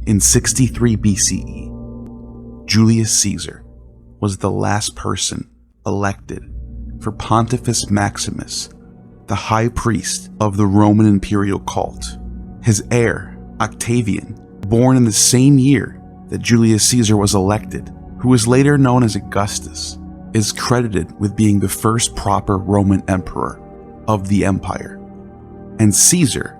In 63 BCE, Julius Caesar was the last person elected for Pontifex Maximus, the high priest of the Roman imperial cult. His heir, Octavian, born in the same year that Julius Caesar was elected, who was later known as Augustus, is credited with being the first proper Roman emperor of the empire. And Caesar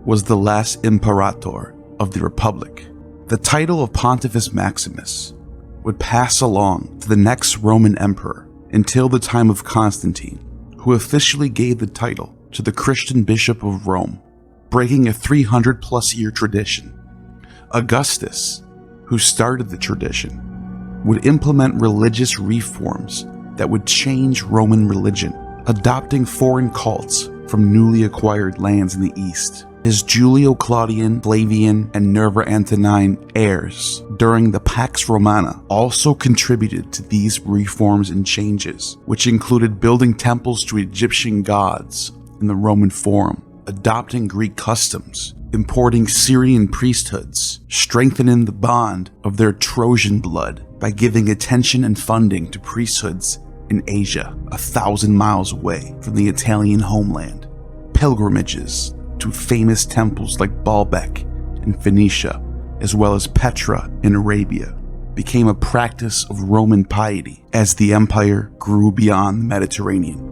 was the last imperator of the Republic. The title of Pontifex Maximus would pass along to the next Roman emperor until the time of Constantine, who officially gave the title to the Christian Bishop of Rome, breaking a 300+ year tradition. Augustus, who started the tradition, would implement religious reforms that would change Roman religion, adopting foreign cults from newly acquired lands in the east. His Julio-Claudian, Flavian, and Nerva Antonine heirs during the Pax Romana also contributed to these reforms and changes, which included building temples to Egyptian gods in the Roman Forum, adopting Greek customs, importing Syrian priesthoods, strengthening the bond of their Trojan blood by giving attention and funding to priesthoods in Asia, 1,000 miles away from the Italian homeland, pilgrimages to famous temples like Baalbek in Phoenicia, as well as Petra in Arabia, became a practice of Roman piety as the empire grew beyond the Mediterranean.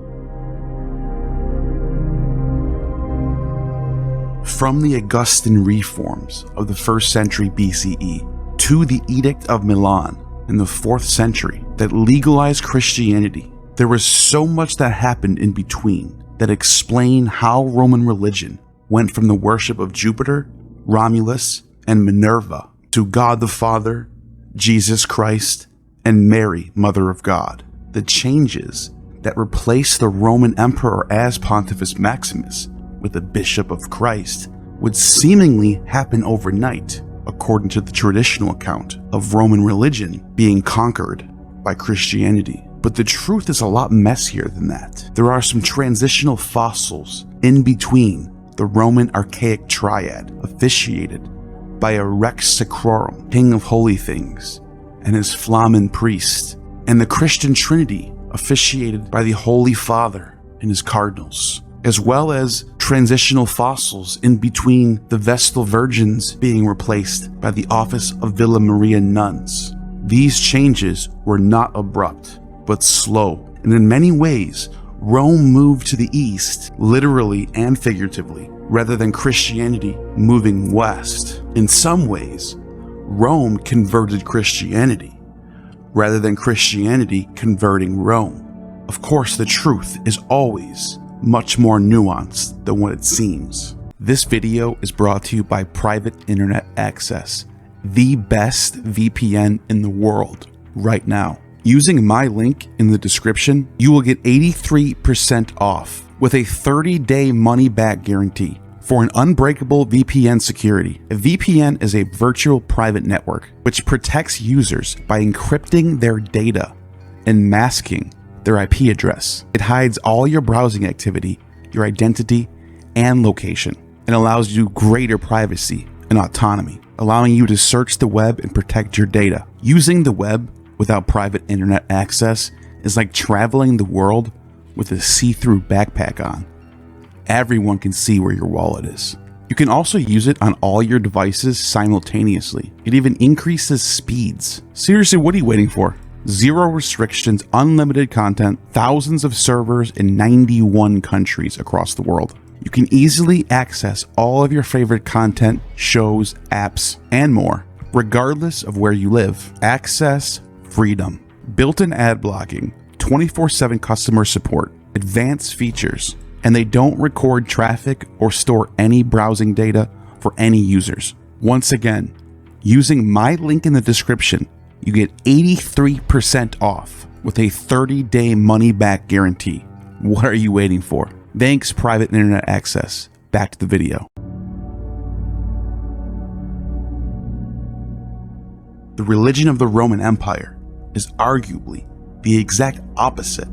From the Augustan reforms of the 1st century BCE to the Edict of Milan in the 4th century that legalized Christianity, there was so much that happened in between that explain how Roman religion went from the worship of Jupiter, Romulus, and Minerva to God the Father, Jesus Christ, and Mary, Mother of God. The changes that replaced the Roman emperor as Pontifex Maximus with the Bishop of Christ would seemingly happen overnight, according to the traditional account of Roman religion being conquered by Christianity. But the truth is a lot messier than that. There are some transitional fossils in between the Roman archaic triad, officiated by a Rex Sacrorum, king of holy things, and his Flamen priest, and the Christian Trinity, officiated by the Holy Father and his cardinals, as well as transitional fossils in between the Vestal Virgins being replaced by the office of Villa Maria nuns. These changes were not abrupt, but slow, and in many ways, Rome moved to the east, literally and figuratively, rather than Christianity moving west. In some ways, Rome converted Christianity, rather than Christianity converting Rome. Of course, the truth is always much more nuanced than what it seems. This video is brought to you by Private Internet Access, the best VPN in the world right now. Using my link in the description, you will get 83% off with a 30-day money-back guarantee for an unbreakable VPN security. A VPN is a virtual private network which protects users by encrypting their data and masking their IP address. It hides all your browsing activity, your identity, and location, and allows you greater privacy and autonomy, allowing you to search the web and protect your data. Using the web without private internet access is like traveling the world with a see-through backpack on. Everyone can see where your wallet is. You can also use it on all your devices simultaneously. It even increases speeds. Seriously, what are you waiting for? Zero restrictions, unlimited content, thousands of servers in 91 countries across the world. You can easily access all of your favorite content, shows, apps, and more, regardless of where you live. Access freedom, built-in ad blocking, 24/7 customer support, advanced features, and they don't record traffic or store any browsing data for any users. Once again, using my link in the description, you get 83% off with a 30-day money-back guarantee. What are you waiting for? Thanks, Private Internet Access. Back to the video. The religion of the Roman Empire is arguably the exact opposite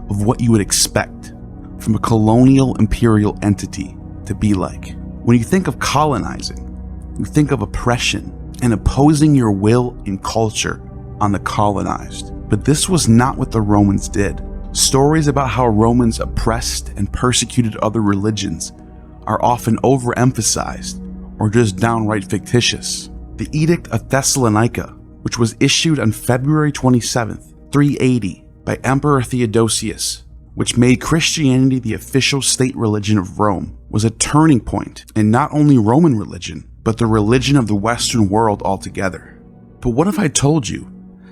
of what you would expect from a colonial imperial entity to be like. When you think of colonizing, you think of oppression and opposing your will and culture on the colonized. But this was not what the Romans did. Stories about how Romans oppressed and persecuted other religions are often overemphasized or just downright fictitious. The Edict of Thessalonica, which was issued on February 27th, 380 by Emperor Theodosius, which made Christianity the official state religion of Rome, was a turning point in not only Roman religion, but the religion of the Western world altogether. But what if I told you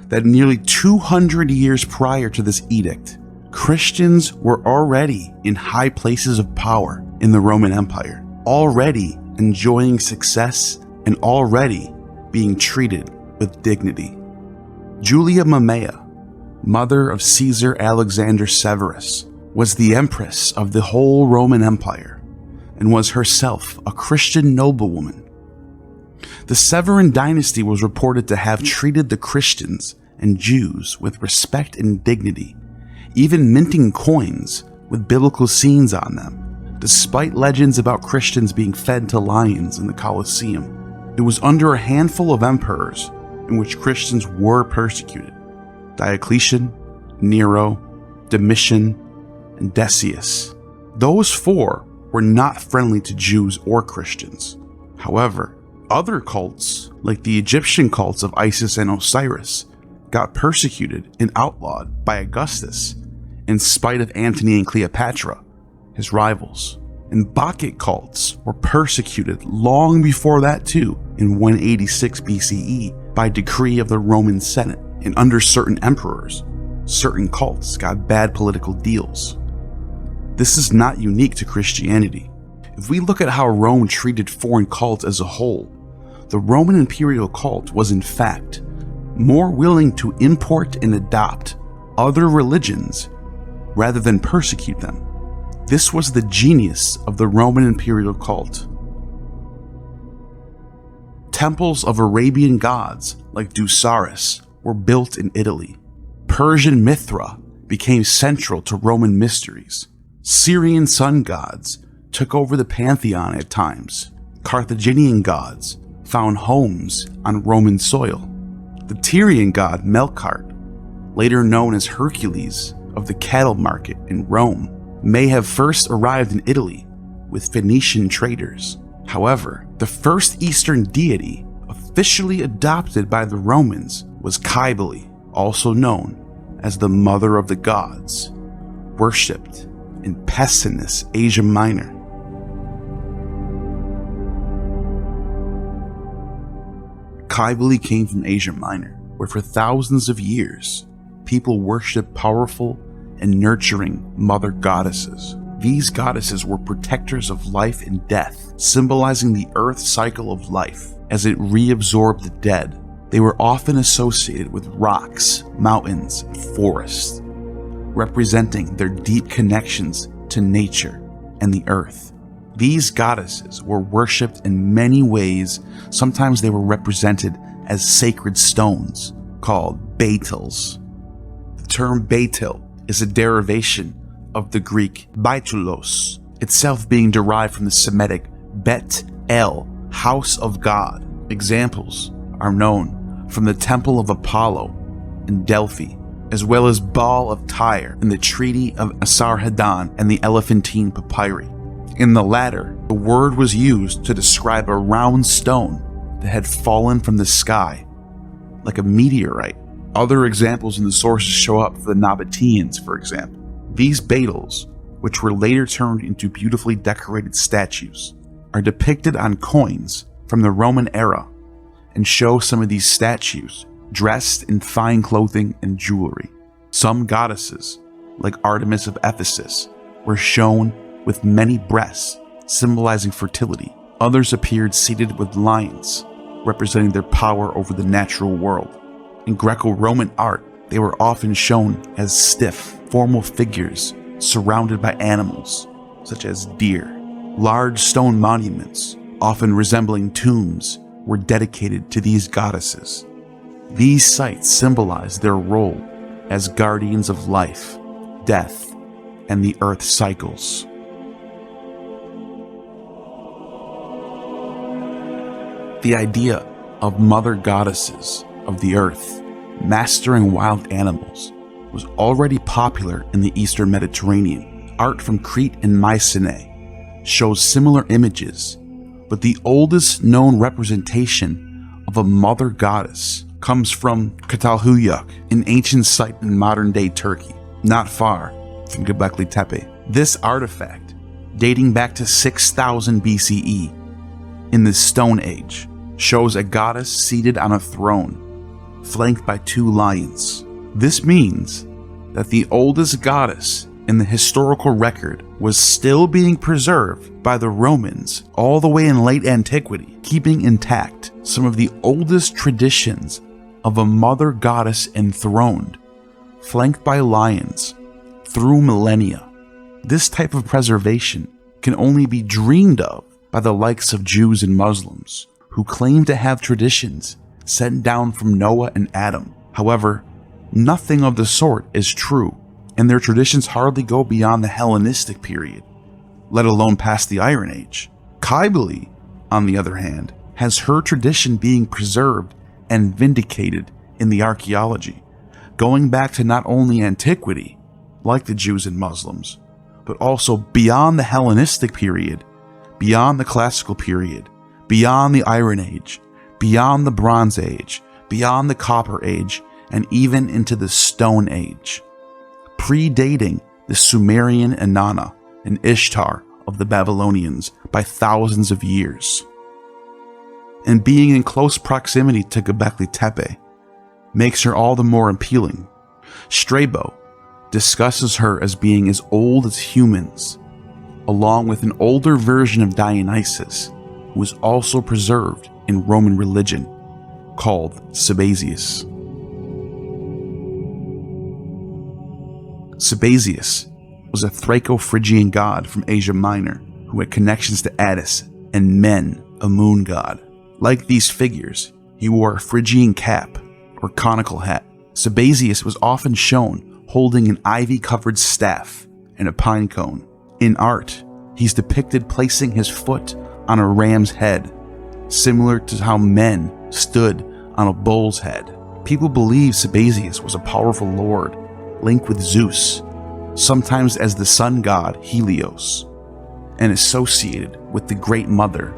that nearly 200 years prior to this edict, Christians were already in high places of power in the Roman Empire, already enjoying success and already being treated with dignity? Julia Mamaea, mother of Caesar Alexander Severus, was the empress of the whole Roman Empire and was herself a Christian noblewoman. The Severan dynasty was reported to have treated the Christians and Jews with respect and dignity, even minting coins with biblical scenes on them, despite legends about Christians being fed to lions in the Colosseum. It was under a handful of emperors in which Christians were persecuted: Diocletian, Nero, Domitian, and Decius. Those four were not friendly to Jews or Christians. However, other cults, like the Egyptian cults of Isis and Osiris, got persecuted and outlawed by Augustus in spite of Antony and Cleopatra, his rivals. And Bacchic cults were persecuted long before that too, in 186 BCE, by decree of the Roman Senate. And under certain emperors, certain cults got bad political deals. This is not unique to Christianity. If we look at how Rome treated foreign cults as a whole, the Roman imperial cult was in fact more willing to import and adopt other religions rather than persecute them. This was the genius of the Roman imperial cult. Temples of Arabian gods like Dusares were built in Italy. Persian Mithras became central to Roman mysteries. Syrian sun gods took over the pantheon at times. Carthaginian gods found homes on Roman soil. The Tyrian god Melkart, later known as Hercules of the cattle market in Rome, may have first arrived in Italy with Phoenician traders. However, the first Eastern deity officially adopted by the Romans was Cybele, also known as the Mother of the Gods, worshipped in Pessinus, Asia Minor. Cybele came from Asia Minor, where for thousands of years, people worshipped powerful and nurturing mother goddesses. These goddesses were protectors of life and death, symbolizing the earth cycle of life as it reabsorbed the dead. They were often associated with rocks, mountains, and forests, representing their deep connections to nature and the earth. These goddesses were worshipped in many ways. Sometimes they were represented as sacred stones called betyls. The term betyl is a derivation of the Greek baitulos, itself being derived from the Semitic bet el, house of God. Examples are known from the Temple of Apollo in Delphi, as well as Baal of Tyre in the Treaty of Esarhaddon and the Elephantine Papyri. In the latter, the word was used to describe a round stone that had fallen from the sky, like a meteorite. Other examples in the sources show up for the Nabateans, for example. These betyls, which were later turned into beautifully decorated statues, are depicted on coins from the Roman era and show some of these statues dressed in fine clothing and jewelry. Some goddesses, like Artemis of Ephesus, were shown with many breasts, symbolizing fertility. Others appeared seated with lions, representing their power over the natural world. In Greco-Roman art, they were often shown as stiff, formal figures surrounded by animals, such as deer. Large stone monuments, often resembling tombs, were dedicated to these goddesses. These sites symbolize their role as guardians of life, death, and the earth cycles. The idea of mother goddesses of the earth, mastering wild animals, was already popular in the Eastern Mediterranean. Art from Crete and Mycenae shows similar images, but the oldest known representation of a mother goddess comes from Çatalhöyük, an ancient site in modern-day Turkey, not far from Göbekli Tepe. This artifact, dating back to 6000 BCE, in the Stone Age, shows a goddess seated on a throne, flanked by 2 lions. This means that the oldest goddess in the historical record was still being preserved by the Romans all the way in late antiquity, keeping intact some of the oldest traditions of a mother goddess enthroned, flanked by lions, through millennia. This type of preservation can only be dreamed of by the likes of Jews and Muslims, who claim to have traditions sent down from Noah and Adam. However, nothing of the sort is true, and their traditions hardly go beyond the Hellenistic period, let alone past the Iron Age. Cybele, on the other hand, has her tradition being preserved and vindicated in the archaeology, going back to not only antiquity, like the Jews and Muslims, but also beyond the Hellenistic period, beyond the Classical period, beyond the Iron Age, beyond the Bronze Age, beyond the Copper Age, and even into the Stone Age, predating the Sumerian Inanna and Ishtar of the Babylonians by thousands of years. And being in close proximity to Göbekli Tepe makes her all the more appealing. Strabo discusses her as being as old as humans, along with an older version of Dionysus, who was also preserved in Roman religion, called Sabazius. Sabazius was a Thraco-Phrygian god from Asia Minor who had connections to Attis and Men, a moon god. Like these figures, he wore a Phrygian cap or conical hat. Sabazius was often shown holding an ivy-covered staff and a pine cone. In art, he's depicted placing his foot on a ram's head, similar to how men stood on a bull's head. People believe Sabazius was a powerful lord, linked with Zeus, sometimes as the sun god Helios, and associated with the Great Mother,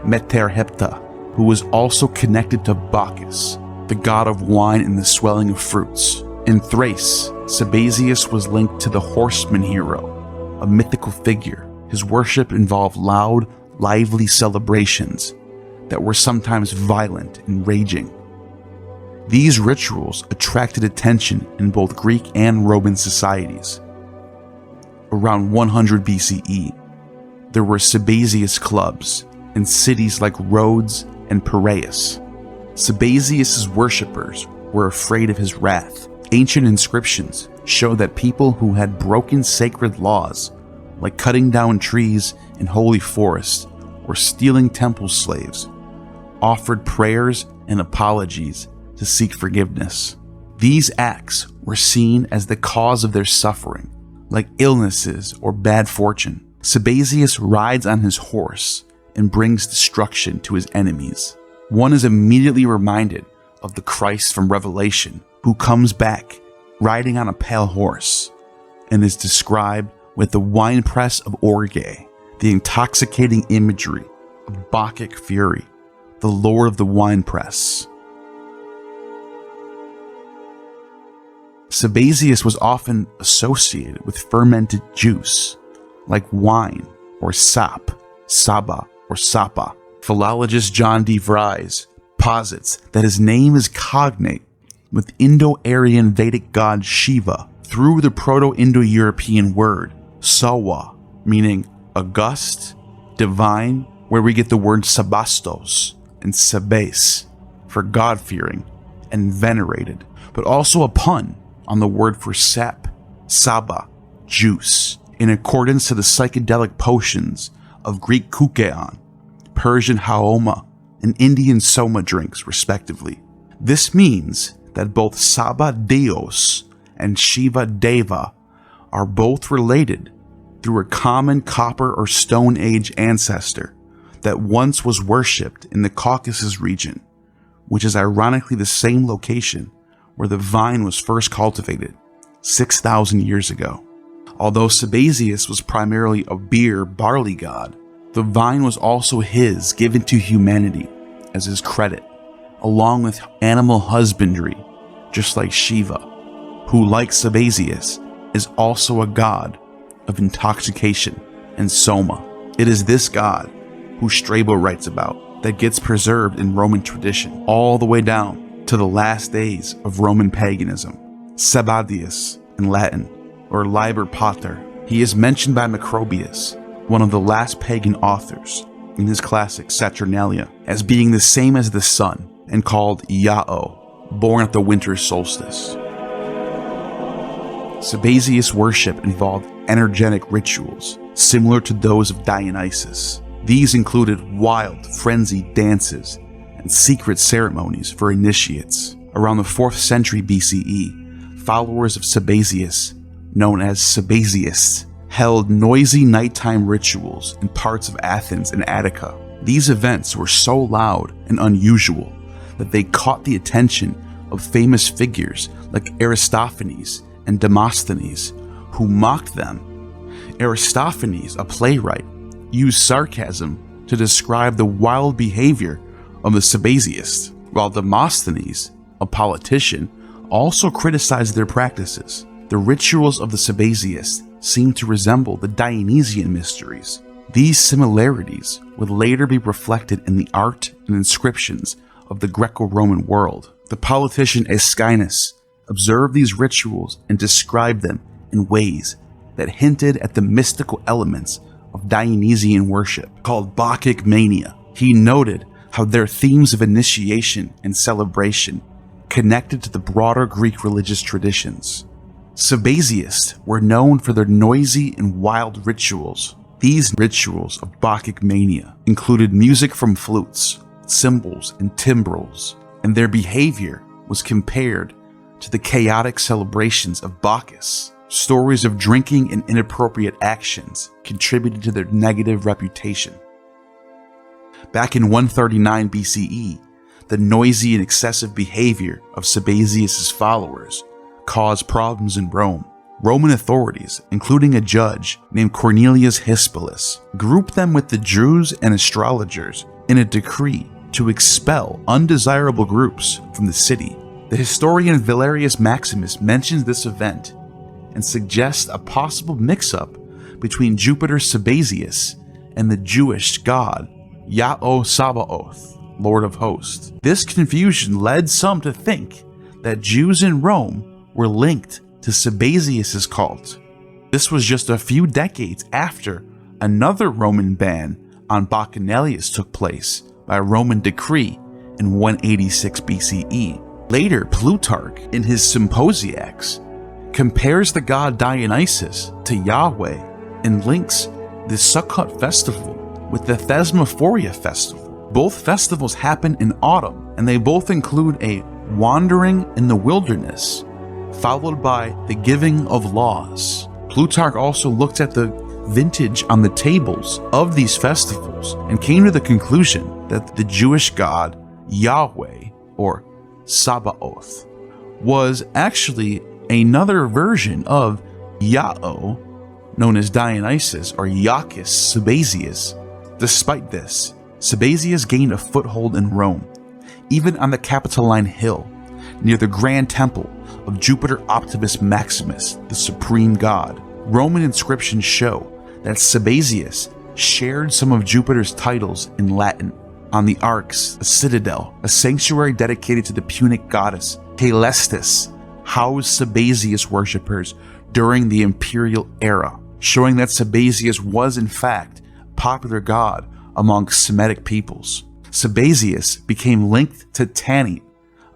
Meterhepta, who was also connected to Bacchus, the god of wine and the swelling of fruits. In Thrace, Sabazius was linked to the horseman hero, a mythical figure. His worship involved loud, lively celebrations that were sometimes violent and raging. These rituals attracted attention in both Greek and Roman societies. Around 100 BCE, there were Sabazius clubs in cities like Rhodes and Piraeus. Sabazius' worshippers were afraid of his wrath. Ancient inscriptions show that people who had broken sacred laws, like cutting down trees in holy forests or stealing temple slaves, offered prayers and apologies to seek forgiveness. These acts were seen as the cause of their suffering, like illnesses or bad fortune. Sabazius rides on his horse and brings destruction to his enemies. One is immediately reminded of the Christ from Revelation, who comes back riding on a pale horse and is described with the winepress of Orge, the intoxicating imagery of Bacchic fury, the lord of the winepress. Sabazius was often associated with fermented juice, like wine or sap, saba or sapa. Philologist John D. Vries posits that his name is cognate with Indo-Aryan Vedic god Shiva through the Proto-Indo-European word sawa, meaning august, divine, where we get the word sabastos, and sabes for God-fearing and venerated, but also a pun on the word for sap, saba, juice, in accordance to the psychedelic potions of Greek koukeon, Persian haoma, and Indian soma drinks, respectively. This means that both Saba Deos and Shiva Deva are both related through a common Copper or Stone Age ancestor that once was worshipped in the Caucasus region, which is ironically the same location where the vine was first cultivated 6,000 years ago. Although Sabazius was primarily a beer barley god, the vine was also his, given to humanity as his credit, along with animal husbandry, just like Shiva, who, like Sabazius, is also a god of intoxication and soma. It is this god, who Strabo writes about, that gets preserved in Roman tradition all the way down to the last days of Roman paganism. Sabazius in Latin, or Liber Pater. He is mentioned by Macrobius, one of the last pagan authors, in his classic Saturnalia, as being the same as the sun and called Iao, born at the winter solstice. Sabazius worship involved energetic rituals similar to those of Dionysus. These included wild, frenzied dances and secret ceremonies for initiates. Around the 4th century BCE, followers of Sabazius, known as Sabaziists, held noisy nighttime rituals in parts of Athens and Attica. These events were so loud and unusual that they caught the attention of famous figures like Aristophanes and Demosthenes, who mocked them. Aristophanes, a playwright, used sarcasm to describe the wild behavior of the Sabaziists, while Demosthenes, a politician, also criticized their practices. The rituals of the Sabaziists seem to resemble the Dionysian mysteries. These similarities would later be reflected in the art and inscriptions of the Greco-Roman world. The politician Aeschines observed these rituals and described them in ways that hinted at the mystical elements of Dionysian worship, called Bacchic mania. He noted how their themes of initiation and celebration connected to the broader Greek religious traditions. Sabaziists were known for their noisy and wild rituals. These rituals of Bacchic mania included music from flutes, cymbals, and timbrels, and their behavior was compared to the chaotic celebrations of Bacchus. Stories of drinking and inappropriate actions contributed to their negative reputation. Back in 139 BCE, the noisy and excessive behavior of Sabazius' followers caused problems in Rome. Roman authorities, including a judge named Cornelius Hispalis, grouped them with the Druze and astrologers in a decree to expel undesirable groups from the city. The historian Valerius Maximus mentions this event and suggests a possible mix-up between Jupiter Sabazius and the Jewish god Yahweh Sabaoth, Lord of Hosts. This confusion led some to think that Jews in Rome were linked to Sabazius' cult. This was just a few decades after another Roman ban on Bacchanalias took place by a Roman decree in 186 BCE. Later, Plutarch, in his Symposiacs, compares the god Dionysus to Yahweh and links the Sukkot festival with the Thesmophoria festival. Both festivals happen in autumn, and they both include a wandering in the wilderness, followed by the giving of laws. Plutarch also looked at the vintage on the tables of these festivals and came to the conclusion that the Jewish god Yahweh, or Sabaoth, was actually another version of Yahweh, known as Dionysus or Iacchus Sabazius. Despite this, Sabazius gained a foothold in Rome, even on the Capitoline Hill, near the Grand Temple of Jupiter Optimus Maximus, the supreme god. Roman inscriptions show that Sabazius shared some of Jupiter's titles in Latin. On the Arx, a citadel, a sanctuary dedicated to the Punic goddess Caelestis, housed Sabazius worshippers during the imperial era, showing that Sabazius was in fact a popular god among Semitic peoples. Sabazius became linked to Tanit,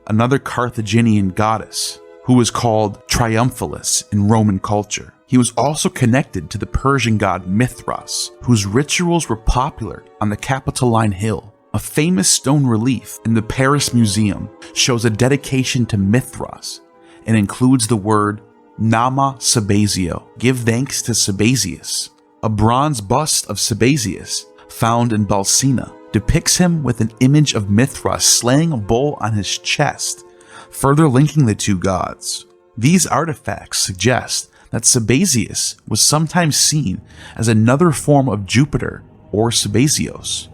another Carthaginian goddess, who was called Triumphalis in Roman culture. He was also connected to the Persian god Mithras, whose rituals were popular on the Capitoline Hill. A famous stone relief in the Paris Museum shows a dedication to Mithras and includes the word Nama Sabazio, give thanks to Sabazius. A bronze bust of Sabazius found in Balsina depicts him with an image of Mithras slaying a bull on his chest, further linking the two gods. These artifacts suggest that Sabazius was sometimes seen as another form of Jupiter or Sabazios,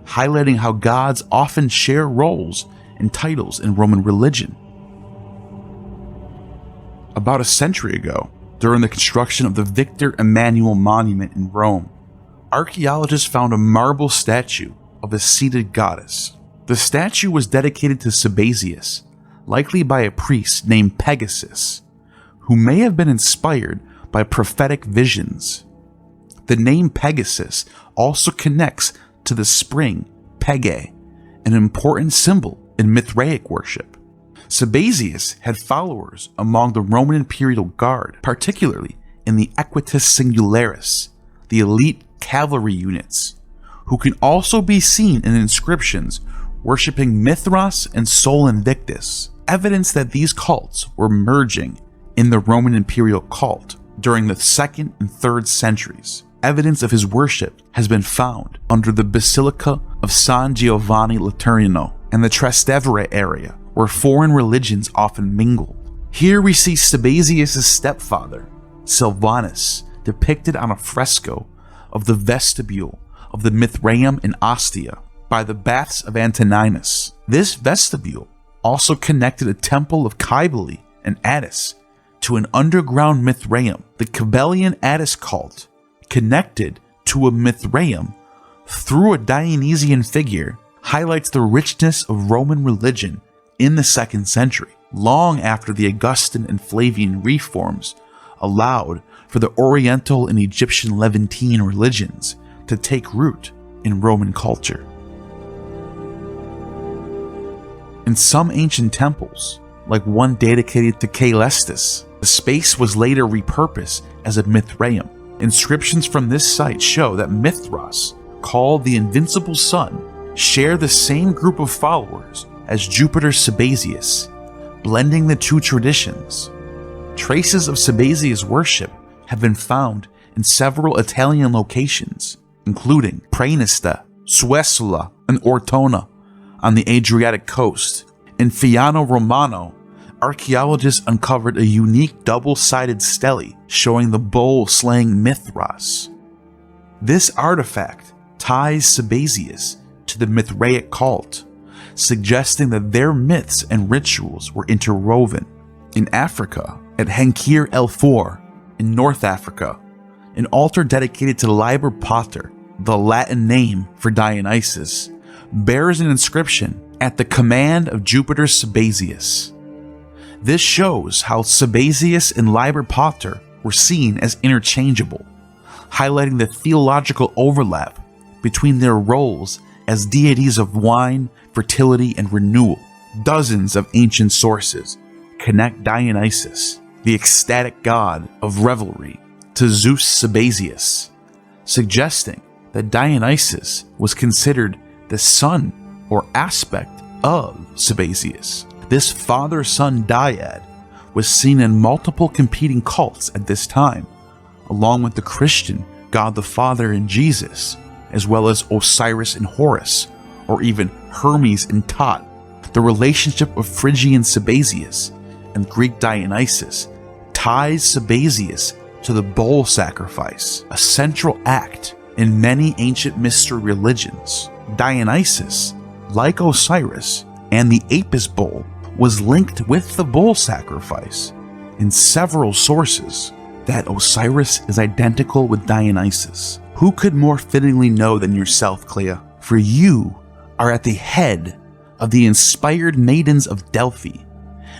highlighting how gods often share roles and titles in Roman religion. About a century ago, during the construction of the Victor Emmanuel Monument in Rome, archaeologists found a marble statue of a seated goddess. The statue was dedicated to Sabazius, likely by a priest named Pegasus, who may have been inspired by prophetic visions. The name Pegasus also connects to the spring, Pege, an important symbol in Mithraic worship. Sabazius had followers among the Roman imperial guard, particularly in the Equitus Singularis, the elite cavalry units, who can also be seen in inscriptions worshipping Mithras and Sol Invictus, evidence that these cults were merging in the Roman imperial cult during the 2nd and 3rd centuries. Evidence of his worship has been found under the Basilica of San Giovanni Laterano and the Trastevere area, where foreign religions often mingled. Here we see Sabazius' stepfather, Silvanus, depicted on a fresco of the vestibule of the Mithraeum in Ostia by the Baths of Antoninus. This vestibule also connected a temple of Cybele and Attis to an underground Mithraeum. The Cybelian Attis cult, connected to a Mithraeum through a Dionysian figure, highlights the richness of Roman religion in the 2nd century, long after the Augustan and Flavian reforms allowed for the Oriental and Egyptian Levantine religions to take root in Roman culture. In some ancient temples, like one dedicated to Caelestis, the space was later repurposed as a Mithraeum. Inscriptions from this site show that Mithras, called the Invincible Sun, share the same group of followers as Jupiter's Sabazius, blending the two traditions. Traces of Sabazius worship have been found in several Italian locations, including Praenesta, Suessula, and Ortona on the Adriatic coast. In Fiano Romano, archaeologists uncovered a unique double-sided stele showing the bull slaying Mithras. This artifact ties Sabazius to the Mithraic cult, suggesting that their myths and rituals were interwoven. In Africa, at Henkir El For, in North Africa, an altar dedicated to Liber Pater, the Latin name for Dionysus, bears an inscription at the command of Jupiter Sabazius. This shows how Sabazius and Liber Pater were seen as interchangeable, highlighting the theological overlap between their roles as deities of wine, fertility, and renewal. Dozens of ancient sources connect Dionysus, the ecstatic god of revelry, to Zeus Sabazius, suggesting that Dionysus was considered the son or aspect of Sabazius. This father-son dyad was seen in multiple competing cults at this time, along with the Christian God the Father and Jesus, as well as Osiris and Horus, or even Hermes and Tot. The relationship of Phrygian Sabazius and Greek Dionysus ties Sabazius to the bull sacrifice, a central act in many ancient mystery religions. Dionysus, like Osiris and the Apis bull, was linked with the bull sacrifice. In several sources, that Osiris is identical with Dionysus. Who could more fittingly know than yourself, Clea? For you are at the head of the inspired maidens of Delphi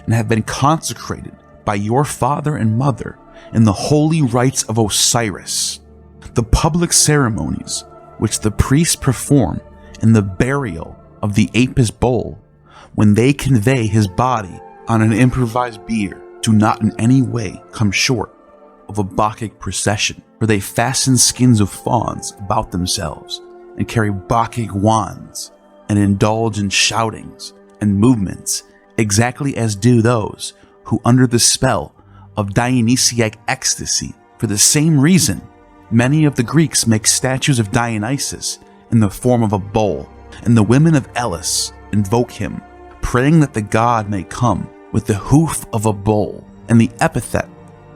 and have been consecrated by your father and mother in the holy rites of Osiris. The public ceremonies which the priests perform in the burial of the Apis bull, when they convey his body on an improvised bier, do not in any way come short of a Bacchic procession, where they fasten skins of fawns about themselves and carry Bacchic wands and indulge in shoutings and movements exactly as do those who, under the spell of Dionysiac ecstasy. For the same reason, many of the Greeks make statues of Dionysus in the form of a bull, and the women of Elis invoke him, praying that the god may come with the hoof of a bull, and the epithet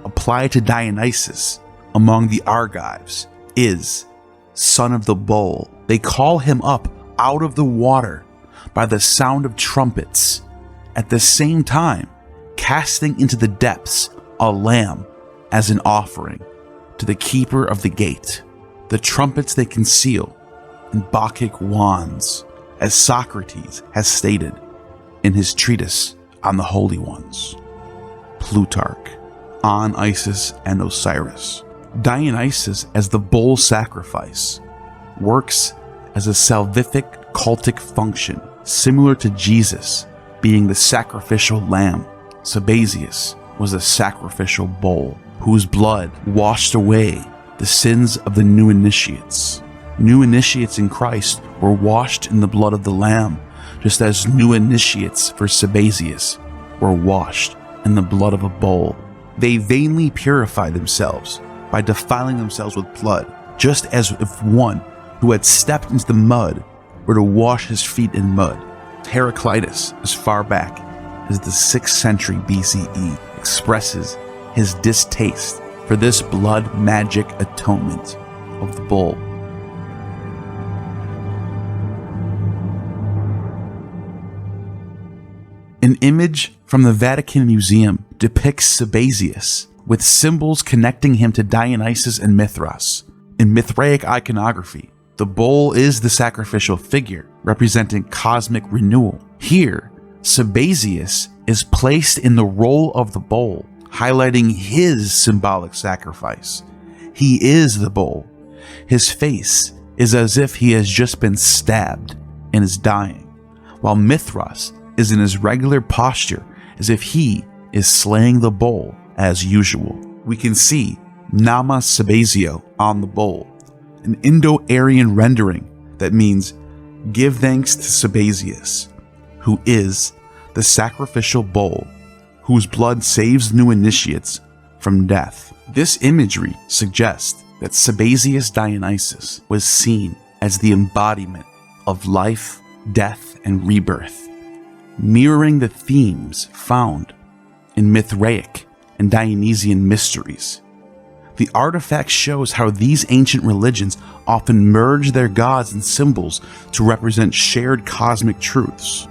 applied to Dionysus among the Argives is son of the bull. They call him up out of the water by the sound of trumpets, at the same time casting into the depths a lamb as an offering to the keeper of the gate. The trumpets they conceal in Bacchic wands, as Socrates has stated in his treatise on the Holy Ones. Plutarch on Isis and Osiris. Dionysus as the bull sacrifice works as a salvific cultic function similar to Jesus being the sacrificial lamb. Sabazius was a sacrificial bull whose blood washed away the sins of the new initiates. New initiates in Christ were washed in the blood of the lamb, just as new initiates for Sabazius were washed in the blood of a bull. They vainly purify themselves by defiling themselves with blood, just as if one who had stepped into the mud were to wash his feet in mud. Heraclitus, as far back as the 6th century BCE, expresses his distaste for this blood magic atonement of the bull. An image from the Vatican Museum depicts Sabazius with symbols connecting him to Dionysus and Mithras. In Mithraic iconography, the bull is the sacrificial figure representing cosmic renewal. Here, Sabazius is placed in the role of the bull, highlighting his symbolic sacrifice. He is the bull. His face is as if he has just been stabbed and is dying, while Mithras is in his regular posture as if he is slaying the bull as usual. We can see Nama Sabazio on the bull, an Indo-Aryan rendering that means give thanks to Sabazius, who is the sacrificial bull whose blood saves new initiates from death. This imagery suggests that Sabazius Dionysus was seen as the embodiment of life, death, and rebirth, mirroring the themes found in Mithraic and Dionysian mysteries. The artifact shows how these ancient religions often merge their gods and symbols to represent shared cosmic truths.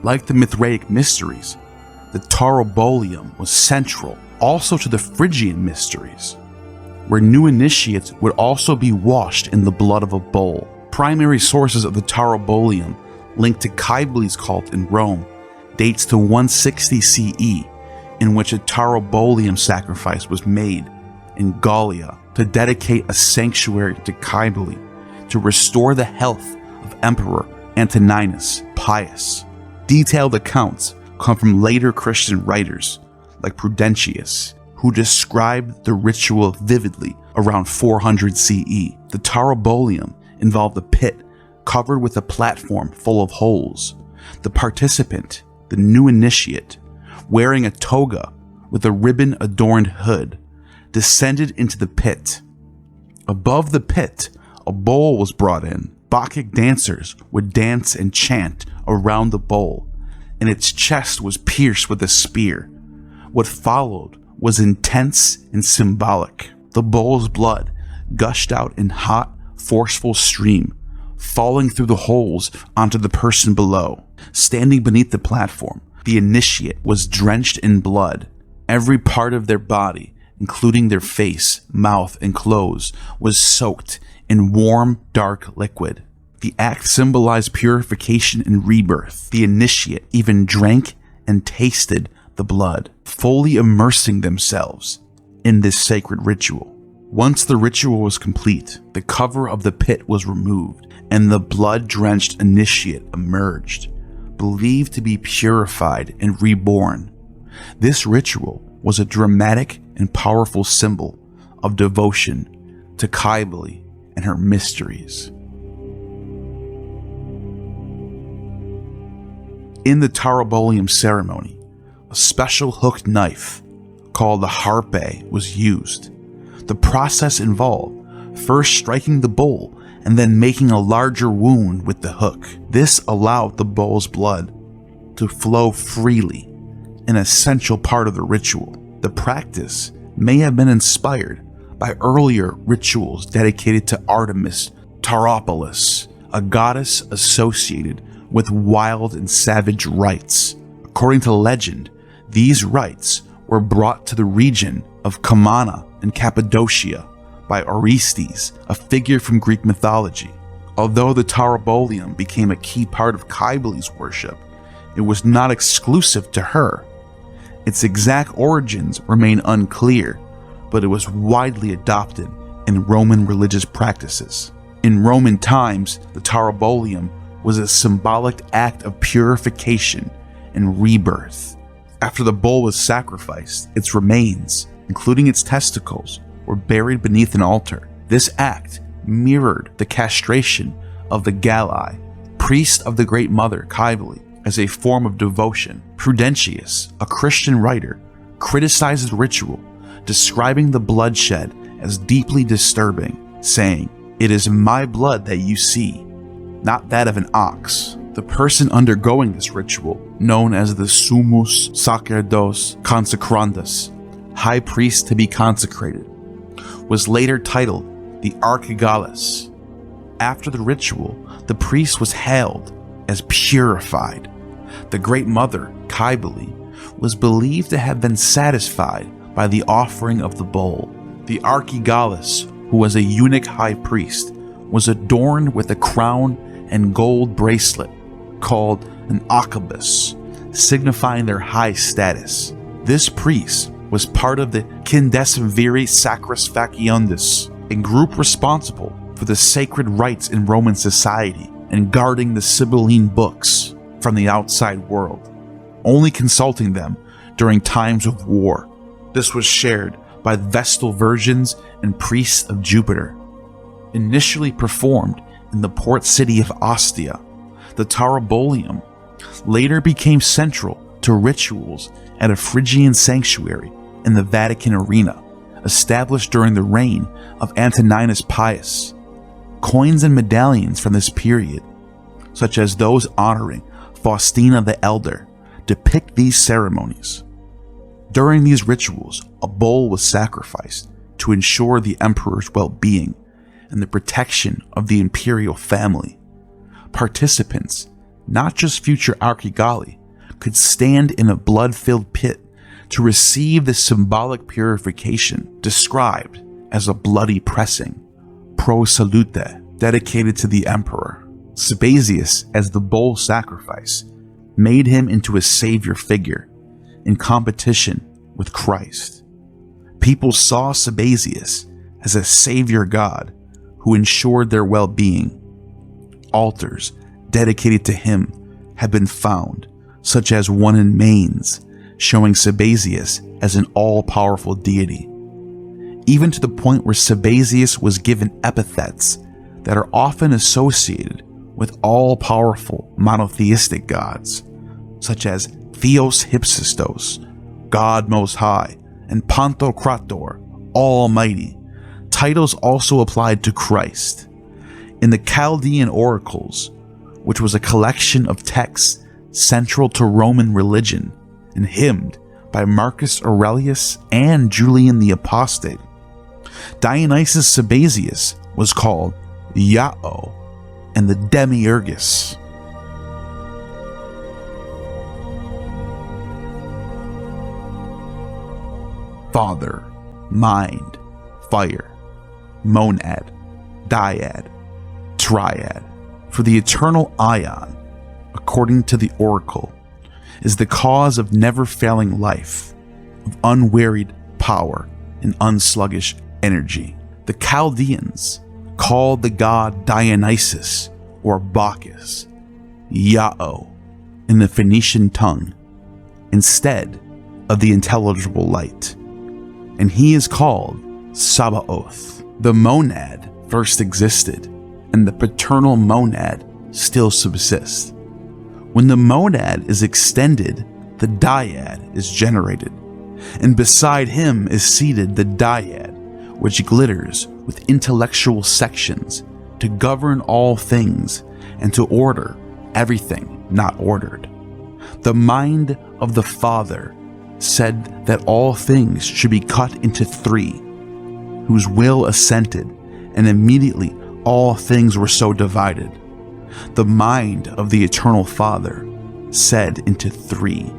Like the Mithraic mysteries, the Taurobolium was central also to the Phrygian mysteries, where new initiates would also be washed in the blood of a bull. Primary sources of the Taurobolium, linked to Cybele's cult in Rome, dates to 160 CE, in which a Taurobolium sacrifice was made in Gallia to dedicate a sanctuary to Cybele to restore the health of Emperor Antoninus Pius. Detailed accounts come from later Christian writers like Prudentius, who described the ritual vividly around 400 CE. The Taurobolium involved a pit covered with a platform full of holes. The participant, the new initiate, wearing a toga with a ribbon-adorned hood, descended into the pit. Above the pit, a bowl was brought in. Bacchic dancers would dance and chant around the bowl, and its chest was pierced with a spear. What followed was intense and symbolic. The bull's blood gushed out in hot, forceful stream, falling through the holes onto the person below. Standing beneath the platform, the initiate was drenched in blood. Every part of their body, including their face, mouth, and clothes, was soaked in warm, dark liquid. The act symbolized purification and rebirth. The initiate even drank and tasted the blood, fully immersing themselves in this sacred ritual. Once the ritual was complete, the cover of the pit was removed, and the blood-drenched initiate emerged, believed to be purified and reborn. This ritual was a dramatic and powerful symbol of devotion to Cybele and her mysteries. In the Taurobolium ceremony, a special hooked knife called the harpe was used. The process involved first striking the bull and then making a larger wound with the hook. This allowed the bull's blood to flow freely, an essential part of the ritual. The practice may have been inspired by earlier rituals dedicated to Artemis Tauropolis, a goddess associated with wild and savage rites. According to legend, these rites were brought to the region of Comana in Cappadocia by Orestes, a figure from Greek mythology. Although the Taurobolium became a key part of Cybele's worship, it was not exclusive to her. Its exact origins remain unclear, but it was widely adopted in Roman religious practices. In Roman times, the Taurobolium was a symbolic act of purification and rebirth. After the bull was sacrificed, its remains, including its testicles, were buried beneath an altar. This act mirrored the castration of the Galli, priest of the Great Mother Cybele, as a form of devotion. Prudentius, a Christian writer, criticizes the ritual, describing the bloodshed as deeply disturbing, saying, "It is my blood that you see, not that of an ox." The person undergoing this ritual, known as the Summus Sacerdos Consecrandus, high priest to be consecrated, was later titled the Archigallus. After the ritual, the priest was hailed as purified. The Great Mother, Cybele, was believed to have been satisfied by the offering of the bull. The Archigallus, who was a eunuch high priest, was adorned with a crown and gold bracelet called an arquebus, signifying their high status. This priest was part of the Quindecimviri Sacris Facundus, a group responsible for the sacred rites in Roman society and guarding the Cybelian books from the outside world, only consulting them during times of war. This was shared by Vestal virgins and priests of Jupiter. Initially performed in the port city of Ostia, the Taurobolium later became central to rituals at a Phrygian sanctuary in the Vatican Arena, established during the reign of Antoninus Pius. Coins and medallions from this period, such as those honoring Faustina the Elder, depict these ceremonies. During these rituals, a bull was sacrificed to ensure the emperor's well-being and the protection of the imperial family. Participants, not just future archigalli, could stand in a blood-filled pit to receive the symbolic purification described as a bloody pressing, pro salute, dedicated to the emperor. Sabazius, as the bull sacrifice, made him into a savior figure in competition with Christ. People saw Sabazius as a savior god who ensured their well-being. Altars dedicated to him have been found, such as one in Mainz, showing Sabazius as an all-powerful deity, even to the point where Sabazius was given epithets that are often associated with all-powerful monotheistic gods, such as Theos Hypsistos, God Most High, and Pantocrator, Almighty, titles also applied to Christ. In the Chaldaen Oracles, which was a collection of texts central to Roman religion and hymned by Marcus Aurelius and Julian the Apostate, Dionysus Sabazius was called Iao and the Demiurgus. Father, mind, fire, monad, dyad, triad. For the eternal Ion, according to the oracle, is the cause of never-failing life, of unwearied power and unsluggish energy. The Chaldeans called the god Dionysus, or Bacchus, Iao, in the Phoenician tongue, instead of the intelligible light, and he is called Sabaoth. The monad first existed, and the paternal monad still subsists. When the monad is extended, the dyad is generated, and beside him is seated the dyad, which glitters with intellectual sections to govern all things and to order everything not ordered. The mind of the Father said that all things should be cut into three, whose will assented, and immediately all things were so divided. The mind of the Eternal Father said into three,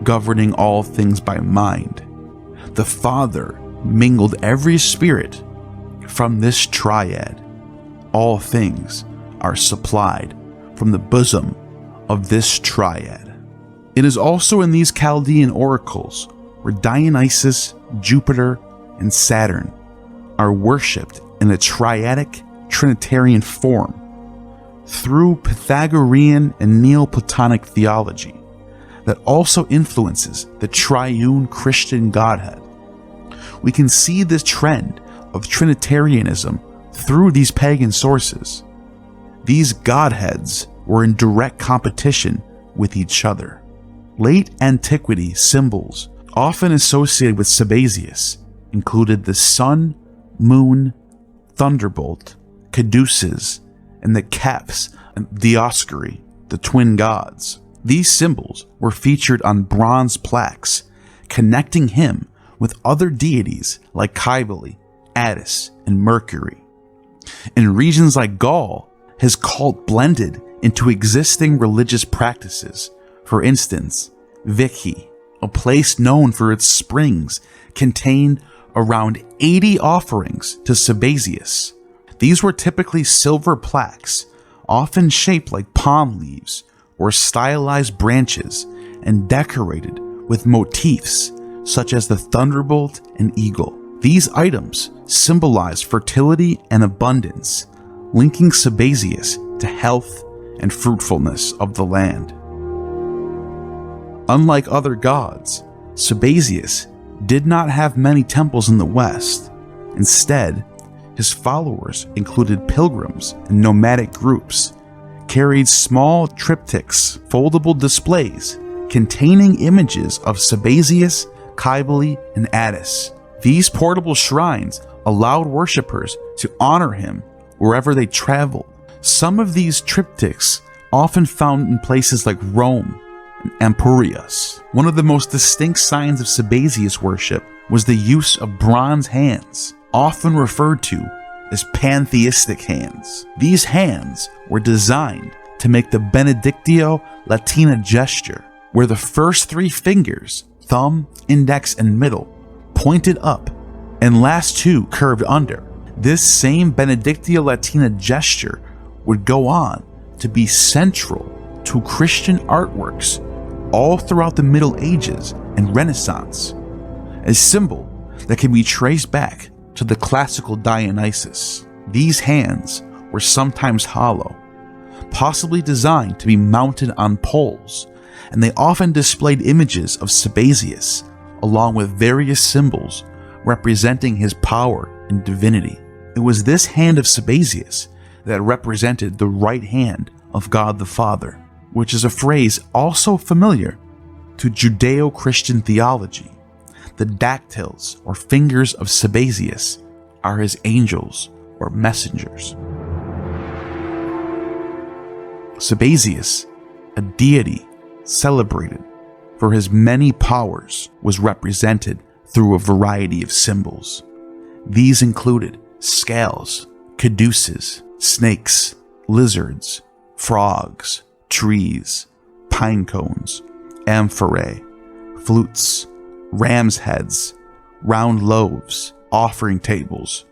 governing all things by mind. The Father mingled every spirit from this triad. All things are supplied from the bosom of this triad. It is also in these Chaldean oracles where Dionysus, Jupiter, and Saturn are worshipped in a triadic Trinitarian form through Pythagorean and Neo-Platonic theology that also influences the triune Christian Godhead. We can see this trend of Trinitarianism through these pagan sources. These Godheads were in direct competition with each other. Late antiquity symbols often associated with Sabazius included the sun, moon, thunderbolt, caduceus, and the caps and Dioscuri, the twin gods. These symbols were featured on bronze plaques, connecting him with other deities like Cybele, Attis, and Mercury. In regions like Gaul, his cult blended into existing religious practices. For instance, Vichy, a place known for its springs, contained around 80 offerings to Sabazius. These were typically silver plaques, often shaped like palm leaves or stylized branches, and decorated with motifs such as the thunderbolt and eagle. These items symbolize fertility and abundance, linking Sabazius to health and fruitfulness of the land. Unlike other gods, Sabazius did not have many temples in the West. Instead, his followers included pilgrims and nomadic groups, carried small triptychs, foldable displays containing images of Sabazius, Cybele, and Attis. These portable shrines allowed worshippers to honor him wherever they traveled. Some of these triptychs often found in places like Rome and Ampurias. One of the most distinct signs of Sabazius worship was the use of bronze hands, often referred to as pantheistic hands. These hands were designed to make the Benedictio Latina gesture, where the first three fingers, thumb, index, and middle, pointed up, and last two curved under. This same Benedictio Latina gesture would go on to be central to Christian artworks all throughout the Middle Ages and Renaissance, a symbol that can be traced back to the classical Dionysus. These hands were sometimes hollow, possibly designed to be mounted on poles, and they often displayed images of Sabazius along with various symbols representing his power and divinity. It was this hand of Sabazius that represented the right hand of God the Father, which is a phrase also familiar to Judeo-Christian theology. The dactyls, or fingers of Sabazius, are his angels or messengers. Sabazius, a deity celebrated for his many powers, was represented through a variety of symbols. These included scales, caduceus, snakes, lizards, frogs, trees, pine cones, amphorae, flutes, ram's heads, round loaves, offering tables.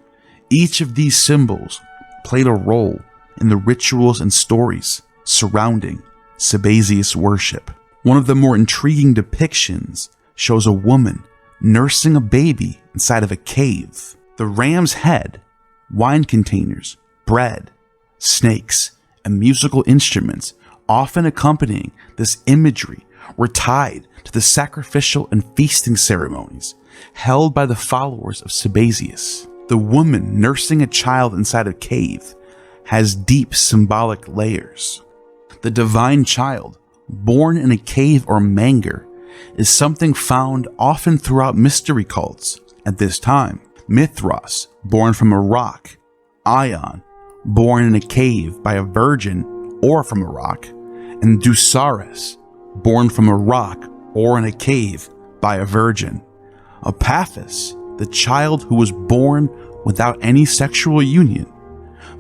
Each of these symbols played a role in the rituals and stories surrounding Sabazius worship. One of the more intriguing depictions shows a woman nursing a baby inside of a cave. The ram's head, wine containers, bread, snakes, and musical instruments often accompanying this imagery were tied to the sacrificial and feasting ceremonies held by the followers of Sabazius. The woman nursing a child inside a cave has deep symbolic layers. The divine child, born in a cave or manger, is something found often throughout mystery cults at this time. Mithras, born from a rock, Ion, born in a cave by a virgin or from a rock, and Dusares, born from a rock or in a cave by a virgin. Epaphras, the child who was born without any sexual union,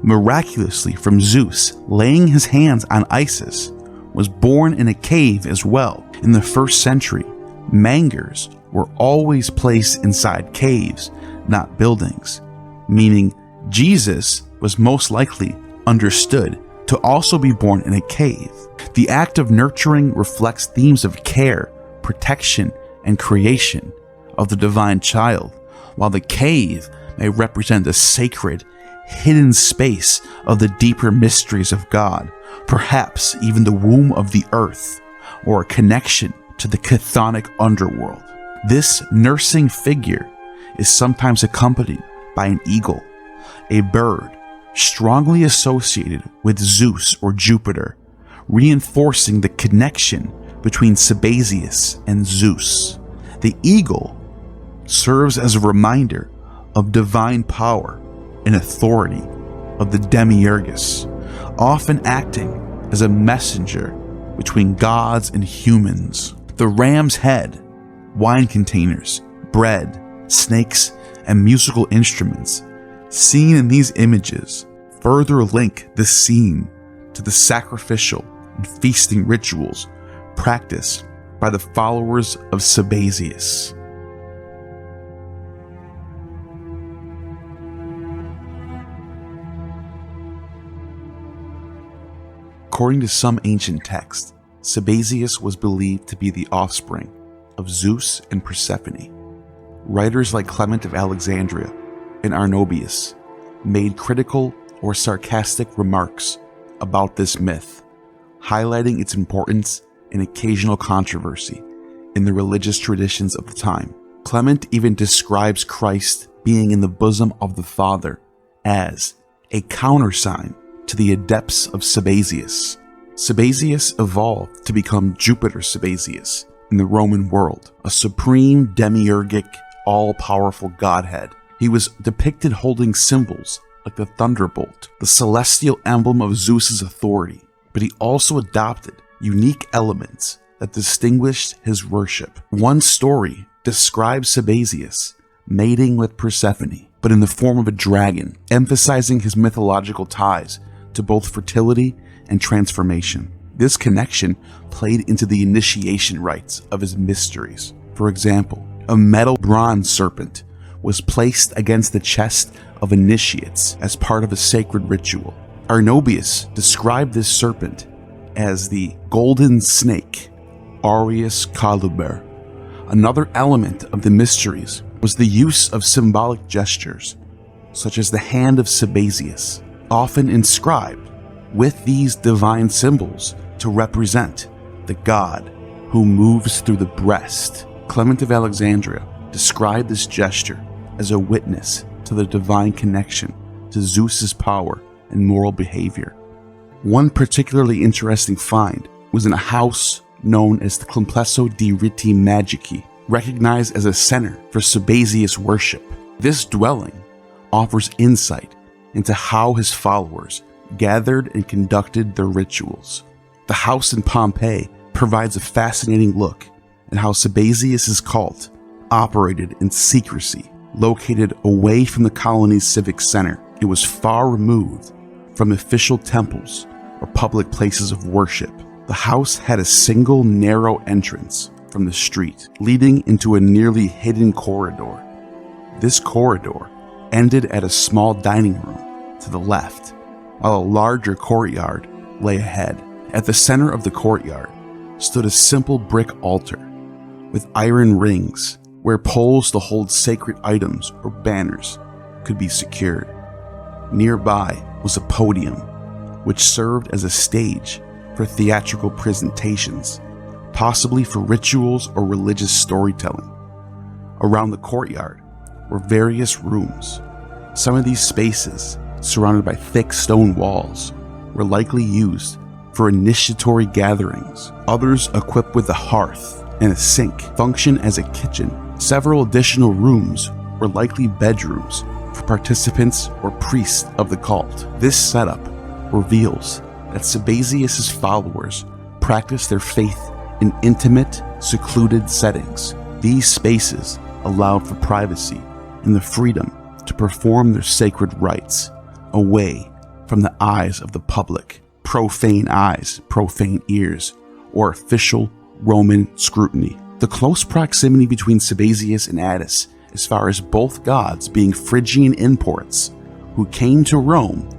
miraculously from Zeus laying his hands on Isis, was born in a cave as well. In the 1st century, mangers were always placed inside caves, not buildings, meaning Jesus was most likely understood to also be born in a cave. The act of nurturing reflects themes of care, protection, and creation of the divine child, while the cave may represent the sacred, hidden space of the deeper mysteries of God, perhaps even the womb of the earth, or a connection to the chthonic underworld. This nursing figure is sometimes accompanied by an eagle, a bird strongly associated with Zeus or Jupiter, reinforcing the connection between Sabazius and Zeus. The eagle serves as a reminder of divine power and authority of the demiurgus, often acting as a messenger between gods and humans. The ram's head, wine containers, bread, snakes, and musical instruments seen in these images further link this scene to the sacrificial and feasting rituals practiced by the followers of Sabazius. According to some ancient texts, Sabazius was believed to be the offspring of Zeus and Persephone. Writers like Clement of Alexandria and Arnobius made critical or sarcastic remarks about this myth, highlighting its importance and occasional controversy in the religious traditions of the time. Clement even describes Christ being in the bosom of the Father as a countersign to the adepts of Sabazius. Sabazius evolved to become Jupiter Sabazius in the Roman world, a supreme demiurgic, all-powerful godhead. He was depicted holding symbols like the thunderbolt, the celestial emblem of Zeus's authority, but he also adopted unique elements that distinguished his worship. One story describes Sabazius mating with Persephone, but in the form of a dragon, emphasizing his mythological ties to both fertility and transformation. This connection played into the initiation rites of his mysteries. For example, a metal bronze serpent was placed against the chest of initiates as part of a sacred ritual. Arnobius described this serpent as the golden snake, Aureus Caluber. Another element of the mysteries was the use of symbolic gestures, such as the hand of Sabazius, often inscribed with these divine symbols to represent the god who moves through the breast. Clement of Alexandria described this gesture as a witness to the divine connection to Zeus's power and moral behavior. One particularly interesting find was in a house known as the Complesso di Riti Magici, recognized as a center for Sabazius worship. This dwelling offers insight into how his followers gathered and conducted their rituals. The house in Pompeii provides a fascinating look at how Sabazius' cult operated in secrecy. Located away from the colony's civic center, it was far removed from official temples or public places of worship. The house had a single narrow entrance from the street, leading into a nearly hidden corridor. This corridor ended at a small dining room to the left, while a larger courtyard lay ahead. At the center of the courtyard stood a simple brick altar with iron rings where poles to hold sacred items or banners could be secured. Nearby was a podium, which served as a stage for theatrical presentations, possibly for rituals or religious storytelling. Around the courtyard were various rooms. Some of these spaces, surrounded by thick stone walls, were likely used for initiatory gatherings. Others, equipped with a hearth and a sink, function as a kitchen. Several additional rooms were likely bedrooms for participants or priests of the cult. This setup reveals that Sabazius' followers practice their faith in intimate, secluded settings. These spaces allowed for privacy and the freedom to perform their sacred rites away from the eyes of the public, profane eyes, profane ears, or official Roman scrutiny. The close proximity between Sabazius and Attis, as far as both gods being Phrygian imports who came to Rome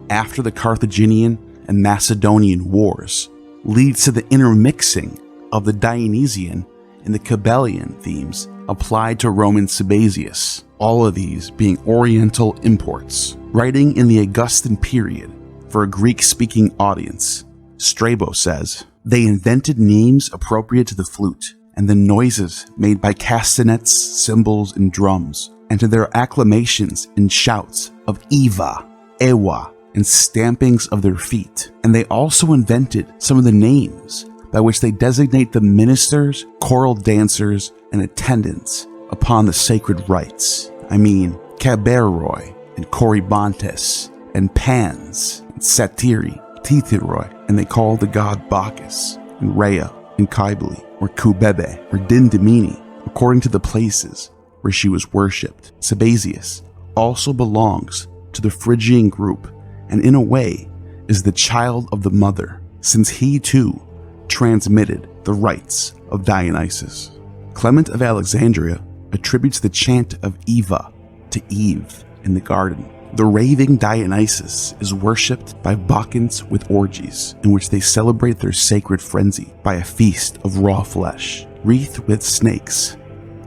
after the Carthaginian and Macedonian wars, leads to the intermixing of the Dionysian and the Cybelian themes applied to Roman Sabazius, all of these being Oriental imports. Writing in the Augustan period for a Greek-speaking audience, Strabo says, "They invented names appropriate to the flute and the noises made by castanets, cymbals, and drums, and to their acclamations and shouts of Eva, Ewa, and stampings of their feet. And they also invented some of the names by which they designate the ministers, choral dancers, and attendants upon the sacred rites. I mean, Caberoi, and Corybantes, and Pans, and Satyri, Tithyroi, and they call the god Bacchus, and Rhea, and Cybele, or Kubebe, or Dindymene, according to the places where she was worshipped. Sabazius also belongs to the Phrygian group, and in a way is the child of the mother, since he too transmitted the rites of Dionysus. Clement of Alexandria attributes the chant of Eva to Eve in the garden. The raving Dionysus is worshipped by Bacchants with orgies, in which they celebrate their sacred frenzy by a feast of raw flesh. Wreathed with snakes,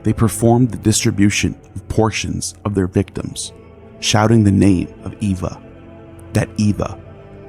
they perform the distribution of portions of their victims, shouting the name of Eva, that Eva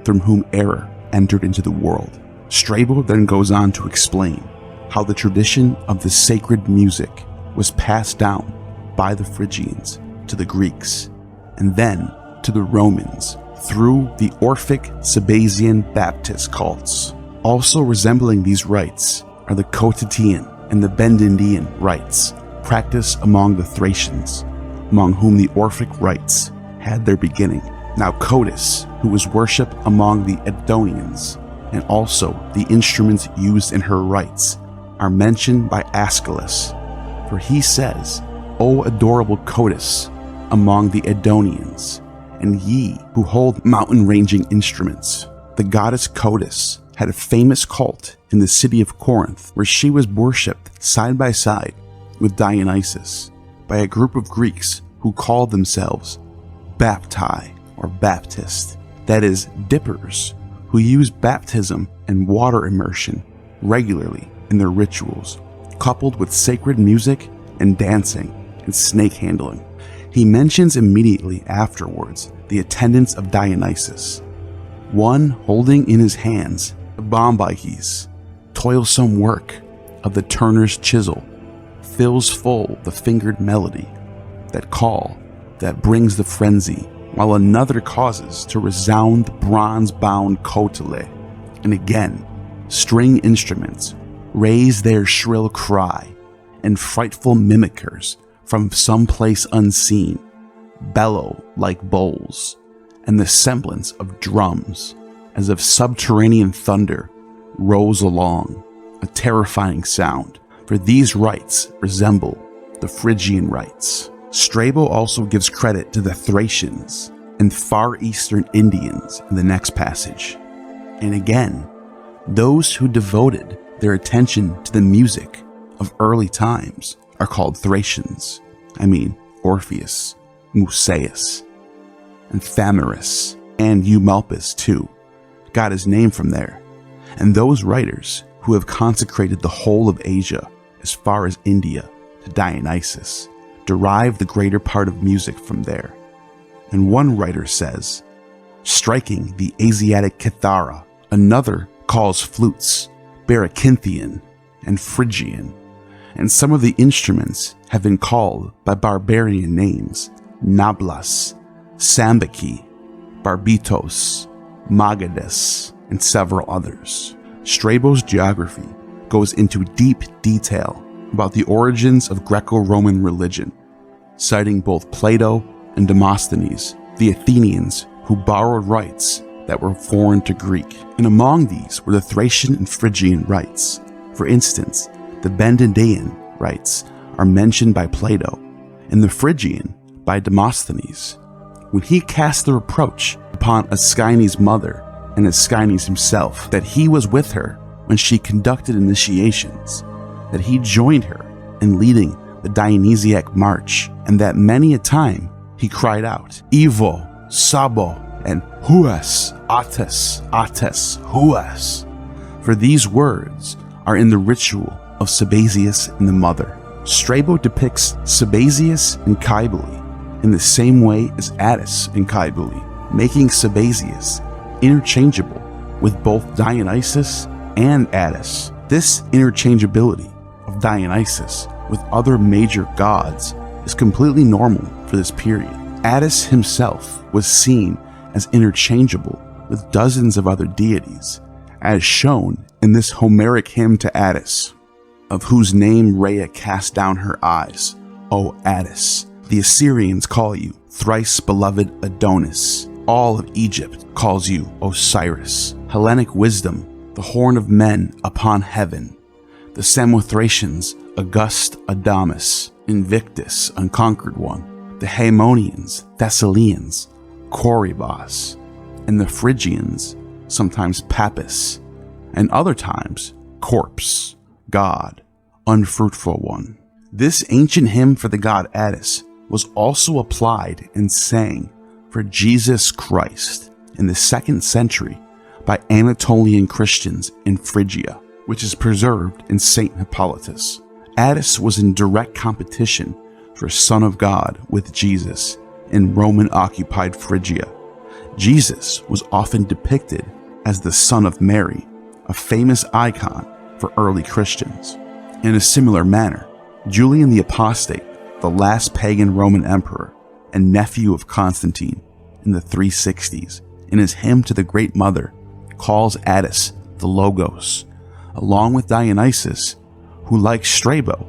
from whom error entered into the world. Strabo then goes on to explain how the tradition of the sacred music was passed down by the Phrygians to the Greeks, and then to the Romans through the Orphic Sabazien Baptist cults. Also resembling these rites are the Cotitian and the Bendindian rites practiced among the Thracians, among whom the Orphic rites had their beginning. Now Cotys, who was worshipped among the Adonians, and also the instruments used in her rites, are mentioned by Aeschylus, for he says, "O adorable Cotys among the Adonians, and ye who hold mountain-ranging instruments." The goddess Cotys had a famous cult in the city of Corinth, where she was worshipped side by side with Dionysus by a group of Greeks who called themselves Bapti, or Baptist, that is, dippers, who used baptism and water immersion regularly in their rituals, coupled with sacred music and dancing and snake handling. He mentions immediately afterwards the attendants of Dionysus, one holding in his hands the bombyches, toilsome work of the turner's chisel, fills full the fingered melody, that call that brings the frenzy, while another causes to resound the bronze-bound cotyle, and again string instruments raise their shrill cry, and frightful mimickers from some place unseen bellow like bulls, and the semblance of drums, as if subterranean thunder, rolls along, a terrifying sound, for these rites resemble the Phrygian rites. Strabo also gives credit to the Thracians and Far Eastern Indians in the next passage. And again, those who devoted their attention to the music of early times are called Thracians. I mean, Orpheus, Musaeus, and Thamyris, and Eumolpus too, got his name from there. And those writers who have consecrated the whole of Asia as far as India to Dionysus derive the greater part of music from there. And one writer says, striking the Asiatic kithara, another calls flutes Baracinthian and Phrygian, and some of the instruments have been called by barbarian names: Nablas, Sambiki, Barbitos, Magadas, and several others. Strabo's geography goes into deep detail about the origins of Greco-Roman religion, citing both Plato and Demosthenes, the Athenians who borrowed rites that were foreign to Greek. And among these were the Thracian and Phrygian rites. For instance, the Bendidean rites are mentioned by Plato, and the Phrygian by Demosthenes. When he cast the reproach upon Aeschines' mother and Aeschines himself that he was with her when she conducted initiations, that he joined her in leading the Dionysiac march, and that many a time he cried out, Evo, Sabo, and Huas, Attis, Attis, Huas. For these words are in the ritual of Sabazius and the mother. Strabo depicts Sabazius and Cybele in the same way as Attis and Cybele, making Sabazius interchangeable with both Dionysus and Attis. This interchangeability of Dionysus with other major gods is completely normal for this period. Attis himself was seen as interchangeable with dozens of other deities, as shown in this Homeric hymn to Attis, of whose name Rhea cast down her eyes, O Attis. The Assyrians call you thrice beloved Adonis. All of Egypt calls you Osiris. Hellenic wisdom, the horn of men upon heaven. The Samothracians, august Adamus, Invictus, unconquered one. The Haemonians, Thessalians, Corybas. And the Phrygians, sometimes Papus, and other times corpse, god, unfruitful one. This ancient hymn for the god Attis was also applied and sang for Jesus Christ in the 2nd century by Anatolian Christians in Phrygia, which is preserved in St. Hippolytus. Attis was in direct competition for Son of God with Jesus in Roman-occupied Phrygia. Jesus was often depicted as the Son of Mary, a famous icon for early Christians. In a similar manner, Julian the Apostate, the last pagan Roman emperor and nephew of Constantine in the 360s, in his hymn to the Great Mother, calls Attis the Logos, along with Dionysus, who, like Strabo,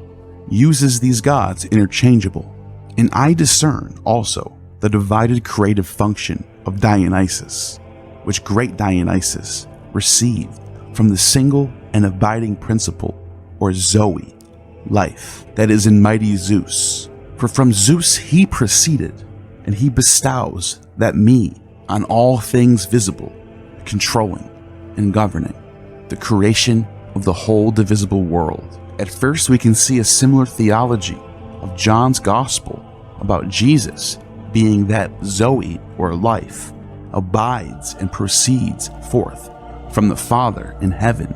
uses these gods interchangeable. And I discern also the divided creative function of Dionysus, which great Dionysus received from the single and abiding principle, or Zoe, life, that is in mighty Zeus. For from Zeus he proceeded, and he bestows that me on all things visible, controlling and governing the creation of the whole divisible world. At first we can see a similar theology of John's Gospel about Jesus being that Zoe, or life, abides and proceeds forth from the Father in heaven.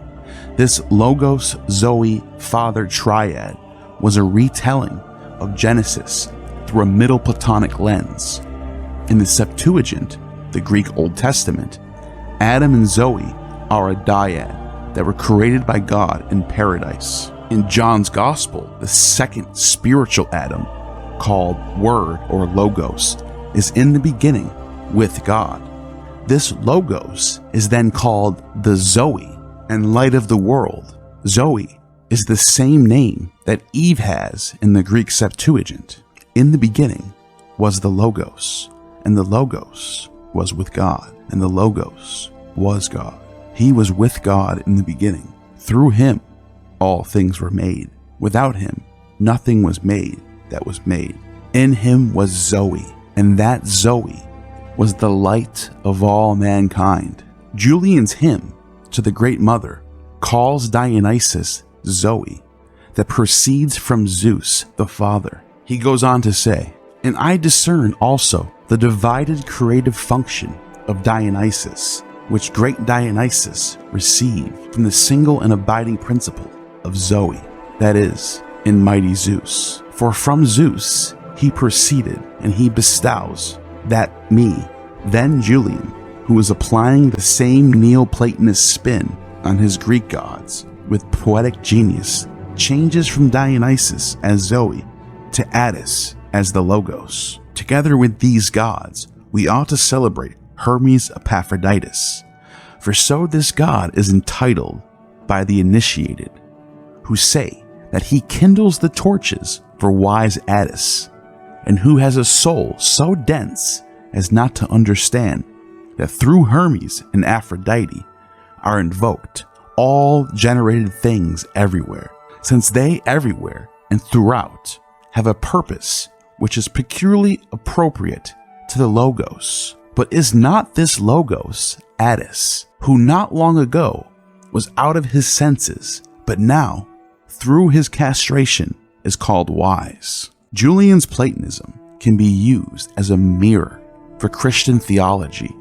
This Logos, Zoe, Father triad was a retelling of Genesis through a Middle Platonic lens. In the Septuagint, the Greek Old Testament, Adam and Zoe are a dyad that were created by God in paradise. In John's Gospel, the second spiritual Adam, called Word or Logos, is in the beginning with God. This Logos is then called the Zoe and light of the world. Zoe is the same name that Eve has in the Greek Septuagint. In the beginning was the Logos, and the Logos was with God, and the Logos was God. He was with God in the beginning. Through him all things were made. Without him nothing was made that was made. In him was Zoe, and that Zoe was the light of all mankind. Julian's hymn to the Great Mother calls Dionysus Zoe, that proceeds from Zeus the Father. He goes on to say, and I discern also the divided creative function of Dionysus, which great Dionysus received from the single and abiding principle of Zoe, that is, in mighty Zeus. For from Zeus he proceeded, and he bestows that me. Then Julian, who was applying the same Neo-Platonist spin on his Greek gods with poetic genius, changes from Dionysus as Zoe to Attis as the Logos. Together with these gods, we ought to celebrate Hermes Epaphroditus, for so this god is entitled by the initiated, who say that he kindles the torches for wise Attis, and who has a soul so dense as not to understand that through Hermes and Aphrodite are invoked all generated things everywhere, since they everywhere and throughout have a purpose which is peculiarly appropriate to the Logos. But is not this Logos Attis, who not long ago was out of his senses, but now, through his castration, is called wise? Julian's Platonism can be used as a mirror for Christian theology,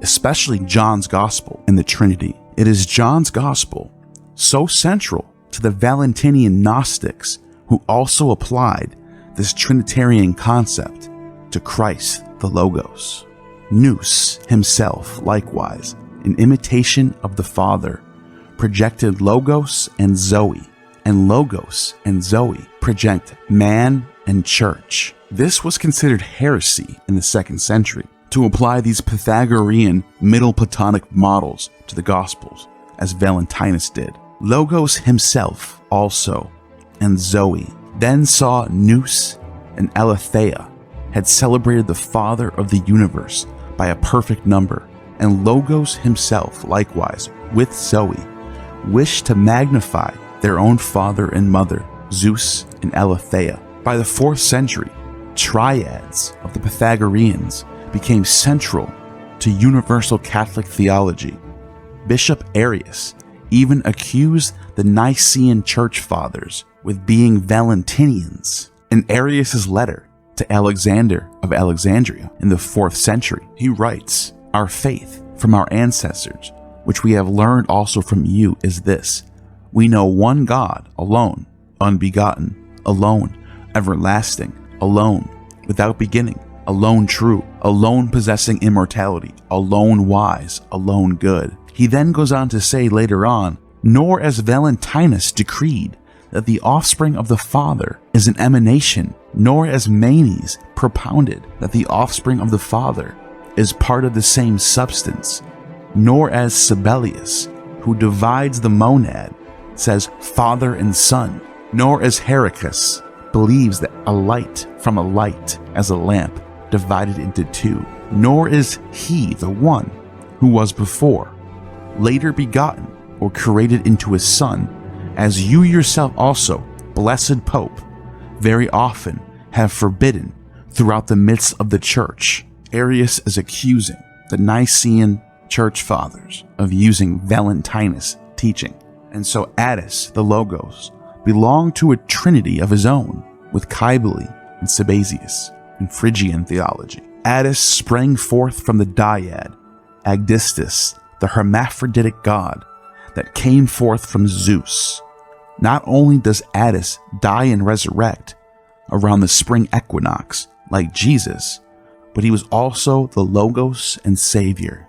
especially John's Gospel and the Trinity. It is John's Gospel, so central to the Valentinian Gnostics, who also applied this Trinitarian concept to Christ the Logos. Nous himself, likewise, in imitation of the Father, projected Logos and Zoe, and Logos and Zoe project man and church. This was considered heresy in the 2nd century, to apply these Pythagorean Middle Platonic models to the Gospels, as Valentinus did. Logos himself also, and Zoe, then saw Nous and Aletheia had celebrated the Father of the universe by a perfect number, and Logos himself likewise, with Zoe, wished to magnify their own father and mother, Zeus and Aletheia. By the 4th century, triads of the Pythagoreans became central to universal Catholic theology. Bishop Arius even accused the Nicene Church Fathers with being Valentinians. In Arius's letter to Alexander of Alexandria in the 4th century, he writes, "Our faith from our ancestors, which we have learned also from you, is this: we know one God alone, unbegotten, alone, everlasting, alone, without beginning, alone true, alone possessing immortality, alone wise, alone good." He then goes on to say later on, "Nor as Valentinus decreed that the offspring of the Father is an emanation, nor as Manes propounded that the offspring of the Father is part of the same substance, nor as Sibelius, who divides the monad, says Father and Son, nor as Heracus believes that a light from a light as a lamp divided into two, nor is he the one who was before, later begotten or created into a son, as you yourself also, blessed Pope, very often have forbidden throughout the midst of the church." Arius is accusing the Nicene Church Fathers of using Valentinus teaching. And so Attis, the Logos, belonged to a trinity of his own, with Cybele and Sabazius in Phrygian theology. Attis sprang forth from the dyad, Agdistis, the hermaphroditic god that came forth from Zeus. Not only does Attis die and resurrect around the spring equinox like Jesus, but he was also the Logos and Savior.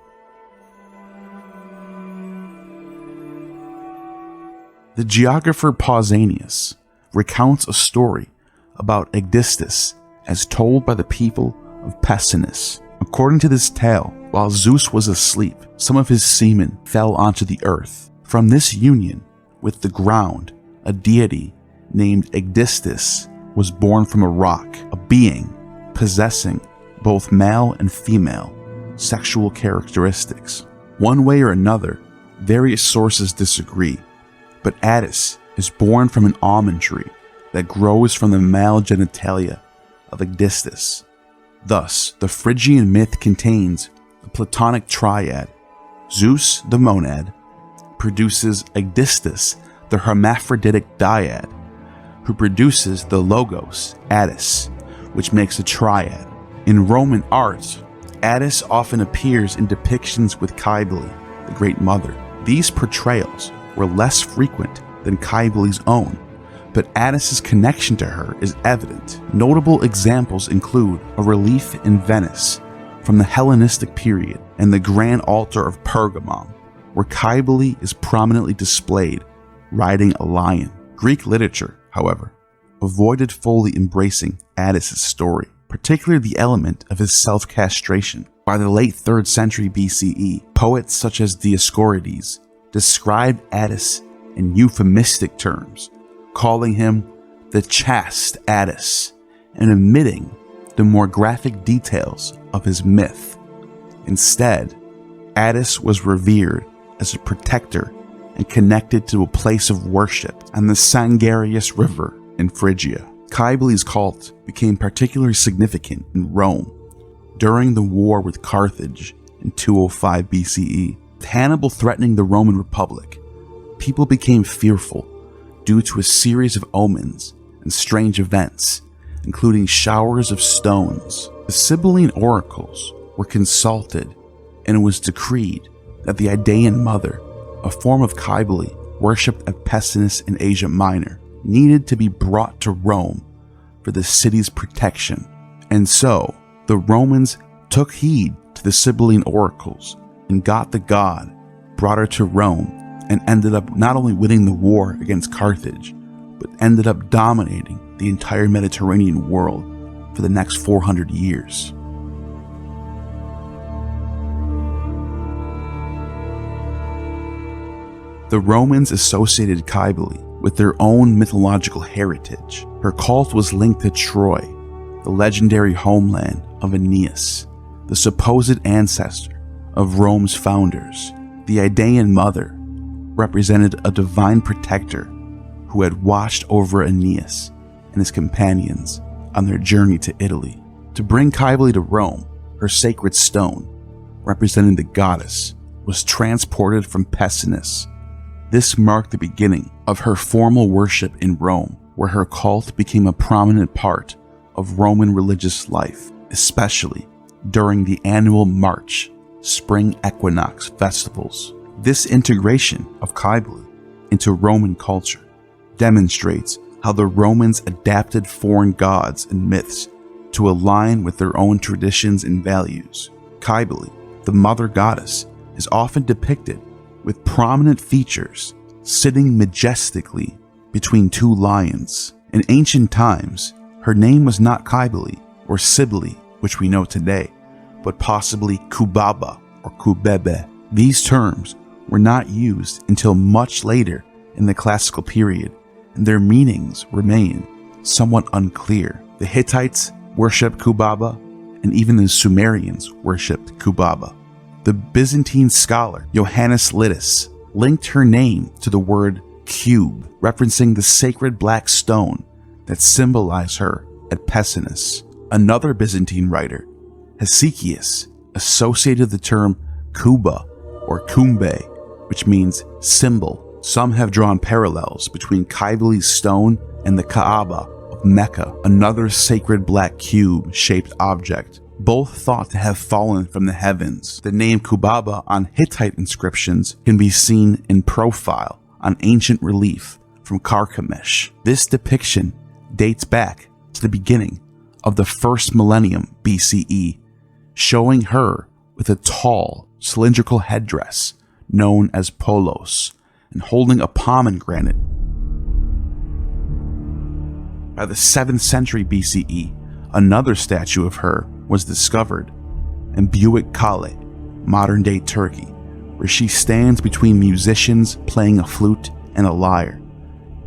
The geographer Pausanias recounts a story about Agdistis as told by the people of Pessinus. According to this tale, while Zeus was asleep, some of his semen fell onto the earth. From this union with the ground, a deity named Agdistis was born from a rock, a being possessing both male and female sexual characteristics. One way or another, various sources disagree, but Attis is born from an almond tree that grows from the male genitalia of Agdistis. Thus, the Phrygian myth contains the Platonic triad. Zeus, the monad, produces Agdistis, the hermaphroditic dyad, who produces the Logos, Attis, which makes a triad. In Roman art, Attis often appears in depictions with Cybele, the Great Mother. These portrayals were less frequent than Cybele's own, but Attis's connection to her is evident. Notable examples include a relief in Venice from the Hellenistic period and the Grand Altar of Pergamon, where Cybele is prominently displayed riding a lion. Greek literature, however, avoided fully embracing Attis's story, particularly the element of his self-castration. By the late 3rd century BCE, poets such as Dioscorides described Attis in euphemistic terms, calling him the chaste Attis and admitting the more graphic details of his myth. Instead, Attis was revered as a protector and connected to a place of worship on the Sangarius River in Phrygia. Cybele's cult became particularly significant in Rome during the war with Carthage in 205 BCE. With Hannibal threatening the Roman Republic, people became fearful due to a series of omens and strange events, including showers of stones. The Cybelian oracles were consulted, and it was decreed that the Idaean mother, a form of Cybele worshipped at Pessinus in Asia Minor, needed to be brought to Rome for the city's protection. And so, the Romans took heed to the Cybelian oracles and got the god, brought her to Rome, and ended up not only winning the war against Carthage, but ended up dominating the entire Mediterranean world for the next 400 years. The Romans associated Cybele with their own mythological heritage. Her cult was linked to Troy, the legendary homeland of Aeneas, the supposed ancestor of Rome's founders. The Idaean mother represented a divine protector who had watched over Aeneas and his companions on their journey to Italy. To bring Cybele to Rome, her sacred stone, representing the goddess, was transported from Pessinus. This marked the beginning of her formal worship in Rome, where her cult became a prominent part of Roman religious life, especially during the annual March spring equinox festivals. This integration of Cybele into Roman culture demonstrates how the Romans adapted foreign gods and myths to align with their own traditions and values. Cybele, the mother goddess, is often depicted with prominent features sitting majestically between two lions. In ancient times, her name was not Cybele or Cybele, which we know today, but possibly Kubaba or Kubebe. These terms were not used until much later in the classical period, and their meanings remain somewhat unclear. The Hittites worshipped Kubaba, and even the Sumerians worshipped Kubaba. The Byzantine scholar Johannes Liddus linked her name to the word cube, referencing the sacred black stone that symbolized her at Pessinus. Another Byzantine writer, Hesychius, associated the term Kuba or Kumbe, which means symbol. Some have drawn parallels between Cybele's stone and the Kaaba of Mecca, another sacred black cube-shaped object, both thought to have fallen from the heavens. The name Kubaba on Hittite inscriptions can be seen in profile on ancient relief from Carchemish. This depiction dates back to the beginning of the first millennium BCE, showing her with a tall, cylindrical headdress known as polos and holding a pomegranate. By the 7th century BCE, another statue of her was discovered in Büyük Kale, modern-day Turkey, where she stands between musicians playing a flute and a lyre,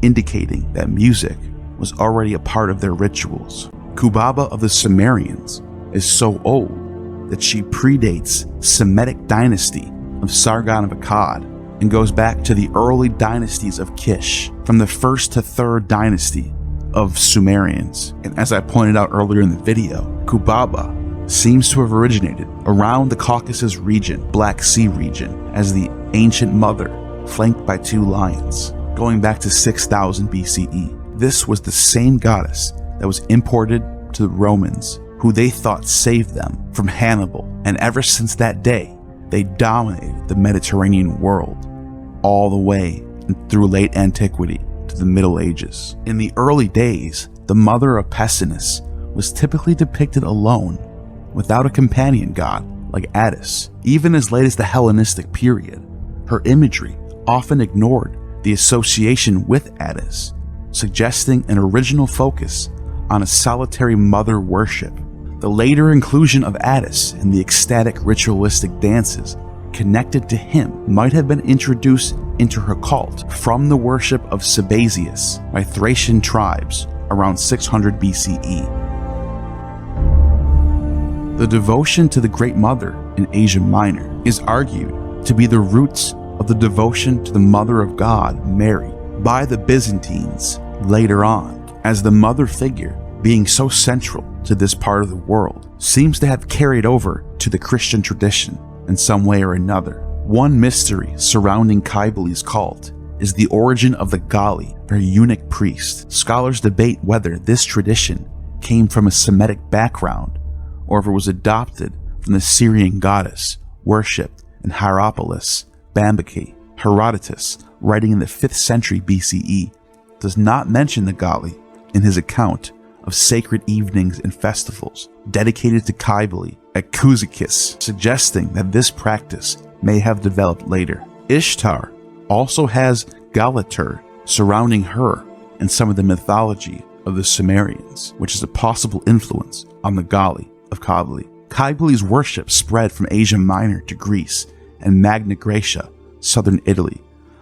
indicating that music was already a part of their rituals. Kubaba of the Sumerians is so old that she predates Semitic dynasty of Sargon of Akkad and goes back to the early dynasties of Kish, from the 1st to 3rd dynasty of Sumerians. And as I pointed out earlier in the video, Kubaba seems to have originated around the Caucasus region, Black Sea region, as the ancient mother flanked by two lions, going back to 6000 BCE. This was the same goddess that was imported to the Romans, who they thought saved them from Hannibal, and ever since that day, they dominated the Mediterranean world, all the way through late antiquity to the Middle Ages. In the early days, the mother of Pessinus was typically depicted alone, without a companion god like Attis. Even as late as the Hellenistic period, her imagery often ignored the association with Attis, suggesting an original focus on a solitary mother worship. The later inclusion of Attis in the ecstatic ritualistic dances connected to him might have been introduced into her cult from the worship of Sabazius by Thracian tribes around 600 BCE. The devotion to the Great Mother in Asia Minor is argued to be the roots of the devotion to the Mother of God, Mary, by the Byzantines later on, as the mother figure, being so central to this part of the world, seems to have carried over to the Christian tradition in some way or another. One mystery surrounding Cybele's cult is the origin of the Gali, her eunuch priest. Scholars debate whether this tradition came from a Semitic background or if it was adopted from the Syrian goddess worshipped in Hierapolis, Bambyce. Herodotus, writing in the 5th century BCE, does not mention the Gali in his account of sacred evenings and festivals dedicated to Cybele at Cyzicus, suggesting that this practice may have developed later. Ishtar also has Galatur surrounding her in some of the mythology of the Sumerians, which is a possible influence on the Gali of Cybele. Cybele's worship spread from Asia Minor to Greece and Magna Graecia, southern Italy,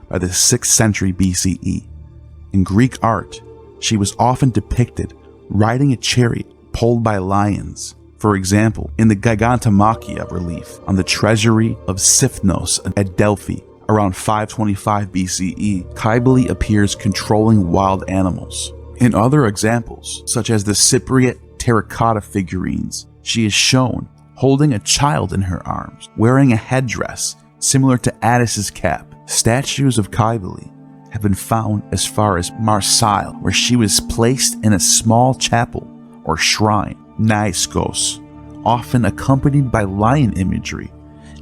by the 6th century BCE. In Greek art, she was often depicted riding a chariot pulled by lions. For example, in the Gigantomachia relief on the treasury of Sifnos at Delphi around 525 BCE, Cybele appears controlling wild animals. In other examples, such as the Cypriot terracotta figurines, she is shown holding a child in her arms, wearing a headdress similar to Attis's cap. Statues of Cybele have been found as far as Marseille, where she was placed in a small chapel or shrine, Naiskos, often accompanied by lion imagery,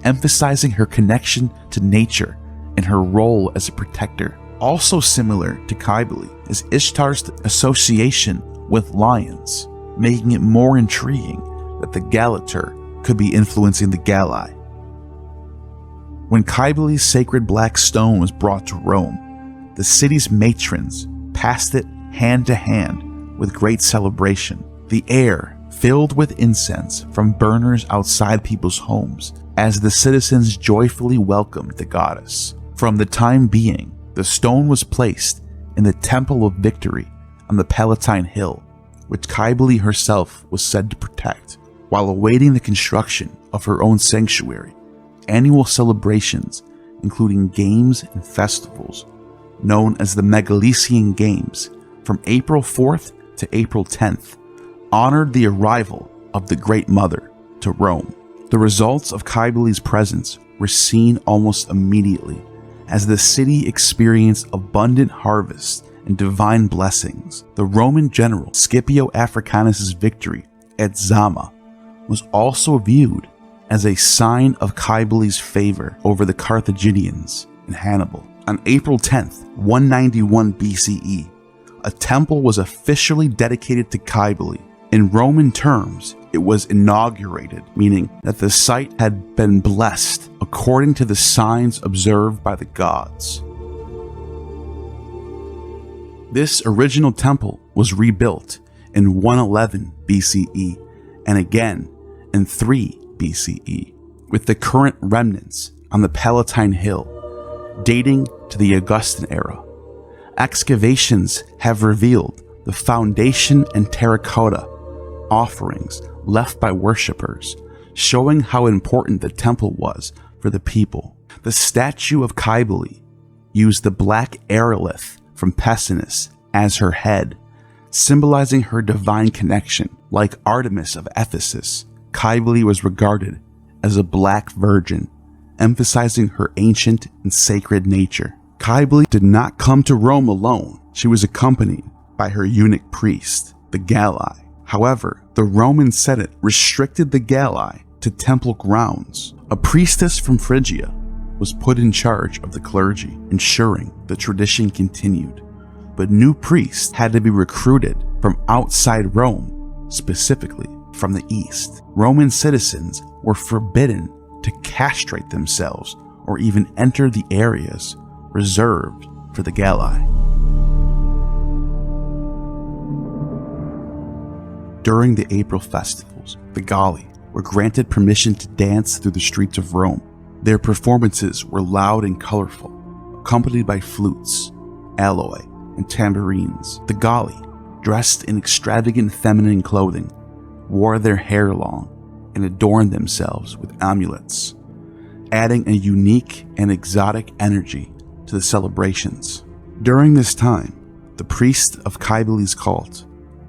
emphasizing her connection to nature and her role as a protector. Also similar to Cybele is Ishtar's association with lions, making it more intriguing that the Galatur could be influencing the Gali. When Cybele's sacred black stone was brought to Rome, the city's matrons passed it hand to hand with great celebration. The air filled with incense from burners outside people's homes as the citizens joyfully welcomed the goddess. From the time being, the stone was placed in the Temple of Victory on the Palatine Hill, which Cybele herself was said to protect. While awaiting the construction of her own sanctuary, annual celebrations, including games and festivals, known as the Megalesian Games, from April 4th to April 10th, honored the arrival of the Great Mother to Rome. The results of Cybele's presence were seen almost immediately, as the city experienced abundant harvests and divine blessings. The Roman general Scipio Africanus's victory at Zama was also viewed as a sign of Cybele's favor over the Carthaginians in Hannibal. On April 10th, 191 BCE, a temple was officially dedicated to Cybele. In Roman terms, it was inaugurated, meaning that the site had been blessed according to the signs observed by the gods. This original temple was rebuilt in 111 BCE and again in 3 BCE, with the current remnants on the Palatine Hill dating to the Augustan era. Excavations have revealed the foundation and terracotta offerings left by worshippers, showing how important the temple was for the people. The statue of Cybele used the black aerolith from Pessinus as her head, symbolizing her divine connection. Like Artemis of Ephesus, Cybele was regarded as a black virgin, emphasizing her ancient and sacred nature. Cybele did not come to Rome alone. She was accompanied by her eunuch priest, the Gali. However, the Roman Senate restricted the Gali to temple grounds. A priestess from Phrygia was put in charge of the clergy, ensuring the tradition continued. But new priests had to be recruited from outside Rome, specifically from the east. Roman citizens were forbidden to castrate themselves or even enter the areas reserved for the Gali. During the April festivals, the Gali were granted permission to dance through the streets of Rome. Their performances were loud and colorful, accompanied by flutes, alloy, and tambourines. The Gali, dressed in extravagant feminine clothing, wore their hair long and adorn themselves with amulets, adding a unique and exotic energy to the celebrations. During this time, the priests of Cybele's cult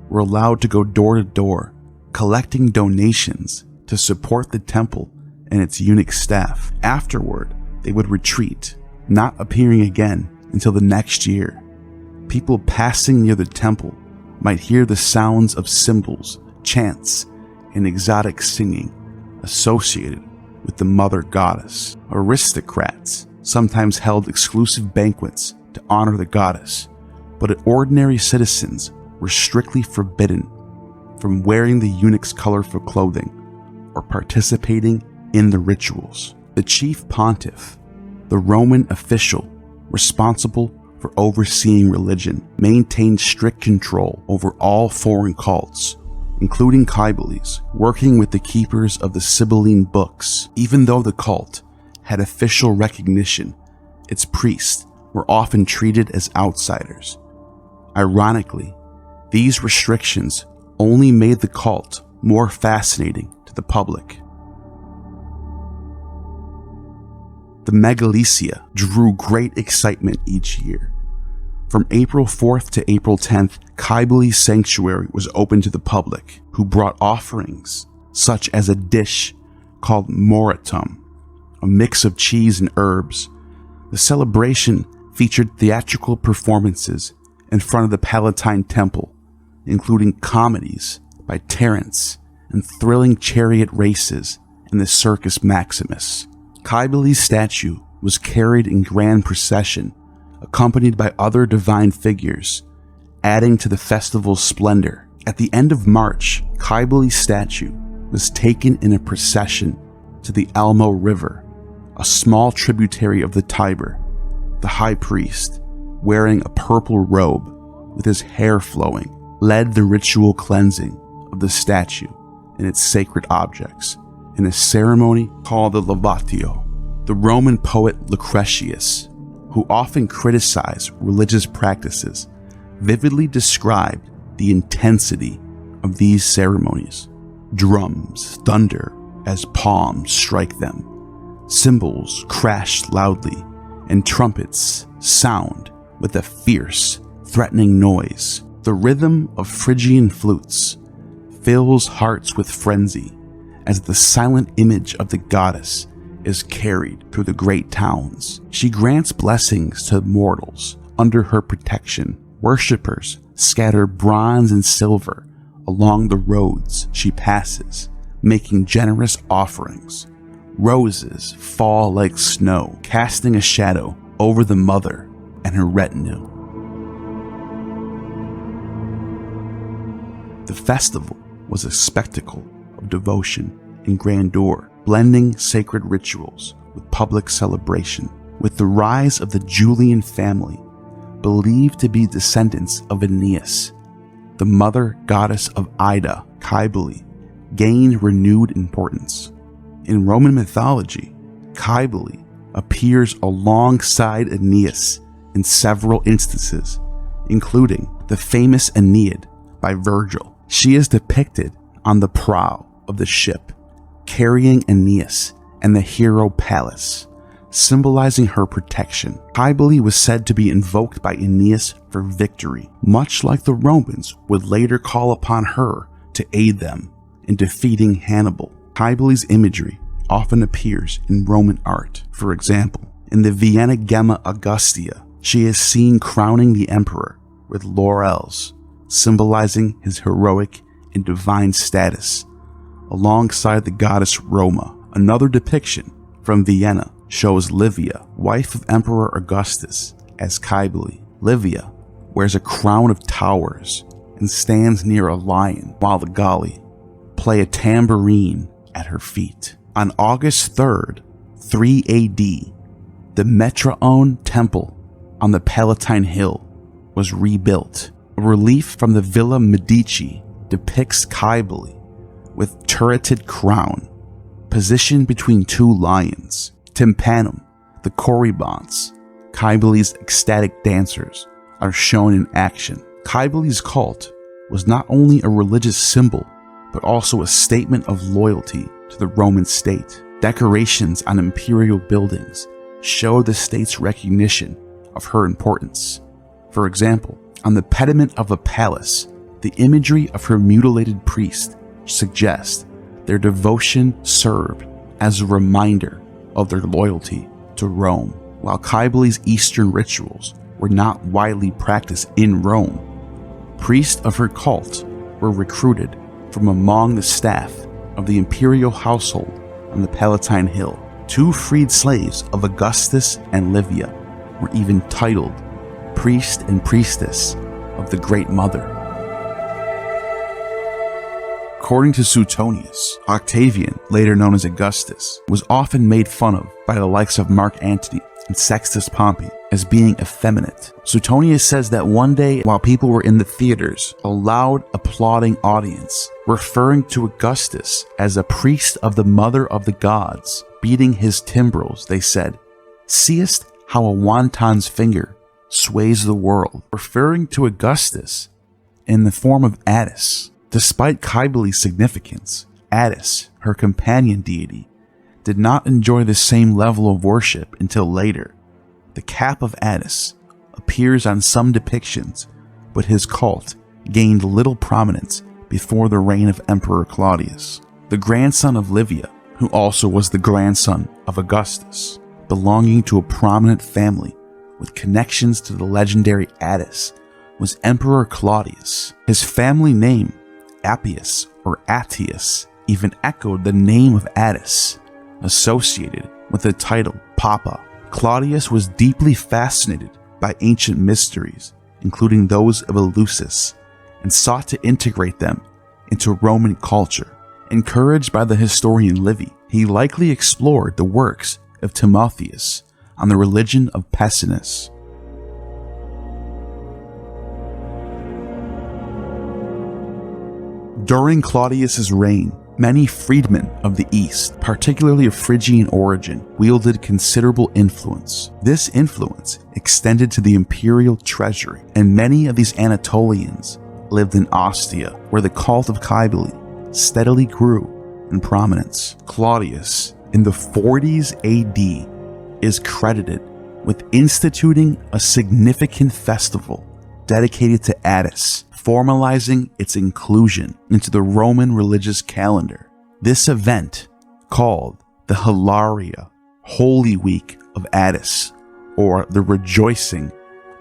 were allowed to go door to door, collecting donations to support the temple and its eunuch staff. Afterward, they would retreat, not appearing again until the next year. People passing near the temple might hear the sounds of cymbals, chants, and exotic singing associated with the mother goddess. Aristocrats sometimes held exclusive banquets to honor the goddess, but ordinary citizens were strictly forbidden from wearing the eunuch's colorful clothing or participating in the rituals. The chief pontiff, the Roman official responsible for overseeing religion, maintained strict control over all foreign cults, including Cybele's, working with the keepers of the Cybelian books. Even though the cult had official recognition, its priests were often treated as outsiders. Ironically, these restrictions only made the cult more fascinating to the public. The Megalesia drew great excitement each year. From April 4th to April 10th, Cybele's sanctuary was open to the public, who brought offerings such as a dish called moratum, a mix of cheese and herbs. The celebration featured theatrical performances in front of the Palatine Temple, including comedies by Terence and thrilling chariot races in the Circus Maximus. Cybele's statue was carried in grand procession, accompanied by other divine figures, adding to the festival's splendor. At the end of March, Cybele's statue was taken in a procession to the Almo River, a small tributary of the Tiber. The high priest, wearing a purple robe with his hair flowing, led the ritual cleansing of the statue and its sacred objects in a ceremony called the Lavatio. The Roman poet Lucretius, who often criticized religious practices, vividly described the intensity of these ceremonies. Drums thunder as palms strike them, cymbals crash loudly, and trumpets sound with a fierce, threatening noise. The rhythm of Phrygian flutes fills hearts with frenzy as the silent image of the goddess is carried through the great towns. She grants blessings to mortals under her protection. Worshippers scatter bronze and silver along the roads she passes, making generous offerings. Roses fall like snow, casting a shadow over the mother and her retinue. The festival was a spectacle of devotion and grandeur, blending sacred rituals with public celebration. With the rise of the Julian family, believed to be descendants of Aeneas, the mother goddess of Ida, Cybele, gained renewed importance. In Roman mythology, Cybele appears alongside Aeneas in several instances, including the famous Aeneid by Virgil. She is depicted on the prow of the ship, carrying Aeneas and the hero Pallas, symbolizing her protection. Cybele was said to be invoked by Aeneas for victory, much like the Romans would later call upon her to aid them in defeating Hannibal. Cybele's imagery often appears in Roman art. For example, in the Vienna Gemma Augustea, she is seen crowning the emperor with laurels, symbolizing his heroic and divine status, alongside the goddess Roma. Another depiction from Vienna shows Livia, wife of Emperor Augustus, as Cybele. Livia wears a crown of towers and stands near a lion, while the Galli play a tambourine at her feet. On August 3rd, 3 AD, the Metraeon Temple on the Palatine Hill was rebuilt. A relief from the Villa Medici depicts Cybele with turreted crown, positioned between two lions. Tympanum, the Corybants, Cybele's ecstatic dancers, are shown in action. Cybele's cult was not only a religious symbol, but also a statement of loyalty to the Roman state. Decorations on imperial buildings show the state's recognition of her importance. For example, on the pediment of a palace, the imagery of her mutilated priest suggests their devotion served as a reminder of their loyalty to Rome. While Cybele's Eastern rituals were not widely practiced in Rome, priests of her cult were recruited from among the staff of the imperial household on the Palatine Hill. 2 freed slaves of Augustus and Livia were even titled priest and priestess of the Great Mother. According to Suetonius, Octavian, later known as Augustus, was often made fun of by the likes of Mark Antony and Sextus Pompey as being effeminate. Suetonius says that one day, while people were in the theaters, a loud, applauding audience, referring to Augustus as a priest of the Mother of the Gods, beating his timbrels, they said, "Seest how a wanton's finger sways the world," referring to Augustus in the form of Attis. Despite Cybele's significance, Attis, her companion deity, did not enjoy the same level of worship until later. The cap of Attis appears on some depictions, but his cult gained little prominence before the reign of Emperor Claudius. The grandson of Livia, who also was the grandson of Augustus, belonging to a prominent family with connections to the legendary Attis, was Emperor Claudius. His family name, Appius or Attius, even echoed the name of Attis, associated with the title Papa. Claudius was deeply fascinated by ancient mysteries, including those of Eleusis, and sought to integrate them into Roman culture. Encouraged by the historian Livy, he likely explored the works of Timotheus on the religion of Pessinus. During Claudius's reign, many freedmen of the East, particularly of Phrygian origin, wielded considerable influence. This influence extended to the imperial treasury, and many of these Anatolians lived in Ostia, where the cult of Cybele steadily grew in prominence. Claudius, in the 40s AD, is credited with instituting a significant festival dedicated to Attis, formalizing its inclusion into the Roman religious calendar. This event, called the Hilaria, Holy Week of Attis, or the Rejoicing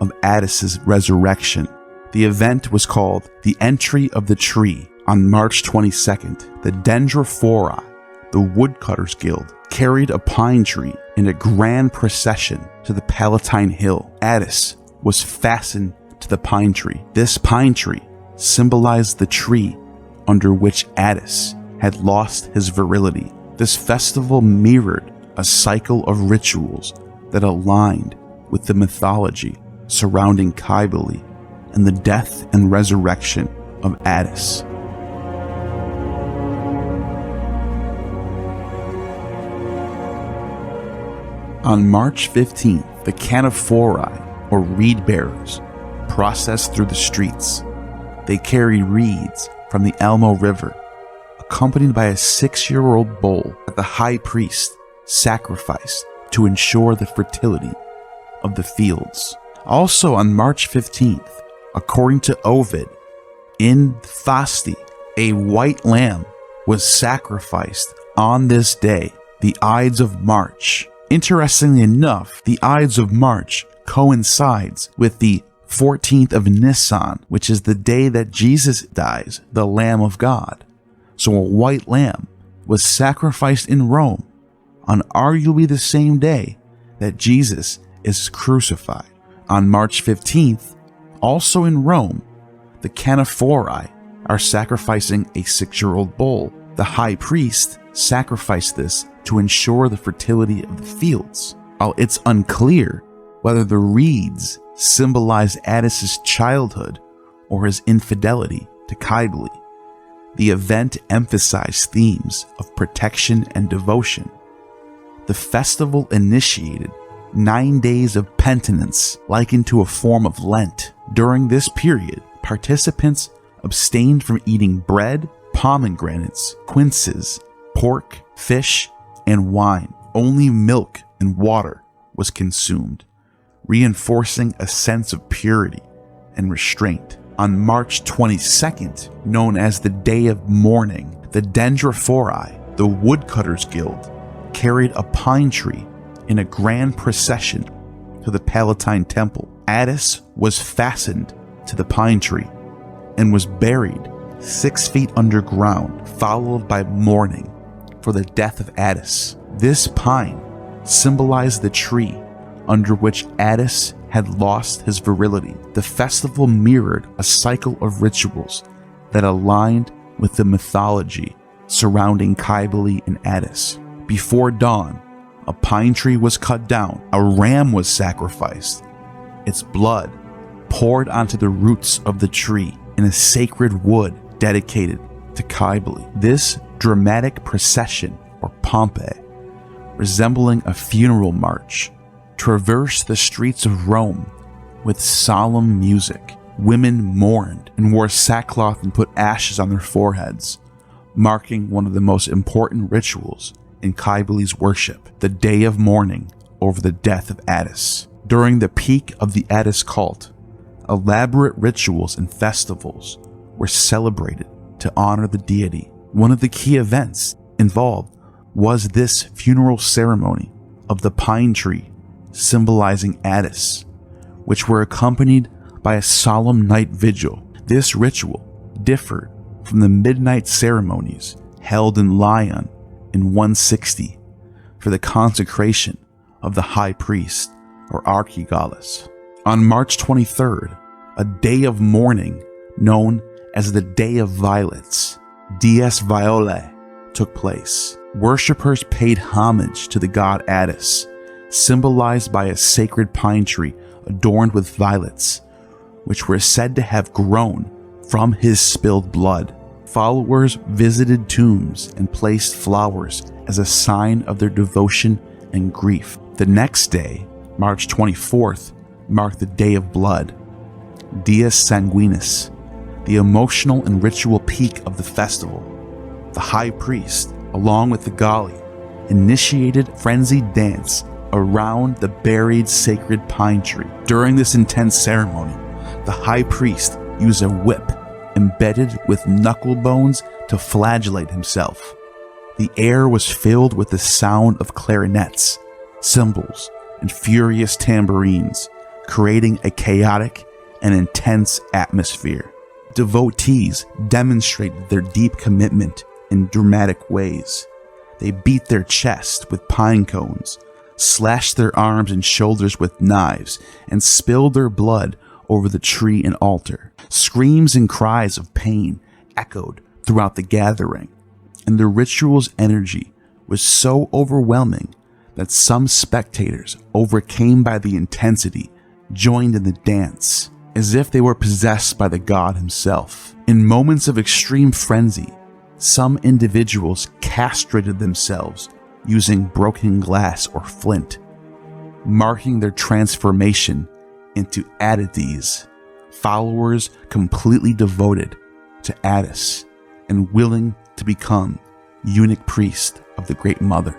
of Attis's Resurrection. The event was called the Entry of the Tree. On March 22nd, the Dendrophori, the Woodcutters Guild, carried a pine tree in a grand procession to the Palatine Hill. Attis was fastened to the pine tree. This pine tree symbolized the tree under which Attis had lost his virility. This festival mirrored a cycle of rituals that aligned with the mythology surrounding Cybele and the death and resurrection of Attis. On March 15th, the Canophori, or reed bearers, processed through the streets. They carried reeds from the Elmo River, accompanied by a 6-year-old bull that the high priest sacrificed to ensure the fertility of the fields. Also on March 15th, according to Ovid, in Fasti, a white lamb was sacrificed on this day, the Ides of March. Interestingly enough, the Ides of March coincides with the 14th of Nisan, which is the day that Jesus dies, the Lamb of God. So a white lamb was sacrificed in Rome on arguably the same day that Jesus is crucified. On March 15th, also in Rome, the Canophori are sacrificing a 6-year-old bull. The high priest sacrificed this to ensure the fertility of the fields. While it's unclear whether the reeds symbolize Attis's childhood or his infidelity to Cybele, the event emphasized themes of protection and devotion. The festival initiated 9 days of penitence likened to a form of Lent. During this period, participants abstained from eating bread, pomegranates, quinces, pork, fish, and wine. Only milk and water was consumed, reinforcing a sense of purity and restraint. On March 22nd, known as the Day of Mourning, the Dendrophori, the Woodcutters Guild, carried a pine tree in a grand procession to the Palatine Temple. Attis was fastened to the pine tree and was buried 6 feet underground, followed by mourning for the death of Attis. This pine symbolized the tree under which Attis had lost his virility. The festival mirrored a cycle of rituals that aligned with the mythology surrounding Cybele and Attis. Before dawn, a pine tree was cut down, a ram was sacrificed, its blood poured onto the roots of the tree in a sacred wood dedicated to Cybele. This dramatic procession, or Pompeii, resembling a funeral march, traversed the streets of Rome with solemn music. Women mourned and wore sackcloth and put ashes on their foreheads, marking one of the most important rituals in Cybele's worship, the day of mourning over the death of Attis. During the peak of the Attis cult, elaborate rituals and festivals were celebrated to honor the deity. One of the key events involved was this funeral ceremony of the pine tree symbolizing Attis, which were accompanied by a solemn night vigil. This ritual differed from the midnight ceremonies held in Lyon in 160 for the consecration of the high priest, or Archigallus. On March 23rd, a day of mourning known as the Day of Violets, Dies Violae, took place. Worshippers paid homage to the god Attis, symbolized by a sacred pine tree adorned with violets, which were said to have grown from his spilled blood. Followers visited tombs and placed flowers as a sign of their devotion and grief. The next day, March 24th, marked the Day of Blood, Dies Sanguinis, the emotional and ritual peak of the festival. The high priest, along with the Galli, initiated frenzied dance around the buried sacred pine tree. During this intense ceremony, the high priest used a whip embedded with knuckle bones to flagellate himself. The air was filled with the sound of clarinets, cymbals, and furious tambourines, creating a chaotic and intense atmosphere. Devotees demonstrated their deep commitment in dramatic ways. They beat their chest with pine cones, slashed their arms and shoulders with knives, and spilled their blood over the tree and altar. Screams and cries of pain echoed throughout the gathering, and the ritual's energy was so overwhelming that some spectators, overcome by the intensity, joined in the dance, as if they were possessed by the god himself. In moments of extreme frenzy, some individuals castrated themselves using broken glass or flint, marking their transformation into Attides, followers completely devoted to Attis and willing to become eunuch priest of the Great Mother.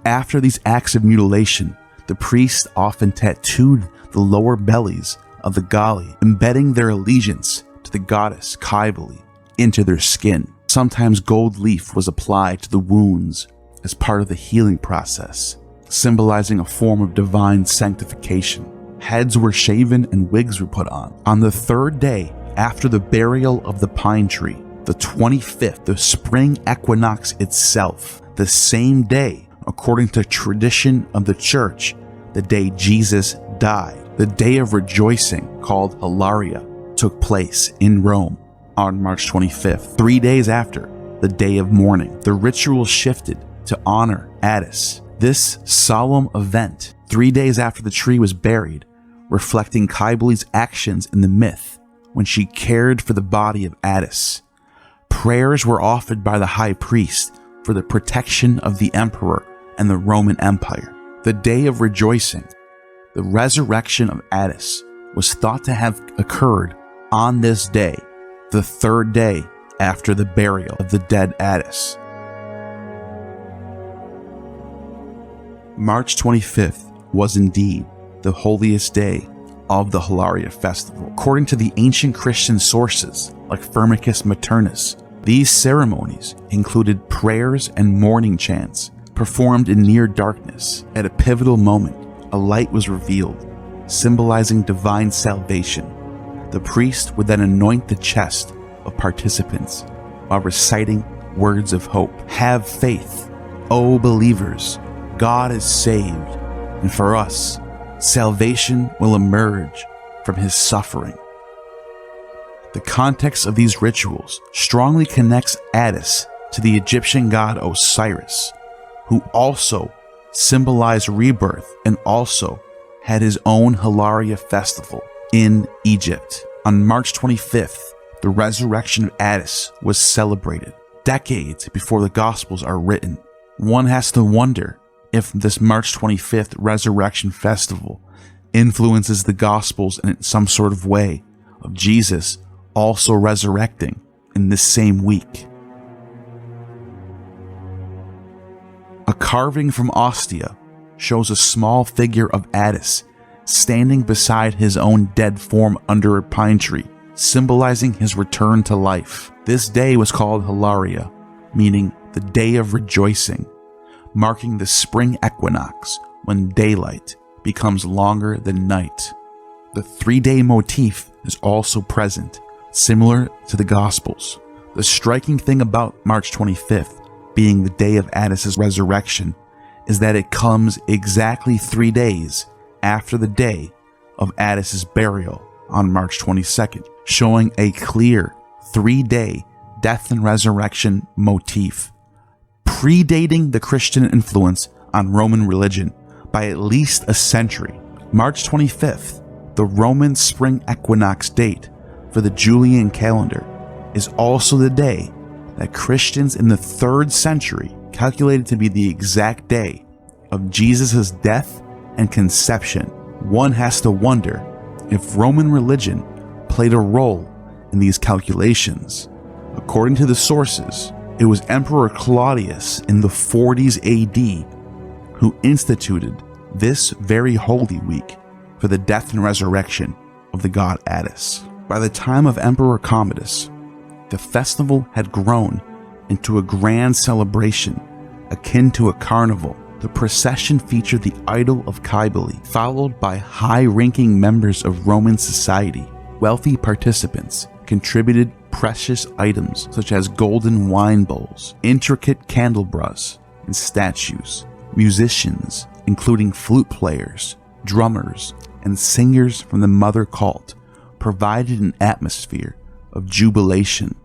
After these acts of mutilation, the priests often tattooed the lower bellies of the Galli, embedding their allegiance to the goddess Cybele into their skin. Sometimes gold leaf was applied to the wounds as part of the healing process, symbolizing a form of divine sanctification. Heads were shaven and wigs were put on. On the third day after the burial of the pine tree, the 25th, the spring equinox itself, the same day, according to tradition of the church, the day Jesus died, the day of rejoicing called Hilaria took place in Rome on March 25th. 3 days after the day of mourning, the ritual shifted to honor Attis. This solemn event, 3 days after the tree was buried, reflecting Cybele's actions in the myth when she cared for the body of Attis. Prayers were offered by the high priest for the protection of the emperor and the Roman Empire. The day of rejoicing, the resurrection of Attis, was thought to have occurred on this day, the third day after the burial of the dead Attis. March 25th was indeed the holiest day of the Hilaria Festival. According to the ancient Christian sources like Firmicus Maternus, these ceremonies included prayers and morning chants performed in near darkness. At a pivotal moment, a light was revealed, symbolizing divine salvation. The priest would then anoint the chest of participants while reciting words of hope. Have faith, O believers, God is saved, and for us, salvation will emerge from his suffering. The context of these rituals strongly connects Attis to the Egyptian god Osiris, who also symbolized rebirth and also had his own Hilaria festival in Egypt. On March 25th, the resurrection of Attis was celebrated, decades before the Gospels are written. One has to wonder if this March 25th resurrection festival influences the Gospels in some sort of way of Jesus also resurrecting in this same week. A carving from Ostia shows a small figure of Attis standing beside his own dead form under a pine tree, symbolizing his return to life. This day was called Hilaria, meaning the day of rejoicing, marking the spring equinox when daylight becomes longer than night. The 3-day motif is also present, similar to the Gospels. The striking thing about March 25th being the day of Attis' resurrection is that it comes exactly 3 days after the day of Attis' burial on March 22nd, showing a clear 3-day death and resurrection motif, predating the Christian influence on Roman religion by at least a century. March 25th, the Roman spring equinox date for the Julian calendar, is also the day that Christians in the 3rd century calculated to be the exact day of Jesus' death and conception. One has to wonder if Roman religion played a role in these calculations. According to the sources, it was Emperor Claudius in the 40s AD who instituted this very holy week for the death and resurrection of the god Attis. By the time of Emperor Commodus, the festival had grown into a grand celebration akin to a carnival. The procession featured the idol of Cybele, followed by high-ranking members of Roman society. Wealthy participants contributed precious items such as golden wine bowls, intricate candelabras, and statues. Musicians, including flute players, drummers, and singers from the mother cult, provided an atmosphere of jubilation.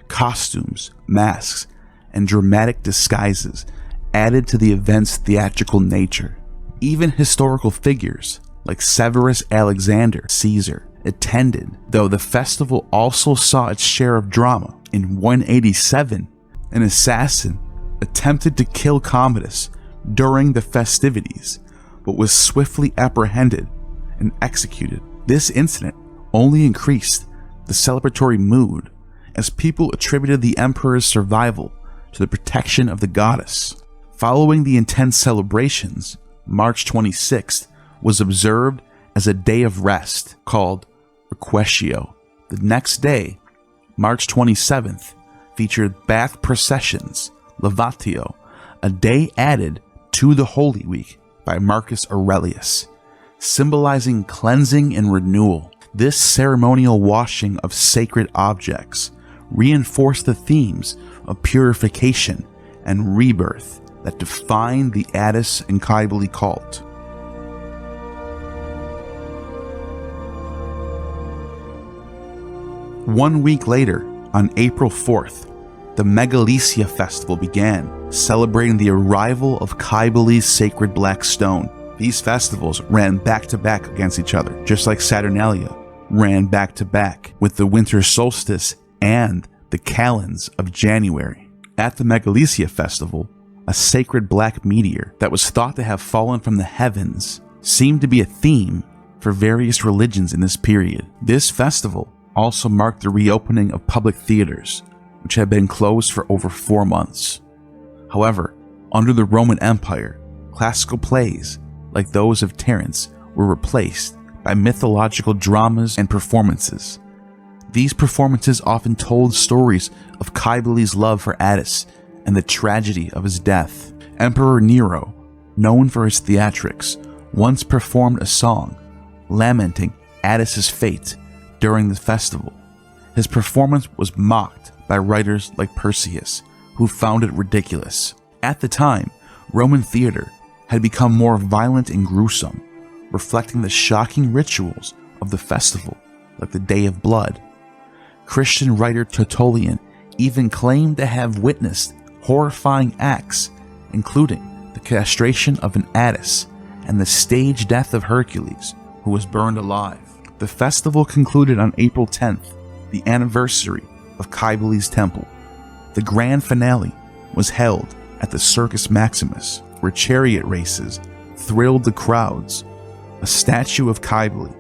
Costumes, masks, and dramatic disguises added to the event's theatrical nature. Even historical figures like Severus Alexander Caesar attended, though the festival also saw its share of drama. In 187, an assassin attempted to kill Commodus during the festivities, but was swiftly apprehended and executed. This incident only increased the celebratory mood, as people attributed the emperor's survival to the protection of the goddess. Following the intense celebrations, March 26th was observed as a day of rest called Requiescio. The next day, March 27th, featured bath processions, Levatio, a day added to the Holy Week by Marcus Aurelius, symbolizing cleansing and renewal. This ceremonial washing of sacred objects reinforced the themes of purification and rebirth that defined the Attis and Cybele cult. One week later, on April 4th, the Megalesia Festival began, celebrating the arrival of Cybele's sacred black stone. These festivals ran back-to-back against each other, just like Saturnalia ran back-to-back with the winter solstice and the calends of January. At the Megalesia Festival, a sacred black meteor that was thought to have fallen from the heavens seemed to be a theme for various religions in this period. This festival also marked the reopening of public theaters, which had been closed for over 4 months. However, under the Roman Empire, classical plays, like those of Terence, were replaced by mythological dramas and performances. These performances often told stories of Cybele's love for Attis and the tragedy of his death. Emperor Nero, known for his theatrics, once performed a song lamenting Attis's fate during the festival. His performance was mocked by writers like Persius, who found it ridiculous. At the time, Roman theater had become more violent and gruesome, reflecting the shocking rituals of the festival, like the Day of Blood. Christian writer Tertullian even claimed to have witnessed horrifying acts, including the castration of an Attis and the staged death of Hercules, who was burned alive. The festival concluded on April 10th, the anniversary of Cybele's temple. The grand finale was held at the Circus Maximus, where chariot races thrilled the crowds. A statue of Cybele,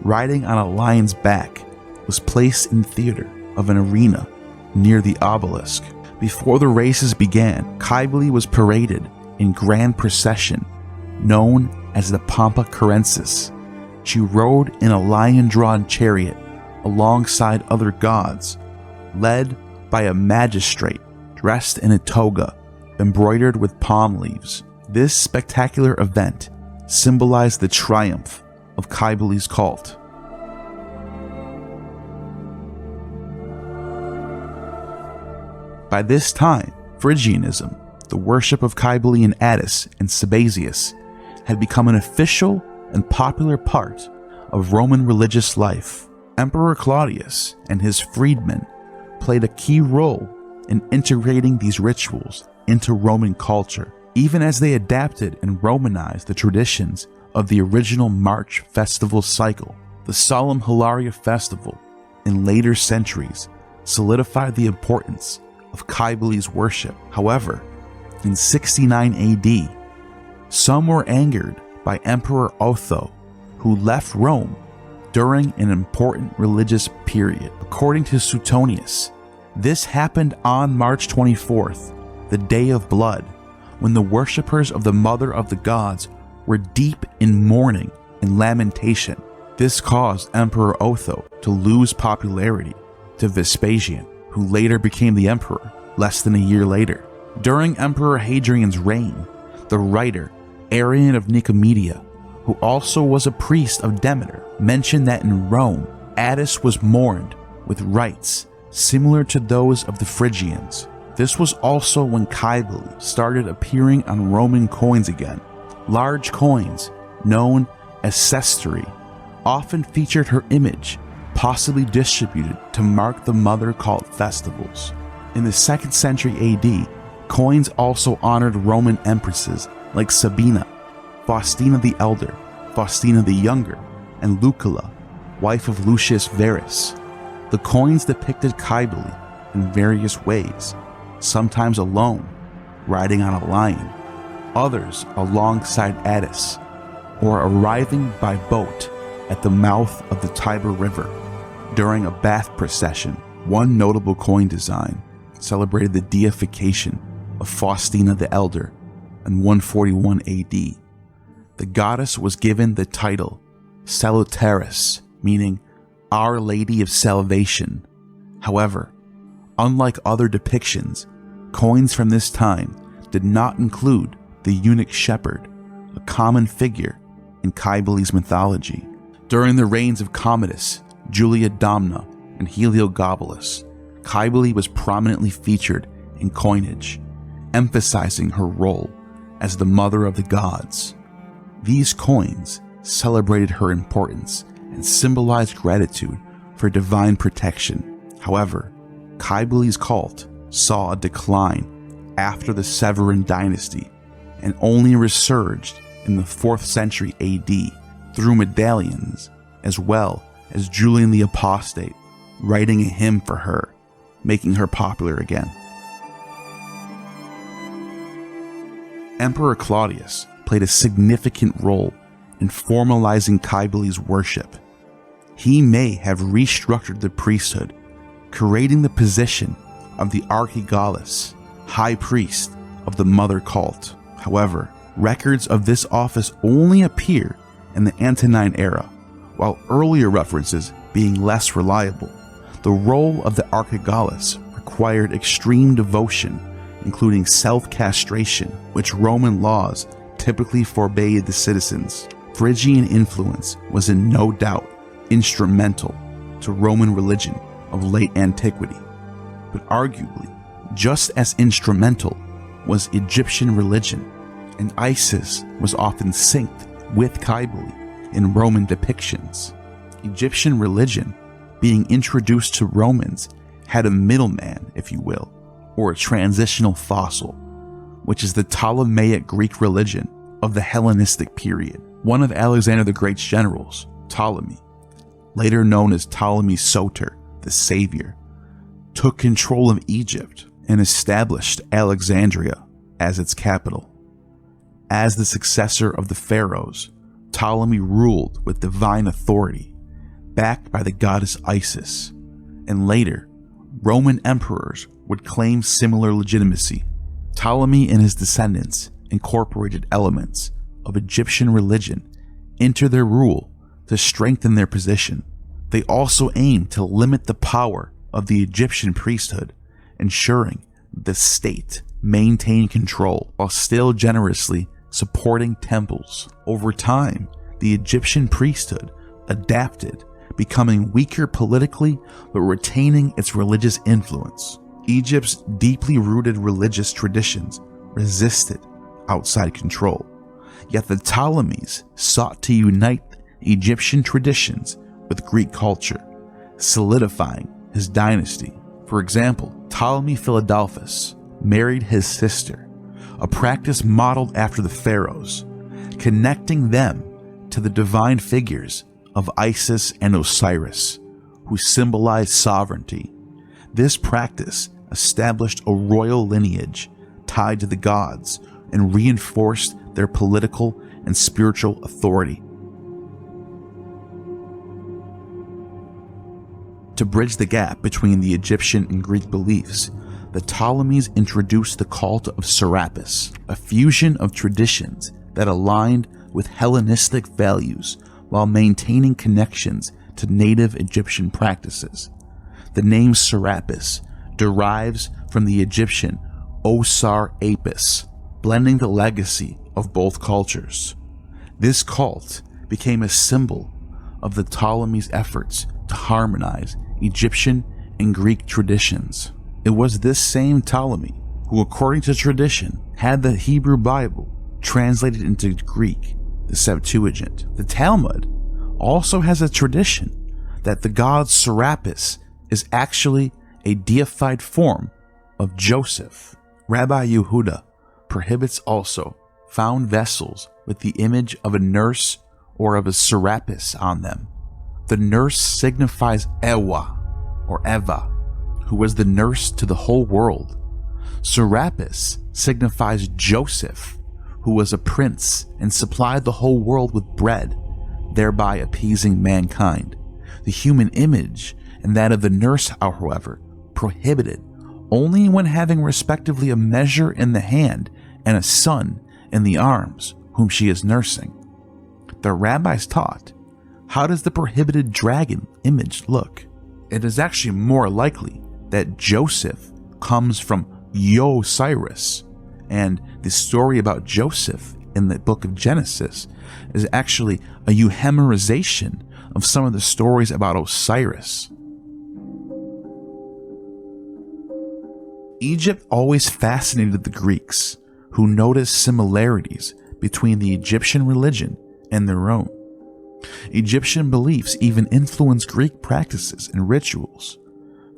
riding on a lion's back, was placed in theater of an arena near the obelisk. Before the races began, Cybele was paraded in grand procession, known as the Pompa Carensis. She rode in a lion-drawn chariot alongside other gods, led by a magistrate dressed in a toga embroidered with palm leaves. This spectacular event symbolized the triumph of Cybele's cult. By this time, Phrygianism, the worship of Cybele and Attis and Sabazius, had become an official and popular part of Roman religious life. Emperor Claudius and his freedmen played a key role in integrating these rituals into Roman culture, even as they adapted and Romanized the traditions of the original March festival cycle. The solemn Hilaria festival in later centuries solidified the importance of Cybele's worship. However, in 69 AD, some were angered by Emperor Otho, who left Rome during an important religious period. According to Suetonius, this happened on March 24th, the Day of Blood, when the worshippers of the Mother of the Gods were deep in mourning and lamentation. This caused Emperor Otho to lose popularity to Vespasian, who later became the emperor less than a year later. During Emperor Hadrian's reign, the writer Arian of Nicomedia, who also was a priest of Demeter, mentioned that in Rome, Attis was mourned with rites similar to those of the Phrygians. This was also when Cybele started appearing on Roman coins again. Large coins, known as sestertii, often featured her image, possibly distributed to mark the mother cult festivals. In the 2nd century AD, coins also honored Roman empresses like Sabina, Faustina the Elder, Faustina the Younger, and Lucilla, wife of Lucius Verus. The coins depicted Cybele in various ways, sometimes alone, riding on a lion, others alongside Attis, or arriving by boat at the mouth of the Tiber River during a bath procession. One notable coin design celebrated the deification of Faustina the Elder in 141 AD. The goddess was given the title Salutaris, meaning Our Lady of Salvation. However, unlike other depictions, coins from this time did not include the eunuch shepherd, a common figure in Cybele's mythology. During the reigns of Commodus, Julia Domna, and Heliogabalus, Cybele was prominently featured in coinage, emphasizing her role as the mother of the gods. These coins celebrated her importance and symbolized gratitude for divine protection. However, Cybele's cult saw a decline after the Severan dynasty and only resurged in the 4th century AD through medallions, as well as Julian the Apostate writing a hymn for her, making her popular again. Emperor Claudius played a significant role in formalizing Cybele's worship. He may have restructured the priesthood, creating the position of the Archigallus, high priest of the mother cult. However, records of this office only appear in the Antonine era, while earlier references being less reliable. The role of the Archigallus required extreme devotion, including self-castration, which Roman laws typically forbade the citizens. Phrygian influence was in no doubt instrumental to Roman religion of late antiquity, but arguably just as instrumental was Egyptian religion, and Isis was often synced with Cybele in Roman depictions. Egyptian religion being introduced to Romans had a middleman, if you will, or a transitional fossil, which is the Ptolemaic Greek religion of the Hellenistic period. One of Alexander the Great's generals, Ptolemy, later known as Ptolemy Soter, the Savior, took control of Egypt and established Alexandria as its capital. As the successor of the pharaohs, Ptolemy ruled with divine authority, backed by the goddess Isis, and later, Roman emperors would claim similar legitimacy. Ptolemy and his descendants incorporated elements of Egyptian religion into their rule to strengthen their position. They also aimed to limit the power of the Egyptian priesthood, ensuring the state maintained control while still generously supporting temples. Over time, the Egyptian priesthood adapted, becoming weaker politically but retaining its religious influence. Egypt's deeply rooted religious traditions resisted outside control, yet the Ptolemies sought to unite Egyptian traditions with Greek culture, solidifying his dynasty. For example, Ptolemy Philadelphus married his sister, a practice modeled after the pharaohs, connecting them to the divine figures of Isis and Osiris, who symbolized sovereignty. This practice established a royal lineage tied to the gods and reinforced their political and spiritual authority. To bridge the gap between the Egyptian and Greek beliefs, the Ptolemies introduced the cult of Serapis, a fusion of traditions that aligned with Hellenistic values while maintaining connections to native Egyptian practices. The name Serapis derives from the Egyptian Osar Apis, blending the legacy of both cultures. This cult became a symbol of the Ptolemies' efforts to harmonize Egyptian and Greek traditions. It was this same Ptolemy who, according to tradition, had the Hebrew Bible translated into Greek, the Septuagint. The Talmud also has a tradition that the god Serapis is actually a deified form of Joseph. Rabbi Yehuda prohibits also found vessels with the image of a nurse or of a Serapis on them. The nurse signifies Ewa, or Eva, who was the nurse to the whole world. Serapis signifies Joseph, who was a prince and supplied the whole world with bread, thereby appeasing mankind. The human image and that of the nurse, however, prohibited only when having respectively a measure in the hand and a son in the arms whom she is nursing. The rabbis taught, how does the prohibited dragon image look? It is actually more likely that Joseph comes from Osiris, and the story about Joseph in the book of Genesis is actually a euhemerization of some of the stories about Osiris. Egypt always fascinated the Greeks, who noticed similarities between the Egyptian religion and their own. Egyptian beliefs even influenced Greek practices and rituals.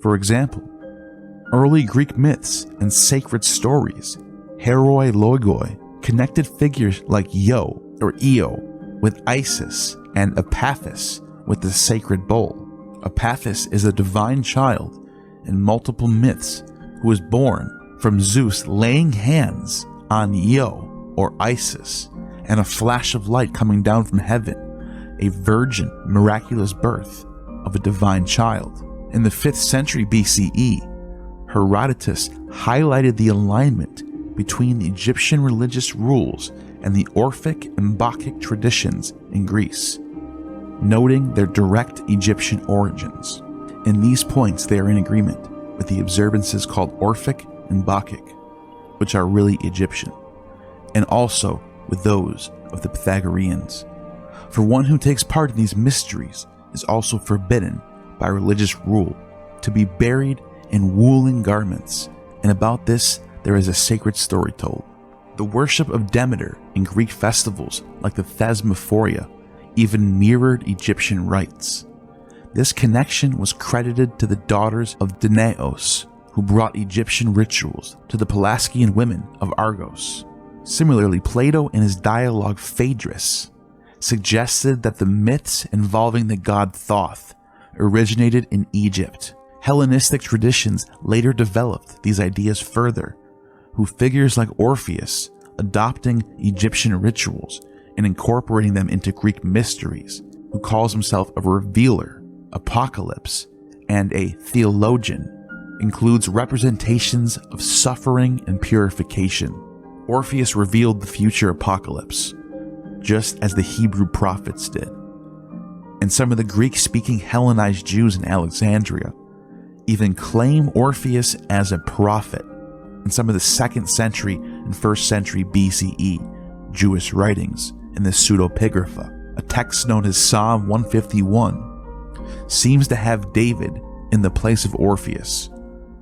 For example, early Greek myths and sacred stories, heroi logoi, connected figures like Io or Io with Isis and Apaphis with the sacred bull. Apaphis is a divine child in multiple myths who was born from Zeus laying hands on Io or Isis and a flash of light coming down from heaven, a virgin miraculous birth of a divine child. In the 5th century BCE, Herodotus highlighted the alignment between the Egyptian religious rules and the Orphic and Bacchic traditions in Greece, noting their direct Egyptian origins. In these points, they are in agreement with the observances called Orphic and Bacchic, which are really Egyptian, and also with those of the Pythagoreans. For one who takes part in these mysteries is also forbidden by religious rule to be buried in woolen garments, and about this there is a sacred story told. The worship of Demeter in Greek festivals like the Thesmophoria even mirrored Egyptian rites. This connection was credited to the daughters of Danaos, who brought Egyptian rituals to the Pelasgian women of Argos. Similarly, Plato in his dialogue Phaedrus suggested that the myths involving the god Thoth originated in Egypt. Hellenistic traditions later developed these ideas further, with figures like Orpheus adopting Egyptian rituals and incorporating them into Greek mysteries, who calls himself a revealer, apocalypse, and a theologian, includes representations of suffering and purification. Orpheus revealed the future apocalypse, just as the Hebrew prophets did. And some of the Greek-speaking Hellenized Jews in Alexandria even claim Orpheus as a prophet in some of the 2nd century and 1st century BCE Jewish writings in the Pseudepigrapha. A text known as Psalm 151 seems to have David in the place of Orpheus,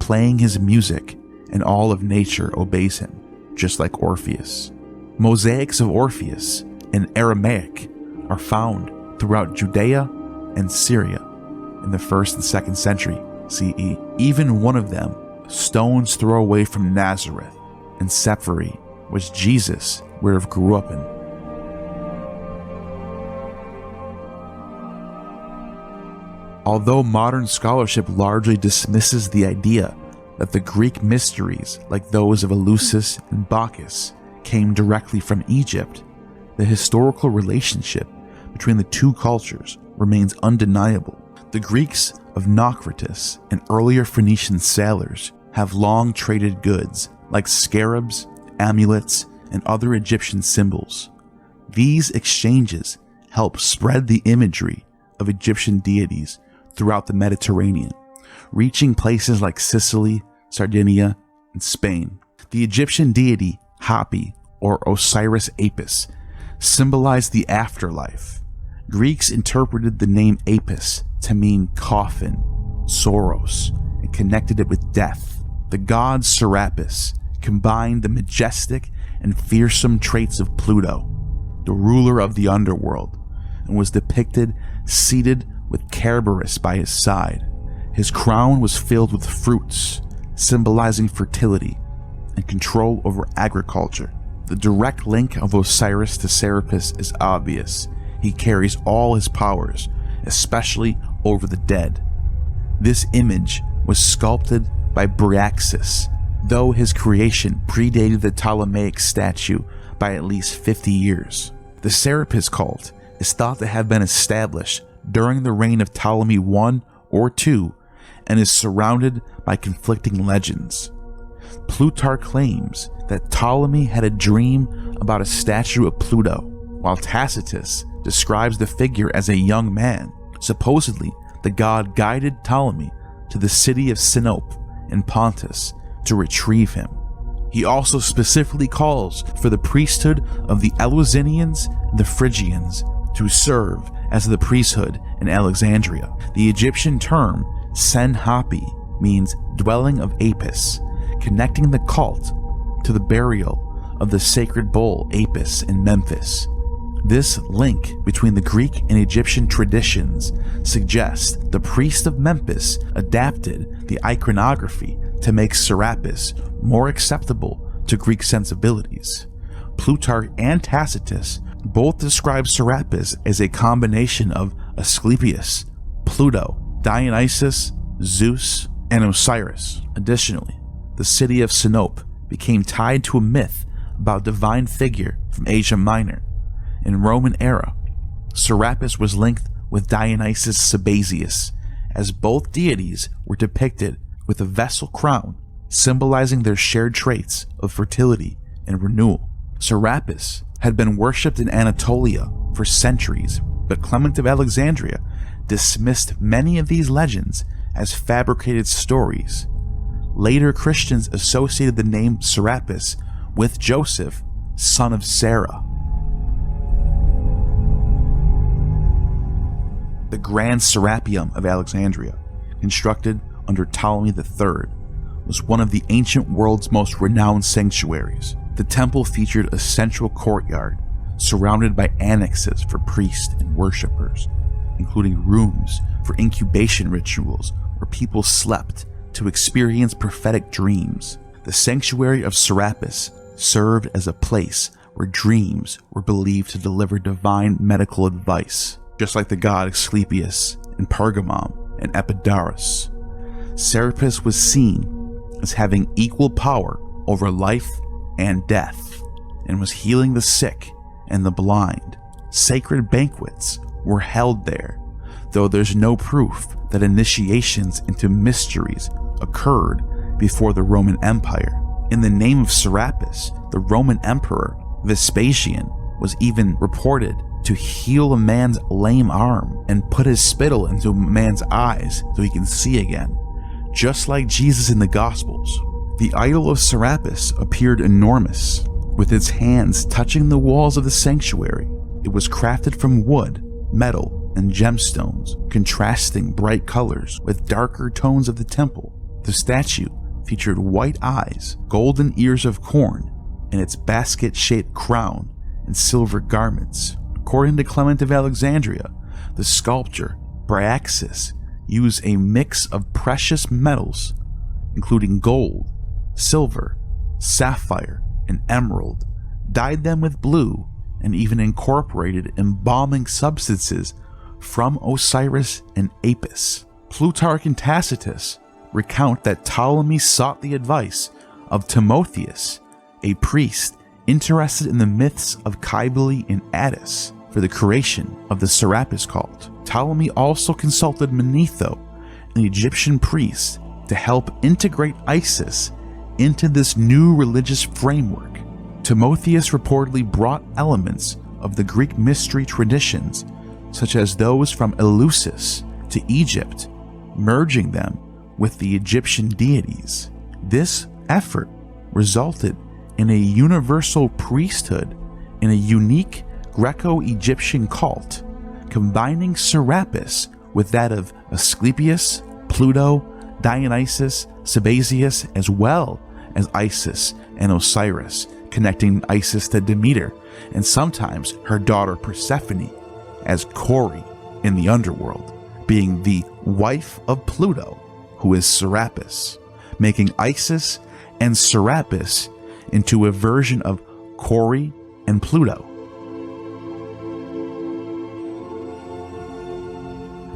playing his music, and all of nature obeys him, just like Orpheus. Mosaics of Orpheus in Aramaic are found throughout Judea and Syria in the 1st and 2nd century CE. Even one of them, stone's throw away from Nazareth and Sephri, which Jesus would have grew up in. Although modern scholarship largely dismisses the idea that the Greek mysteries, like those of Eleusis and Bacchus, came directly from Egypt, the historical relationship between the two cultures remains undeniable. The Greeks of Naucratis and earlier Phoenician sailors have long traded goods like scarabs, amulets, and other Egyptian symbols. These exchanges help spread the imagery of Egyptian deities throughout the Mediterranean, reaching places like Sicily, Sardinia, and Spain. The Egyptian deity Hapi, or Osiris Apis, symbolized the afterlife. Greeks interpreted the name Apis to mean coffin, Soros, and connected it with death. The god Serapis combined the majestic and fearsome traits of Pluto, the ruler of the underworld, and was depicted seated with Cerberus by his side. His crown was filled with fruits, symbolizing fertility and control over agriculture. The direct link of Osiris to Serapis is obvious. He carries all his powers, especially over the dead. This image was sculpted by Bryaxis, though his creation predated the Ptolemaic statue by at least 50 years. The Serapis cult is thought to have been established during the reign of Ptolemy I or II and is surrounded by conflicting legends. Plutarch claims that Ptolemy had a dream about a statue of Pluto, while Tacitus describes the figure as a young man. Supposedly, the god guided Ptolemy to the city of Sinope in Pontus to retrieve him. He also specifically calls for the priesthood of the Eleusinians and the Phrygians to serve as the priesthood in Alexandria. The Egyptian term Sen-Hapi means dwelling of Apis, connecting the cult to the burial of the sacred bull Apis in Memphis. This link between the Greek and Egyptian traditions suggests the priest of Memphis adapted the iconography to make Serapis more acceptable to Greek sensibilities. Plutarch and Tacitus both describe Serapis as a combination of Asclepius, Pluto, Dionysus, Zeus, and Osiris. Additionally, the city of Sinope became tied to a myth about a divine figure from Asia Minor In Roman era, Serapis was linked with Dionysus Sabazius, as both deities were depicted with a vessel crown, symbolizing their shared traits of fertility and renewal. Serapis had been worshipped in Anatolia for centuries, but Clement of Alexandria dismissed many of these legends as fabricated stories. Later Christians associated the name Serapis with Joseph, son of Sarah. The Grand Serapeum of Alexandria, constructed under Ptolemy III, was one of the ancient world's most renowned sanctuaries. The temple featured a central courtyard surrounded by annexes for priests and worshippers, including rooms for incubation rituals where people slept to experience prophetic dreams. The sanctuary of Serapis served as a place where dreams were believed to deliver divine medical advice, just like the god Asclepius in Pergamum and Epidaurus. Serapis was seen as having equal power over life and death, and was healing the sick and the blind. Sacred banquets were held there, though there's no proof that initiations into mysteries occurred before the Roman Empire. In the name of Serapis, the Roman Emperor Vespasian was even reported to heal a man's lame arm and put his spittle into a man's eyes so he can see again, just like Jesus in the Gospels. The idol of Serapis appeared enormous, with its hands touching the walls of the sanctuary. It was crafted from wood, metal, and gemstones, contrasting bright colors with darker tones of the temple. The statue featured white eyes, golden ears of corn, and its basket-shaped crown and silver garments. According to Clement of Alexandria, the sculptor Bryaxis used a mix of precious metals, including gold, silver, sapphire, and emerald, dyed them with blue, and even incorporated embalming substances from Osiris and Apis. Plutarch and Tacitus recount that Ptolemy sought the advice of Timotheus, a priest interested in the myths of Cybele and Attis, for the creation of the Serapis cult. Ptolemy also consulted Manetho, an Egyptian priest, to help integrate Isis into this new religious framework. Timotheus reportedly brought elements of the Greek mystery traditions, such as those from Eleusis, to Egypt, merging them with the Egyptian deities. This effort resulted in a universal priesthood in a unique Greco-Egyptian cult, combining Serapis with that of Asclepius, Pluto, Dionysus, Sabazius, as well as Isis and Osiris, connecting Isis to Demeter, and sometimes her daughter Persephone as Kori in the underworld, being the wife of Pluto, who is Serapis, making Isis and Serapis into a version of Kori and Pluto.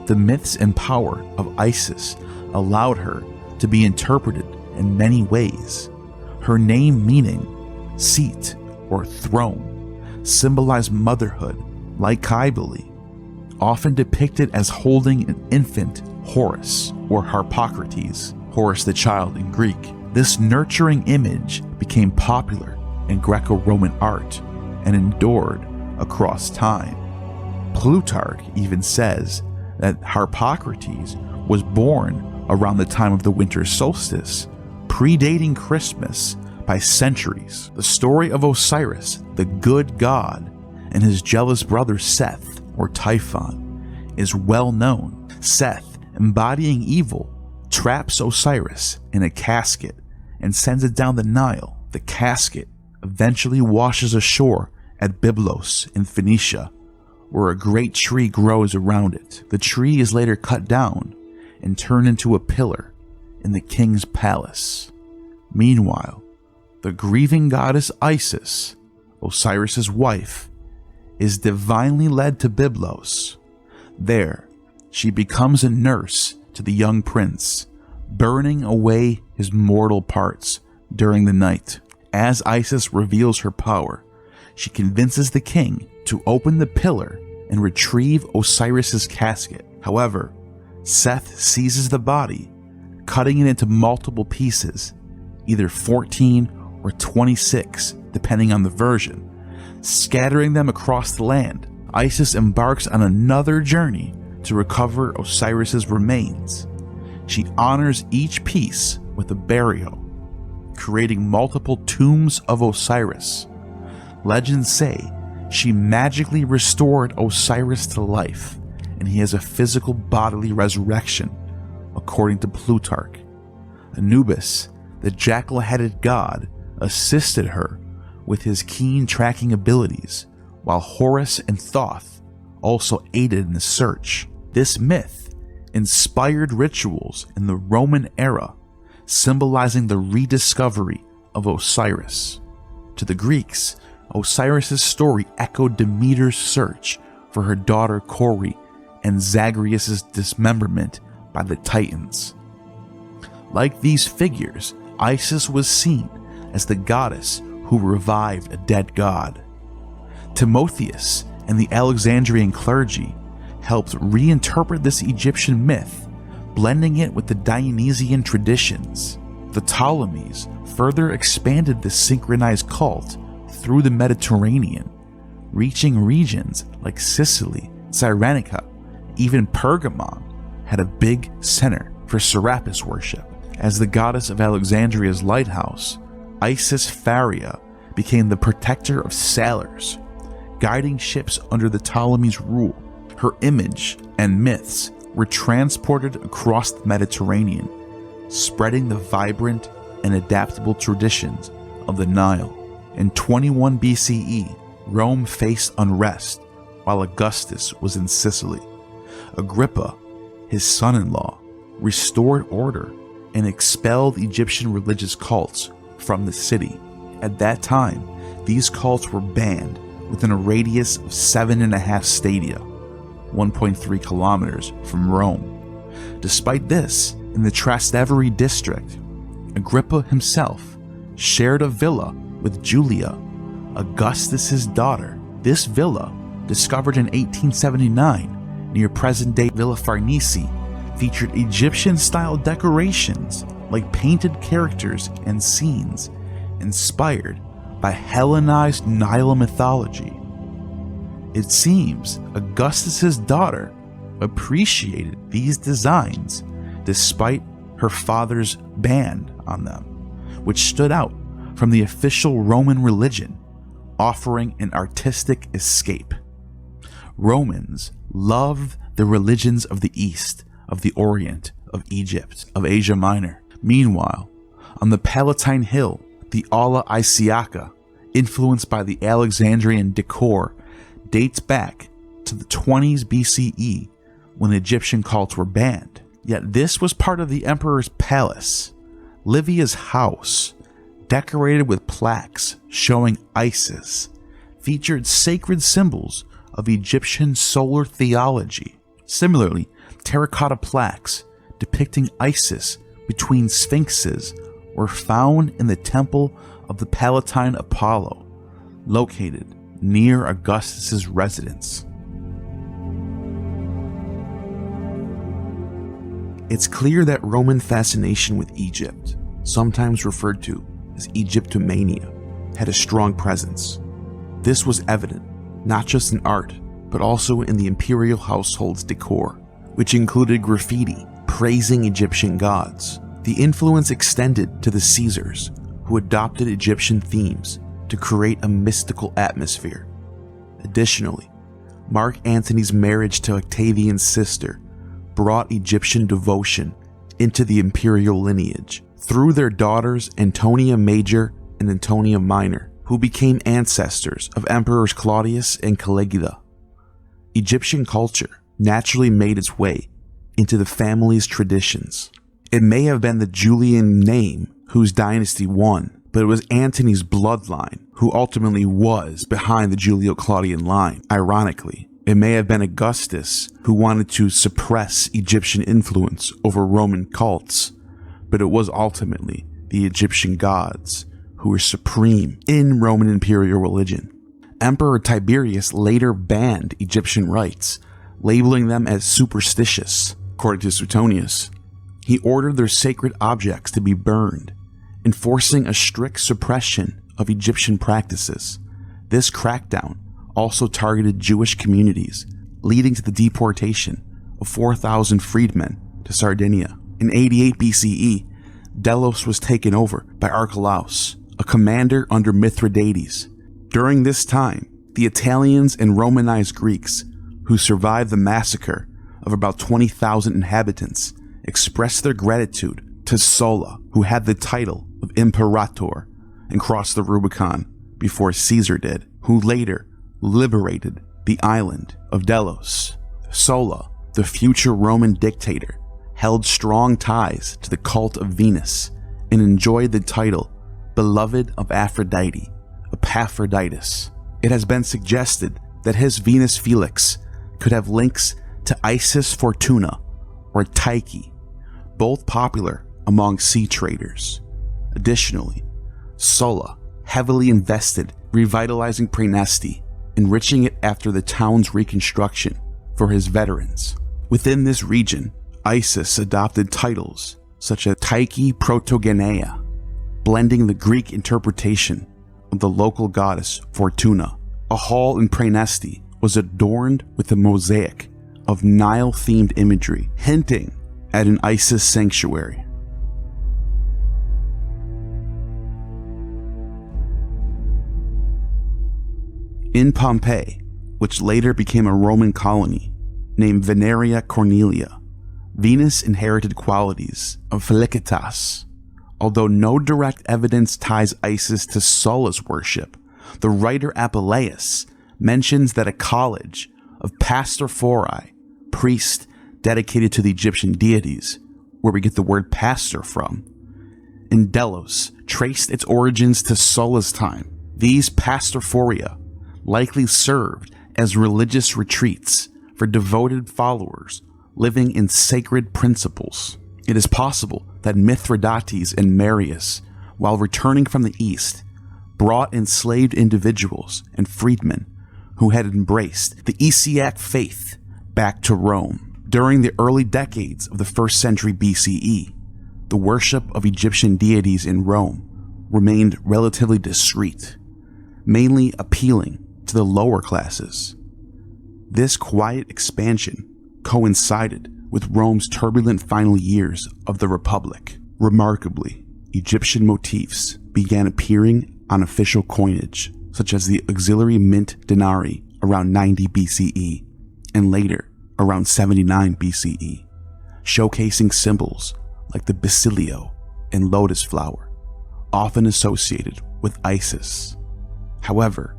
The myths and power of Isis allowed her to be interpreted in many ways. Her name, meaning seat or throne, symbolized motherhood, like Cybele, often depicted as holding an infant Horus or Harpocrates, Horus the child in Greek. This nurturing image became popular in Greco-Roman art and endured across time. Plutarch even says that Harpocrates was born around the time of the winter solstice, predating Christmas by centuries. The story of Osiris, the good god, and his jealous brother Seth, or Typhon, is well known. Seth, embodying evil, traps Osiris in a casket and sends it down the Nile. The casket eventually washes ashore at Byblos in Phoenicia, where a great tree grows around it. The tree is later cut down and turned into a pillar in the king's palace. Meanwhile, the grieving goddess Isis, Osiris's wife, is divinely led to Byblos. There, she becomes a nurse to the young prince, burning away his mortal parts during the night. As Isis reveals her power, she convinces the king to open the pillar and retrieve Osiris's casket. However, Seth seizes the body, cutting it into multiple pieces, either 14 or 26, depending on the version, scattering them across the land. Isis embarks on another journey to recover Osiris's remains. She honors each piece with a burial, creating multiple tombs of Osiris. Legends say she magically restored Osiris to life, and he has a physical bodily resurrection, according to Plutarch. Anubis, the jackal-headed god, assisted her with his keen tracking abilities, while Horus and Thoth also aided in the search. This myth inspired rituals in the Roman era, symbolizing the rediscovery of Osiris. To the Greeks, Osiris's story echoed Demeter's search for her daughter Kore and Zagreus's dismemberment by the Titans. Like these figures, Isis was seen as the goddess who revived a dead god. Timotheus and the Alexandrian clergy helped reinterpret this Egyptian myth, blending it with the Dionysian traditions. The Ptolemies further expanded the synchronized cult through the Mediterranean, reaching regions like Sicily, Cyrenaica, even Pergamon had a big center for Serapis worship. As the goddess of Alexandria's lighthouse, Isis Phrygia became the protector of sailors, guiding ships under the Ptolemies' rule. Her image and myths were transported across the Mediterranean, spreading the vibrant and adaptable traditions of the Nile. In 21 BCE, Rome faced unrest while Augustus was in Sicily. Agrippa, his son-in-law, restored order and expelled Egyptian religious cults from the city. At that time, these cults were banned within a radius of 7.5 stadia, 1.3 kilometers from Rome. Despite this, in the Trastevere district, Agrippa himself shared a villa with Julia, Augustus's daughter. This villa, discovered in 1879 near present-day Villa Farnese, featured Egyptian-style decorations like painted characters and scenes inspired by Hellenized Nile mythology. It seems Augustus's daughter appreciated these designs despite her father's ban on them, which stood out from the official Roman religion, offering an artistic escape. Romans loved the religions of the East, of the Orient, of Egypt, of Asia Minor. Meanwhile, on the Palatine Hill, the Aula Isiaca, influenced by the Alexandrian decor, dates back to the 20s BCE when Egyptian cults were banned. Yet this was part of the emperor's palace. Livia's house, decorated with plaques showing Isis, featured sacred symbols of Egyptian solar theology. Similarly, terracotta plaques depicting Isis between sphinxes were found in the temple of the Palatine Apollo, located near Augustus's residence. It's clear that Roman fascination with Egypt, sometimes referred to as Egyptomania, had a strong presence. This was evident not just in art, but also in the imperial household's decor, which included graffiti praising Egyptian gods. The influence extended to the Caesars, who adopted Egyptian themes to create a mystical atmosphere. Additionally, Mark Antony's marriage to Octavian's sister brought Egyptian devotion into the imperial lineage through their daughters Antonia Major and Antonia Minor, who became ancestors of Emperors Claudius and Caligula. Egyptian culture naturally made its way into the family's traditions. It may have been the Julian name whose dynasty won, but it was Antony's bloodline who ultimately was behind the Julio-Claudian line. Ironically, it may have been Augustus who wanted to suppress Egyptian influence over Roman cults, but it was ultimately the Egyptian gods who were supreme in Roman imperial religion. Emperor Tiberius later banned Egyptian rites, labeling them as superstitious. According to Suetonius, he ordered their sacred objects to be burned, enforcing a strict suppression of Egyptian practices. This crackdown also targeted Jewish communities, leading to the deportation of 4,000 freedmen to Sardinia. In 88 BCE, Delos was taken over by Archelaus, a commander under Mithridates. During this time, the Italians and Romanized Greeks, who survived the massacre of about 20,000 inhabitants, expressed their gratitude to Sulla, who had the title of Imperator and crossed the Rubicon before Caesar did, who later liberated the island of Delos. Sulla, the future Roman dictator, held strong ties to the cult of Venus and enjoyed the title Beloved of Aphrodite, Epaphroditus. It has been suggested that his Venus Felix could have links to Isis Fortuna or Tyche, both popular among sea traders. Additionally, Sulla heavily invested revitalizing Praeneste, enriching it after the town's reconstruction for his veterans. Within this region, Isis adopted titles such as Tyche Protogeneia, blending the Greek interpretation of the local goddess Fortuna. A hall in Praeneste was adorned with a mosaic of Nile-themed imagery, hinting at an Isis sanctuary. In Pompeii, which later became a Roman colony named Veneria Cornelia, Venus inherited qualities of Felicitas. Although no direct evidence ties Isis to Sulla's worship, the writer Apuleius mentions that a college of pastophori, priests dedicated to the Egyptian deities, where we get the word pastor from, in Delos traced its origins to Sulla's time. These pastophoria likely served as religious retreats for devoted followers living in sacred principles. It is possible that Mithridates and Marius, while returning from the east, brought enslaved individuals and freedmen who had embraced the Isiac faith back to Rome. During the early decades of the 1st century BCE, the worship of Egyptian deities in Rome remained relatively discreet, mainly appealing to the lower classes. This quiet expansion coincided with Rome's turbulent final years of the Republic. Remarkably, Egyptian motifs began appearing on official coinage, such as the auxiliary mint denarii around 90 BCE and later around 79 BCE, showcasing symbols like the basileia and lotus flower, often associated with Isis. However,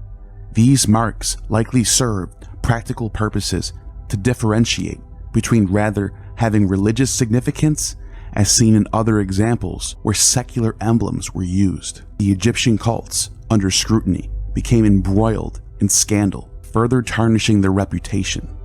these marks likely served practical purposes to differentiate between rather having religious significance, as seen in other examples where secular emblems were used. The Egyptian cults, under scrutiny, became embroiled in scandal, further tarnishing their reputation.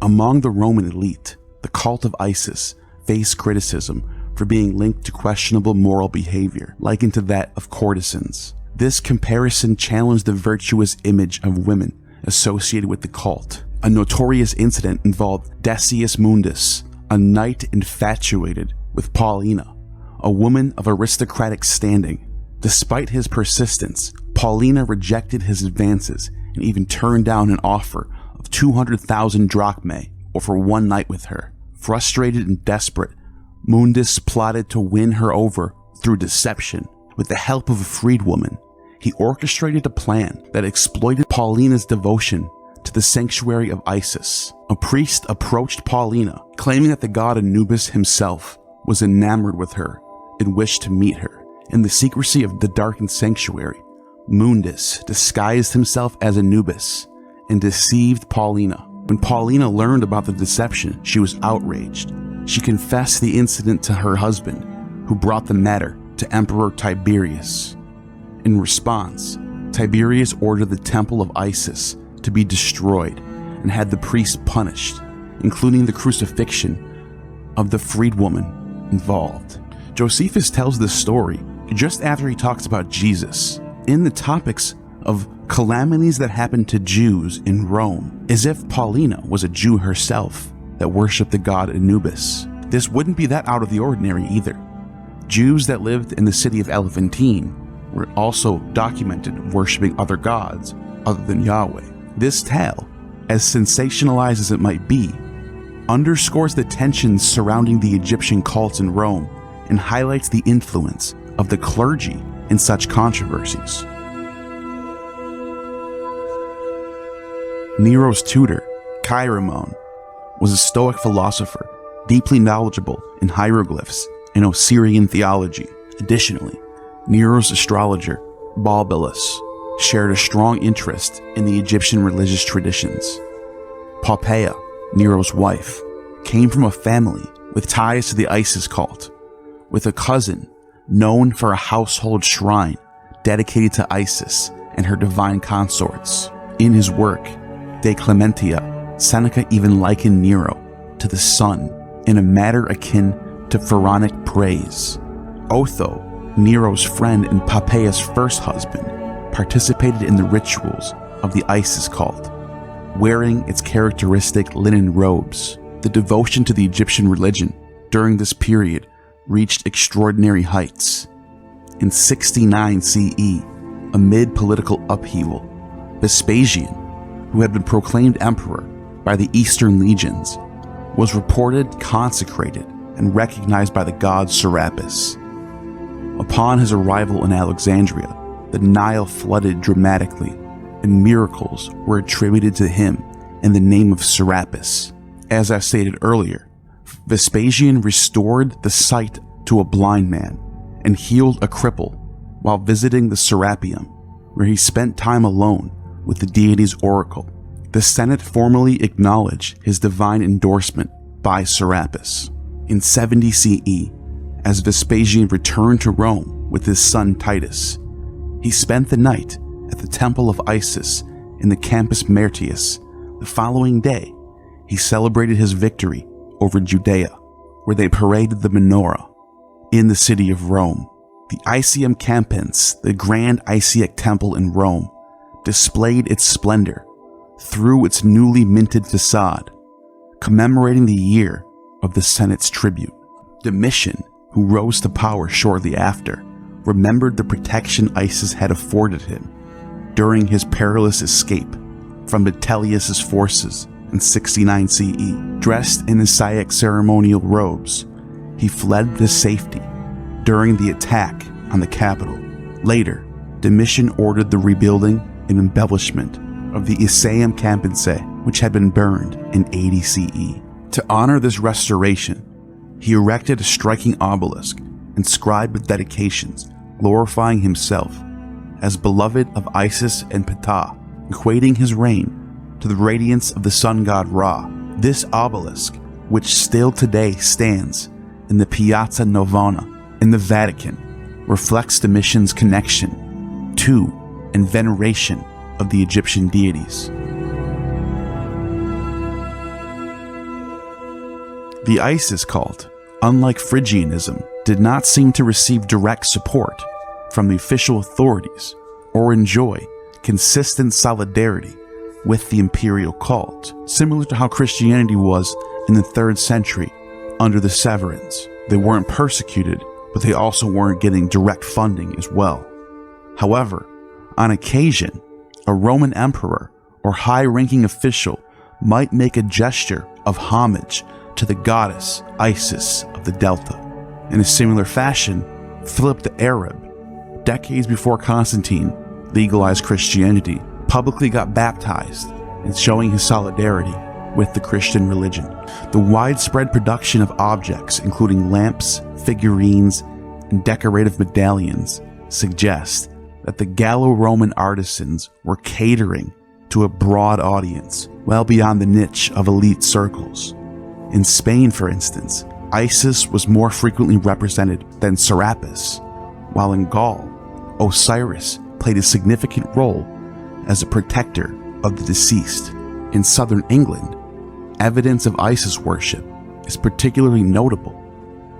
Among the Roman elite, the cult of Isis faced criticism for being linked to questionable moral behavior, likened to that of courtesans. This comparison challenged the virtuous image of women associated with the cult. A notorious incident involved Decius Mundus, a knight infatuated with Paulina, a woman of aristocratic standing. Despite his persistence, Paulina rejected his advances and even turned down an offer of 200,000 drachmae or for one night with her. Frustrated and desperate, Mundus plotted to win her over through deception. With the help of a freedwoman, he orchestrated a plan that exploited Paulina's devotion to the sanctuary of Isis. A priest approached Paulina, claiming that the god Anubis himself was enamored with her and wished to meet her. In the secrecy of the darkened sanctuary, Mundus disguised himself as Anubis and deceived Paulina. When Paulina learned about the deception, she was outraged. She confessed the incident to her husband, who brought the matter to Emperor Tiberius. In response, Tiberius ordered the temple of Isis to be destroyed and had the priests punished, including the crucifixion of the freedwoman involved. Josephus tells this story just after he talks about Jesus in the topics of calamities that happened to Jews in Rome, as if Paulina was a Jew herself that worshipped the god Anubis. This wouldn't be that out of the ordinary either. Jews that lived in the city of Elephantine were also documented worshipping other gods other than Yahweh. This tale, as sensationalized as it might be, underscores the tensions surrounding the Egyptian cults in Rome and highlights the influence of the clergy in such controversies. Nero's tutor, Chirimon, was a Stoic philosopher deeply knowledgeable in hieroglyphs and Osirian theology. Additionally, Nero's astrologer, Balbillus, shared a strong interest in the Egyptian religious traditions. Poppaea, Nero's wife, came from a family with ties to the Isis cult, with a cousin known for a household shrine dedicated to Isis and her divine consorts. In his work, De Clementia, Seneca even likened Nero to the sun in a matter akin to pharaonic praise. Otho, Nero's friend and Poppaea's first husband, participated in the rituals of the Isis cult, wearing its characteristic linen robes. The devotion to the Egyptian religion during this period reached extraordinary heights. In 69 CE, amid political upheaval, Vespasian, who had been proclaimed emperor by the Eastern legions, was reported consecrated and recognized by the god Serapis. Upon his arrival in Alexandria, the Nile flooded dramatically, and miracles were attributed to him in the name of Serapis. As I stated earlier, Vespasian restored the sight to a blind man and healed a cripple while visiting the Serapeum, where he spent time alone with the deity's oracle. The Senate formally acknowledged his divine endorsement by Serapis. In 70 CE, as Vespasian returned to Rome with his son Titus, he spent the night at the temple of Isis in the Campus Martius. The following day, he celebrated his victory over Judea, where they paraded the menorah in the city of Rome. The Isium Campens, the grand Isiac temple in Rome, displayed its splendor through its newly minted facade, commemorating the year of the Senate's tribute. Domitian, who rose to power shortly after, remembered the protection Isis had afforded him during his perilous escape from Vitellius's forces in 69 CE. Dressed in Isiac ceremonial robes, he fled to safety during the attack on the capital. Later, Domitian ordered the rebuilding and embellishment of the Isium Campense, which had been burned in 80 CE. To honor this restoration, he erected a striking obelisk inscribed with dedications glorifying himself as beloved of Isis and Ptah, equating his reign to the radiance of the sun god Ra. This obelisk, which still today stands in the Piazza Navona in the Vatican, reflects Domitian's connection to and veneration of the Egyptian deities. The Isis cult, unlike Phrygianism, did not seem to receive direct support from the official authorities or enjoy consistent solidarity with the imperial cult, similar to how Christianity was in the 3rd century under the Severans. They weren't persecuted, but they also weren't getting direct funding as well. However, on occasion, a Roman emperor or high-ranking official might make a gesture of homage to the goddess Isis of the Delta. In a similar fashion, Philip the Arab, decades before Constantine legalized Christianity, publicly got baptized in showing his solidarity with the Christian religion. The widespread production of objects, including lamps, figurines, and decorative medallions, suggest that the Gallo-Roman artisans were catering to a broad audience, well beyond the niche of elite circles. In Spain, for instance, Isis was more frequently represented than Serapis, while in Gaul, Osiris played a significant role as a protector of the deceased. In southern England, evidence of Isis worship is particularly notable,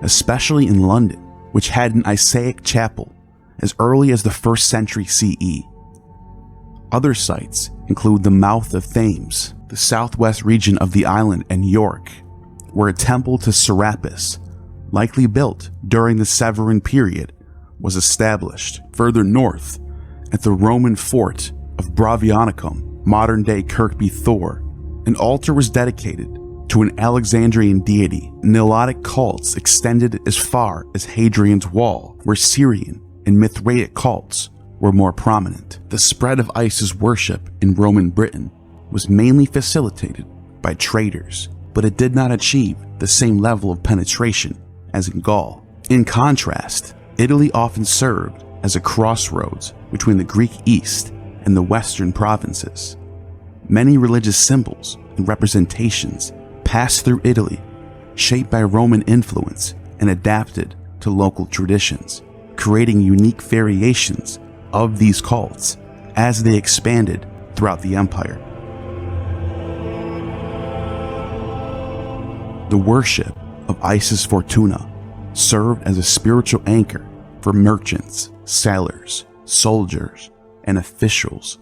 especially in London, which had an Isiac chapel as early as the 1st century CE. Other sites include the mouth of Thames, the southwest region of the island, and York, where a temple to Serapis, likely built during the Severan period, was established. Further north, at the Roman fort of Bravionicum, modern-day Kirkby Thor, an altar was dedicated to an Alexandrian deity. Nilotic cults extended as far as Hadrian's Wall, where Syrian and Mithraic cults were more prominent. The spread of Isis worship in Roman Britain was mainly facilitated by traders, but it did not achieve the same level of penetration as in Gaul. In contrast, Italy often served as a crossroads between the Greek East and the Western provinces. Many religious symbols and representations passed through Italy, shaped by Roman influence and adapted to local traditions, creating unique variations of these cults as they expanded throughout the empire. The worship of Isis Fortuna served as a spiritual anchor for merchants, sailors, soldiers, and officials,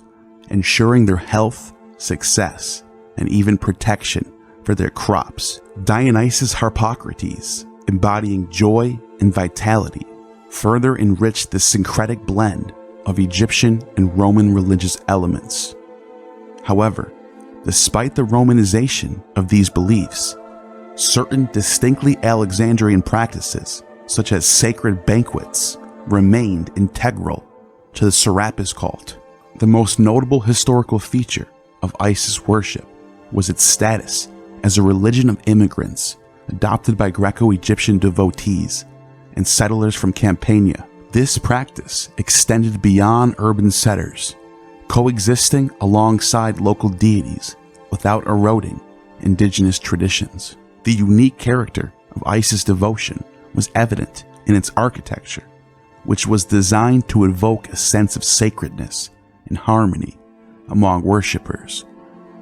ensuring their health, success, and even protection for their crops. Dionysus Harpocrates, embodying joy and vitality, further enriched the syncretic blend of Egyptian and Roman religious elements. However, despite the Romanization of these beliefs, certain distinctly Alexandrian practices, such as sacred banquets, remained integral to the Serapis cult. The most notable historical feature of Isis worship was its status as a religion of immigrants adopted by Greco-Egyptian devotees and settlers from Campania. This practice extended beyond urban centers, coexisting alongside local deities without eroding indigenous traditions. The unique character of Isis devotion was evident in its architecture, which was designed to evoke a sense of sacredness and harmony among worshippers,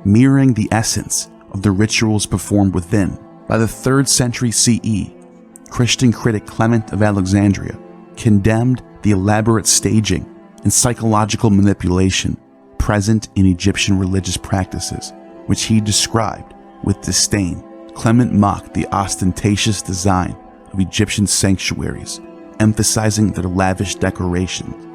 mirroring the essence of the rituals performed within. By the 3rd century CE, Christian critic Clement of Alexandria condemned the elaborate staging and psychological manipulation present in Egyptian religious practices, which he described with disdain. Clement mocked the ostentatious design of Egyptian sanctuaries, emphasizing their lavish decorations,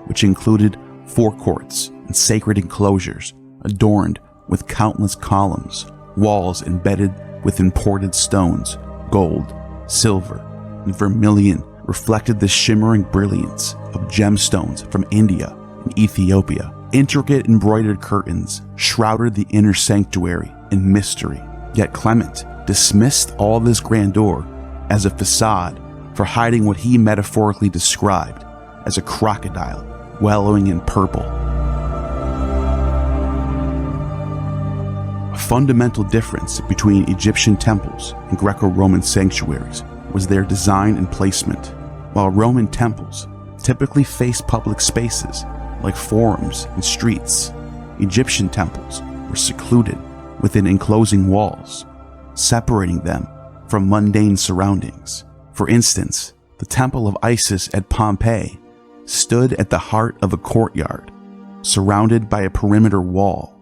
which included forecourts and sacred enclosures adorned with countless columns, walls embedded with imported stones, gold, silver, and vermilion reflected the shimmering brilliance of gemstones from India and Ethiopia. Intricate embroidered curtains shrouded the inner sanctuary in mystery, yet Clement dismissed all this grandeur as a facade for hiding what he metaphorically described as a crocodile wallowing in purple. A fundamental difference between Egyptian temples and Greco-Roman sanctuaries was their design and placement. While Roman temples typically faced public spaces like forums and streets, Egyptian temples were secluded within enclosing walls, separating them from mundane surroundings. For instance, the Temple of Isis at Pompeii stood at the heart of a courtyard, surrounded by a perimeter wall.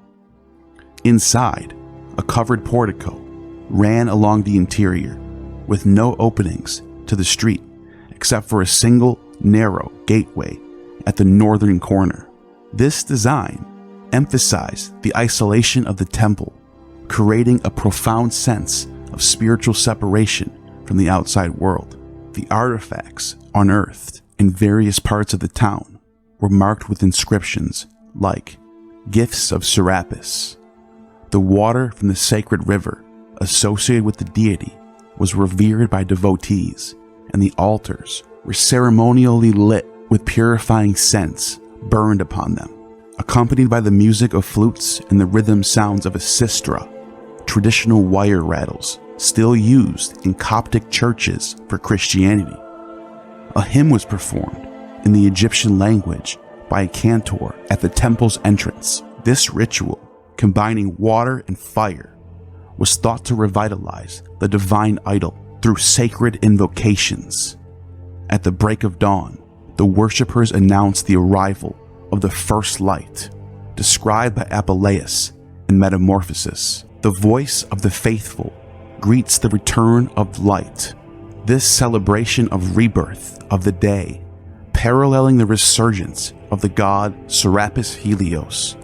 Inside, a covered portico ran along the interior, with no openings to the street except for a single narrow gateway at the northern corner. This design emphasized the isolation of the temple, creating a profound sense of spiritual separation from the outside world. The artifacts unearthed in various parts of the town were marked with inscriptions like "Gifts of Serapis." The water from the sacred river associated with the deity was revered by devotees, and the altars were ceremonially lit with purifying scents burned upon them, accompanied by the music of flutes and the rhythm sounds of a sistra, traditional wire rattles still used in Coptic churches for Christianity. A hymn was performed in the Egyptian language by a cantor at the temple's entrance. This ritual, combining water and fire, was thought to revitalize the divine idol through sacred invocations. At the break of dawn, the worshippers announce the arrival of the first light, described by Apuleius in Metamorphosis. The voice of the faithful greets the return of light. This celebration of rebirth of the day, paralleling the resurgence of the god Serapis Helios,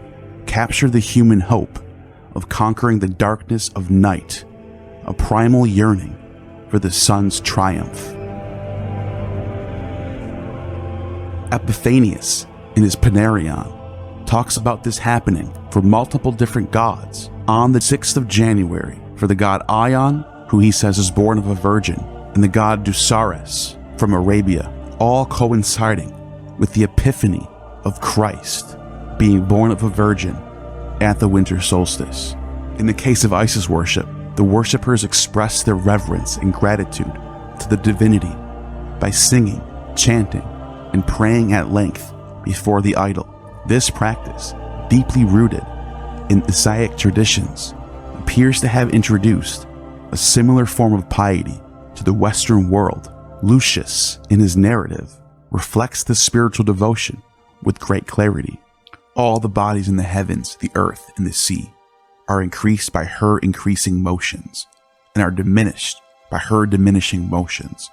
captured the human hope of conquering the darkness of night, a primal yearning for the sun's triumph. Epiphanius, in his Panarion, talks about this happening for multiple different gods on the 6th of January for the god Ion, who he says is born of a virgin, and the god Dusares from Arabia, all coinciding with the epiphany of Christ being born of a virgin at the winter solstice. In the case of Isis worship, the worshippers express their reverence and gratitude to the divinity by singing, chanting, and praying at length before the idol. This practice, deeply rooted in Isiac traditions, appears to have introduced a similar form of piety to the Western world. Lucius, in his narrative, reflects this spiritual devotion with great clarity. All the bodies in the heavens, the earth, and the sea are increased by her increasing motions, and are diminished by her diminishing motions.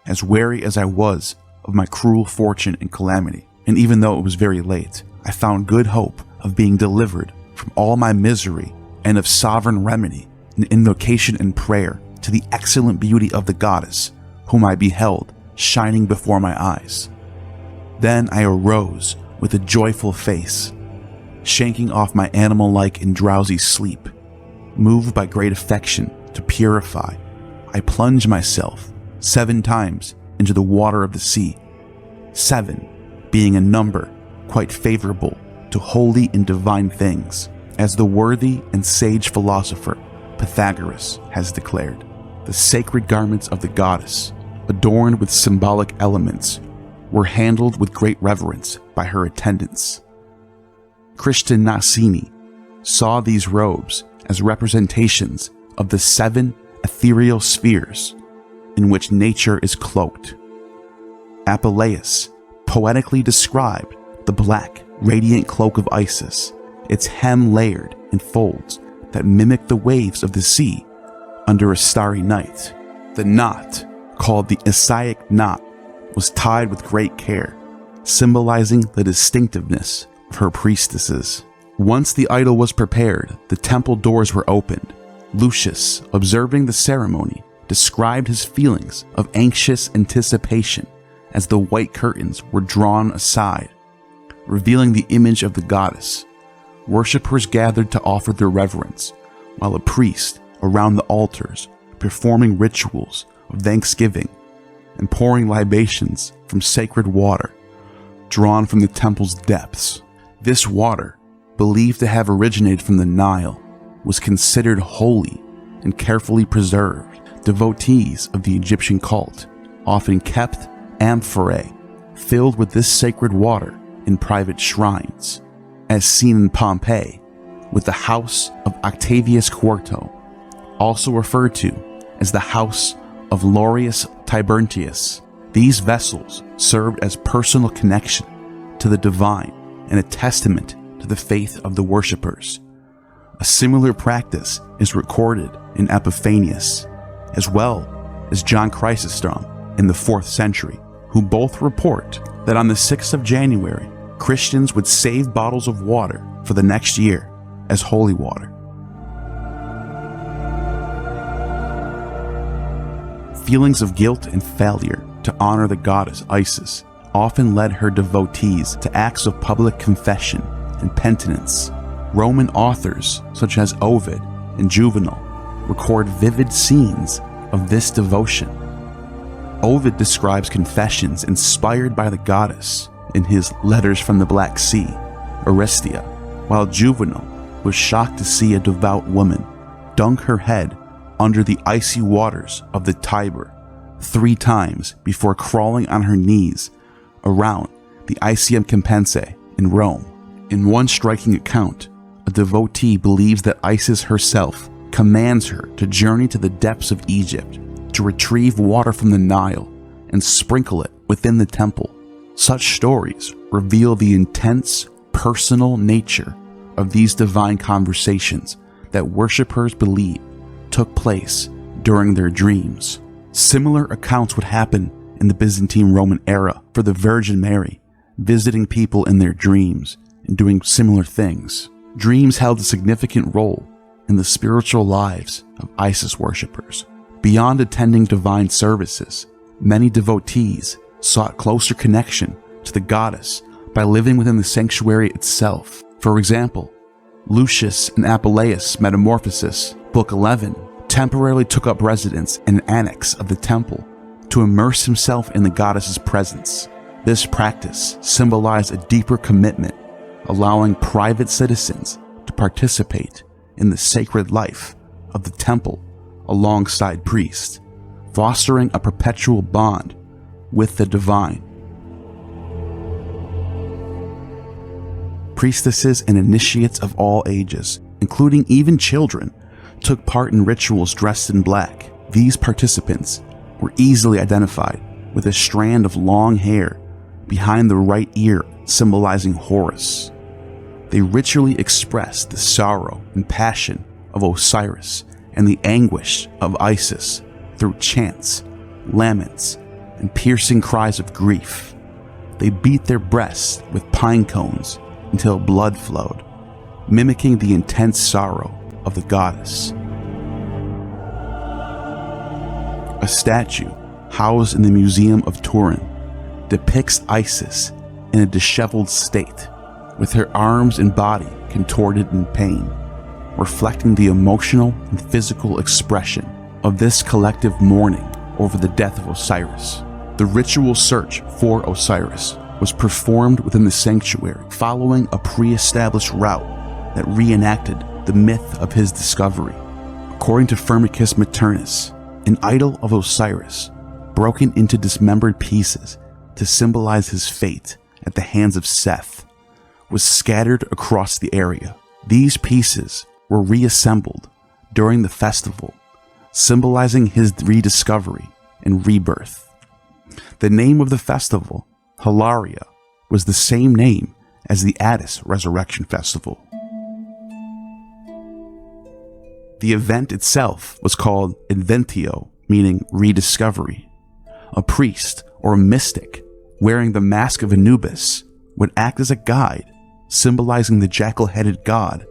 As wary as I was of my cruel fortune and calamity, and even though it was very late, I found good hope of being delivered from all my misery and of sovereign remedy in invocation and prayer to the excellent beauty of the goddess, whom I beheld shining before my eyes. Then I arose with a joyful face, shaking off my animal-like and drowsy sleep. Moved by great affection to purify, I plunged myself 7 times into the water of the sea, 7 being a number quite favorable to holy and divine things, as the worthy and sage philosopher Pythagoras has declared. The sacred garments of the goddess, adorned with symbolic elements, were handled with great reverence by her attendants. Christian Nassini saw these robes as representations of the 7 ethereal spheres in which nature is cloaked. Apuleius poetically described the black, radiant cloak of Isis, its hem layered in folds that mimic the waves of the sea under a starry night. The knot, called the Isiac knot, was tied with great care, symbolizing the distinctiveness of her priestesses. Once the idol was prepared, the temple doors were opened. Lucius, observing the ceremony, described his feelings of anxious anticipation as the white curtains were drawn aside, revealing the image of the goddess. Worshippers gathered to offer their reverence, while a priest around the altars performing rituals of thanksgiving and pouring libations from sacred water drawn from the temple's depths. This water, believed to have originated from the Nile, was considered holy and carefully preserved. Devotees of the Egyptian cult often kept amphorae filled with this sacred water in private shrines, as seen in Pompeii with the house of Octavius Quarto, also referred to as the house of Laurius Tiburtius. These vessels served as personal connection to the divine and a testament to the faith of the worshippers. A similar practice is recorded in Epiphanius, as well as John Chrysostom in the 4th century, who both report that on the 6th of January, Christians would save bottles of water for the next year as holy water. Feelings of guilt and failure to honor the goddess Isis often led her devotees to acts of public confession and penitence. Roman authors such as Ovid and Juvenal record vivid scenes of this devotion. Ovid describes confessions inspired by the goddess in his Letters from the Black Sea, Orestia, while Juvenal was shocked to see a devout woman dunk her head under the icy waters of the Tiber 3 times before crawling on her knees around the Isium Compensae in Rome. In one striking account, a devotee believes that Isis herself commands her to journey to the depths of Egypt to retrieve water from the Nile and sprinkle it within the temple. Such stories reveal the intense, personal nature of these divine conversations that worshippers believe took place during their dreams. Similar accounts would happen in the Byzantine Roman era for the Virgin Mary, visiting people in their dreams and doing similar things. Dreams held a significant role in the spiritual lives of Isis worshippers. Beyond attending divine services, many devotees sought closer connection to the goddess by living within the sanctuary itself. For example, Lucius and Apuleius' Metamorphosis, Book 11, temporarily took up residence in an annex of the temple to immerse himself in the goddess's presence. This practice symbolized a deeper commitment, allowing private citizens to participate in the sacred life of the temple alongside priests, fostering a perpetual bond with the divine. Priestesses and initiates of all ages, including even children, took part in rituals dressed in black. These participants were easily identified with a strand of long hair behind the right ear symbolizing Horus. They ritually expressed the sorrow and passion of Osiris and the anguish of Isis through chants, laments, and piercing cries of grief. They beat their breasts with pine cones until blood flowed, mimicking the intense sorrow of the goddess. A statue housed in the Museum of Turin depicts Isis in a disheveled state, with her arms and body contorted in pain, reflecting the emotional and physical expression of this collective mourning over the death of Osiris. The ritual search for Osiris was performed within the sanctuary, following a pre-established route that reenacted the myth of his discovery. According to Firmicus Maternus, an idol of Osiris, broken into dismembered pieces to symbolize his fate at the hands of Seth, was scattered across the area. These pieces were reassembled during the festival, symbolizing his rediscovery and rebirth. The name of the festival, Hilaria, was the same name as the Attis Resurrection Festival. The event itself was called Inventio, meaning rediscovery. A priest or a mystic wearing the mask of Anubis would act as a guide, symbolizing the jackal-headed god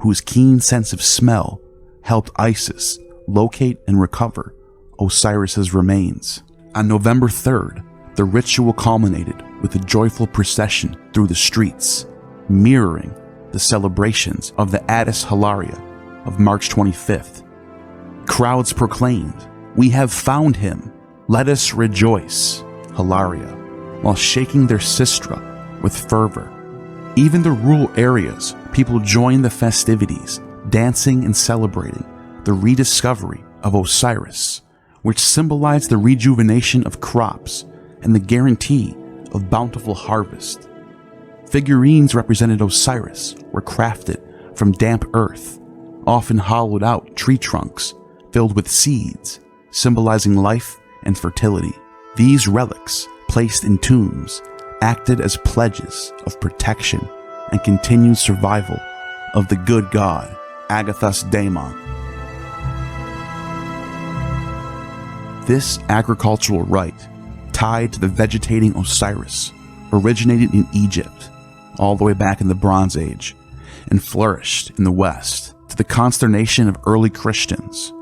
whose keen sense of smell helped Isis locate and recover Osiris's remains. On November 3rd, the ritual culminated with a joyful procession through the streets, mirroring the celebrations of the Attis Hilaria of March 25th. Crowds proclaimed, "We have found him, let us rejoice," Hilaria, while shaking their sistra with fervor. Even the rural areas, people joined the festivities, dancing and celebrating the rediscovery of Osiris, which symbolized the rejuvenation of crops and the guarantee of bountiful harvest. Figurines represented Osiris were crafted from damp earth, often hollowed out tree trunks filled with seeds, symbolizing life and fertility. These relics, placed in tombs, acted as pledges of protection and continued survival of the good god, Agathos Daimon. This agricultural rite, tied to the vegetating Osiris, originated in Egypt, all the way back in the Bronze Age, and flourished in the West. To the consternation of early Christians,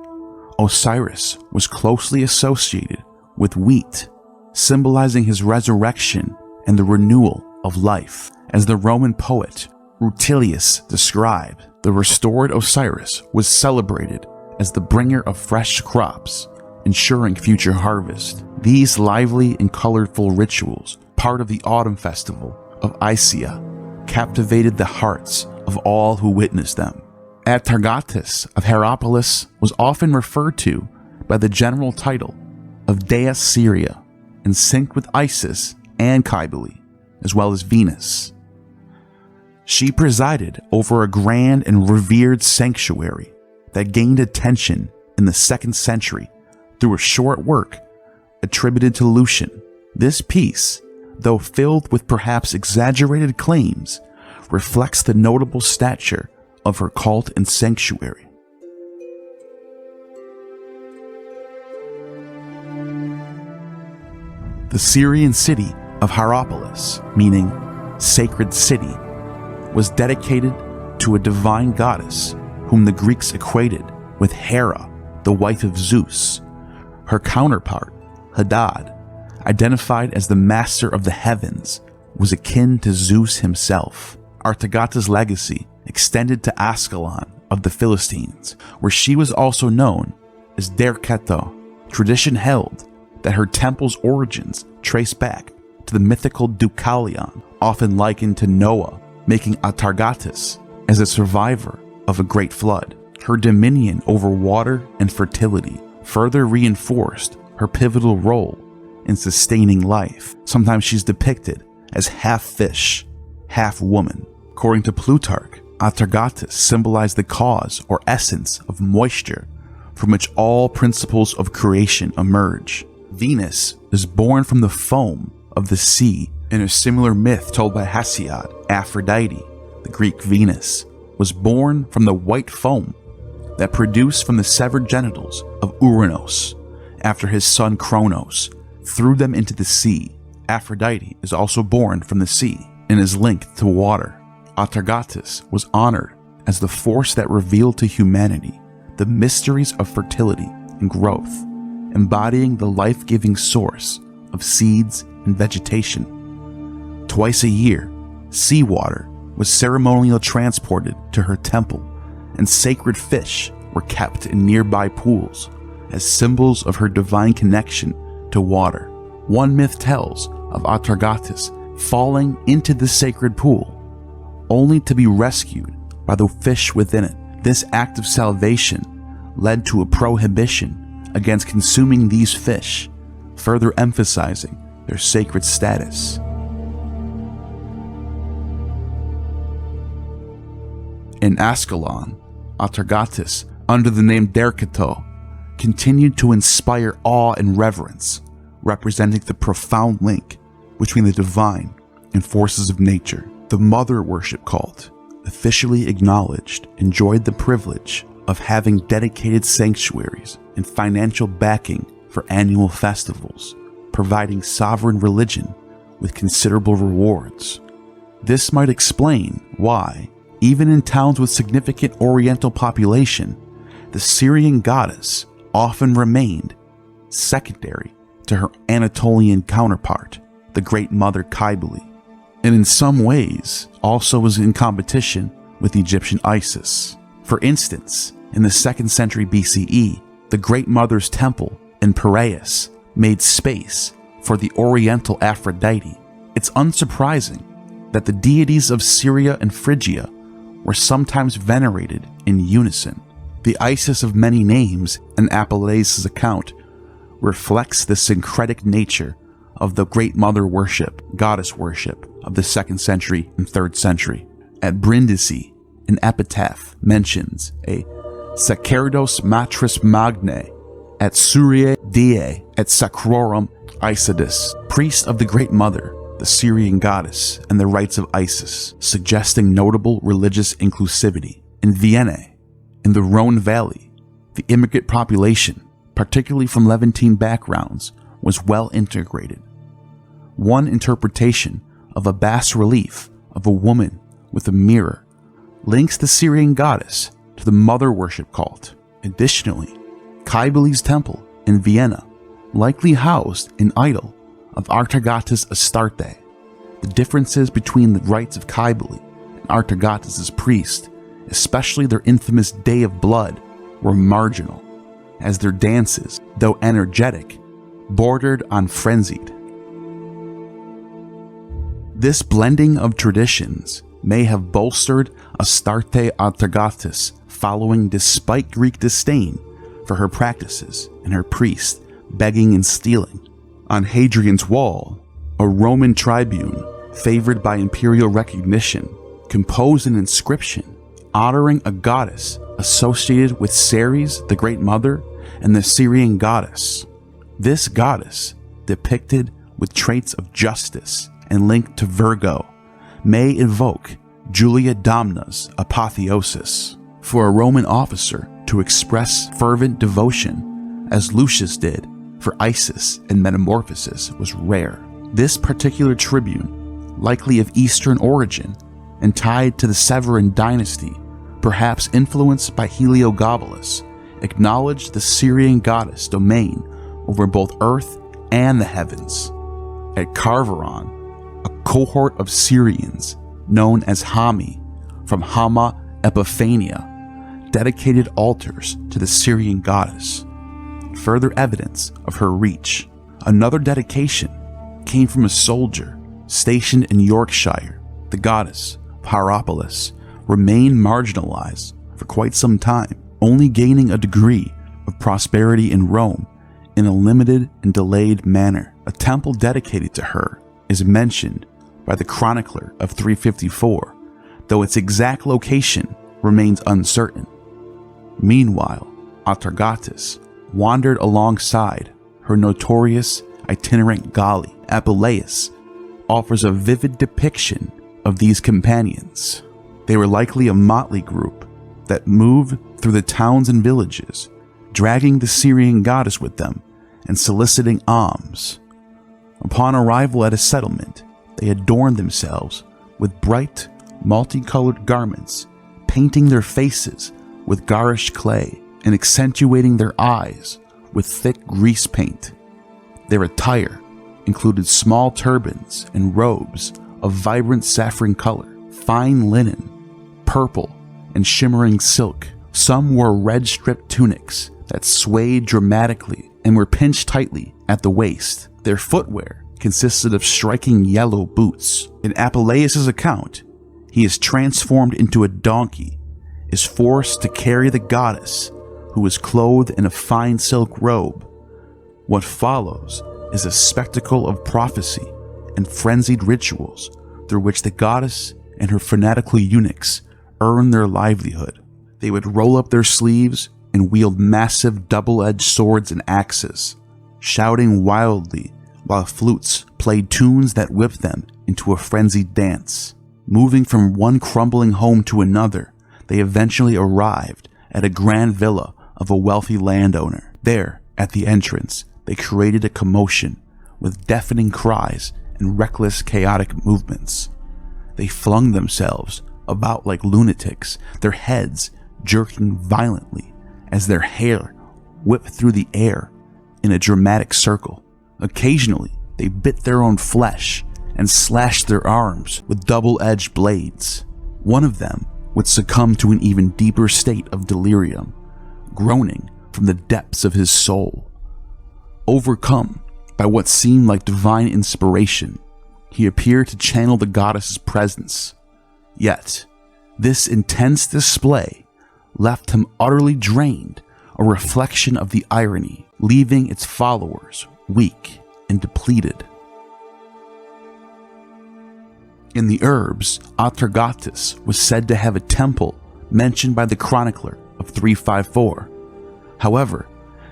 Osiris was closely associated with wheat, symbolizing his resurrection and the renewal of life. As the Roman poet Rutilius described, the restored Osiris was celebrated as the bringer of fresh crops, ensuring future harvest. These lively and colorful rituals, part of the autumn festival of Isiac, captivated the hearts of all who witnessed them. Atargatis of Hierapolis was often referred to by the general title of Dea Syria, and synced with Isis and Cybele, as well as Venus. She presided over a grand and revered sanctuary that gained attention in the 2nd century through a short work attributed to Lucian. This piece, though filled with perhaps exaggerated claims, reflects the notable stature of her cult and sanctuary. The Syrian city of Hierapolis, meaning sacred city, was dedicated to a divine goddess whom the Greeks equated with Hera, the wife of Zeus. Her counterpart, Hadad, identified as the master of the heavens, was akin to Zeus himself. Artagata's legacy extended to Ascalon of the Philistines, where she was also known as Derketo. Tradition held that her temple's origins trace back to the mythical Deucalion, often likened to Noah, making Atargatis as a survivor of a great flood. Her dominion over water and fertility further reinforced her pivotal role in sustaining life. Sometimes she's depicted as half fish, half woman. According to Plutarch, Atargatis symbolized the cause or essence of moisture from which all principles of creation emerge. Venus is born from the foam of the sea. In a similar myth told by Hesiod, Aphrodite, the Greek Venus, was born from the white foam that produced from the severed genitals of Uranos after his son Kronos threw them into the sea. Aphrodite is also born from the sea and is linked to water. Atargatis was honored as the force that revealed to humanity the mysteries of fertility and growth, embodying the life-giving source of seeds and vegetation. Twice a year, seawater was ceremonially transported to her temple, and sacred fish were kept in nearby pools as symbols of her divine connection to water. One myth tells of Atargatis falling into the sacred pool, only to be rescued by the fish within it. This act of salvation led to a prohibition against consuming these fish, further emphasizing their sacred status. In Ascalon, Atargatis, under the name Derketo, continued to inspire awe and reverence, representing the profound link between the divine and forces of nature. The mother worship cult, officially acknowledged, enjoyed the privilege of having dedicated sanctuaries and financial backing for annual festivals, providing sovereign religion with considerable rewards. This might explain why, even in towns with significant Oriental population, the Syrian goddess often remained secondary to her Anatolian counterpart, the Great Mother Cybele, and in some ways also was in competition with Egyptian Isis. For instance, in the 2nd century BCE, the Great Mother's temple in Piraeus made space for the Oriental Aphrodite. It's unsurprising that the deities of Syria and Phrygia were sometimes venerated in unison. The Isis of many names in Apuleius' account reflects the syncretic nature of the Great Mother worship, goddess worship of the 2nd century and 3rd century. At Brindisi, an epitaph mentions a Sacerdos Matris Magnae at Suriae Die et Sacrorum Isidis, priest of the Great Mother, the Syrian goddess, and the rites of Isis, suggesting notable religious inclusivity. In Vienna, in the Rhone Valley, the immigrant population, particularly from Levantine backgrounds, was well integrated. One interpretation of a bas-relief of a woman with a mirror links the Syrian goddess to the mother worship cult. Additionally, Cybele's temple in Vienna likely housed an idol of Artagatus Astarte. The differences between the rites of Cybele and Artagatus' priest, especially their infamous Day of Blood, were marginal, as their dances, though energetic, bordered on frenzied. This blending of traditions may have bolstered Astarte Artagatus following despite Greek disdain for her practices and her priest begging and stealing. On Hadrian's wall, a Roman tribune, favored by imperial recognition, composed an inscription honoring a goddess associated with Ceres, the Great Mother, and the Syrian goddess. This goddess, depicted with traits of justice and linked to Virgo, may evoke Julia Domna's apotheosis. For a Roman officer to express fervent devotion, as Lucius did for Isis and Metamorphosis, was rare. This particular tribune, likely of Eastern origin and tied to the Severan dynasty, perhaps influenced by Heliogabalus, acknowledged the Syrian goddess domain over both earth and the heavens. At Carveron, a cohort of Syrians known as Hami from Hama Epiphania dedicated altars to the Syrian goddess, further evidence of her reach. Another dedication came from a soldier stationed in Yorkshire. The goddess of Hierapolis remained marginalized for quite some time, only gaining a degree of prosperity in Rome in a limited and delayed manner. A temple dedicated to her is mentioned by the chronicler of 354, though its exact location remains uncertain. Meanwhile, Atargatis wandered alongside her notorious itinerant Gali. Apuleius offers a vivid depiction of these companions. They were likely a motley group that moved through the towns and villages, dragging the Syrian goddess with them and soliciting alms. Upon arrival at a settlement, they adorned themselves with bright, multicolored garments, painting their faces with garish clay and accentuating their eyes with thick grease paint. Their attire included small turbans and robes of vibrant saffron color, fine linen, purple, and shimmering silk. Some wore red-striped tunics that swayed dramatically and were pinched tightly at the waist. Their footwear consisted of striking yellow boots. In Apuleius' account, he is transformed into a donkey, is forced to carry the goddess, who is clothed in a fine silk robe. What follows is a spectacle of prophecy and frenzied rituals through which the goddess and her fanatical eunuchs earn their livelihood. They would roll up their sleeves and wield massive double-edged swords and axes, shouting wildly while flutes played tunes that whipped them into a frenzied dance. Moving from one crumbling home to another, they eventually arrived at a grand villa of a wealthy landowner. There, at the entrance, they created a commotion with deafening cries and reckless, chaotic movements. They flung themselves about like lunatics, their heads jerking violently as their hair whipped through the air in a dramatic circle. Occasionally, they bit their own flesh and slashed their arms with double-edged blades. One of them would succumb to an even deeper state of delirium, groaning from the depths of his soul. Overcome by what seemed like divine inspiration, he appeared to channel the goddess's presence. Yet, this intense display left him utterly drained, a reflection of the irony, leaving its followers weak and depleted. In the Urbs, Atargatis was said to have a temple mentioned by the chronicler of 354. However,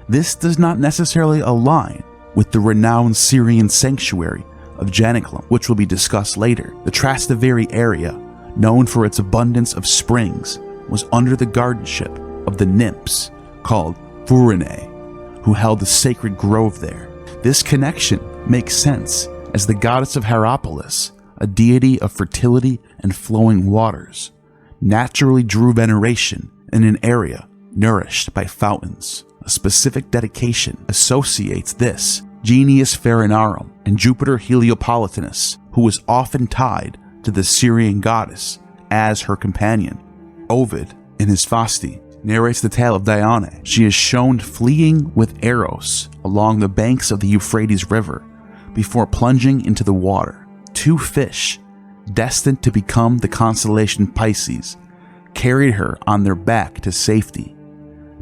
this does not necessarily align with the renowned Syrian sanctuary of Janiculum, which will be discussed later. The Trastevere area, known for its abundance of springs, was under the guardianship of the nymphs called Phrygia, who held a sacred grove there. This connection makes sense, as the goddess of Hierapolis, a deity of fertility and flowing waters, naturally drew veneration in an area nourished by fountains. A specific dedication associates this Genius Farinarum and Jupiter Heliopolitanus, who was often tied to the Syrian goddess as her companion. Ovid, in his Fasti, narrates the tale of Dione. She is shown fleeing with Eros along the banks of the Euphrates River before plunging into the water. Two fish, destined to become the constellation Pisces, carried her on their back to safety.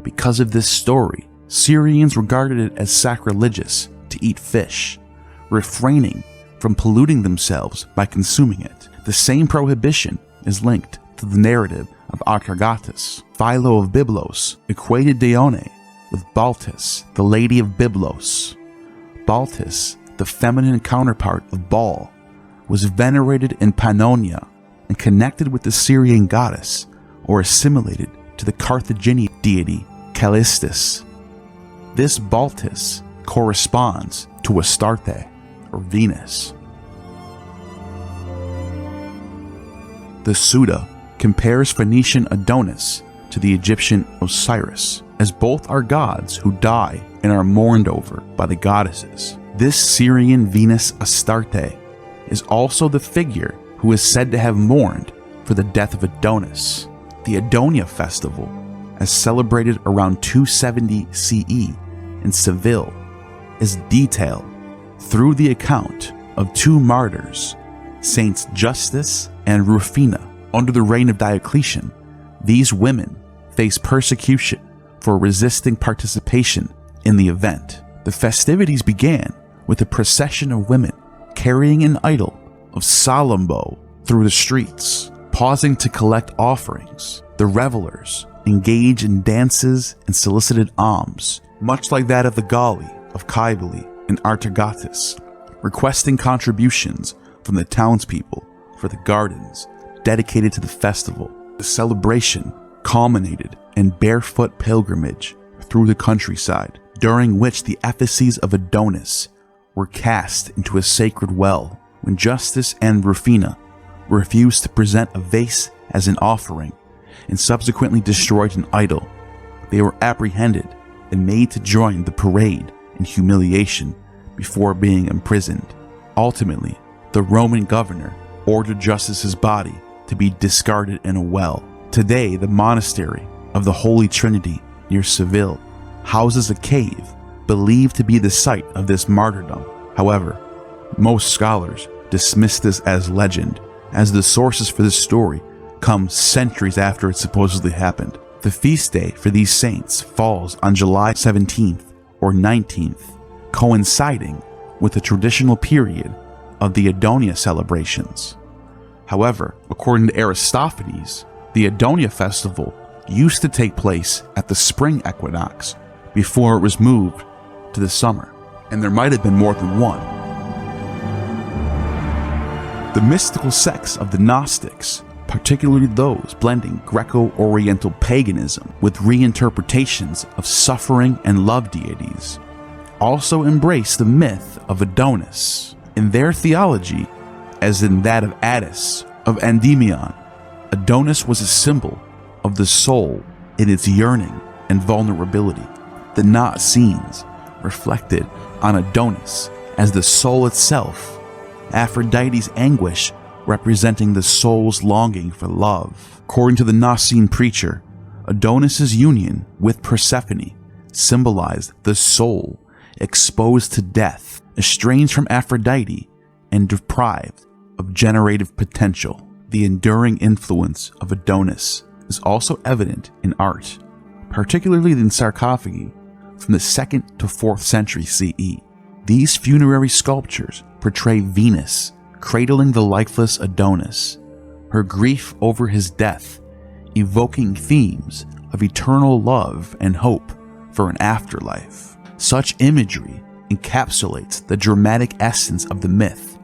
Because of this story, Syrians regarded it as sacrilegious to eat fish, refraining from polluting themselves by consuming it. The same prohibition is linked to the narrative of Atargatis. Philo of Byblos equated Dione with Baltis, the Lady of Byblos. Baltis, the feminine counterpart of Baal, was venerated in Pannonia and connected with the Syrian goddess, or assimilated to the Carthaginian deity Callistus. This Baltis corresponds to Astarte, or Venus. The Suda compares Phoenician Adonis to the Egyptian Osiris, as both are gods who die and are mourned over by the goddesses. This Syrian Venus Astarte is also the figure who is said to have mourned for the death of Adonis. The Adonia Festival, as celebrated around 270 CE in Cybele, is detailed through the account of two martyrs, Saints Justus and Rufina. Under the reign of Diocletian, these women faced persecution for resisting participation in the event. The festivities began with a procession of women carrying an idol of Salambo through the streets, pausing to collect offerings. The revelers engaged in dances and solicited alms, much like that of the Galli of Cybele and Artagatis, requesting contributions from the townspeople for the gardens dedicated to the festival. The celebration culminated in barefoot pilgrimage through the countryside, during which the effigies of Adonis were cast into a sacred well. When Justus and Rufina refused to present a vase as an offering and subsequently destroyed an idol, they were apprehended and made to join the parade in humiliation before being imprisoned. Ultimately, the Roman governor ordered Justus's body to be discarded in a well. Today, the monastery of the Holy Trinity near Cybele houses a cave believed to be the site of this martyrdom. However, most scholars dismiss this as legend, as the sources for this story come centuries after it supposedly happened. The feast day for these saints falls on July 17th or 19th, coinciding with the traditional period of the Adonia celebrations. However, according to Aristophanes, the Adonia Festival used to take place at the spring equinox before it was moved to the summer, and there might have been more than one. The mystical sects of the Gnostics, particularly those blending Greco-Oriental paganism with reinterpretations of suffering and love deities, also embrace the myth of Adonis. In their theology, as in that of Attis of Endymion, Adonis was a symbol of the soul in its yearning and vulnerability. The knot scenes reflected on Adonis as the soul itself, Aphrodite's anguish representing the soul's longing for love. According to the Nicene preacher, Adonis's union with Persephone symbolized the soul exposed to death, estranged from Aphrodite, and deprived of generative potential. The enduring influence of Adonis is also evident in art, particularly in sarcophagi from the 2nd to 4th century CE. These funerary sculptures portray Venus cradling the lifeless Adonis, her grief over his death, evoking themes of eternal love and hope for an afterlife. Such imagery encapsulates the dramatic essence of the myth,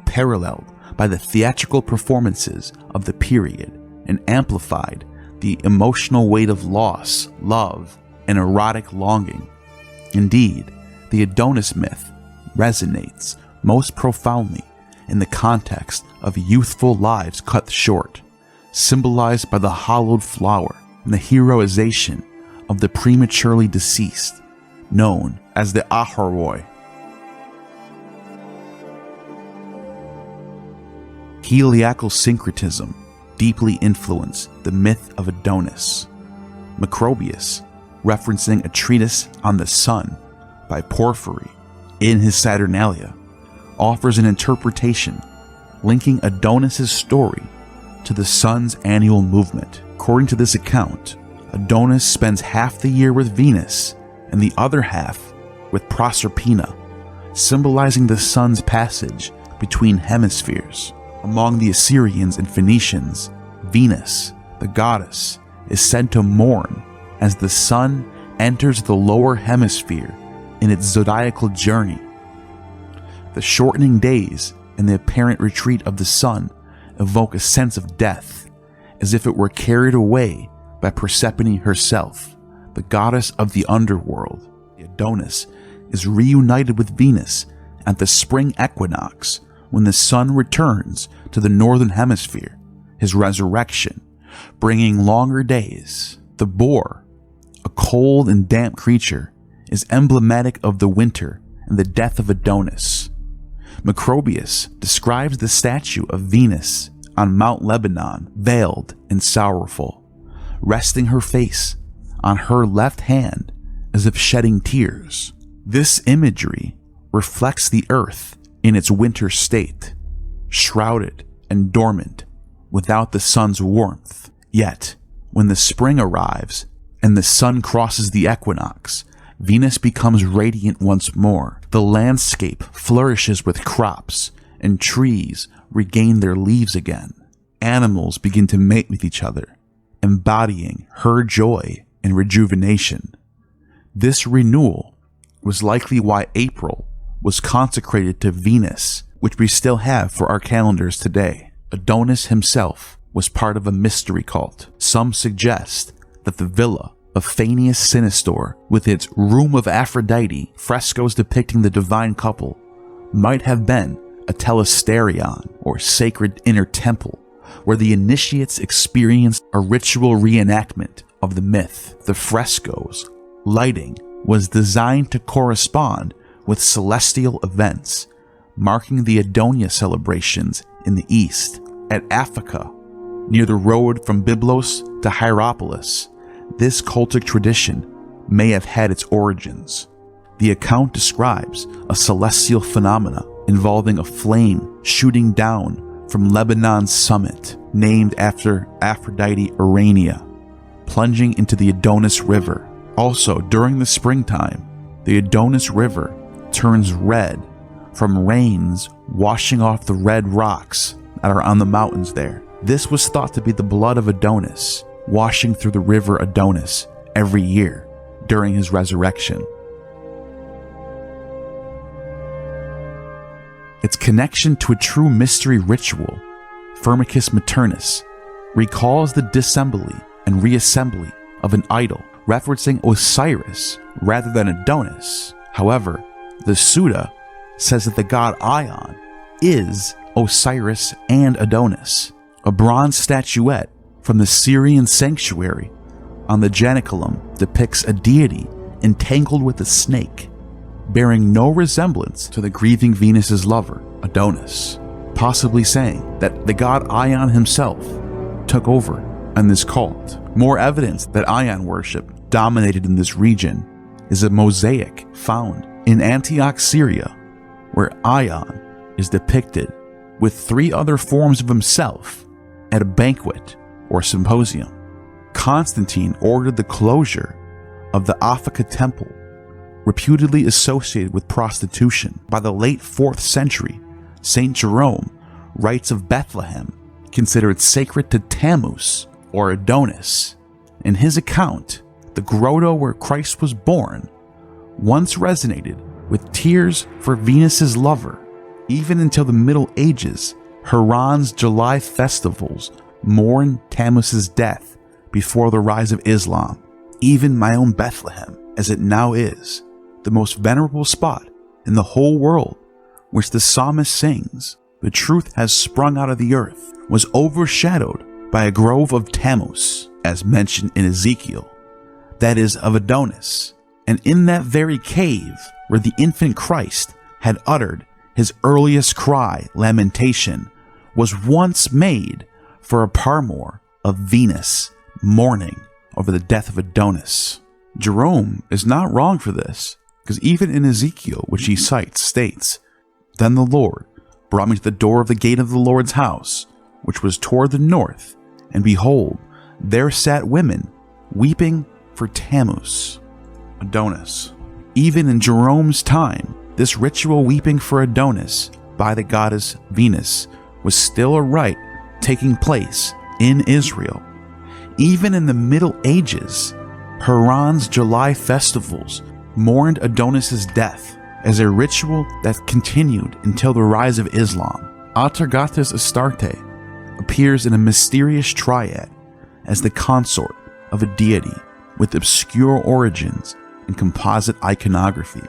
paralleled by the theatrical performances of the period, and amplified the emotional weight of loss, love, and erotic longing. Indeed, the Adonis myth resonates most profoundly in the context of youthful lives cut short, symbolized by the hollowed flower and the heroization of the prematurely deceased, known as the ahoroi. Heliacal Syncretism deeply influenced the myth of Adonis. Macrobius, referencing a treatise on the sun by Porphyry in his Saturnalia, offers an interpretation linking Adonis's story to the sun's annual movement. According to this account, Adonis spends half the year with Venus and the other half with Proserpina, symbolizing the sun's passage between hemispheres. Among the Assyrians and Phoenicians, Venus, the goddess, is said to mourn as the sun enters the lower hemisphere in its zodiacal journey The shortening days and the apparent retreat of the sun evoke a sense of death, as if it were carried away by Persephone herself, the goddess of the underworld. Adonis is reunited with Venus at the spring equinox when the sun returns to the northern hemisphere, his resurrection, bringing longer days. The boar, a cold and damp creature, is emblematic of the winter and the death of Adonis. Macrobius describes the statue of Venus on Mount Lebanon, veiled and sorrowful, resting her face on her left hand as if shedding tears. This imagery reflects the earth in its winter state, shrouded and dormant without the sun's warmth. Yet, when the spring arrives and the sun crosses the equinox, Venus becomes radiant once more. The landscape flourishes with crops, and trees regain their leaves again. Animals begin to mate with each other, embodying her joy and rejuvenation. This renewal was likely why April was consecrated to Venus, which we still have for our calendars today. Adonis himself was part of a mystery cult. Some suggest that the villa of Phanius Sinistor, with its Room of Aphrodite frescoes depicting the divine couple, might have been a telesterion, or sacred inner temple, where the initiates experienced a ritual reenactment of the myth. The frescoes' lighting was designed to correspond with celestial events, marking the Adonia celebrations in the east. At Aphaca, near the road from Byblos to Hierapolis, this cultic tradition may have had its origins. The account describes a celestial phenomena involving a flame shooting down from Lebanon's summit, named after Aphrodite Urania, plunging into the Adonis River. Also, during the springtime, the Adonis River turns red from rains washing off the red rocks that are on the mountains there. This was thought to be the blood of Adonis washing through the river Adonis every year during his resurrection. Its connection to a true mystery ritual, Firmicus Maternus, recalls the dissembly and reassembly of an idol, referencing Osiris rather than Adonis. However, the Suda says that the god Ion is Osiris and Adonis. A bronze statuette from the Syrian sanctuary on the Janiculum depicts a deity entangled with a snake, bearing no resemblance to the grieving Venus's lover, Adonis, possibly saying that the god Ion himself took over in this cult. More evidence that Ion worship dominated in this region is a mosaic found in Antioch, Syria, where Ion is depicted with 3 other forms of himself at a banquet or symposium. Constantine ordered the closure of the Aphaca temple, reputedly associated with prostitution. By the late 4th century, St. Jerome writes of Bethlehem, considered sacred to Tammuz or Adonis. In his account, the grotto where Christ was born once resonated with tears for Venus's lover. Even until the Middle Ages, Haran's July festivals mourn Tammuz's death before the rise of Islam. Even my own Bethlehem, as it now is, the most venerable spot in the whole world, which the psalmist sings, "The truth has sprung out of the earth," was overshadowed by a grove of Tammuz, as mentioned in Ezekiel, that is, of Adonis. And in that very cave where the infant Christ had uttered his earliest cry, lamentation, was once made for a paramour of Venus mourning over the death of Adonis. Jerome is not wrong for this, because even in Ezekiel, which he cites, states, "Then the Lord brought me to the door of the gate of the Lord's house, which was toward the north, and behold, there sat women weeping for Tammuz," Adonis. Even in Jerome's time, this ritual weeping for Adonis by the goddess Venus was still a rite taking place in Israel. Even in the Middle Ages, Haran's July festivals mourned Adonis's death as a ritual that continued until the rise of Islam. Atargatis Astarte appears in a mysterious triad as the consort of a deity with obscure origins and composite iconography.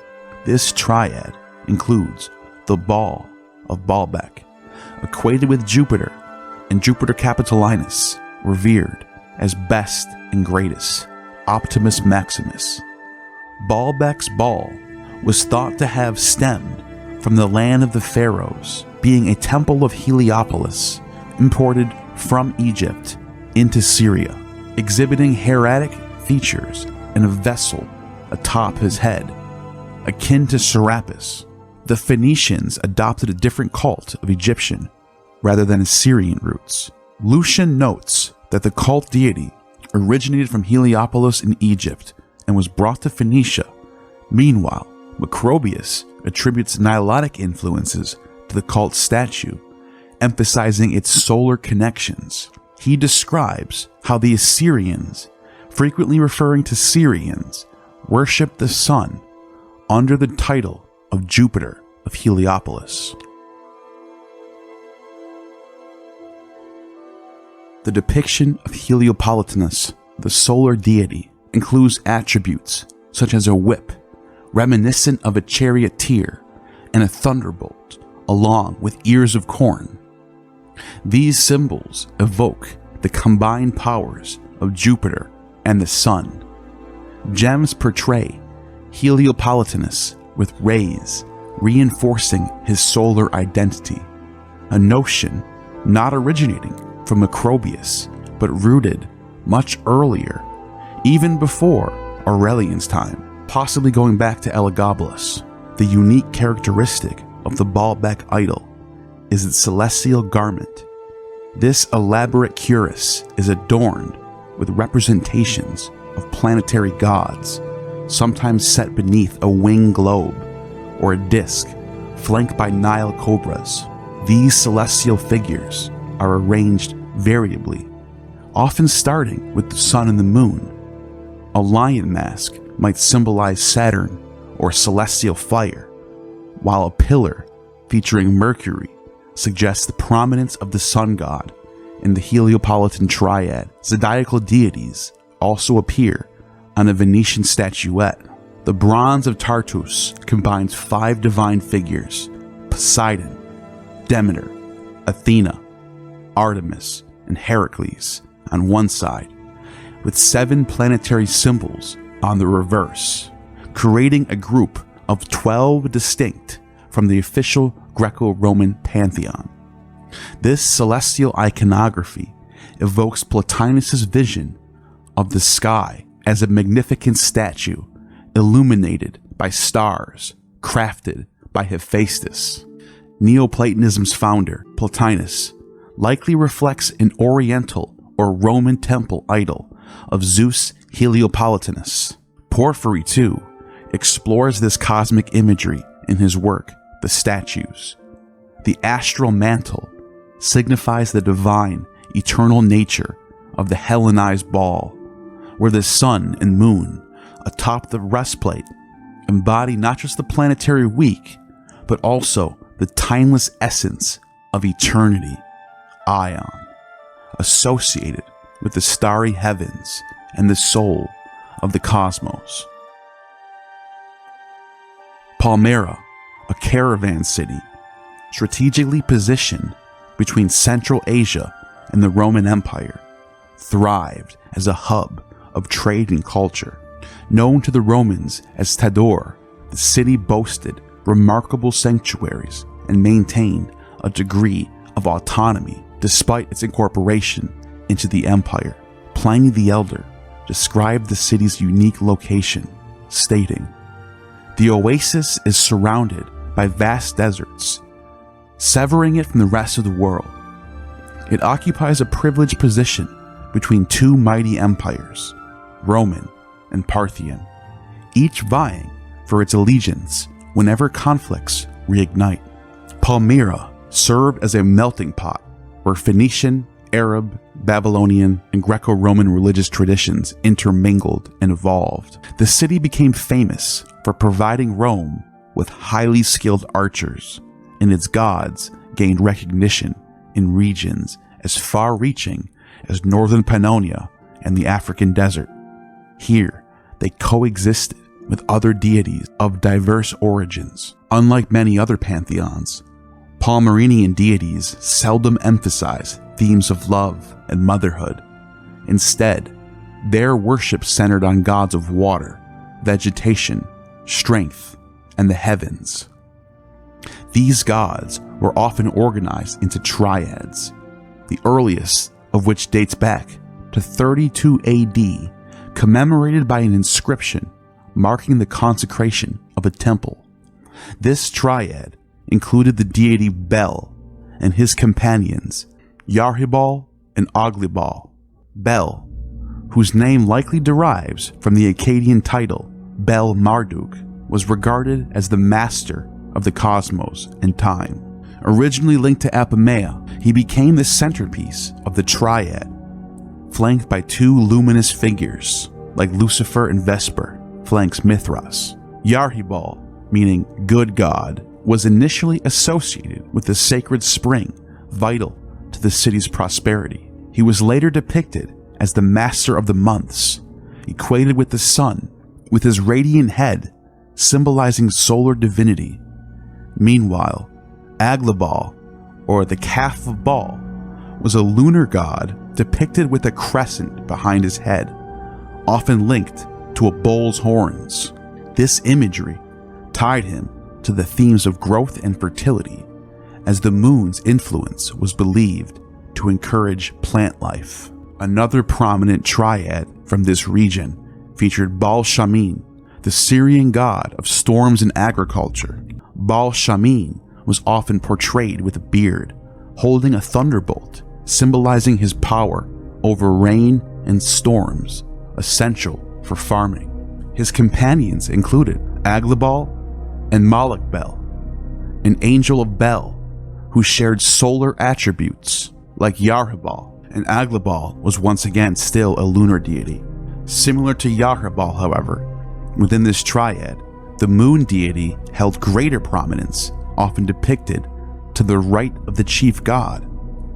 This triad includes the Baal of Baalbek, equated with Jupiter, and Jupiter Capitolinus, revered as best and greatest, Optimus Maximus. Baalbek's Baal was thought to have stemmed from the land of the pharaohs, being a temple of Heliopolis imported from Egypt into Syria, exhibiting hieratic features and a vessel atop his head, akin to Serapis. The Phoenicians adopted a different cult of Egyptian rather than Assyrian roots. Lucian notes that the cult deity originated from Heliopolis in Egypt and was brought to Phoenicia. Meanwhile, Macrobius attributes Nilotic influences to the cult statue, emphasizing its solar connections. He describes how the Assyrians, frequently referring to Syrians, worshipped the sun under the title of Jupiter of Heliopolis. The depiction of Heliopolitanus, the solar deity, includes attributes such as a whip, reminiscent of a charioteer, and a thunderbolt, along with ears of corn. These symbols evoke the combined powers of Jupiter and the sun. Gems portray Heliopolitanus with rays, reinforcing his solar identity, a notion not originating from Macrobius, but rooted much earlier, even before Aurelian's time, possibly going back to Elagabalus. The unique characteristic of the Baalbek idol is its celestial garment. This elaborate cuirass is adorned with representations of planetary gods, sometimes set beneath a winged globe or a disc flanked by Nile cobras. These celestial figures are arranged variably, often starting with the sun and the moon. A lion mask might symbolize Saturn or celestial fire, while a pillar featuring Mercury suggests the prominence of the sun god. In the Heliopolitan triad, zodiacal deities also appear on a Venetian statuette. The bronze of Tartus combines 5 divine figures: Poseidon, Demeter, Athena, Artemis, and Heracles on one side, with 7 planetary symbols on the reverse, creating a group of 12 distinct from the official Greco-Roman pantheon. This celestial iconography evokes Plotinus's vision of the sky as a magnificent statue illuminated by stars crafted by Hephaestus. Neo-Platonism's founder, Plotinus, likely reflects an Oriental or Roman temple idol of Zeus Heliopolitanus. Porphyry, too, explores this cosmic imagery in his work, The Statues. The astral mantle signifies the divine, eternal nature of the Hellenized ball, where the sun and moon atop the breastplate embody not just the planetary week, but also the timeless essence of eternity, Ion, associated with the starry heavens and the soul of the cosmos. Palmyra, a caravan city, strategically positioned between Central Asia and the Roman Empire, thrived as a hub of trade and culture. Known to the Romans as Tador, the city boasted remarkable sanctuaries and maintained a degree of autonomy despite its incorporation into the empire. Pliny the Elder described the city's unique location, stating, "The oasis is surrounded by vast deserts, severing it from the rest of the world. It occupies a privileged position between 2 mighty empires, Roman and Parthian, each vying for its allegiance whenever conflicts reignite." Palmyra served as a melting pot where Phoenician, Arab, Babylonian, and Greco-Roman religious traditions intermingled and evolved. The city became famous for providing Rome with highly skilled archers, and its gods gained recognition in regions as far-reaching as northern Pannonia and the African desert. Here, they coexisted with other deities of diverse origins. Unlike many other pantheons, Palmyrenian deities seldom emphasize themes of love and motherhood. Instead, their worship centered on gods of water, vegetation, strength, and the heavens. These gods were often organized into triads, the earliest of which dates back to 32 AD, commemorated by an inscription marking the consecration of a temple. This triad included the deity Bel and his companions, Yarhibal and Oglibal. Bel, whose name likely derives from the Akkadian title Bel Marduk, was regarded as the master of the cosmos and time. Originally linked to Apamea, he became the centerpiece of the triad, flanked by two luminous figures, like Lucifer and Vesper flanks Mithras. Yarhibal, meaning good god, was initially associated with the sacred spring vital to the city's prosperity. He was later depicted as the master of the months, equated with the sun, with his radiant head symbolizing solar divinity. Meanwhile, Aglibal, or the calf of Baal, was a lunar god depicted with a crescent behind his head, often linked to a bull's horns. This imagery tied him to the themes of growth and fertility, as the moon's influence was believed to encourage plant life. Another prominent triad from this region featured Baal Shamin, the Syrian god of storms and agriculture. Baal Shamin was often portrayed with a beard, holding a thunderbolt, symbolizing his power over rain and storms, essential for farming. His companions included Aglibal and Malak Bel, an angel of Bel who shared solar attributes like Yarhibal, and Aglibal was once again still a lunar deity. Similar to Yarhibal, however, within this triad, the moon deity held greater prominence, often depicted to the right of the chief god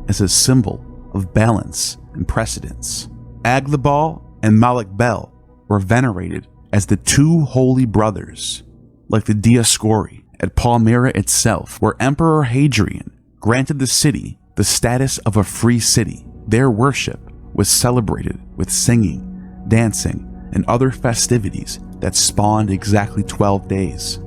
as a symbol of balance and precedence. Aglibal and Malak Bel were venerated as the two holy brothers, like the Dioscuri at Palmyra itself, where Emperor Hadrian granted the city the status of a free city. Their worship was celebrated with singing, dancing, and other festivities that spawned exactly 12 days.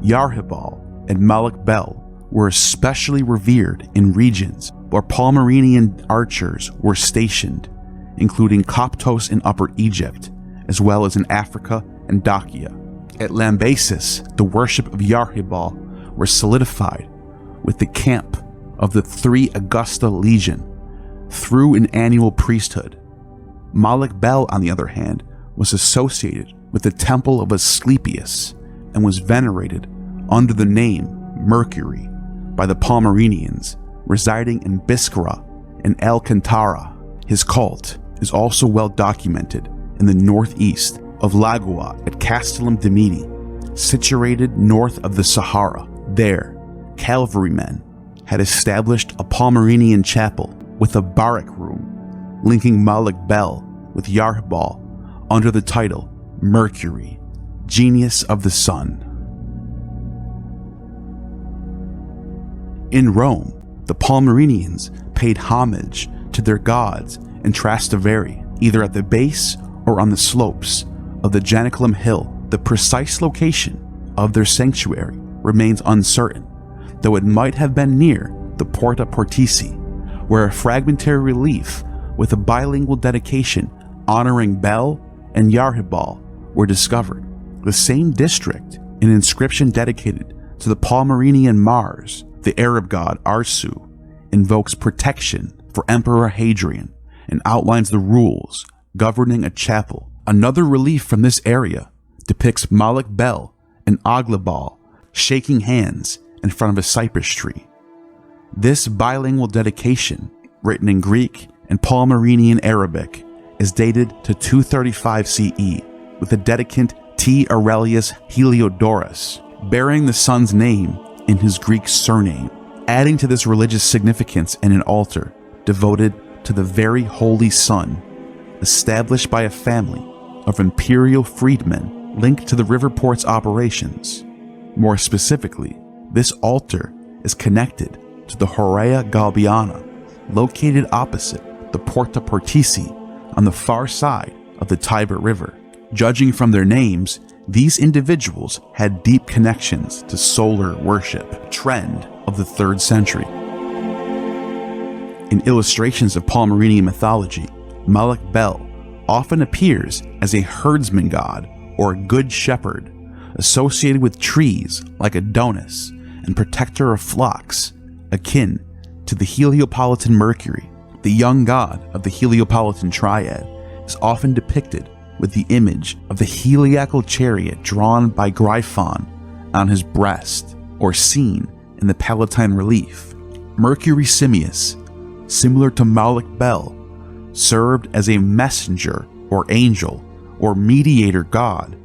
Yarhibal and Malak Bel were especially revered in regions where Palmyrenian archers were stationed, including Coptos in Upper Egypt, as well as in Africa and Dacia. At Lambasis, the worship of Yarhibal was solidified with the camp of the 3 Augusta Legion through an annual priesthood. Malak Bel, on the other hand, was associated with the temple of Asclepius and was venerated under the name Mercury by the Palmyrenians residing in Biskra and Alcantara. His cult is also well documented in the northeast of Lagua at Castellum de Midi, situated north of the Sahara. There, cavalrymen had established a Palmyrenian chapel with a barrack room, linking Malak Bel with Yarhibal under the title Mercury, Genius of the Sun. In Rome, the Palmyrenians paid homage to their gods in Trastevere, either at the base or on the slopes of the Janiculum Hill. The precise location of their sanctuary remains uncertain, though it might have been near the Porta Portici, where a fragmentary relief with a bilingual dedication honoring Bel and Yarhibal were discovered. The same district, an inscription dedicated to the Palmyrenian Mars, the Arab god Arsu, invokes protection for Emperor Hadrian and outlines the rules governing a chapel. Another relief from this area depicts Malak Bel and Aglibal shaking hands in front of a cypress tree. This bilingual dedication, written in Greek and Palmyrenian Arabic, is dated to 235 CE, with the dedicant T. Aurelius Heliodorus. bearing the sun's name in his Greek surname, adding to this religious significance in an altar devoted to the very holy sun, established by a family of imperial freedmen linked to the river port's operations. More specifically, this altar is connected to the Horea Galbiana, located opposite the Porta Portici on the far side of the Tiber River. Judging from their names, these individuals had deep connections to solar worship, trend of the 3rd century. In illustrations of Palmyrene mythology, Malak Bel often appears as a herdsman god or good shepherd, associated with trees like Adonis and protector of flocks, akin to the Heliopolitan Mercury. The young god of the Heliopolitan triad is often depicted with the image of the Heliacal chariot drawn by Gryphon on his breast, or seen in the Palatine relief. Mercury Simius, similar to Malak Bel, served as a messenger or angel or mediator god,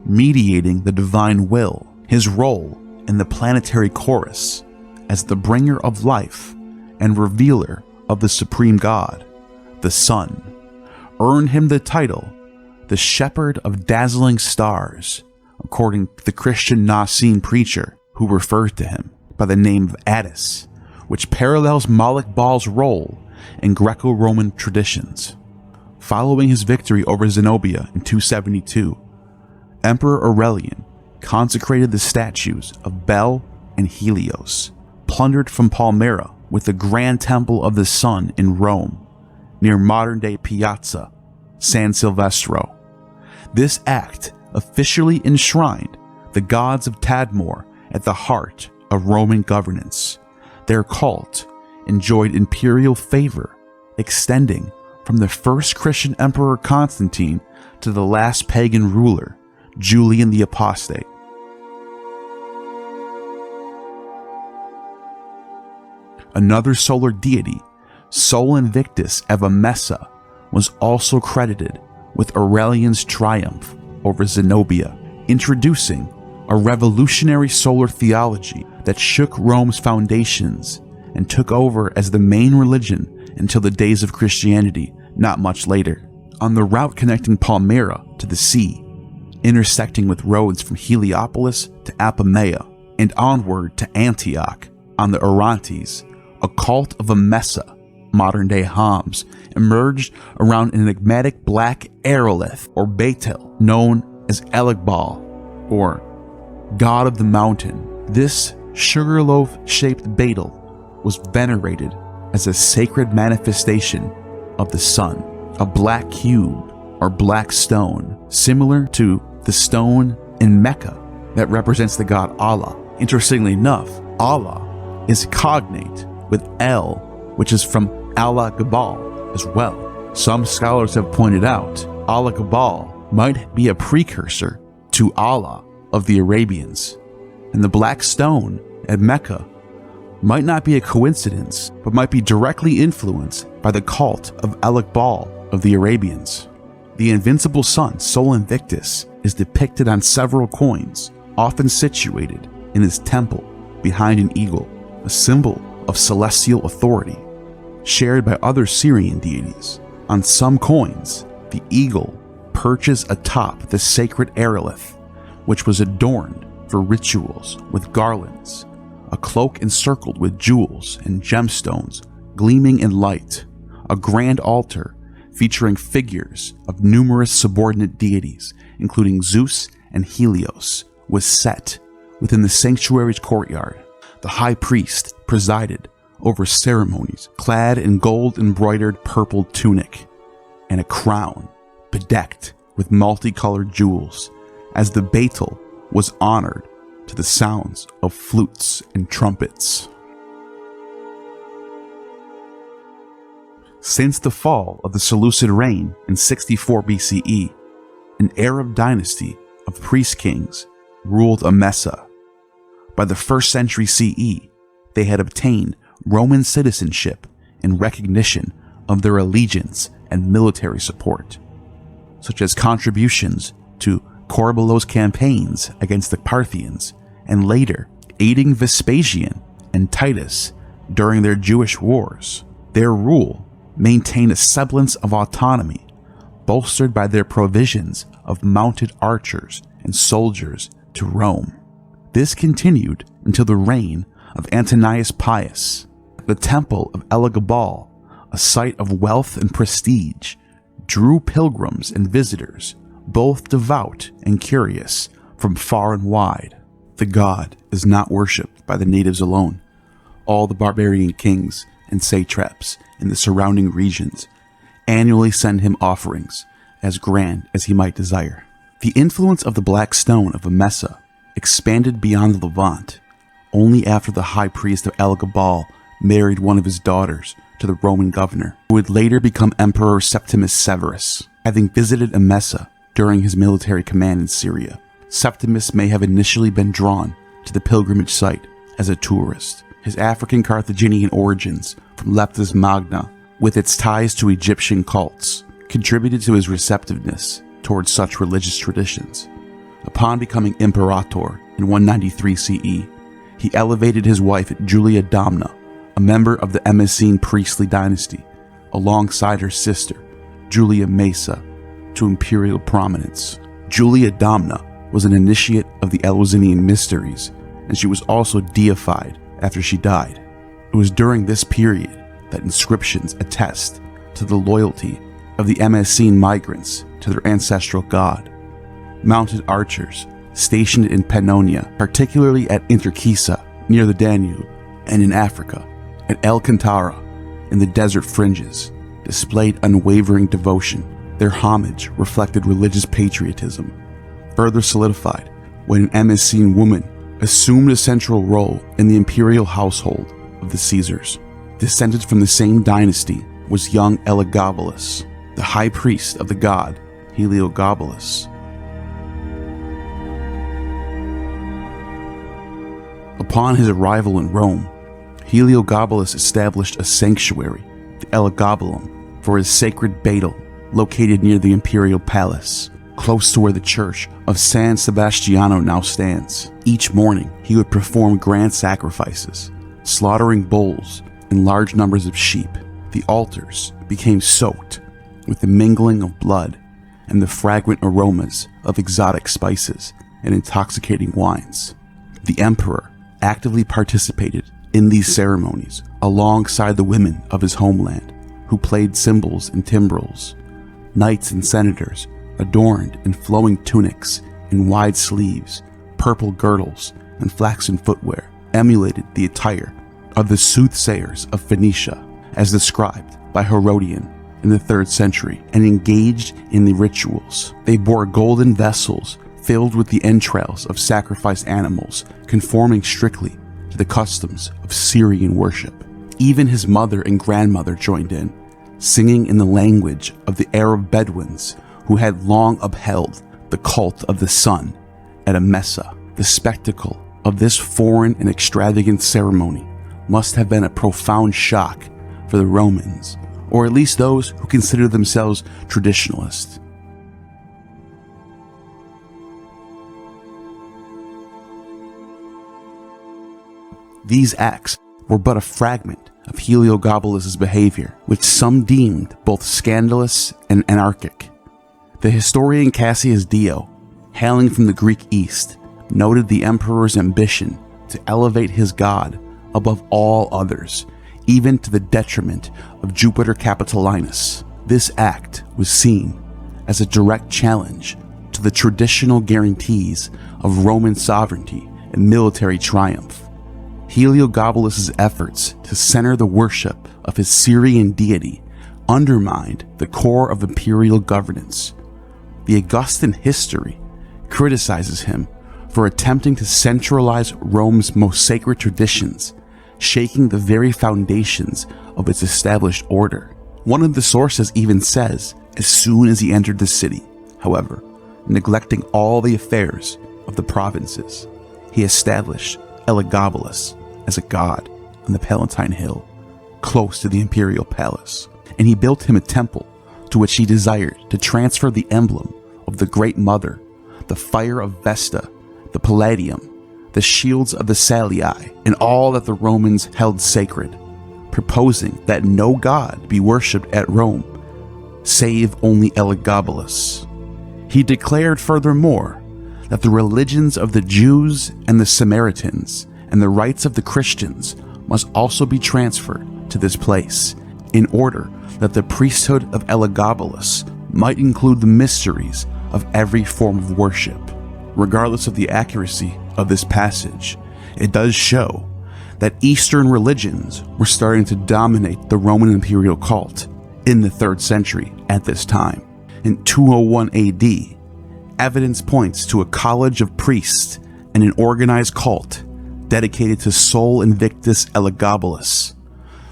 mediating the divine will. His role in the planetary chorus as the bringer of life and revealer of the supreme god, the sun, earned him the title the shepherd of dazzling stars, according to the Christian Nicene preacher who referred to him by the name of Attis, which parallels Malak Bel's role in Greco-Roman traditions. Following his victory over Zenobia in 272, Emperor Aurelian consecrated the statues of Bel and Helios, plundered from Palmyra with the Grand Temple of the Sun in Rome, near modern-day Piazza San Silvestro. This act officially enshrined the gods of Tadmor at the heart of Roman governance. Their cult enjoyed imperial favor, extending from the first Christian emperor Constantine to the last pagan ruler, Julian the Apostate. Another solar deity, Sol Invictus Eva Messa, was also credited with Aurelian's triumph over Zenobia, introducing a revolutionary solar theology that shook Rome's foundations and took over as the main religion until the days of Christianity not much later. On the route connecting Palmyra to the sea, intersecting with roads from Heliopolis to Apamea and onward to Antioch on the Orontes, a cult of Emesa, modern-day Homs, emerged around an enigmatic black aerolith or Betel known as Elegbal, or God of the Mountain. This sugarloaf-shaped Betel was venerated as a sacred manifestation of the sun, a black cube or black stone, similar to the stone in Mecca that represents the god Allah. Interestingly enough, Allah is cognate with El, which is from Allah Gabal as well. Some scholars have pointed out Allah Gabal might be a precursor to Allah of the Arabians, and the black stone at Mecca might not be a coincidence, but might be directly influenced by the cult of Elegbal of the Arabians. The invincible sun, Sol Invictus, is depicted on several coins, often situated in his temple behind an eagle, a symbol of celestial authority, shared by other Syrian deities. On some coins, the eagle perches atop the sacred aerolith, which was adorned for rituals with garlands, a cloak encircled with jewels and gemstones gleaming in light, a grand altar featuring figures of numerous subordinate deities, including Zeus and Helios, was set within the sanctuary's courtyard. The high priest presided over ceremonies clad in gold-embroidered purple tunic and a crown bedecked with multicolored jewels, as the Betel was honored to the sounds of flutes and trumpets. Since the fall of the Seleucid reign in 64 BCE, an Arab dynasty of priest-kings ruled Emesa. By the 1st century CE, they had obtained Roman citizenship in recognition of their allegiance and military support, such as contributions to Corbulo's campaigns against the Parthians and later aiding Vespasian and Titus during their Jewish wars. Their rule maintained a semblance of autonomy, bolstered by their provisions of mounted archers and soldiers to Rome. This continued until the reign of Antonius Pius. The temple of Elagabal, a site of wealth and prestige, drew pilgrims and visitors, both devout and curious, from far and wide. The god is not worshipped by the natives alone. All the barbarian kings and satraps in the surrounding regions annually send him offerings as grand as he might desire. The influence of the black stone of Emesa expanded beyond the Levant only after the high priest of Elagabal married one of his daughters to the Roman governor, who would later become Emperor Septimus Severus. Having visited Emesa during his military command in Syria, Septimus may have initially been drawn to the pilgrimage site as a tourist. His African Carthaginian origins from Leptis Magna, with its ties to Egyptian cults, contributed to his receptiveness towards such religious traditions. Upon becoming imperator in 193 CE, he elevated his wife Julia Domna, a member of the Emesene priestly dynasty, alongside her sister, Julia Mesa, to imperial prominence. Julia Domna was an initiate of the Arabian Mysteries, and she was also deified after she died. It was during this period that inscriptions attest to the loyalty of the Emesene migrants to their ancestral god. Mounted archers stationed in Pannonia, particularly at Interkisa near the Danube, and in Africa, at El Cantara in the desert fringes, displayed unwavering devotion. Their homage reflected religious patriotism, further solidified when an Emesene woman assumed a central role in the imperial household of the Caesars. Descended from the same dynasty was young Elagabalus, the high priest of the god Heliogabalus. Upon his arrival in Rome, Heliogabalus established a sanctuary, the Elagabalum, for his sacred Beetle, located near the imperial palace, close to where the church of San Sebastiano now stands. Each morning, he would perform grand sacrifices, slaughtering bulls and large numbers of sheep. The altars became soaked with the mingling of blood and the fragrant aromas of exotic spices and intoxicating wines. The emperor actively participated in these ceremonies alongside the women of his homeland, who played cymbals and timbrels. Knights and senators, adorned in flowing tunics and wide sleeves, purple girdles, and flaxen footwear, emulated the attire of the soothsayers of Phoenicia, as described by Herodian in the 3rd century, and engaged in the rituals. They bore golden vessels filled with the entrails of sacrificed animals, conforming strictly to the customs of Syrian worship. Even his mother and grandmother joined in, singing in the language of the Arab Bedouins who had long upheld the cult of the sun at Emesa. The spectacle of this foreign and extravagant ceremony must have been a profound shock for the Romans, or at least those who considered themselves traditionalists. These acts were but a fragment of Heliogabalus's behavior, which some deemed both scandalous and anarchic. The historian Cassius Dio, hailing from the Greek East, noted the emperor's ambition to elevate his god above all others, even to the detriment of Jupiter Capitolinus. This act was seen as a direct challenge to the traditional guarantees of Roman sovereignty and military triumph. Heliogabalus's efforts to center the worship of his Syrian deity undermined the core of imperial governance. The Augustan history criticizes him for attempting to centralize Rome's most sacred traditions, shaking the very foundations of its established order. One of the sources even says, as soon as he entered the city, however, neglecting all the affairs of the provinces, he established Elagabalus as a god on the Palatine Hill, close to the imperial palace, and he built him a temple to which he desired to transfer the emblem of the Great Mother, the fire of Vesta, the Palladium, the shields of the Salii, and all that the Romans held sacred, proposing that no god be worshipped at Rome, save only Elagabalus. He declared furthermore that the religions of the Jews and the Samaritans and the rites of the Christians must also be transferred to this place, in order that the priesthood of Elagabalus might include the mysteries of every form of worship. Regardless of the accuracy of this passage, it does show that Eastern religions were starting to dominate the Roman imperial cult in the 3rd century at this time. In 201 AD, evidence points to a college of priests and an organized cult dedicated to Sol Invictus Elagabalus,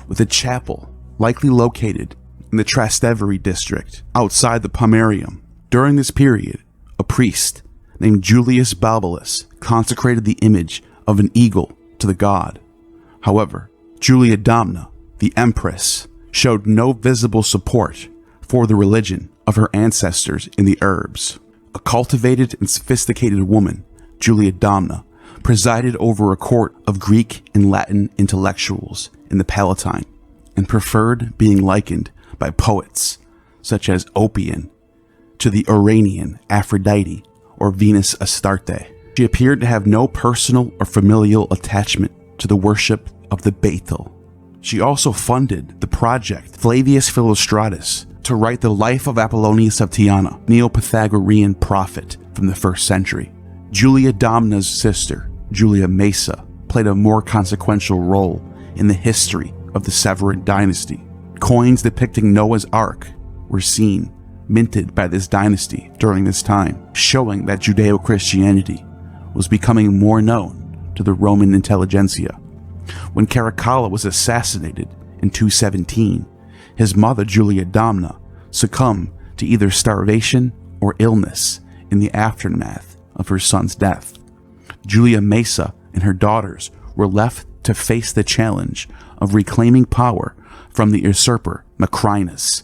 with a chapel likely located in the Trastevere district outside the Palmyrene. During this period, a priest named Julius Babalus consecrated the image of an eagle to the god. However, Julia Domna, the empress, showed no visible support for the religion of her ancestors in the Urbs. A cultivated and sophisticated woman, Julia Domna, presided over a court of Greek and Latin intellectuals in the Palatine, and preferred being likened by poets such as Oppian to the Iranian Aphrodite or Venus Astarte. She appeared to have no personal or familial attachment to the worship of the Bethel. She also funded the project Flavius Philostratus to write the life of Apollonius of Tyana, Neo-Pythagorean prophet from the 1st century. Julia Domna's sister, Julia Mesa, played a more consequential role in the history of the Severan dynasty. Coins depicting Noah's Ark were seen minted by this dynasty during this time, showing that Judeo-Christianity was becoming more known to the Roman intelligentsia. When Caracalla was assassinated in 217, his mother Julia Domna succumbed to either starvation or illness in the aftermath of her son's death. Julia Mesa and her daughters were left to face the challenge of reclaiming power from the usurper Macrinus,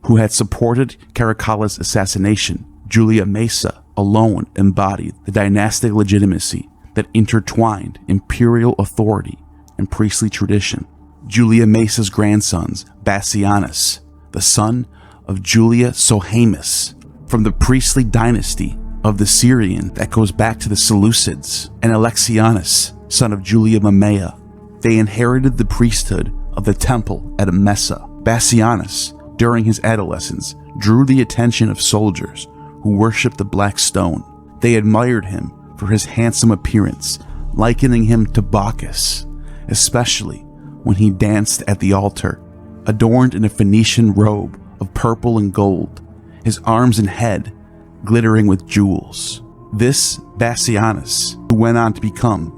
who had supported Caracalla's assassination. Julia Mesa alone embodied the dynastic legitimacy that intertwined imperial authority and priestly tradition. Julia Mesa's grandsons, Bassianus, the son of Julia Sohaemus, from the priestly dynasty of the Syrian that goes back to the Seleucids, and Alexianus, son of Julia Mamaea. They inherited the priesthood of the temple at Emesa. Bassianus, during his adolescence, drew the attention of soldiers who worshipped the black stone. They admired him for his handsome appearance, likening him to Bacchus, especially when he danced at the altar, adorned in a Phoenician robe of purple and gold, his arms and head glittering with jewels. This Bassianus, who went on to become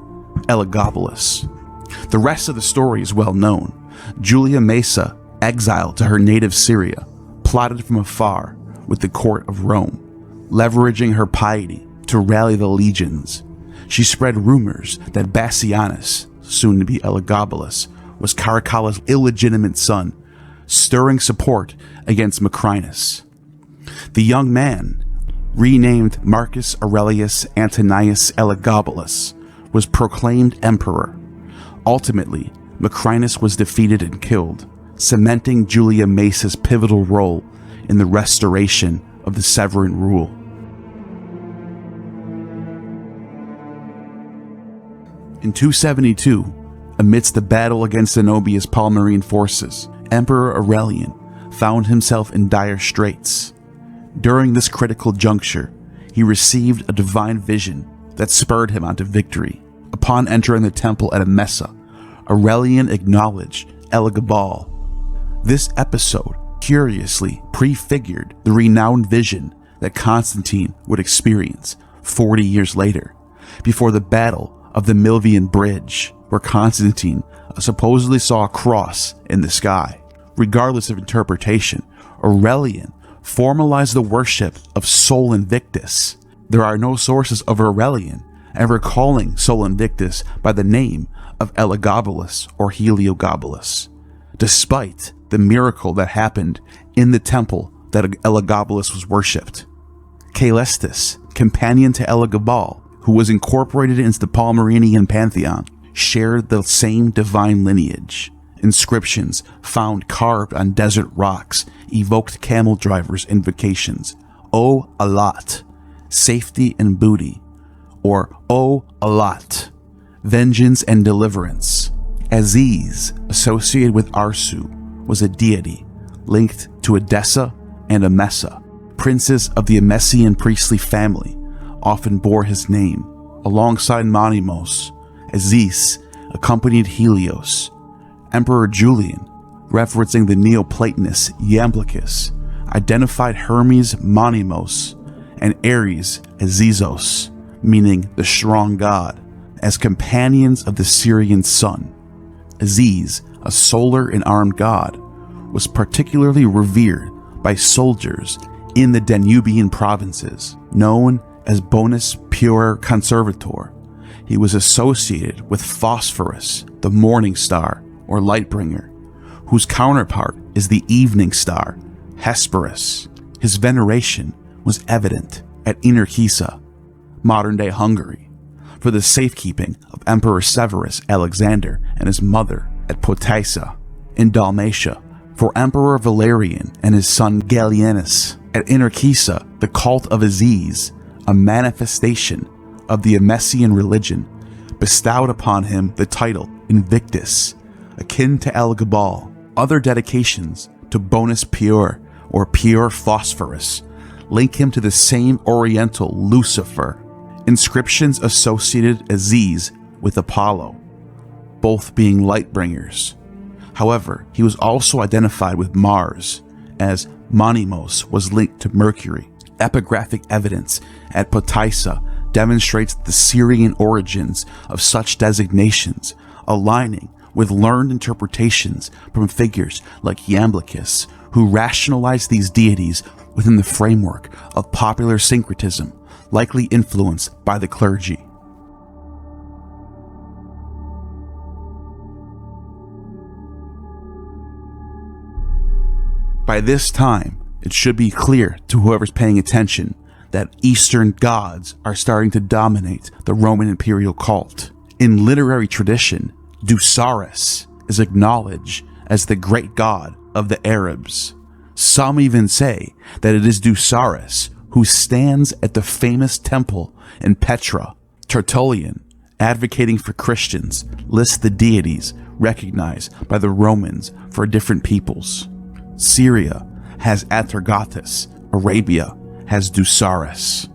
Elagabalus. The rest of the story is well known. Julia Mesa, exiled to her native Syria, plotted from afar with the court of Rome, leveraging her piety to rally the legions. She spread rumors that Bassianus, soon to be Elagabalus, was Caracalla's illegitimate son, stirring support against Macrinus. The young man, renamed Marcus Aurelius Antonius Elagabalus, was proclaimed emperor. Ultimately, Macrinus was defeated and killed, cementing Julia Mesa's pivotal role in the restoration of the Severan rule. In 272, amidst the battle against Zenobia's Palmyrene forces, Emperor Aurelian found himself in dire straits. During this critical juncture, he received a divine vision that spurred him onto victory. Upon entering the temple at Emesa, Aurelian acknowledged Elagabal. This episode curiously prefigured the renowned vision that Constantine would experience 40 years later, before the Battle of the Milvian Bridge, where Constantine supposedly saw a cross in the sky. Regardless of interpretation, Aurelian formalized the worship of Sol Invictus. There are no sources of Aurelian ever calling Sol Invictus by the name of Elagabalus or Heliogabalus, despite the miracle that happened in the temple that Elagabalus was worshipped. Caelestis, companion to Elagabal, who was incorporated into the Palmyrenian pantheon, shared the same divine lineage. Inscriptions found carved on desert rocks evoked camel drivers' invocations, O Alat, safety and booty, or O Alat, vengeance and deliverance. Aziz, associated with Arsu, was a deity linked to Edessa and Emesa. Princes of the Emesian priestly family often bore his name. Alongside Monimos, Aziz accompanied Helios. Emperor Julian, referencing the Neoplatonist Iamblichus, identified Hermes Monimos and Ares Azizos, meaning the strong god, as companions of the Syrian sun. Aziz, a solar and armed god, was particularly revered by soldiers in the Danubian provinces, known as Bonus Pure Conservator. He was associated with Phosphorus, the morning star or lightbringer, whose counterpart is the evening star, Hesperus. His veneration was evident at Inarkisa, modern-day Hungary, for the safekeeping of Emperor Severus Alexander and his mother at Potaissa, in Dalmatia, for Emperor Valerian and his son Gallienus. At Inarkisa, the cult of Aziz, a manifestation of the Emesian religion, bestowed upon him the title Invictus, akin to El Gabal. Other dedications to Bonus Pure or Pure Phosphorus link him to the same Oriental Lucifer. Inscriptions associated Aziz with Apollo, both being lightbringers. However, he was also identified with Mars, as Monimos was linked to Mercury. Epigraphic evidence at Potaissa demonstrates the Syrian origins of such designations, aligning with learned interpretations from figures like Iamblichus, who rationalized these deities within the framework of popular syncretism, likely influenced by the clergy. By this time, it should be clear to whoever's paying attention that Eastern gods are starting to dominate the Roman imperial cult. In literary tradition, Dusares is acknowledged as the great god of the Arabs. Some even say that it is Dusares who stands at the famous temple in Petra. Tertullian, advocating for Christians, lists the deities recognized by the Romans for different peoples. Syria has Atargatis, Arabia has Dusares.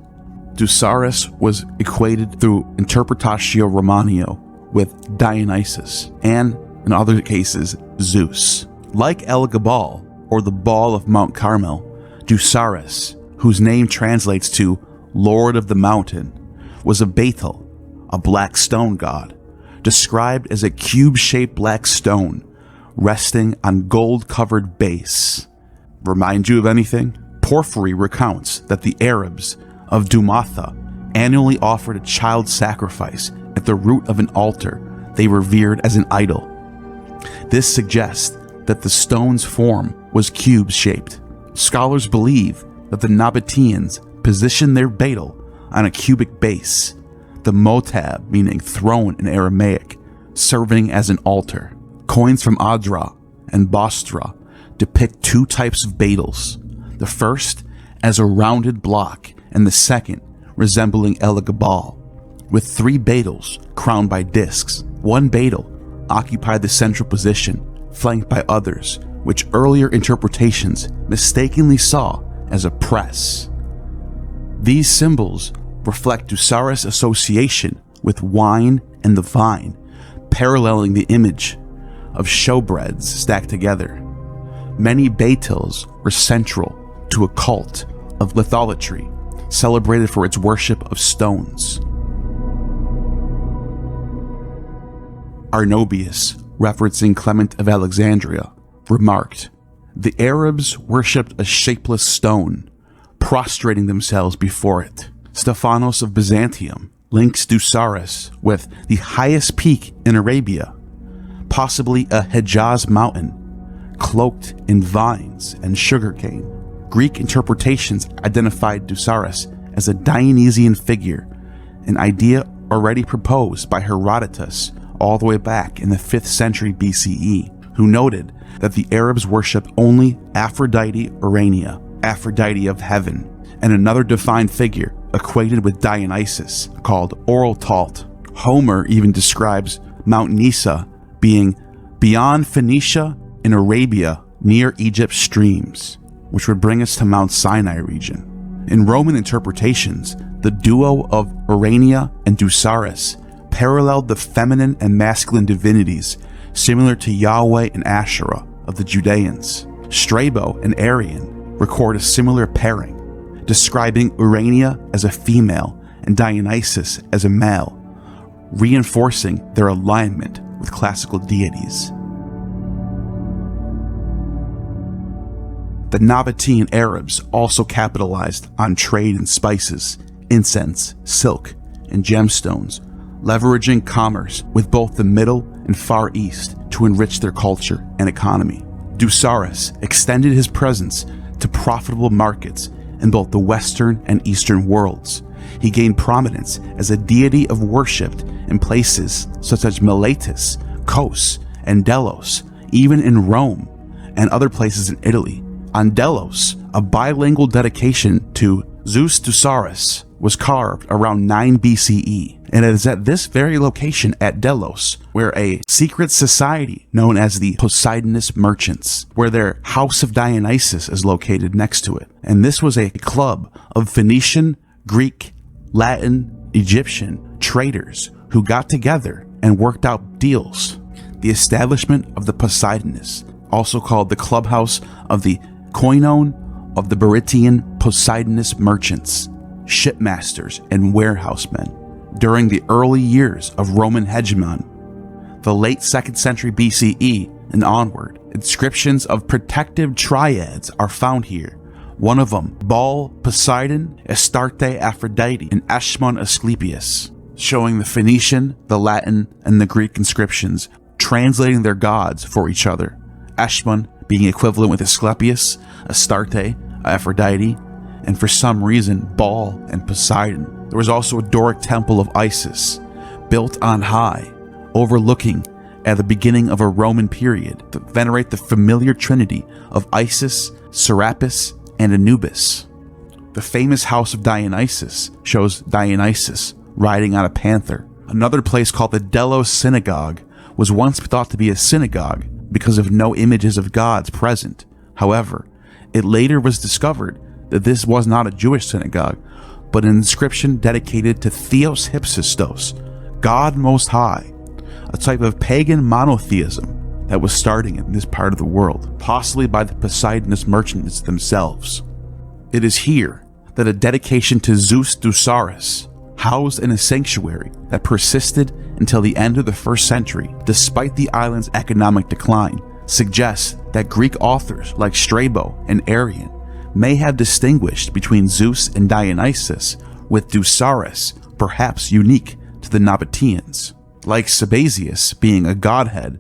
Dusares was equated through Interpretatio Romanio with Dionysus, and in other cases, Zeus. Like El Gabal, or the Ball of Mount Carmel, Dusares, whose name translates to Lord of the Mountain, was a Betel, a black stone god, described as a cube-shaped black stone resting on gold-covered base. Remind you of anything? Porphyry recounts that the Arabs of Dumatha annually offered a child sacrifice at the root of an altar they revered as an idol. This suggests that the stone's form was cube-shaped. Scholars believe that the Nabateans positioned their Betel on a cubic base, the motab meaning throne in Aramaic, serving as an altar. Coins from Adra and Bostra depict two types of Betels, the first as a rounded block and the second resembling El Gabal, with three Betels crowned by discs. One Betel occupied the central position, flanked by others, which earlier interpretations mistakenly saw as a press. These symbols reflect Dusares' association with wine and the vine, paralleling the image of showbreads stacked together. Many Betels were central to a cult of litholatry, celebrated for its worship of stones. Arnobius, referencing Clement of Alexandria, remarked, "The Arabs worshipped a shapeless stone, prostrating themselves before it." Stephanos of Byzantium links Dusares with the highest peak in Arabia, possibly a Hejaz mountain, cloaked in vines and sugarcane. Greek interpretations identified Dusares as a Dionysian figure an idea already proposed by Herodotus all the way back in the 5th century BCE, who noted that the Arabs worshipped only Aphrodite Urania, Aphrodite of heaven, and another divine figure equated with Dionysus called Oriental. Homer even describes Mount Nisa being beyond Phoenicia and Arabia near Egypt's streams, which would bring us to Mount Sinai region. In Roman interpretations, the duo of Urania and Dusares paralleled the feminine and masculine divinities similar to Yahweh and Asherah of the Judeans. Strabo and Arian record a similar pairing, describing Urania as a female and Dionysus as a male, reinforcing their alignment with classical deities. The Nabatean Arabs also capitalized on trade in spices, incense, silk, and gemstones, leveraging commerce with both the Middle and Far East to enrich their culture and economy. Dusares extended his presence to profitable markets in both the Western and Eastern worlds. He gained prominence as a deity of worshipped in places such as Miletus, Kos, and Delos, even in Rome and other places in Italy. On Delos, a bilingual dedication to Zeus Dusares was carved around 9 BCE, and it is at this very location at Delos where a secret society known as the Poseidonist Merchants, where their House of Dionysus is located next to it. And this was a club of Phoenician, Greek, Latin, Egyptian traders who got together and worked out deals. The establishment of the Poseidonists, also called the Clubhouse of the Koinon of the Baritan Poseidonist Merchants, shipmasters, and warehousemen. During the early years of Roman hegemony, the late 2nd century BCE and onward, inscriptions of protective triads are found here. One of them, Baal, Poseidon, Astarte, Aphrodite, and Ashmon Asclepius, showing the Phoenician, the Latin, and the Greek inscriptions translating their gods for each other. Ashmon being equivalent with Asclepius, Astarte, Aphrodite, and for some reason Baal and Poseidon. There was also a Doric temple of Isis, built on high, overlooking at the beginning of a Roman period to venerate the familiar trinity of Isis, Serapis, and Anubis. The famous House of Dionysus shows Dionysus riding on a panther. Another place called the Delos Synagogue was once thought to be a synagogue because of no images of gods present. However, it later was discovered that this was not a Jewish synagogue, but an inscription dedicated to Theos Hypsistos, God Most High, a type of pagan monotheism that was starting in this part of the world, possibly by the Poseidonist merchants themselves. It is here that a dedication to Zeus Dusares, housed in a sanctuary that persisted until the end of the 1st century, despite the island's economic decline, suggests that Greek authors like Strabo and Arian may have distinguished between Zeus and Dionysus, with Dusares perhaps unique to the Nabateans. Like Sabazius being a godhead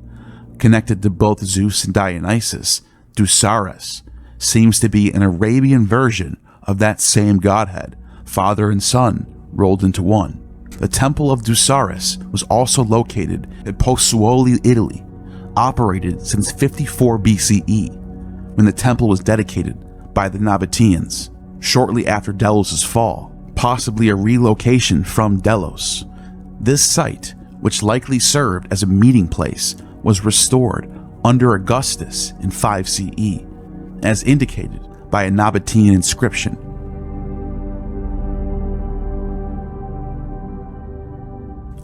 connected to both Zeus and Dionysus, Dusares seems to be an Arabian version of that same godhead, father and son rolled into one. The Temple of Dusares was also located in Pozzuoli, Italy, operated since 54 BCE, when the temple was dedicated by the Nabateans, shortly after Delos' fall, possibly a relocation from Delos. This site, which likely served as a meeting place, was restored under Augustus in 5 CE, as indicated by a Nabatean inscription.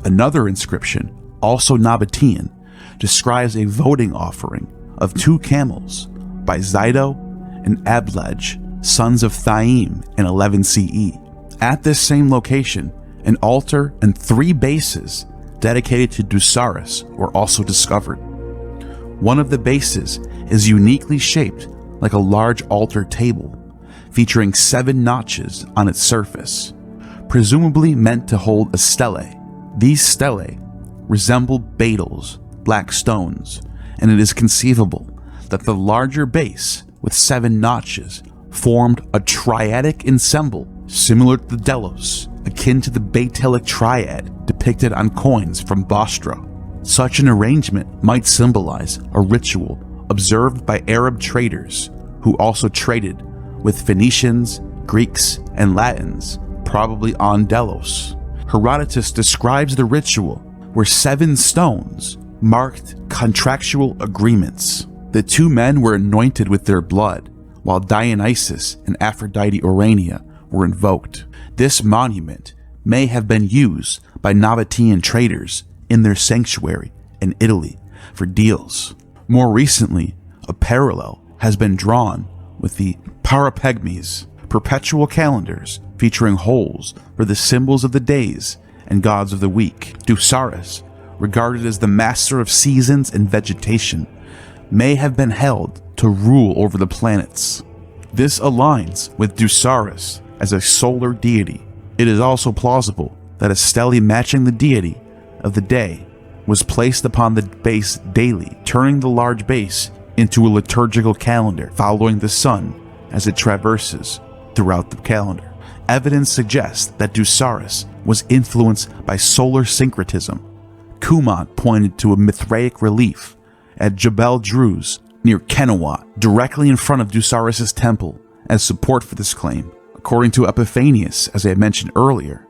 Another inscription, also Nabatean, describes a voting offering of 2 camels by Zido and Ablej, sons of Thaim, in 11 CE. At this same location, an altar and 3 bases dedicated to Dusares were also discovered. One of the bases is uniquely shaped like a large altar table, featuring 7 notches on its surface, presumably meant to hold a stele. These stelae resemble beetles, black stones, and it is conceivable that the larger base with 7 notches formed a triadic ensemble similar to Delos akin to the Batelic triad depicted on coins from Bostra. Such an arrangement might symbolize a ritual observed by Arab traders who also traded with Phoenicians, Greeks, and Latins, probably on Delos. Herodotus describes the ritual where 7 stones marked contractual agreements. The 2 men were anointed with their blood, while Dionysus and Aphrodite Urania were invoked. This monument may have been used by Nabatean traders in their sanctuary in Italy for deals. More recently, a parallel has been drawn with the Parapegmes, perpetual calendars featuring holes for the symbols of the days and gods of the week. Dusares, regarded as the master of seasons and vegetation, may have been held to rule over the planets. This aligns with Dusares as a solar deity. It is also plausible that a stele matching the deity of the day was placed upon the base daily, turning the large base into a liturgical calendar following the sun as it traverses throughout the calendar. Evidence suggests that Dusares was influenced by solar syncretism. Cumont pointed to a Mithraic relief at Jebel Druze near Kenawat, directly in front of Dusares' temple, as support for this claim. According to Epiphanius, as I mentioned earlier,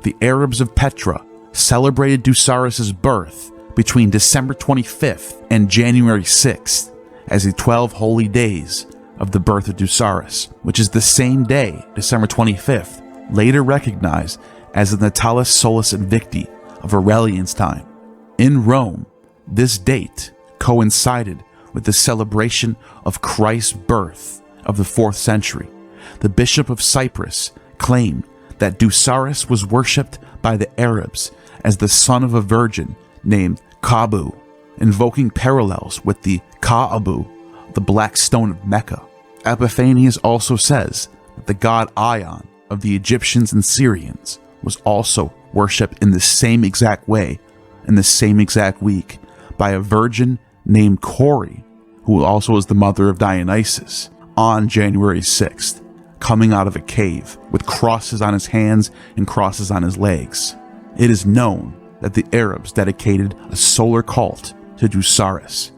the Arabs of Petra celebrated Dusares' birth between December 25th and January 6th as the 12 holy days of the birth of Dusares, which is the same day, December 25th, later recognized as the Natalis Solis Invicti of Aurelian's time. In Rome, this date coincided with the celebration of Christ's birth of the 4th century. The Bishop of Cyprus claimed that Dusares was worshipped by the Arabs as the son of a virgin named Kabu, invoking parallels with the Ka'abu, the black stone of Mecca. Epiphanius also says that the god Ion of the Egyptians and Syrians was also worshipped in the same exact way, in the same exact week, by a virgin named Kori, who also was the mother of Dionysus, on January 6th, coming out of a cave with crosses on his hands and crosses on his legs. It is known that the Arabs dedicated a solar cult to Dusares,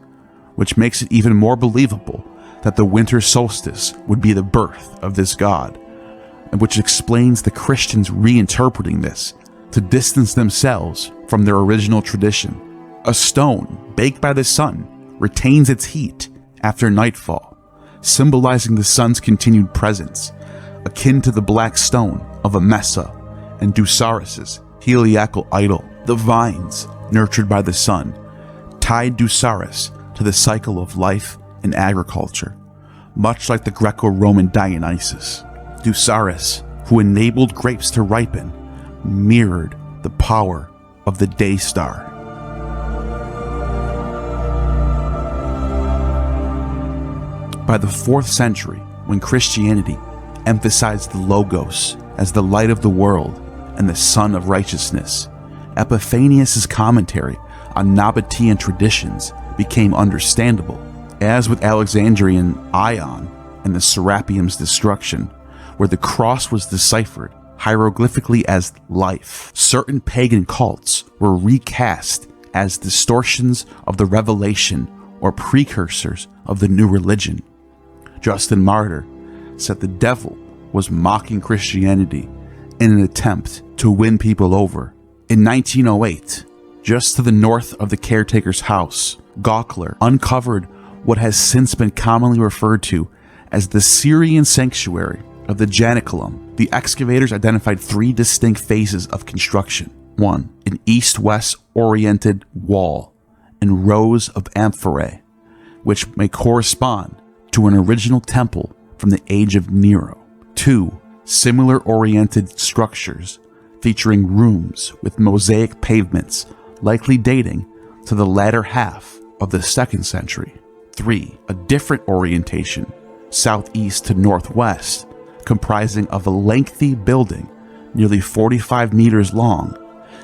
which makes it even more believable that the winter solstice would be the birth of this god, and which explains the Christians reinterpreting this to distance themselves from their original tradition. A stone baked by the sun retains its heat after nightfall, symbolizing the sun's continued presence, akin to the black stone of Emesa and Dusares' Heliacal idol. The vines, nurtured by the sun, tied Dusares to the cycle of life and agriculture, much like the Greco-Roman Dionysus. Dusares, who enabled grapes to ripen, mirrored the power of the day star. By the 4th century, when Christianity emphasized the Logos as the light of the world and the sun of righteousness, Epiphanius' commentary on Nabatean traditions became understandable. As with Alexandrian Ion and the Serapium's destruction, where the cross was deciphered hieroglyphically as life, certain pagan cults were recast as distortions of the revelation or precursors of the new religion. Justin Martyr said the devil was mocking Christianity in an attempt to win people over. In 1908, just to the north of the caretaker's house, Gaukler uncovered what has since been commonly referred to as the Syrian sanctuary of the Janiculum. The excavators identified 3 distinct phases of construction. 1. An east-west oriented wall and rows of amphorae, which may correspond to an original temple from the age of Nero. 2. Similar oriented structures featuring rooms with mosaic pavements, likely dating to the latter half of the 2nd century. 3. A different orientation, southeast to northwest, comprising of a lengthy building nearly 45 meters long.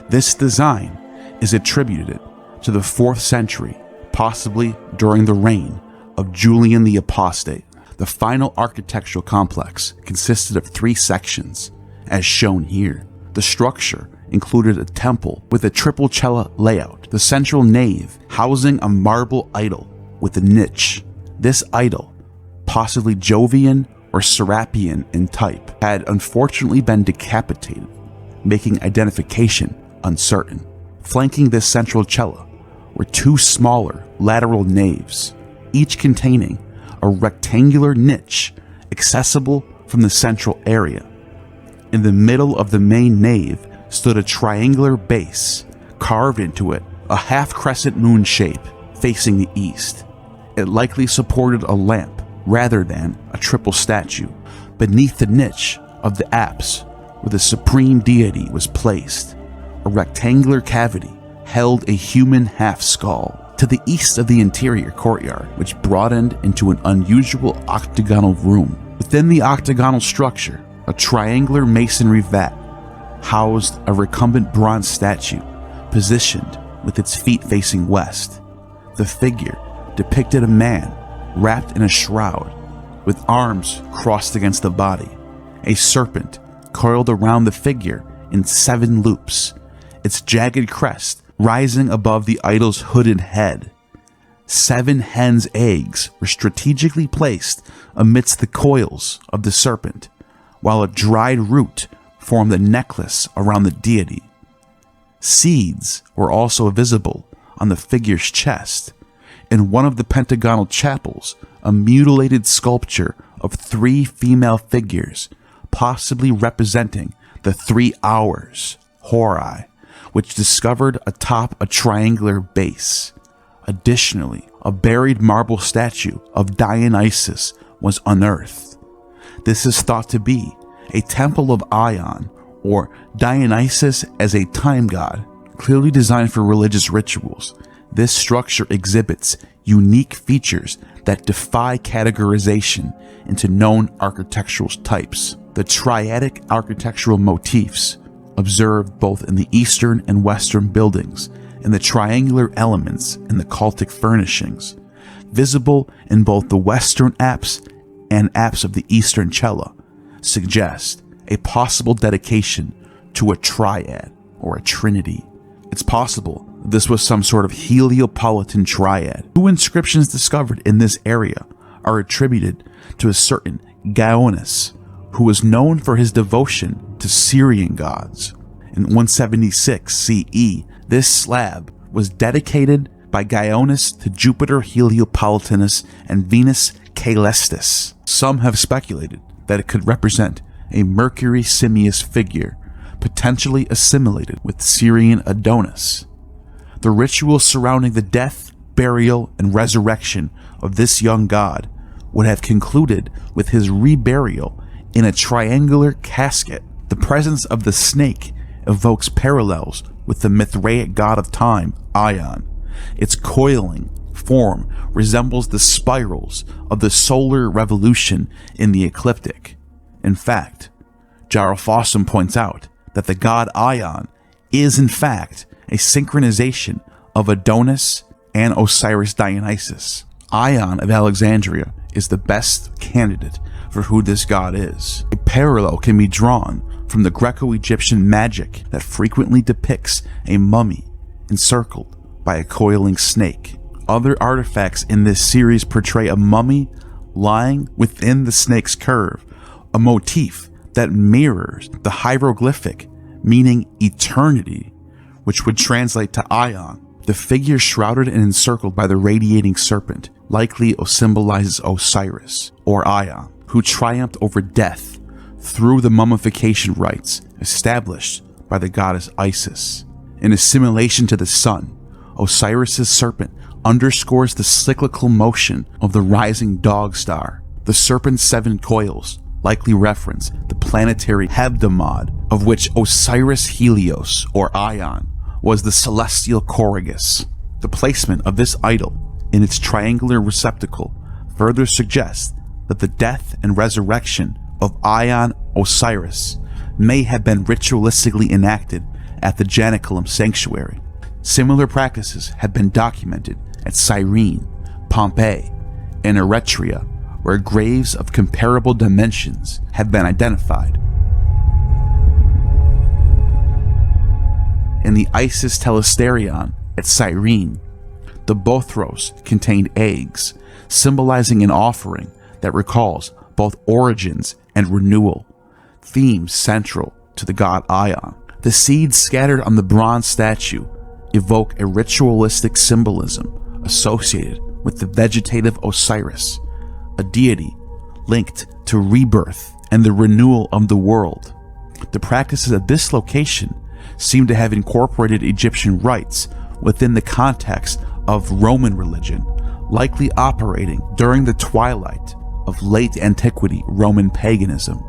This design is attributed to the 4th century, possibly during the reign of Julian the Apostate. The final architectural complex consisted of 3 sections, as shown here. The structure included a temple with a triple cella layout, the central nave housing a marble idol with a niche. This idol, possibly Jovian or Serapian in type, had unfortunately been decapitated, making identification uncertain. Flanking this central cella were two smaller lateral naves, each containing a rectangular niche accessible from the central area. In the middle of the main nave stood a triangular base, carved into it a half-crescent moon shape facing the east. It likely supported a lamp rather than a triple statue. Beneath the niche of the apse where the supreme deity was placed, a rectangular cavity held a human half-skull. To the east of the interior courtyard, which broadened into an unusual octagonal room. Within the octagonal structure, a triangular masonry vat housed a recumbent bronze statue, positioned with its feet facing west. The figure depicted a man wrapped in a shroud, with arms crossed against the body. A serpent coiled around the figure in 7 loops, its jagged crest rising above the idol's hooded head. 7 hen's eggs were strategically placed amidst the coils of the serpent, while a dried root formed the necklace around the deity. Seeds were also visible on the figure's chest. In one of the pentagonal chapels, a mutilated sculpture of 3 female figures, possibly representing the 3 hours, Horai, which discovered atop a triangular base. Additionally, a buried marble statue of Dionysus was unearthed. This is thought to be a temple of Ion, or Dionysus as a time god, clearly designed for religious rituals. This structure exhibits unique features that defy categorization into known architectural types. The triadic architectural motifs observed both in the eastern and western buildings, and the triangular elements in the cultic furnishings, visible in both the western apse and apse of the eastern cella, suggest a possible dedication to a triad or a trinity. It's possible this was some sort of Heliopolitan triad. 2 inscriptions discovered in this area are attributed to a certain Adonis, who was known for his devotion to Syrian gods. In 176 CE, this slab was dedicated by Adonis to Jupiter Heliopolitanus and Venus Caelestis. Some have speculated that it could represent a Mercury simius figure, potentially assimilated with Syrian Adonis. The ritual surrounding the death, burial, and resurrection of this young god would have concluded with his reburial in a triangular casket. The presence of the snake evokes parallels with the Mithraic god of time, Ion. Its coiling form resembles the spirals of the solar revolution in the ecliptic. In fact, Jarl points out that the god Ion is in fact a synchronization of Adonis and Osiris Dionysus. Ion of Alexandria is the best candidate for who this god is. A parallel can be drawn from the Greco-Egyptian magic that frequently depicts a mummy encircled by a coiling snake. Other artifacts in this series portray a mummy lying within the snake's curve, a motif that mirrors the hieroglyphic meaning eternity, which would translate to Ion. The figure shrouded and encircled by the radiating serpent likely symbolizes Osiris, or Ion, who triumphed over death through the mummification rites established by the goddess Isis. In assimilation to the sun, Osiris's serpent underscores the cyclical motion of the rising dog star. The serpent's 7 coils likely reference the planetary hebdomad, of which Osiris Helios, or Ion, was the celestial Corrigus. The placement of this idol in its triangular receptacle further suggests that the death and resurrection of Ion Osiris may have been ritualistically enacted at the Janiculum sanctuary. Similar practices have been documented at Cyrene, Pompeii, and Eretria, where graves of comparable dimensions have been identified. and the Isis telesterion at Cyrene. The Bothros contained eggs, symbolizing an offering that recalls both origins and renewal, themes central to the god Ion. The seeds scattered on the bronze statue evoke a ritualistic symbolism associated with the vegetative Osiris, a deity linked to rebirth and the renewal of the world. The practices at this location seem to have incorporated Egyptian rites within the context of Roman religion, likely operating during the twilight of late antiquity Roman paganism.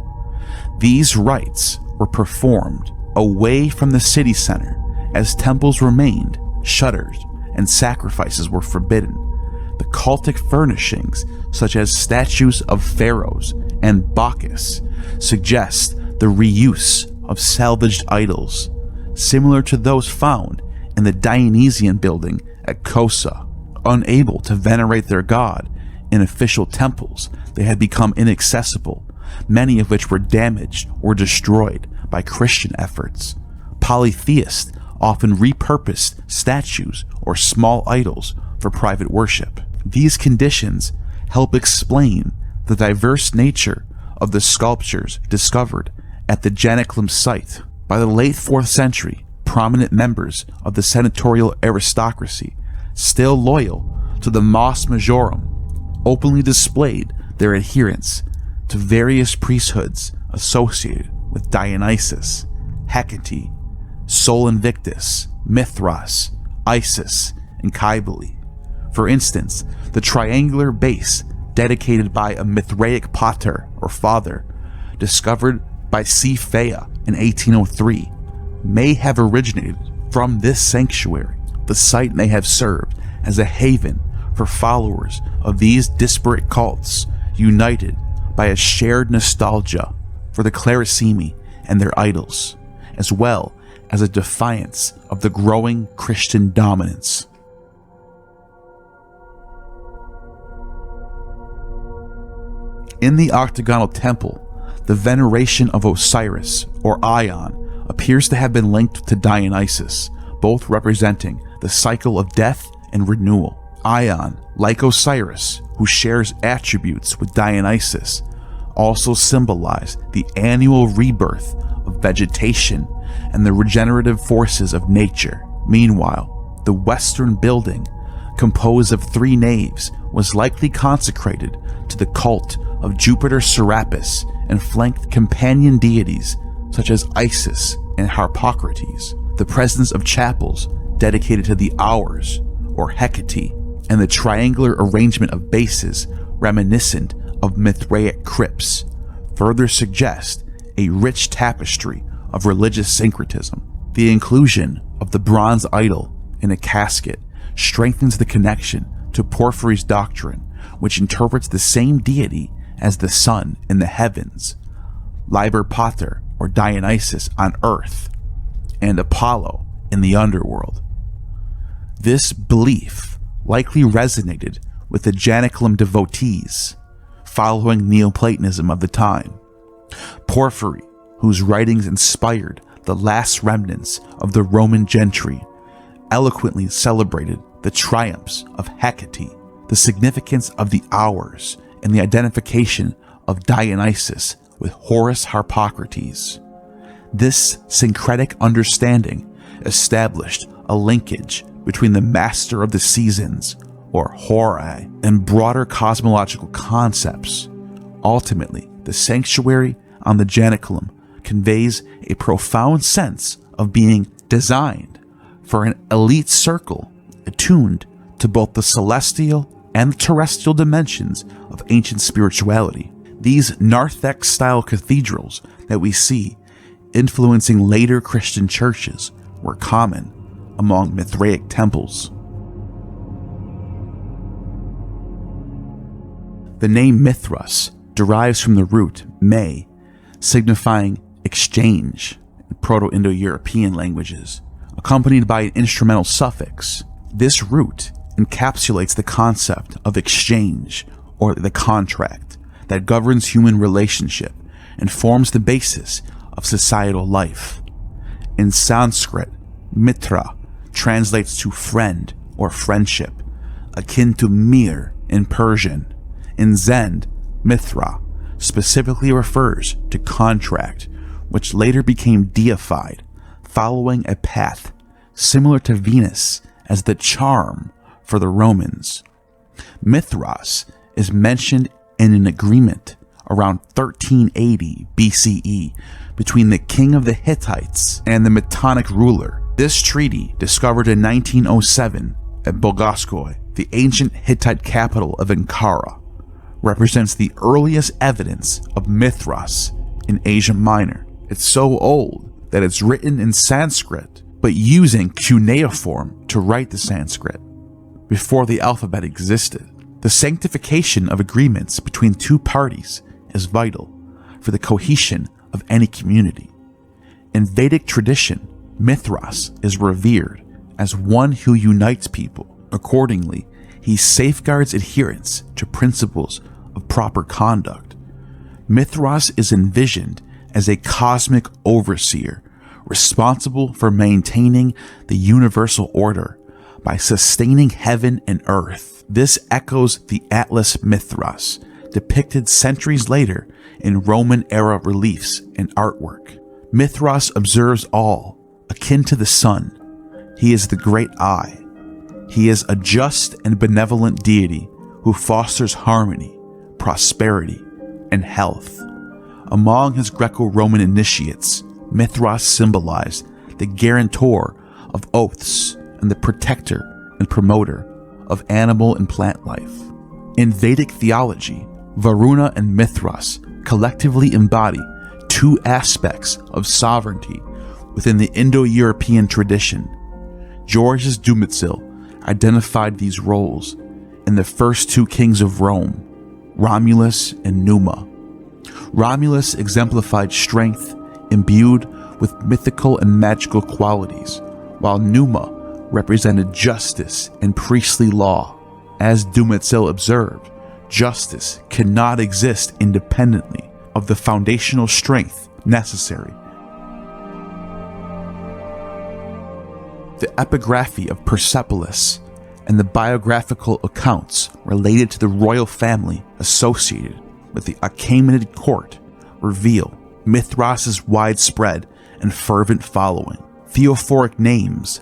These rites were performed away from the city center as temples remained shuttered and sacrifices were forbidden. The cultic furnishings, such as statues of pharaohs and Bacchus, suggest the reuse of salvaged idols, similar to those found in the Dionysian building at Kossuth. Unable to venerate their god in official temples, they had become inaccessible, many of which were damaged or destroyed by Christian efforts. Polytheists often repurposed statues or small idols for private worship. These conditions help explain the diverse nature of the sculptures discovered at the Janiculum site. By the late 4th century, prominent members of the senatorial aristocracy, still loyal to the Mos Majorum, openly displayed their adherence to various priesthoods associated with Dionysus, Hecate, Sol Invictus, Mithras, Isis, and Cybele. For instance, the triangular base dedicated by a Mithraic pater or father, discovered by C. Fea in 1803, may have originated from this sanctuary. The site may have served as a haven for followers of these disparate cults, united by a shared nostalgia for the Clarissimi and their idols, as well as a defiance of the growing Christian dominance. In the octagonal temple, the veneration of Osiris, or Ion, appears to have been linked to Dionysus, both representing the cycle of death and renewal. Ion, like Osiris, who shares attributes with Dionysus, also symbolize the annual rebirth of vegetation and the regenerative forces of nature. Meanwhile, the western building, composed of 3 naves, was likely consecrated to the cult of Jupiter Serapis and flanked companion deities such as Isis and Harpocrates. The presence of chapels dedicated to the Hours, or Hecate, and the triangular arrangement of bases reminiscent of Mithraic crypts further suggest a rich tapestry of religious syncretism. The inclusion of the bronze idol in a casket strengthens the connection to Porphyry's doctrine, which interprets the same deity as the sun in the heavens, Liber Pater or Dionysus on earth, and Apollo in the underworld. This belief likely resonated with the Janiculum devotees following Neo-Platonism of the time. Porphyry, whose writings inspired the last remnants of the Roman gentry, eloquently celebrated the triumphs of Hecate, the significance of the Hours, and the identification of Dionysus with Horus Harpocrates. This syncretic understanding established a linkage between the master of the seasons, or Horai, and broader cosmological concepts. Ultimately, the sanctuary on the Janiculum conveys a profound sense of being designed for an elite circle attuned to both the celestial and terrestrial dimensions of ancient spirituality. These narthex-style cathedrals that we see influencing later Christian churches were common among Mithraic temples. The name Mithras derives from the root me, signifying exchange in Proto-Indo-European languages, accompanied by an instrumental suffix. This root encapsulates the concept of exchange, or the contract, that governs human relationship and forms the basis of societal life. In Sanskrit, Mitra translates to friend or friendship, akin to mir in Persian. In Zend, Mithra specifically refers to contract, which later became deified, following a path similar to Venus as the charm for the Romans. Mithras is mentioned in an agreement around 1380 BCE between the king of the Hittites and the Mitannic ruler. This treaty, discovered in 1907 at Bogaskoy, the ancient Hittite capital of Ankara, represents the earliest evidence of Mithras in Asia Minor. It's so old that it's written in Sanskrit, but using cuneiform to write the Sanskrit before the alphabet existed. The sanctification of agreements between two parties is vital for the cohesion of any community. In Vedic tradition, Mithras is revered as one who unites people. Accordingly, he safeguards adherence to principles of proper conduct. Mithras is envisioned as a cosmic overseer responsible for maintaining the universal order by sustaining heaven and earth. This echoes the Atlas Mithras, depicted centuries later in Roman-era reliefs and artwork. Mithras observes all, akin to the sun. He is the great eye. He is a just and benevolent deity who fosters harmony, prosperity, and health. Among his Greco-Roman initiates, Mithras symbolized the guarantor of oaths and the protector and promoter of animal and plant life. In Vedic theology, Varuna and Mithras collectively embody two aspects of sovereignty within the Indo-European tradition. Georges Dumézil identified these roles in the first two kings of Rome, Romulus and Numa. Romulus exemplified strength imbued with mythical and magical qualities, while Numa represented justice and priestly law. As Dumézil observed, justice cannot exist independently of the foundational strength necessary. The epigraphy of Persepolis and the biographical accounts related to the royal family associated with the Achaemenid court reveal Mithras' widespread and fervent following. Theophoric names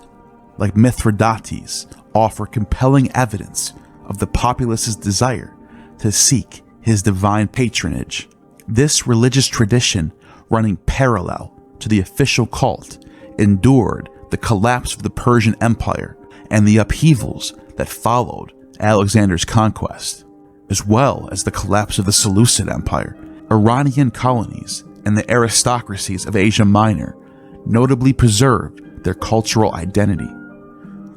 like Mithridates offer compelling evidence of the populace's desire to seek his divine patronage. This religious tradition, running parallel to the official cult, endured the collapse of the Persian Empire and the upheavals that followed Alexander's conquest, as well as the collapse of the Seleucid Empire. Iranian colonies and the aristocracies of Asia Minor notably preserved their cultural identity,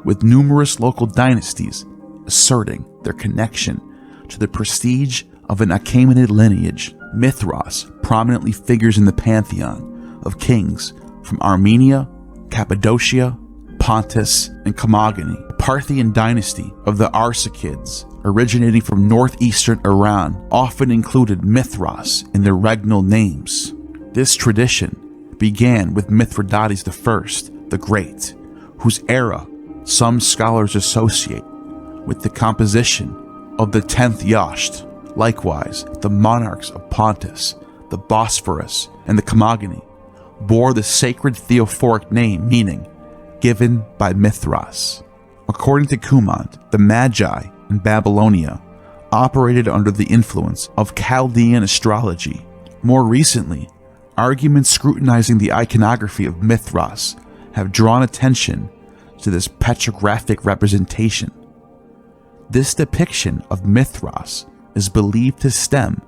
with numerous local dynasties asserting their connection to the prestige of an Achaemenid lineage. Mithras prominently figures in the pantheon of kings from Armenia, Cappadocia, Pontus, and Commagene. The Parthian dynasty of the Arsacids, originating from northeastern Iran, often included Mithras in their regnal names. This tradition began with Mithridates I the Great, whose era some scholars associate with the composition of the 10th Yasht. Likewise, the monarchs of Pontus, the Bosphorus, and the Commagene bore the sacred theophoric name, meaning given by Mithras. According to Cumont, the Magi in Babylonia operated under the influence of Chaldaean astrology. More recently, arguments scrutinizing the iconography of Mithras have drawn attention to this petrographic representation. This depiction of Mithras is believed to stem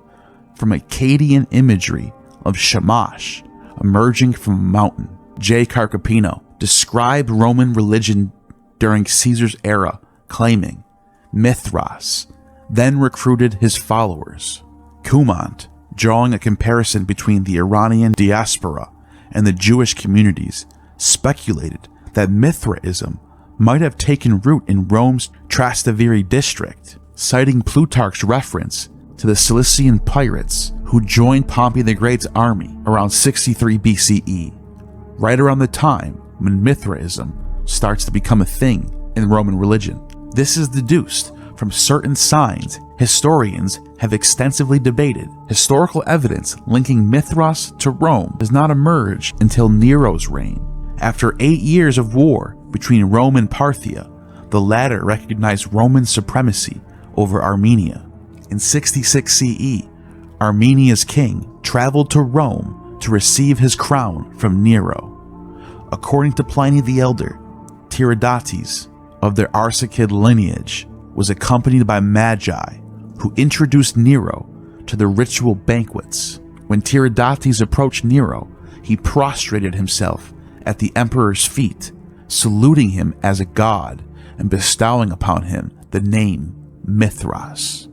from Akkadian imagery of Shamash emerging from a mountain. J. Carcopino described Roman religion during Caesar's era, claiming Mithras then recruited his followers. Cumont, drawing a comparison between the Iranian diaspora and the Jewish communities, speculated that Mithraism might have taken root in Rome's Trastevere district, citing Plutarch's reference to the Cilician pirates who joined Pompey the Great's army around 63 BCE. Right around the time when Mithraism starts to become a thing in Roman religion. This is deduced from certain signs historians have extensively debated. Historical evidence linking Mithras to Rome does not emerge until Nero's reign. After 8 years of war between Rome and Parthia, the latter recognized Roman supremacy over Armenia. In 66 CE, Armenia's king traveled to Rome to receive his crown from Nero. According to Pliny the Elder, Tiridates, of their Arsacid lineage, was accompanied by magi who introduced Nero to the ritual banquets. When Tiridates approached Nero, he prostrated himself at the emperor's feet, saluting him as a god and bestowing upon him the name Mithras.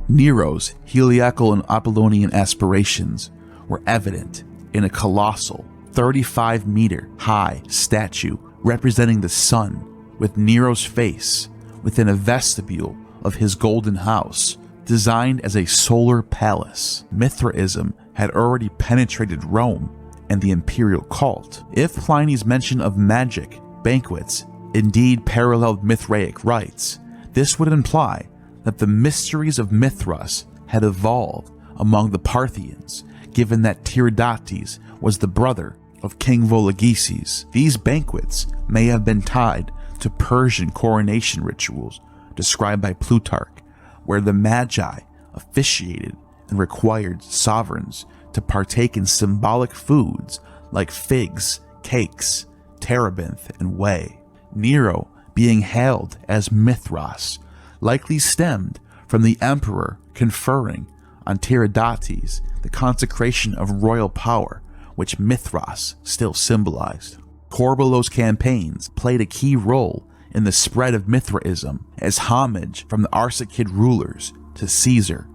Nero's Heliacal and Apollonian aspirations were evident in a colossal 35-meter high statue representing the sun with Nero's face within a vestibule of his golden house, designed as a solar palace. Mithraism had already penetrated Rome and the imperial cult. If Pliny's mention of magic banquets indeed paralleled Mithraic rites, this would imply that the mysteries of Mithras had evolved among the Parthians, given that Tiridates was the brother of King Vologeses. These banquets may have been tied to Persian coronation rituals described by Plutarch, where the Magi officiated and required sovereigns to partake in symbolic foods like figs, cakes, terebinth, and whey. Nero being hailed as Mithras likely stemmed from the emperor conferring on Tiridates the consecration of royal power, which Mithras still symbolized. Corbulo's campaigns played a key role in the spread of Mithraism, as homage from the Arsacid rulers to Caesar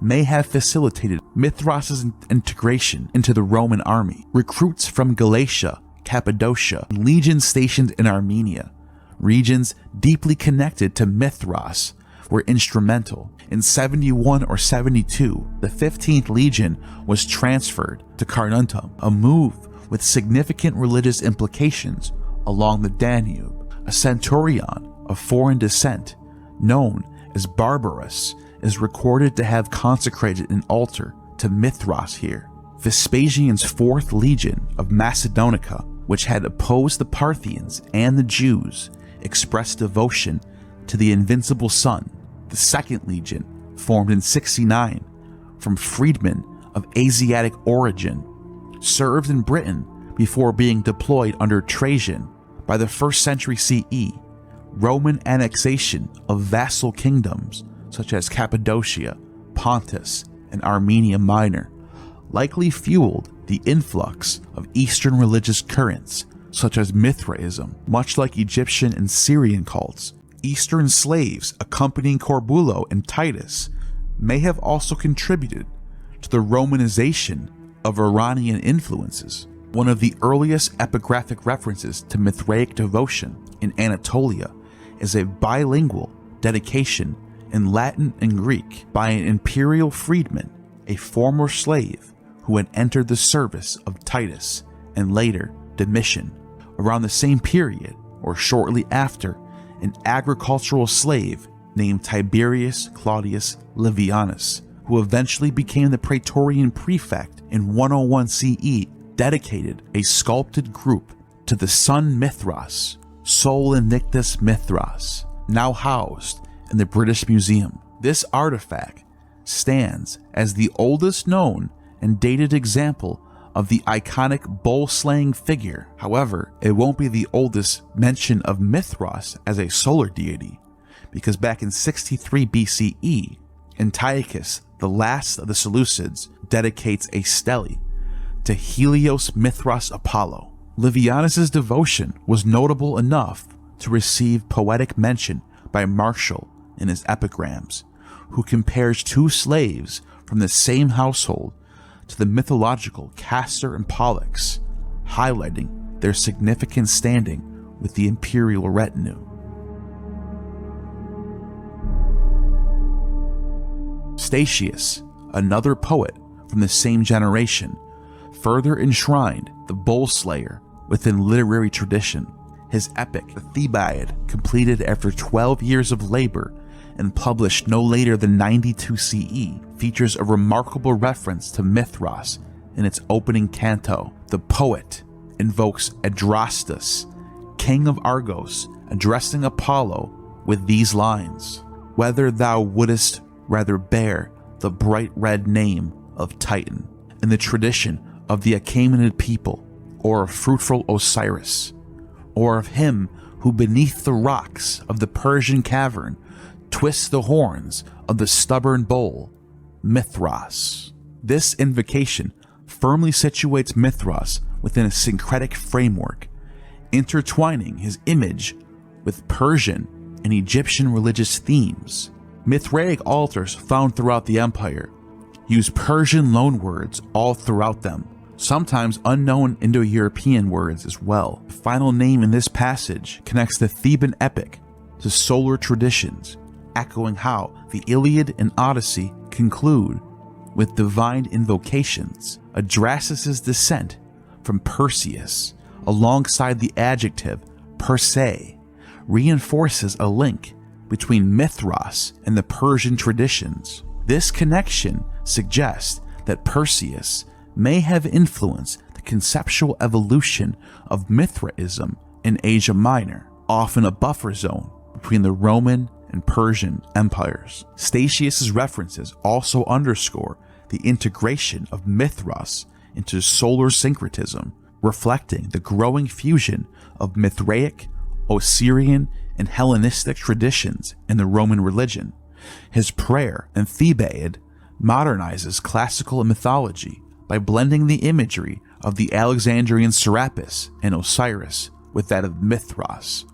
may have facilitated Mithras' integration into the Roman army. Recruits from Galatia, Cappadocia, and legions stationed in Armenia, regions deeply connected to Mithras, were instrumental. In 71 or 72, the 15th Legion was transferred to Carnuntum, a move with significant religious implications along the Danube. A centurion of foreign descent, known as Barbarus, is recorded to have consecrated an altar to Mithras here. Vespasian's 4th Legion of Macedonica, which had opposed the Parthians and the Jews, expressed devotion to the invincible sun. The 2nd Legion, formed in 69 from freedmen of Asiatic origin, served in Britain before being deployed under Trajan. By the 1st century CE, Roman annexation of vassal kingdoms such as Cappadocia, Pontus, and Armenia Minor likely fueled the influx of Eastern religious currents such as Mithraism. Much like Egyptian and Syrian cults, Eastern slaves accompanying Corbulo and Titus may have also contributed to the Romanization of Iranian influences. One of the earliest epigraphic references to Mithraic devotion in Anatolia is a bilingual dedication in Latin and Greek by an imperial freedman, a former slave who had entered the service of Titus and later Domitian. Around the same period, or shortly after, an agricultural slave named Tiberius Claudius Livianus, who eventually became the Praetorian prefect in 101 CE, dedicated a sculpted group to the sun Mithras, Sol Invictus Mithras, now housed in the British Museum. This artifact stands as the oldest known and dated example of the iconic bull-slaying figure. However, it won't be the oldest mention of Mithras as a solar deity, because back in 63 BCE, Antiochus, the last of the Seleucids, dedicates a stele to Helios Mithras Apollo. Livianus's devotion was notable enough to receive poetic mention by Martial in his epigrams, who compares two slaves from the same household to the mythological Castor and Pollux, highlighting their significant standing with the imperial retinue. Statius, another poet from the same generation, further enshrined the bull slayer within literary tradition. His epic, the Thebaid, completed after 12 years of labor and published no later than 92 CE, features a remarkable reference to Mithras in its opening canto. The poet invokes Adrastus, king of Argos, addressing Apollo with these lines: "Whether thou wouldest rather bear the bright red name of Titan in the tradition of the Achaemenid people, or of fruitful Osiris, or of him who beneath the rocks of the Persian cavern twists the horns of the stubborn bull, Mithras." This invocation firmly situates Mithras within a syncretic framework, intertwining his image with Persian and Egyptian religious themes. Mithraic altars found throughout the empire use Persian loanwords all throughout them, sometimes unknown Indo-European words as well. The final name in this passage connects the Theban epic to solar traditions, echoing how the Iliad and Odyssey conclude with divine invocations. Adrastus's descent from Perseus, alongside the adjective per se, reinforces a link between Mithras and the Persian traditions. This connection suggests that Perseus may have influenced the conceptual evolution of Mithraism in Asia Minor, often a buffer zone between the Roman and Persian empires. Statius's references also underscore the integration of Mithras into solar syncretism, reflecting the growing fusion of Mithraic, Osirian, and Hellenistic traditions in the Roman religion. His prayer and Thebaid modernizes classical mythology by blending the imagery of the Alexandrian Serapis and Osiris with that of Mithras,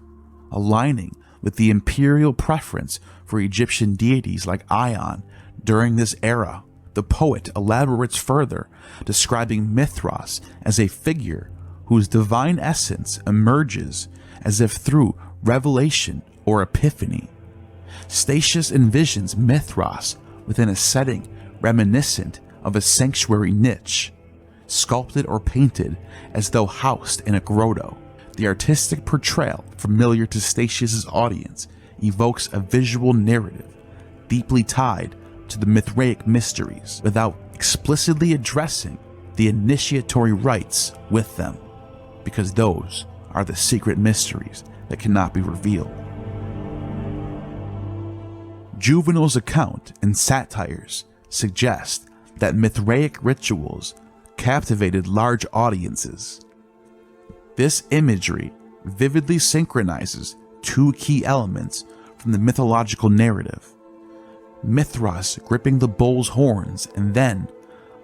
aligning with the imperial preference for Egyptian deities like Ion during this era. The poet elaborates further, describing Mithras as a figure whose divine essence emerges as if through revelation or epiphany. Statius envisions Mithras within a setting reminiscent of a sanctuary niche, sculpted or painted as though housed in a grotto. The artistic portrayal, familiar to Statius's audience, evokes a visual narrative deeply tied to the Mithraic mysteries without explicitly addressing the initiatory rites with them, because those are the secret mysteries that cannot be revealed. Juvenal's account and satires suggest that Mithraic rituals captivated large audiences. This imagery vividly synchronizes two key elements from the mythological narrative: Mithras gripping the bull's horns and then,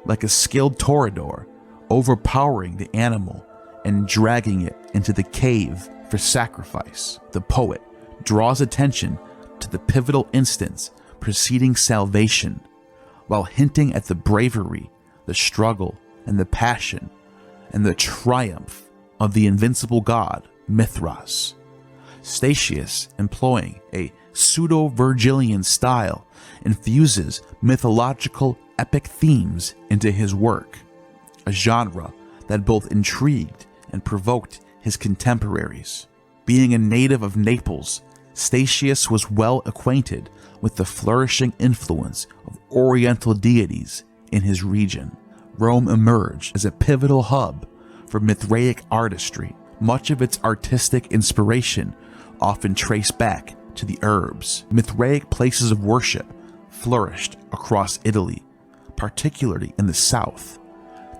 like a skilled toreador, overpowering the animal and dragging it into the cave for sacrifice. The poet draws attention to the pivotal instance preceding salvation, while hinting at the bravery, the struggle, and the passion, and the triumph of the invincible god Mithras. Statius, employing a pseudo-Virgilian style, infuses mythological epic themes into his work, a genre that both intrigued and provoked his contemporaries. Being a native of Naples, Statius was well acquainted with the flourishing influence of Oriental deities in his region. Rome emerged as a pivotal hub for Mithraic artistry, much of its artistic inspiration often traced back to the Urbs. Mithraic places of worship flourished across Italy, particularly in the south.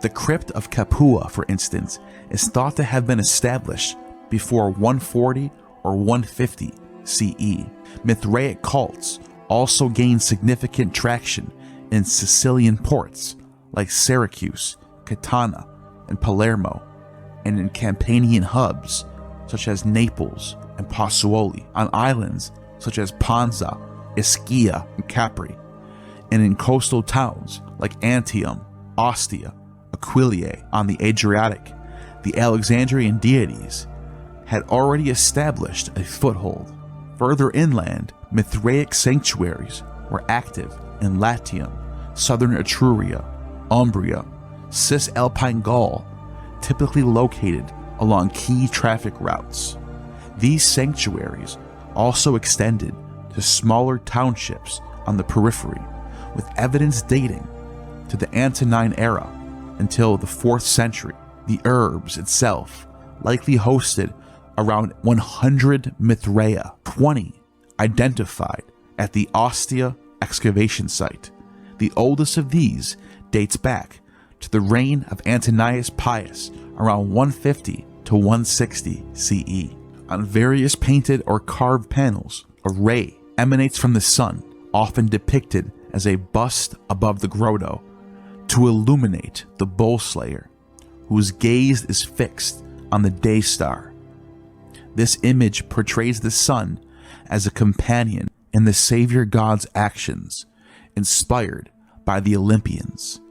The crypt of Capua, for instance, is thought to have been established before 140 or 150 CE. Mithraic cults also gained significant traction in Sicilian ports like Syracuse, Catania, and Palermo, and in Campanian hubs such as Naples and Pozzuoli, on islands such as Ponza, Ischia, and Capri, and in coastal towns like Antium, Ostia, Aquileia on the Adriatic. The Alexandrian deities had already established a foothold. Further inland, Mithraic sanctuaries were active in Latium, southern Etruria, Umbria, Cisalpine Gaul, typically located along key traffic routes. These sanctuaries also extended to smaller townships on the periphery, with evidence dating to the Antonine era until the 4th century. The Urbs itself likely hosted around 100 Mithraea, 20 identified at the Ostia excavation site. The oldest of these dates back to the reign of Antonius Pius around 150 to 160 CE. On various painted or carved panels, a ray emanates from the sun, often depicted as a bust above the grotto, to illuminate the bull slayer, whose gaze is fixed on the day star. This image portrays the sun as a companion in the savior god's actions, inspired by the Olympians,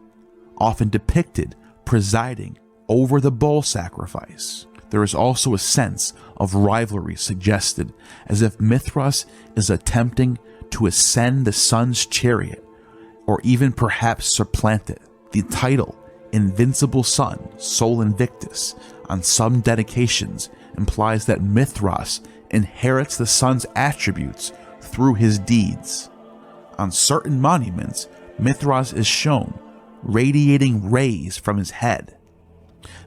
often depicted presiding over the bull sacrifice. There is also a sense of rivalry suggested, as if Mithras is attempting to ascend the sun's chariot, or even perhaps supplant it. The title Invincible Sun, Sol Invictus, on some dedications implies that Mithras inherits the sun's attributes through his deeds. On certain monuments, Mithras is shown radiating rays from his head.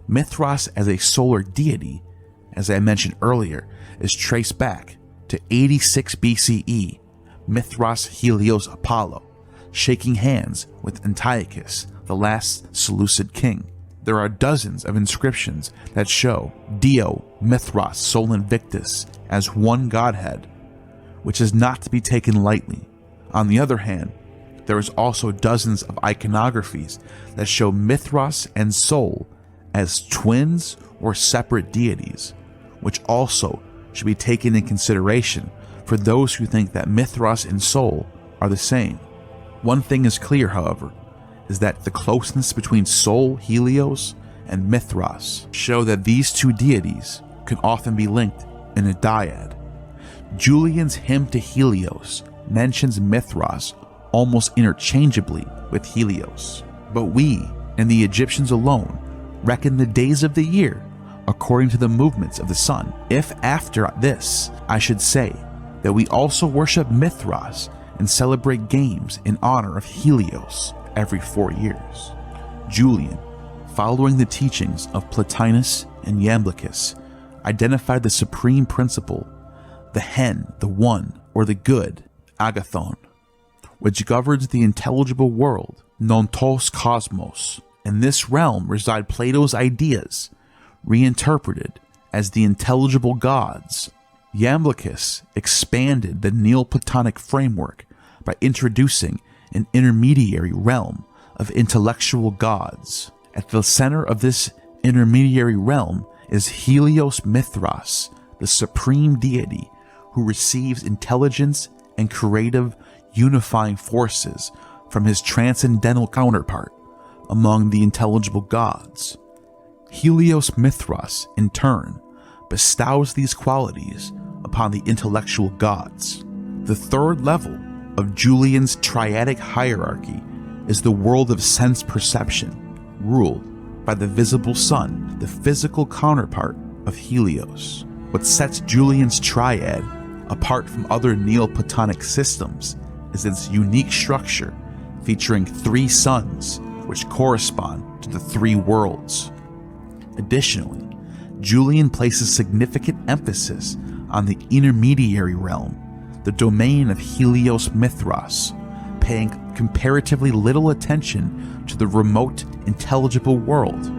Mithras as a solar deity, as I mentioned earlier, is traced back to 86 BCE, Mithras Helios Apollo, shaking hands with Antiochus, the last Seleucid king. There are dozens of inscriptions that show Dio Mithras Sol Invictus as one godhead, which is not to be taken lightly. On the other hand, there is also dozens of iconographies that show Mithras and Sol as twins or separate deities, which also should be taken in consideration for those who think that Mithras and Sol are the same. One thing is clear, however, is that the closeness between Sol, Helios, and Mithras show that these two deities can often be linked in a dyad. Julian's hymn to Helios mentions Mithras almost interchangeably with Helios, but we and the Egyptians alone reckon the days of the year according to the movements of the sun. If after this I should say that we also worship Mithras and celebrate games in honor of Helios every 4 years. Julian, following the teachings of Plotinus and Iamblichus, identified the supreme principle, the hen, the one, or the good, agathon, which governs the intelligible world, nontos cosmos. In this realm reside Plato's ideas, reinterpreted as the intelligible gods. Iamblichus expanded the Neoplatonic framework by introducing an intermediary realm of intellectual gods. At the center of this intermediary realm is Helios Mithras, the supreme deity who receives intelligence and creative unifying forces from his transcendental counterpart among the intelligible gods. Helios Mithras, in turn, bestows these qualities upon the intellectual gods. The third level of Julian's triadic hierarchy is the world of sense perception, ruled by the visible sun, the physical counterpart of Helios. What sets Julian's triad apart from other Neoplatonic systems is its unique structure, featuring 3 suns, which correspond to the 3 worlds. Additionally, Julian places significant emphasis on the intermediary realm, the domain of Helios Mithras, paying comparatively little attention to the remote intelligible world.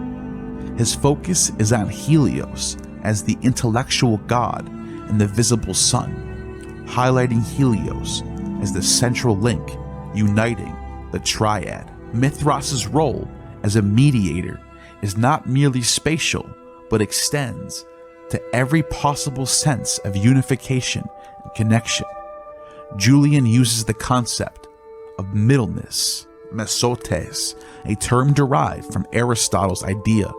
His focus is on Helios as the intellectual god and the visible sun, highlighting Helios as the central link uniting the triad. Mithras's role as a mediator is not merely spatial, but extends to every possible sense of unification and connection. Julian uses the concept of middleness, mesotes, a term derived from Aristotle's idea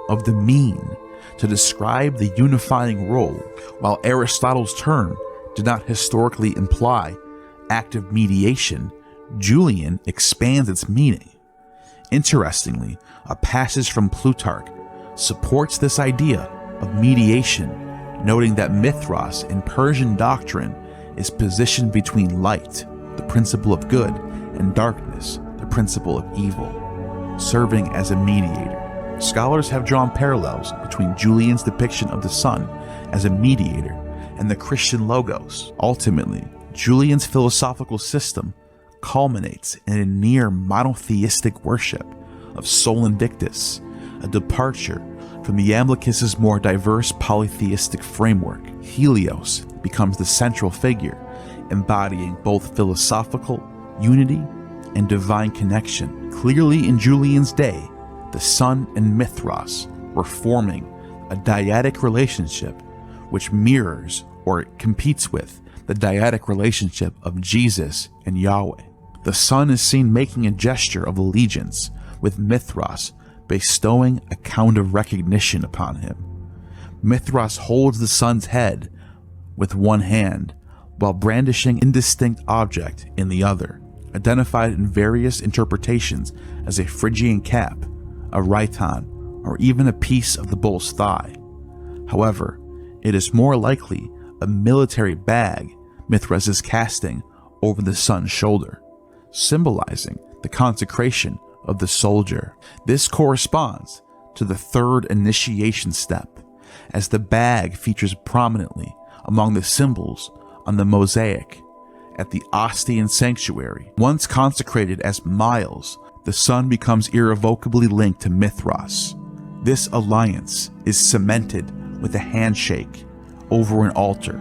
of the mean, to describe the unifying role. While Aristotle's term did not historically imply active mediation, Julian expands its meaning. Interestingly, a passage from Plutarch supports this idea of mediation, noting that Mithras in Persian doctrine is positioned between light, the principle of good, and darkness, the principle of evil, serving as a mediator. Scholars have drawn parallels between Julian's depiction of the sun as a mediator and the Christian Logos. Ultimately, Julian's philosophical system culminates in a near monotheistic worship of Sol Invictus, a departure from Iamblichus's more diverse polytheistic framework. Helios becomes the central figure, embodying both philosophical unity and divine connection. Clearly, in Julian's day, the sun and Mithras were forming a dyadic relationship which mirrors or competes with the dyadic relationship of Jesus and Yahweh. The sun is seen making a gesture of allegiance, with Mithras bestowing a count of recognition upon him. Mithras holds the sun's head with one hand while brandishing an indistinct object in the other, identified in various interpretations as a Phrygian cap, a rhyton, or even a piece of the bull's thigh. However, it is more likely a military bag Mithras is casting over the sun's shoulder, symbolizing the consecration of the soldier. This corresponds to the third initiation step, as the bag features prominently among the symbols on the mosaic at the Ostian sanctuary. Once consecrated as Miles, the sun becomes irrevocably linked to Mithras. This alliance is cemented with a handshake over an altar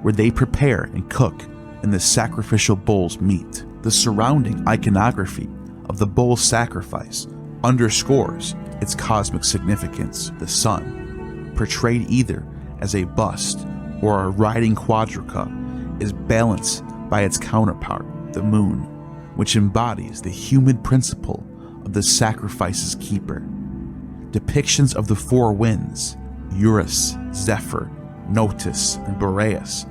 where they prepare and cook in the sacrificial bull's meat. The surrounding iconography of the bull's sacrifice underscores its cosmic significance. The sun, portrayed either as a bust or a riding quadrica, is balanced by its counterpart, the moon, which embodies the human principle of the sacrifice's keeper. Depictions of the four winds, Eurus, Zephyr, Notus, and Boreas,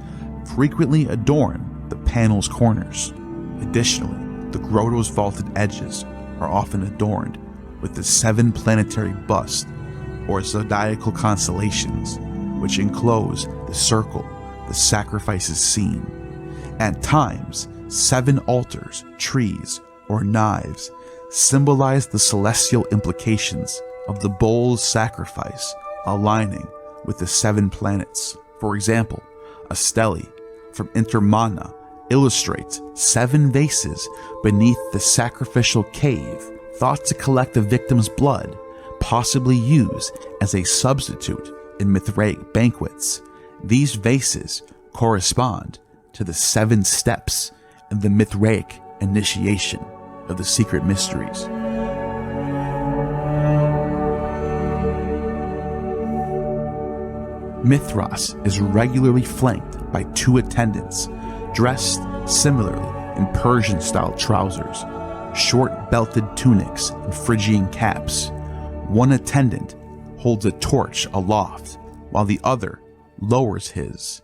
frequently adorn the panel's corners. Additionally, the grotto's vaulted edges are often adorned with the 7 planetary busts or zodiacal constellations, which enclose the circle the sacrifice is seen. At times, 7 altars, trees, or knives symbolize the celestial implications of the bull's sacrifice, aligning with the 7 planets. For example, a stele from Intermana illustrates 7 vases beneath the sacrificial cave, thought to collect the victim's blood, possibly used as a substitute in Mithraic banquets. These vases correspond to the 7 steps in the Mithraic initiation of the secret mysteries. Mithras is regularly flanked by 2 attendants, dressed similarly in Persian-style trousers, short belted tunics, and Phrygian caps. One attendant holds a torch aloft, while the other lowers his.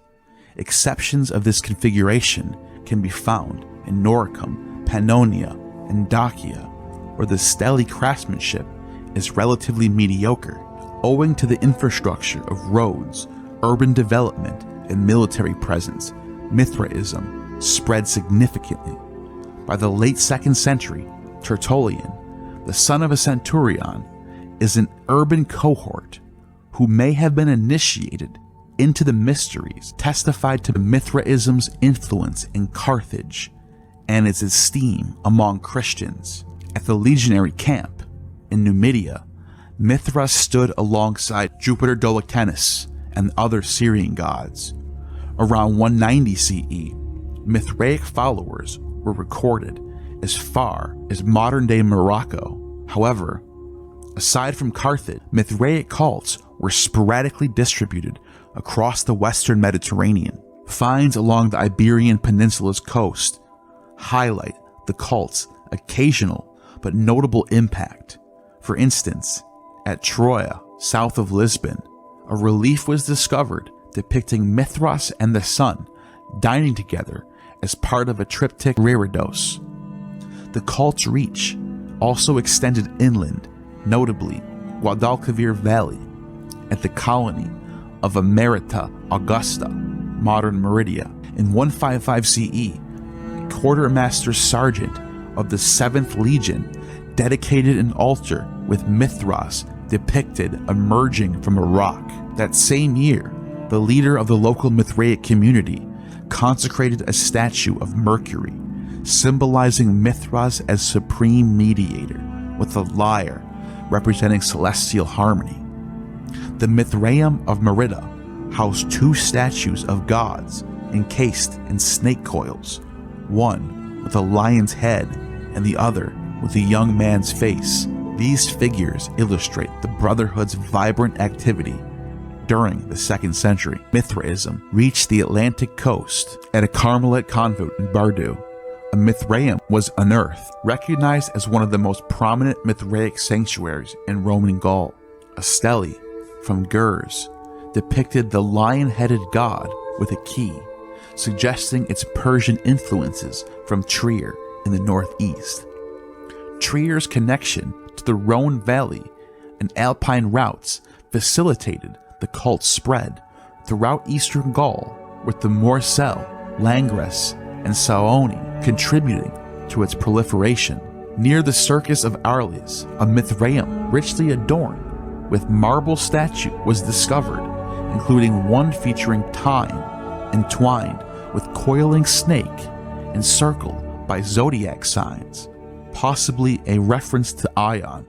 Exceptions of this configuration can be found in Noricum, Pannonia, and Dacia, where the stele craftsmanship is relatively mediocre, owing to the infrastructure of roads, urban development, and military presence. Mithraism spread significantly. By the late 2nd century, Tertullian, the son of a centurion, is an urban cohort who may have been initiated into the mysteries, testified to Mithraism's influence in Carthage and its esteem among Christians. At the legionary camp in Numidia, Mithras stood alongside Jupiter Doloctanus and other Syrian gods. Around 190 CE, Mithraic followers were recorded as far as modern-day Morocco. However, aside from Carthage, Mithraic cults were sporadically distributed across the western Mediterranean. Finds along the Iberian Peninsula's coast highlight the cult's occasional but notable impact. For instance, at Troia, south of Lisbon, a relief was discovered depicting Mithras and the sun dining together as part of a triptych reredos. The cult's reach also extended inland, notably Guadalquivir Valley, at the colony of Emerita Augusta, modern Meridia. In 155 CE, a quartermaster sergeant of the 7th Legion dedicated an altar with Mithras depicted emerging from a rock. That same year, the leader of the local Mithraic community consecrated a statue of Mercury, symbolizing Mithras as supreme mediator, with a lyre representing celestial harmony. The Mithraeum of Merida housed 2 statues of gods encased in snake coils, one with a lion's head and the other with a young man's face. These figures illustrate the Brotherhood's vibrant activity during the 2nd century. Mithraism reached the Atlantic coast at a Carmelite convent in Bardo. A Mithraeum was unearthed, recognized as one of the most prominent Mithraic sanctuaries in Roman Gaul. A stele from Gurs depicted the lion-headed god with a key, suggesting its Persian influences from Trier in the northeast. Trier's connection to the Rhone Valley and Alpine routes facilitated the cult's spread throughout eastern Gaul, with the Morcel, Langres, and Saoni contributing to its proliferation. Near the Circus of Arles, a Mithraeum richly adorned with marble statue was discovered, including one featuring time entwined with coiling snake encircled by zodiac signs, possibly a reference to Ion.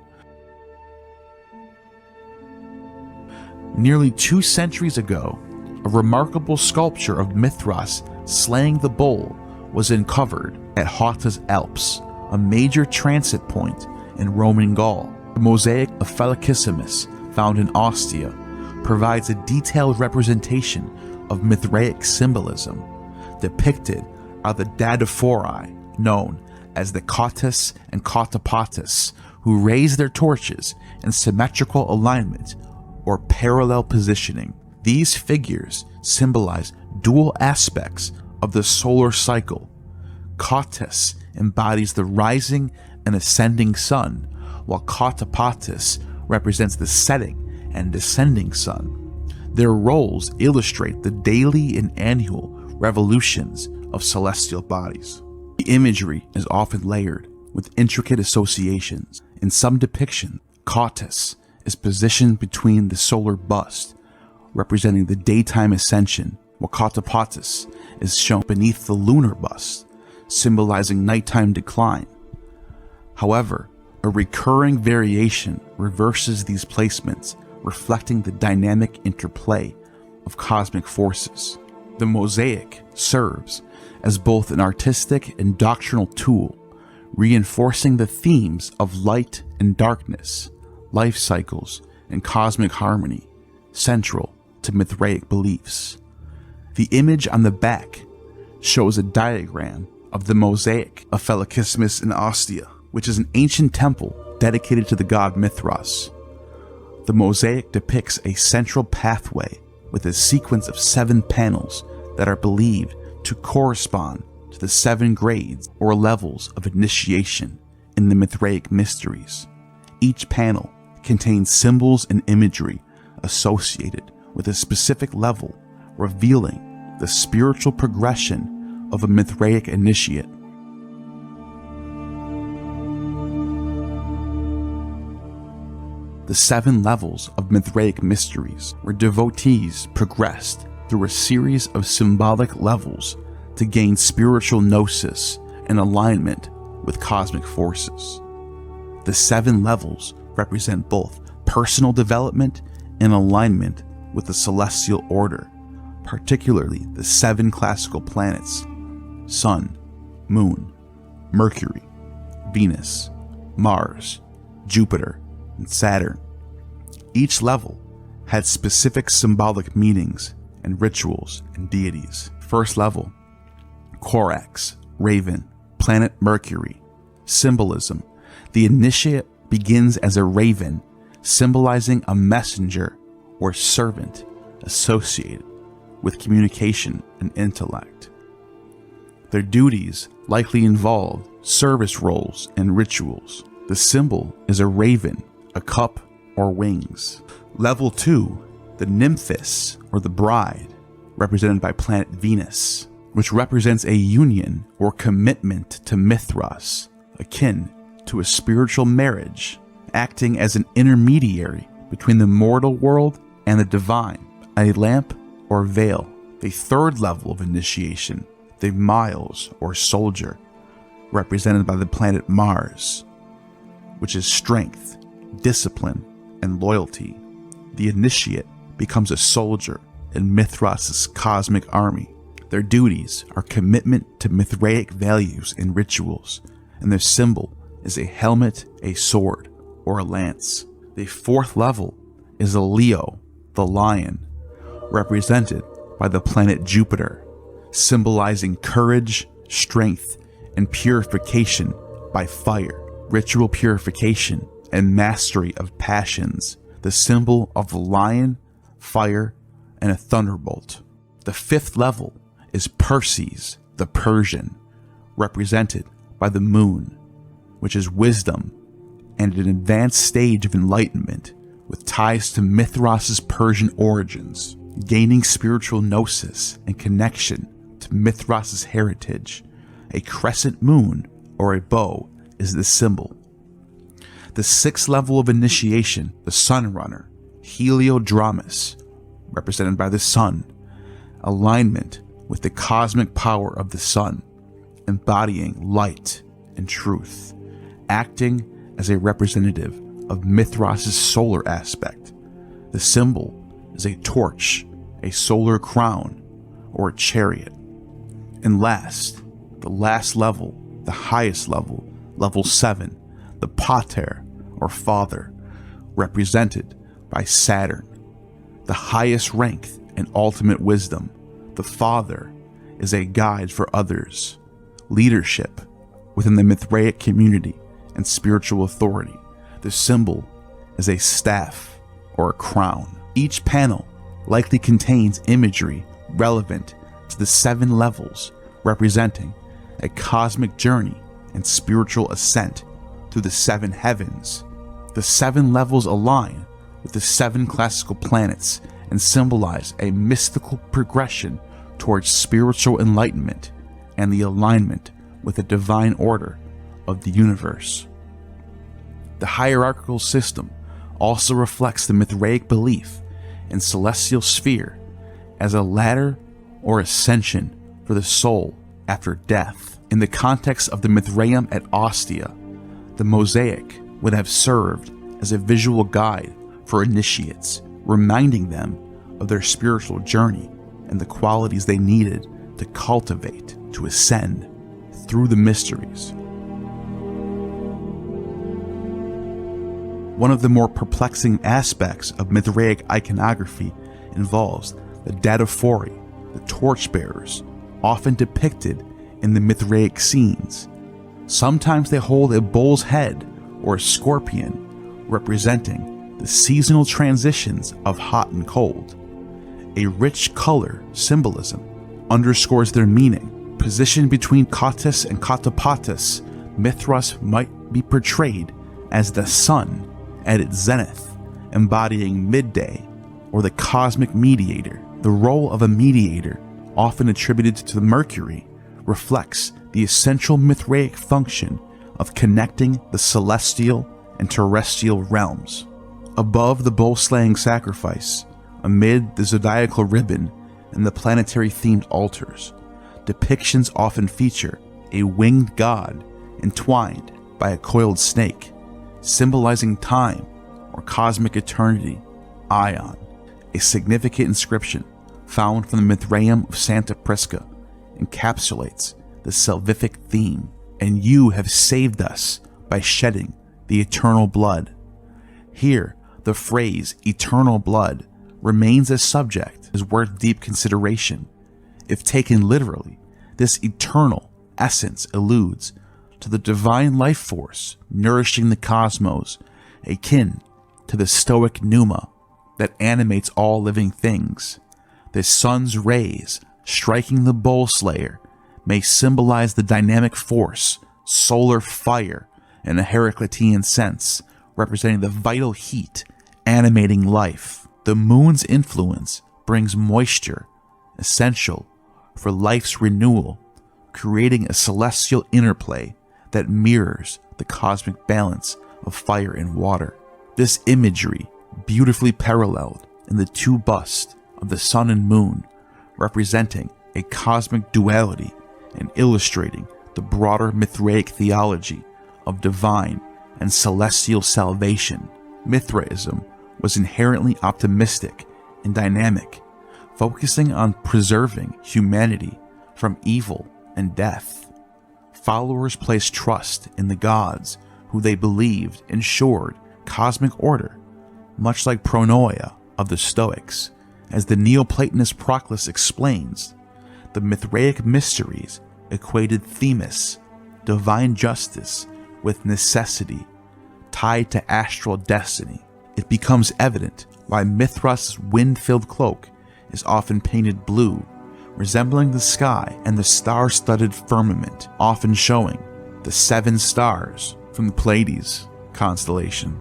Nearly 2 centuries ago, a remarkable sculpture of Mithras slaying the bull was uncovered at Hottas Alps, a major transit point in Roman Gaul. The mosaic of Felicissimus, found in Ostia, provides a detailed representation of Mithraic symbolism. Depicted are the Dadaphori, known as the Cottus and Cotopatus, who raise their torches in symmetrical alignment or parallel positioning. These figures symbolize dual aspects of the solar cycle. Cottus embodies the rising and ascending sun, while Cotopatus represents the setting and descending sun. Their roles illustrate the daily and annual revolutions of celestial bodies. The imagery is often layered with intricate associations. In some depictions, Cottus is positioned between the solar bust, representing the daytime ascension, while Cotopatus is shown beneath the lunar bust, symbolizing nighttime decline. However, a recurring variation reverses these placements, reflecting the dynamic interplay of cosmic forces. The mosaic serves as both an artistic and doctrinal tool, reinforcing the themes of light and darkness, life cycles, and cosmic harmony, central to Mithraic beliefs. The image on the back shows a diagram of the mosaic of Felicissimus in Ostia, which is an ancient temple dedicated to the god Mithras. The mosaic depicts a central pathway with a sequence of 7 panels that are believed to correspond to the 7 grades or levels of initiation in the Mithraic Mysteries. Each panel contains symbols and imagery associated with a specific level, revealing the spiritual progression of a Mithraic initiate. The 7 levels of Mithraic Mysteries, where devotees progressed through a series of symbolic levels to gain spiritual gnosis and alignment with cosmic forces. The 7 levels represent both personal development and alignment with the celestial order, particularly the 7 classical planets: Sun, Moon, Mercury, Venus, Mars, Jupiter, and Saturn. Each level had specific symbolic meanings and rituals and deities. First level: Corax, Raven, planet Mercury. Symbolism: the initiate begins as a raven, symbolizing a messenger or servant associated with communication and intellect. Their duties likely involved service roles and rituals. The symbol is a raven, a cup, or wings. Level 2, the nymphis, or the bride, represented by planet Venus, which represents a union or commitment to Mithras, akin to a spiritual marriage, acting as an intermediary between the mortal world and the divine, a lamp or veil. The third level of initiation, the Miles or soldier, represented by the planet Mars, which is strength, discipline, and loyalty. The initiate becomes a soldier in Mithras' cosmic army. Their duties are commitment to Mithraic values and rituals, and their symbol is a helmet, a sword, or a lance. The fourth level is a Leo, the lion, represented by the planet Jupiter, symbolizing courage, strength, and purification by fire, ritual purification, and mastery of passions. The symbol of the lion, fire, and a thunderbolt. The fifth level is Perses, the Persian, represented by the moon, which is wisdom and an advanced stage of enlightenment with ties to Mithras' Persian origins, gaining spiritual gnosis and connection to Mithras' heritage. A crescent moon or a bow is the symbol. The sixth level of initiation, the Sunrunner, Heliodromus, represented by the sun, alignment with the cosmic power of the sun, embodying light and truth, acting as a representative of Mithras' solar aspect. The symbol is a torch, a solar crown, or a chariot. And last, the last level, the highest level, level 7, the Pater, or father, represented by Saturn. The highest rank and ultimate wisdom, the father, is a guide for others, leadership within the Mithraic community, and spiritual authority. The symbol is a staff or a crown. Each panel likely contains imagery relevant to the 7 levels, representing a cosmic journey and spiritual ascent through the 7 heavens. The 7 levels align with the 7 classical planets and symbolize a mystical progression towards spiritual enlightenment and the alignment with the divine order of the universe. The hierarchical system also reflects the Mithraic belief in celestial sphere as a ladder or ascension for the soul after death. In the context of the Mithraeum at Ostia, the mosaic would have served as a visual guide for initiates, reminding them of their spiritual journey and the qualities they needed to cultivate, to ascend through the mysteries. One of the more perplexing aspects of Mithraic iconography involves the dataphori, the torchbearers, often depicted in the Mithraic scenes. Sometimes they hold a bull's head or a scorpion, representing the seasonal transitions of hot and cold. A rich color symbolism underscores their meaning. Positioned between Cottus and Cotopatus, Mithras might be portrayed as the sun at its zenith, embodying midday or the cosmic mediator. The role of a mediator, often attributed to Mercury, reflects the essential Mithraic function of connecting the celestial and terrestrial realms. Above the bull-slaying sacrifice, amid the zodiacal ribbon and the planetary-themed altars, depictions often feature a winged god entwined by a coiled snake, symbolizing time or cosmic eternity. Ion, a significant inscription found from the Mithraeum of Santa Prisca, encapsulates the salvific theme. And you have saved us by shedding the eternal blood. Here, the phrase eternal blood remains a subject is worth deep consideration. If taken literally, this eternal essence alludes to the divine life force nourishing the cosmos, akin to the stoic pneuma that animates all living things. The sun's rays striking the bull slayer may symbolize the dynamic force, solar fire, in a Heraclitean sense, representing the vital heat animating life. The moon's influence brings moisture, essential for life's renewal, creating a celestial interplay that mirrors the cosmic balance of fire and water. This imagery, beautifully paralleled in the two busts of the sun and moon, representing a cosmic duality and illustrating the broader Mithraic theology of divine and celestial salvation. Mithraism was inherently optimistic and dynamic, focusing on preserving humanity from evil and death. Followers placed trust in the gods who they believed ensured cosmic order, much like Pronoia of the Stoics. As the Neoplatonist Proclus explains, the Mithraic mysteries equated Themis, divine justice, with necessity, tied to astral destiny. It becomes evident why Mithras' wind-filled cloak is often painted blue, resembling the sky and the star-studded firmament, often showing the 7 stars from the Pleiades constellation.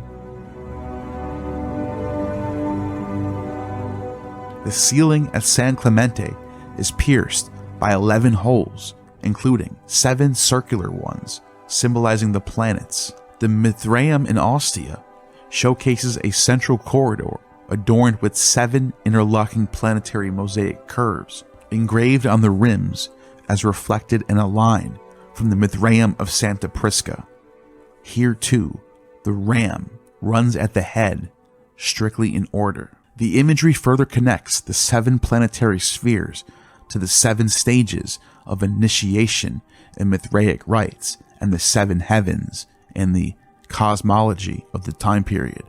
The ceiling at San Clemente is pierced by 11 holes, including 7 circular ones, symbolizing the planets. The Mithraeum in Ostia showcases a central corridor adorned with 7 interlocking planetary mosaic curves, engraved on the rims as reflected in a line from the Mithraeum of Santa Prisca. Here too, the ram runs at the head, strictly in order. The imagery further connects the 7 planetary spheres to the 7 stages of initiation in Mithraic rites and the 7 heavens in the cosmology of the time period.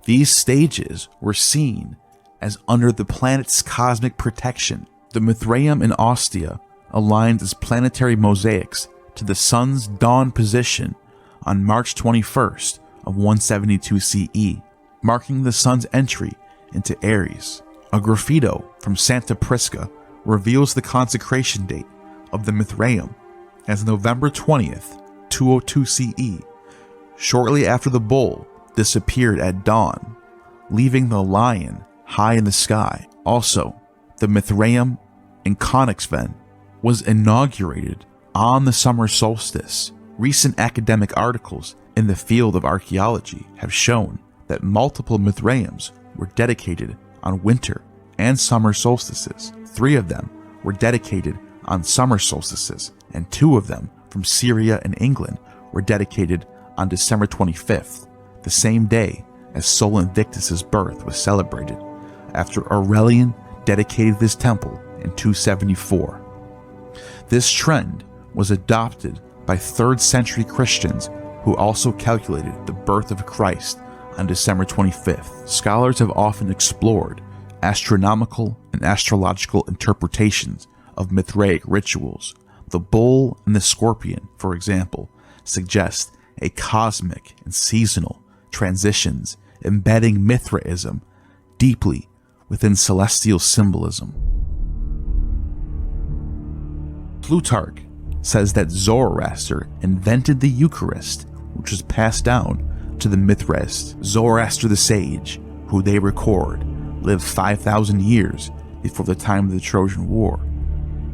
These stages were seen as under the planet's cosmic protection. The Mithraeum in Ostia aligned as planetary mosaics to the sun's dawn position on March 21st of 172 CE, marking the sun's entry into Aries. A graffito from Santa Prisca reveals the consecration date of the Mithraeum as November 20th, 202 CE, shortly after the bull disappeared at dawn, leaving the lion high in the sky. Also, the Mithraeum in Konixven was inaugurated on the summer solstice. Recent academic articles in the field of archaeology have shown that multiple Mithraeums were dedicated on winter and summer solstices. 3 of them were dedicated on summer solstices, and 2 of them from Syria and England were dedicated on December 25th, the same day as Sol Invictus's birth was celebrated, after Aurelian dedicated this temple in 274. This trend was adopted by 3rd century Christians who also calculated the birth of Christ on December 25th. Scholars have often explored astronomical and astrological interpretations of Mithraic rituals. The bull and the scorpion, for example, suggest a cosmic and seasonal transitions embedding Mithraism deeply within celestial symbolism. Plutarch says that Zoroaster invented the Eucharist, which was passed down to the Mithras. Zoroaster the sage, who they record lived 5,000 years before the time of the Trojan War.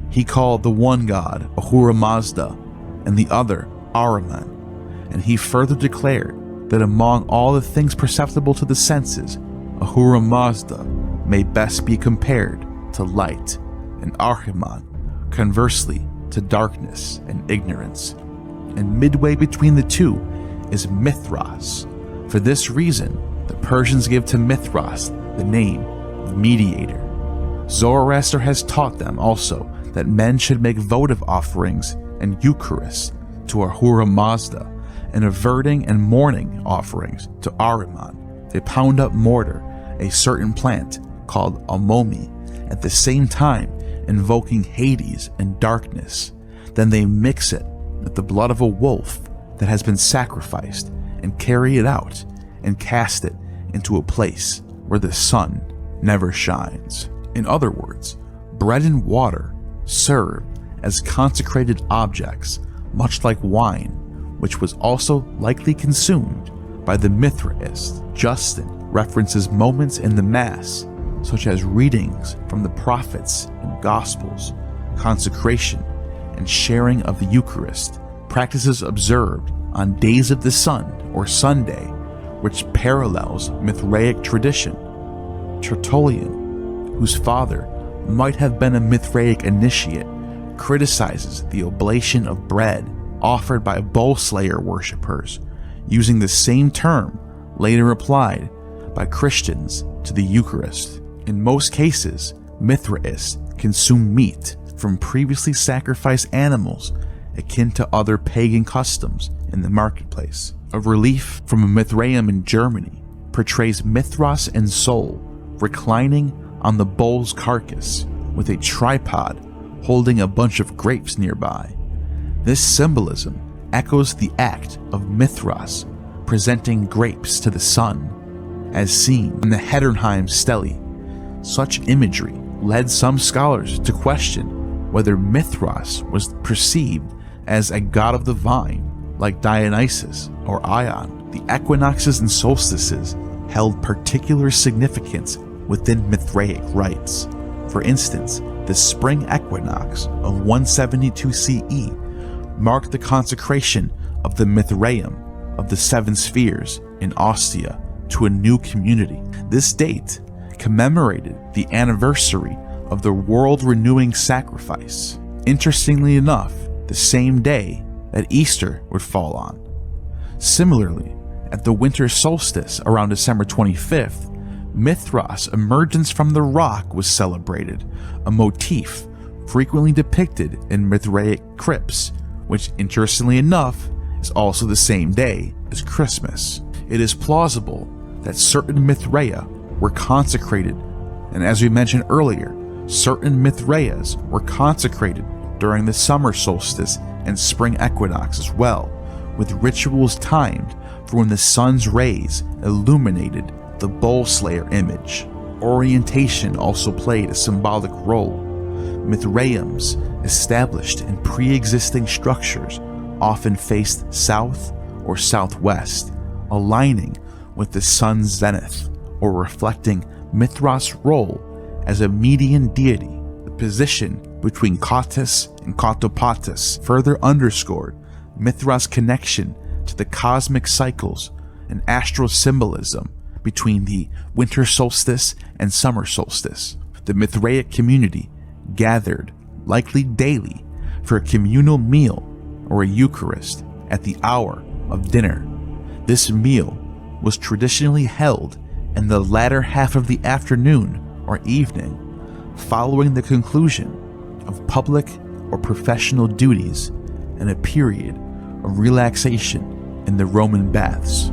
He called the one god Ahura Mazda and the other Ahriman, and he further declared that among all the things perceptible to the senses, Ahura Mazda may best be compared to light, and Ahriman, conversely, to darkness and ignorance. And midway between the two is Mithras. For this reason, the Persians give to Mithras the name of mediator. Zoroaster has taught them also that men should make votive offerings and Eucharist to Ahura Mazda, and averting and mourning offerings to Ahriman. They pound up mortar, a certain plant called amomi, at the same time invoking Hades and darkness. Then they mix it with the blood of a wolf that has been sacrificed and carry it out and cast it into a place where the sun never shines. In other words, bread and water serve as consecrated objects, much like wine, which was also likely consumed by the Mithraists. Justin references moments in the Mass, such as readings from the prophets and Gospels, consecration, and sharing of the Eucharist, practices observed on days of the sun or Sunday, which parallels Mithraic tradition. Tertullian, whose father might have been a Mithraic initiate, criticizes the oblation of bread offered by bull slayer worshippers, using the same term later applied by Christians to the Eucharist. In most cases, Mithraists consume meat from previously sacrificed animals akin to other pagan customs in the marketplace. A relief from a Mithraeum in Germany portrays Mithras and Sol reclining on the bull's carcass with a tripod holding a bunch of grapes nearby. This symbolism echoes the act of Mithras presenting grapes to the sun, as seen in the Hedernheim stele. Such imagery led some scholars to question whether Mithras was perceived as a god of the vine, like Dionysus or Ion. The equinoxes and solstices held particular significance within Mithraic rites. For instance, the spring equinox of 172 CE marked the consecration of the Mithraeum of the seven spheres in Ostia to a new community. This date commemorated the anniversary of the world-renewing sacrifice. Interestingly enough, the same day that Easter would fall on. Similarly, at the winter solstice around December 25th, Mithras' emergence from the rock was celebrated, a motif frequently depicted in Mithraic crypts, which interestingly enough is also the same day as Christmas. It is plausible that certain Mithraea were consecrated, and as we mentioned earlier, certain Mithraeas were consecrated during the summer solstice and spring equinox as well, with rituals timed for when the sun's rays illuminated the bull slayer image. Orientation also played a symbolic role. Mithraeums established in pre-existing structures often faced south or southwest, aligning with the sun's zenith, or reflecting Mithras' role as a median deity. The position between Cottus and Cotopatus further underscored Mithras' connection to the cosmic cycles and astral symbolism between the winter solstice and summer solstice. The Mithraic community gathered, likely daily, for a communal meal or a Eucharist at the hour of dinner. This meal was traditionally held in the latter half of the afternoon or evening, following the conclusion of public or professional duties and a period of relaxation in the Roman baths.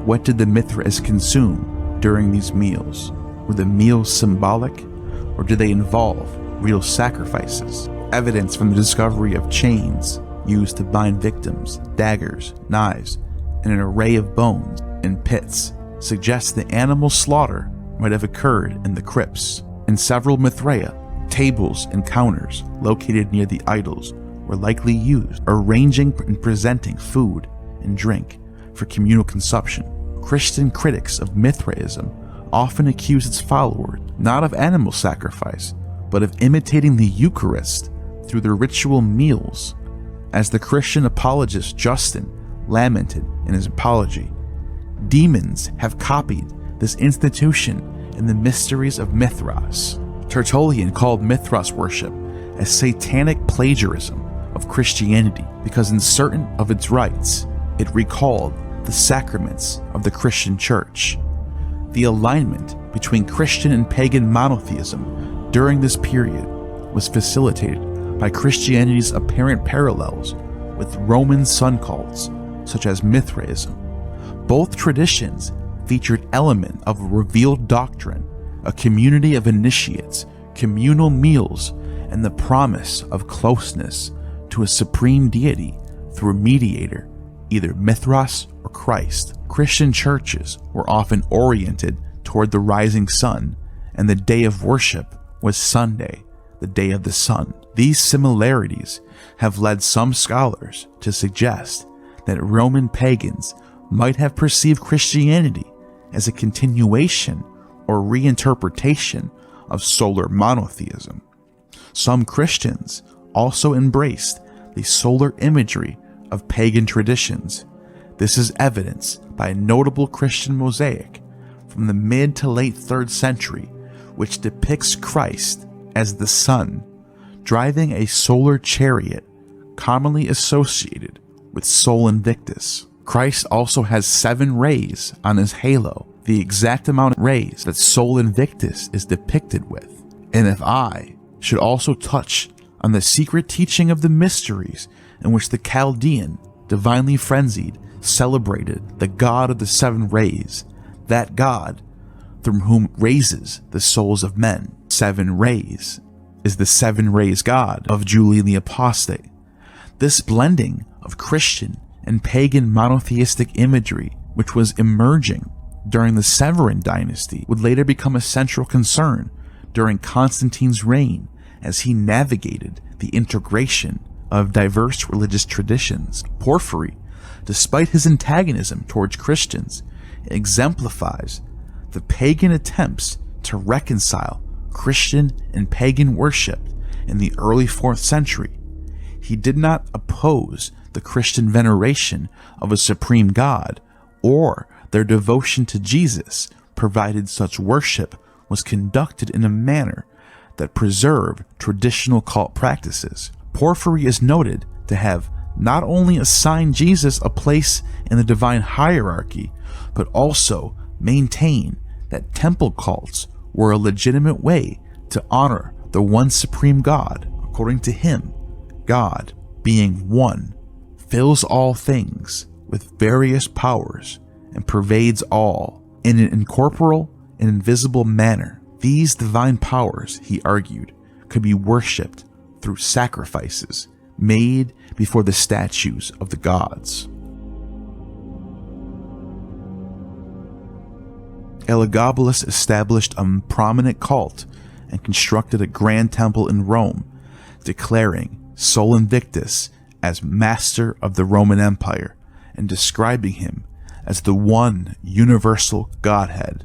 What did the Mithras consume during these meals? Were the meals symbolic, or did they involve real sacrifices? Evidence from the discovery of chains used to bind victims, daggers, knives, and an array of bones in pits suggests the animal slaughter might have occurred in the crypts. In several Mithraea, tables and counters located near the idols were likely used, arranging and presenting food and drink for communal consumption. Christian critics of Mithraism often accuse its followers not of animal sacrifice, but of imitating the Eucharist through their ritual meals. As the Christian apologist Justin lamented in his apology, demons have copied this institution in the mysteries of Mithras. Tertullian called Mithras worship a satanic plagiarism of Christianity because in certain of its rites, it recalled the sacraments of the Christian Church. The alignment between Christian and pagan monotheism during this period was facilitated by Christianity's apparent parallels with Roman sun cults such as Mithraism. Both traditions featured element of a revealed doctrine, a community of initiates, communal meals, and the promise of closeness to a supreme deity through a mediator, either Mithras or Christ. Christian churches were often oriented toward the rising sun, and the day of worship was Sunday, the day of the sun. These similarities have led some scholars to suggest that Roman pagans might have perceived Christianity as a continuation or reinterpretation of solar monotheism. Some Christians also embraced the solar imagery of pagan traditions. This is evidenced by a notable Christian mosaic from the mid to late 3rd century, which depicts Christ as the sun driving a solar chariot commonly associated with Sol Invictus. Christ also has 7 rays on his halo, the exact amount of rays that Sol Invictus is depicted with. And if I should also touch on the secret teaching of the mysteries in which the Chaldaen, divinely frenzied, celebrated the god of the 7 rays, that god from whom raises the souls of men. 7 rays is the 7 rays god of Julian the Apostate. This blending of Christian and pagan monotheistic imagery, which was emerging during the Severan dynasty, would later become a central concern during Constantine's reign as he navigated the integration of diverse religious traditions. Porphyry, despite his antagonism towards Christians, exemplifies the pagan attempts to reconcile Christian and pagan worship in the early 4th century. He did not oppose the Christian veneration of a supreme god or their devotion to Jesus, provided such worship was conducted in a manner that preserved traditional cult practices. Porphyry is noted to have not only assigned Jesus a place in the divine hierarchy, but also maintained that temple cults were a legitimate way to honor the one supreme God. According to him, God, being one, fills all things with various powers and pervades all in an incorporeal and invisible manner. These divine powers, he argued, could be worshipped through sacrifices made before the statues of the gods. Elagabalus established a prominent cult and constructed a grand temple in Rome, declaring Sol Invictus as master of the Roman Empire and describing him as the one universal Godhead,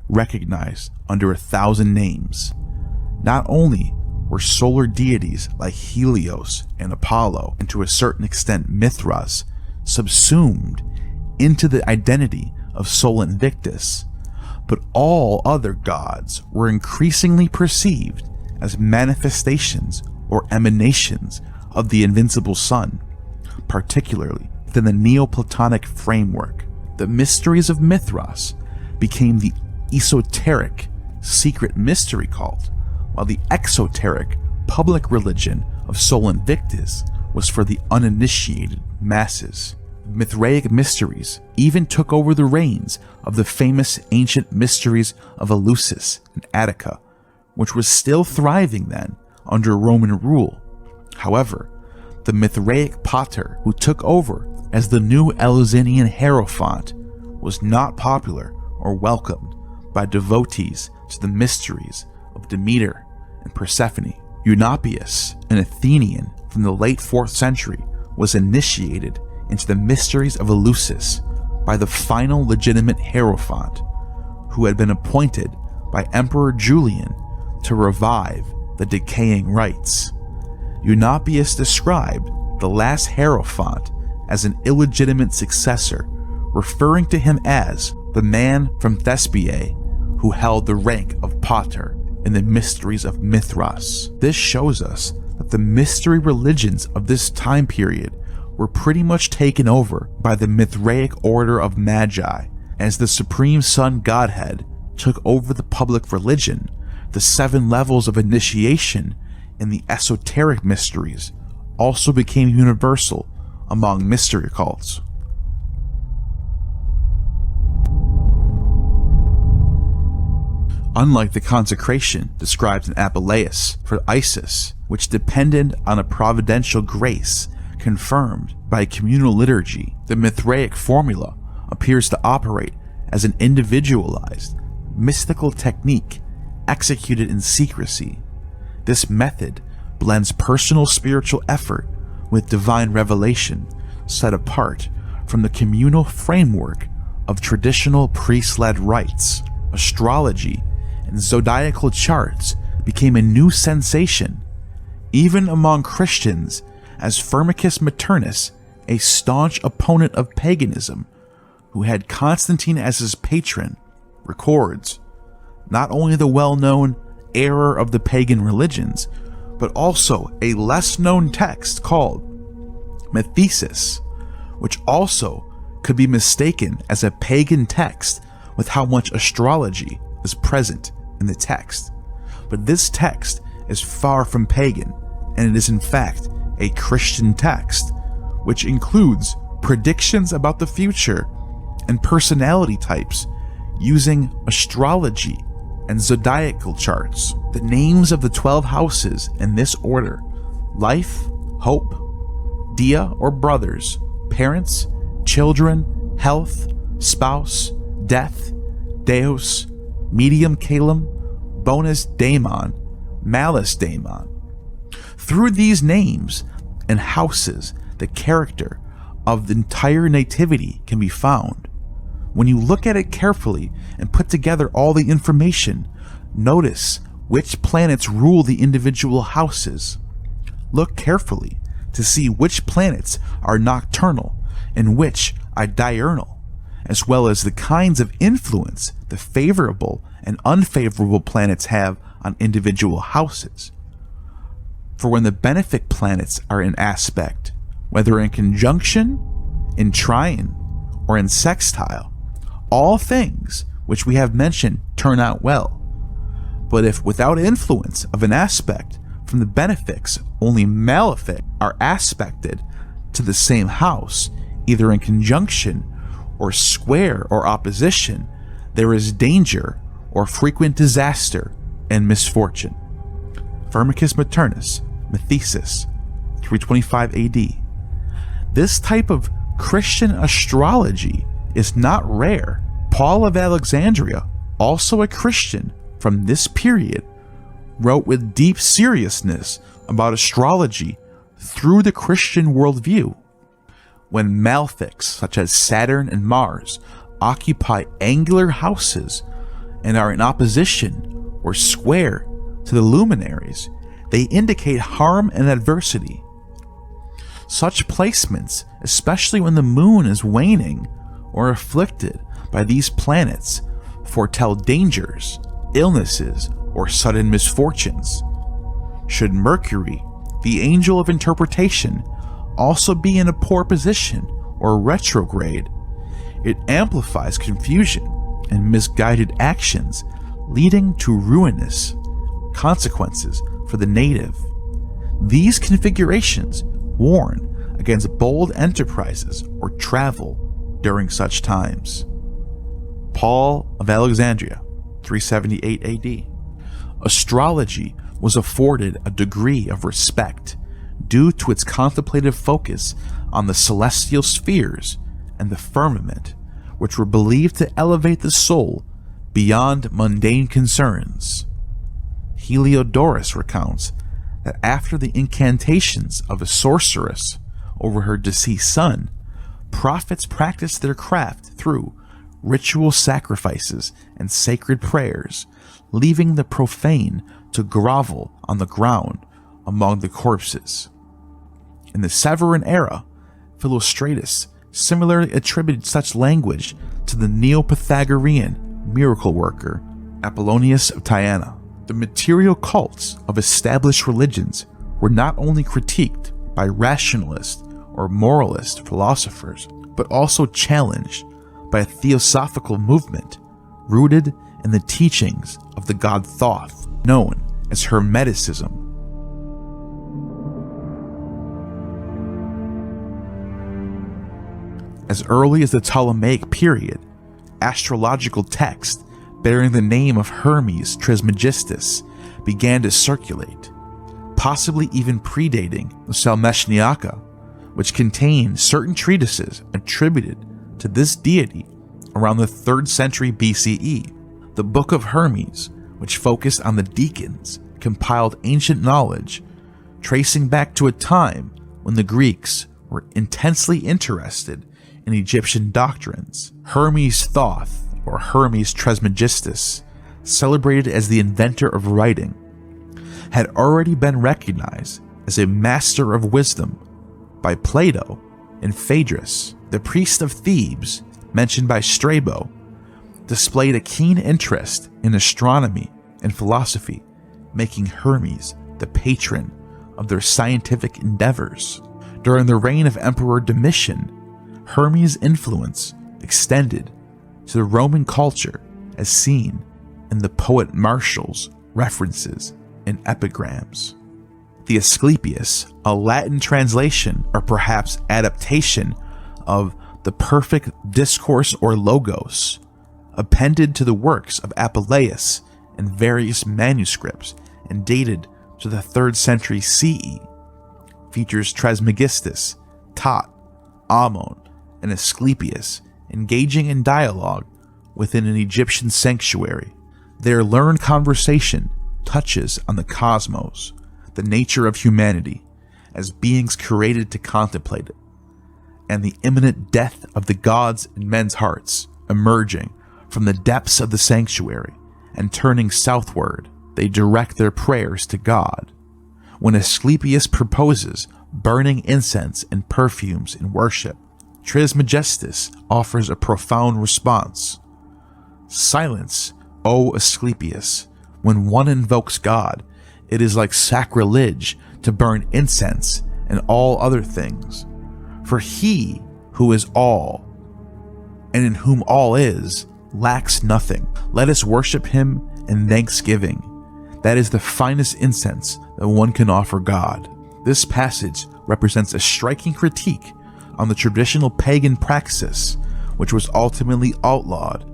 recognized under 1,000 names. Not only were solar deities like Helios and Apollo, and to a certain extent Mithras, subsumed into the identity of Sol Invictus, but all other gods were increasingly perceived as manifestations or emanations of the invincible sun, particularly within the Neo-Platonic framework. The mysteries of Mithras became the esoteric secret mystery cult, while the exoteric public religion of Sol Invictus was for the uninitiated masses. Mithraic mysteries even took over the reins of the famous ancient mysteries of Eleusis and Attica, which was still thriving then under Roman rule. However, the Mithraic pater who took over as the new Eleusinian Hierophant was not popular or welcomed by devotees to the mysteries of Demeter and Persephone. Eunapius, an Athenian from the late 4th century, was initiated into the mysteries of Eleusis by the final legitimate Hierophant, who had been appointed by Emperor Julian to revive the decaying rites. Eunapius described the last Hierophant as an illegitimate successor, referring to him as the man from Thespiae who held the rank of pater in the mysteries of Mithras. This shows us that the mystery religions of this time period were pretty much taken over by the Mithraic order of Magi. As the Supreme Sun Godhead took over the public religion, the 7 levels of initiation in the esoteric mysteries also became universal among mystery cults. Unlike the consecration described in Apuleius for Isis, which depended on a providential grace confirmed by communal liturgy, the Mithraic formula appears to operate as an individualized, mystical technique executed in secrecy. This method blends personal spiritual effort with divine revelation, set apart from the communal framework of traditional priest-led rites. Astrology and zodiacal charts became a new sensation, even among Christians, as Firmicus Maternus, a staunch opponent of paganism, who had Constantine as his patron, records not only the well-known Error of the Pagan Religions, but also a less-known text called Mythesis, which also could be mistaken as a pagan text with how much astrology is present in the text. But this text is far from pagan, and it is in fact a Christian text, which includes predictions about the future and personality types using astrology and zodiacal charts. The names of the 12 houses in this order: life, hope, dia or brothers, parents, children, health, spouse, death, deus, medium caelum, bonus daemon, malus daemon. Through these names and houses, the character of the entire nativity can be found. When you look at it carefully and put together all the information, notice which planets rule the individual houses. Look carefully to see which planets are nocturnal and which are diurnal, as well as the kinds of influence the favorable and unfavorable planets have on individual houses. For when the benefic planets are in aspect, whether in conjunction, in trine, or in sextile, all things which we have mentioned turn out well. But if without influence of an aspect from the benefics, only malefic are aspected to the same house, either in conjunction or square or opposition, there is danger or frequent disaster and misfortune. Firmicus Maternus, Mythesis, 325 AD. This type of Christian astrology is not rare. Paul of Alexandria, also a Christian from this period, wrote with deep seriousness about astrology through the Christian worldview. When malefics such as Saturn and Mars occupy angular houses and are in opposition or square to the luminaries, they indicate harm and adversity. Such placements, especially when the moon is waning or afflicted by these planets, foretell dangers, illnesses, or sudden misfortunes. Should Mercury, the angel of interpretation, also be in a poor position or retrograde, it amplifies confusion and misguided actions, leading to ruinous consequences for the native. These configurations warn against bold enterprises or travel during such times. Paul of Alexandria, 378 AD. Astrology was afforded a degree of respect due to its contemplative focus on the celestial spheres and the firmament, which were believed to elevate the soul beyond mundane concerns. Heliodorus recounts that after the incantations of a sorceress over her deceased son, prophets practiced their craft through ritual sacrifices and sacred prayers, leaving the profane to grovel on the ground among the corpses. In the Severan era, Philostratus similarly attributed such language to the Neo-Pythagorean miracle worker Apollonius of Tyana. The material cults of established religions were not only critiqued by rationalist or moralist philosophers, but also challenged by a theosophical movement rooted in the teachings of the god Thoth, known as Hermeticism. As early as the Ptolemaic period, astrological texts bearing the name of Hermes Trismegistus began to circulate, possibly even predating the Salmashniaka, which contained certain treatises attributed to this deity around the 3rd century BCE. The Book of Hermes, which focused on the deacons compiled ancient knowledge tracing back to a time when the Greeks were intensely interested in Egyptian doctrines. Hermes Thoth, or Hermes Trismegistus, celebrated as the inventor of writing, had already been recognized as a master of wisdom by Plato and Phaedrus. The priest of Thebes, mentioned by Strabo, displayed a keen interest in astronomy and philosophy, making Hermes the patron of their scientific endeavors. During the reign of Emperor Domitian, Hermes' influence extended to the Roman culture as seen in the poet Martial's references and epigrams. The Asclepius, a Latin translation or perhaps adaptation of the perfect discourse or logos, appended to the works of Apuleius in various manuscripts and dated to the 3rd century CE, features Trismegistus, Tot, Ammon, and Asclepius engaging in dialogue within an Egyptian sanctuary. Their learned conversation touches on the cosmos, the nature of humanity as beings created to contemplate it, and the imminent death of the gods in men's hearts. Emerging from the depths of the sanctuary and turning southward, they direct their prayers to God. When Asclepius proposes burning incense and perfumes in worship, Trismegistus offers a profound response. Silence, O Asclepius. When one invokes God, it is like sacrilege to burn incense and all other things. For he who is all, and in whom all is, lacks nothing. Let us worship him in thanksgiving. That is the finest incense that one can offer God. This passage represents a striking critique on the traditional pagan praxis, which was ultimately outlawed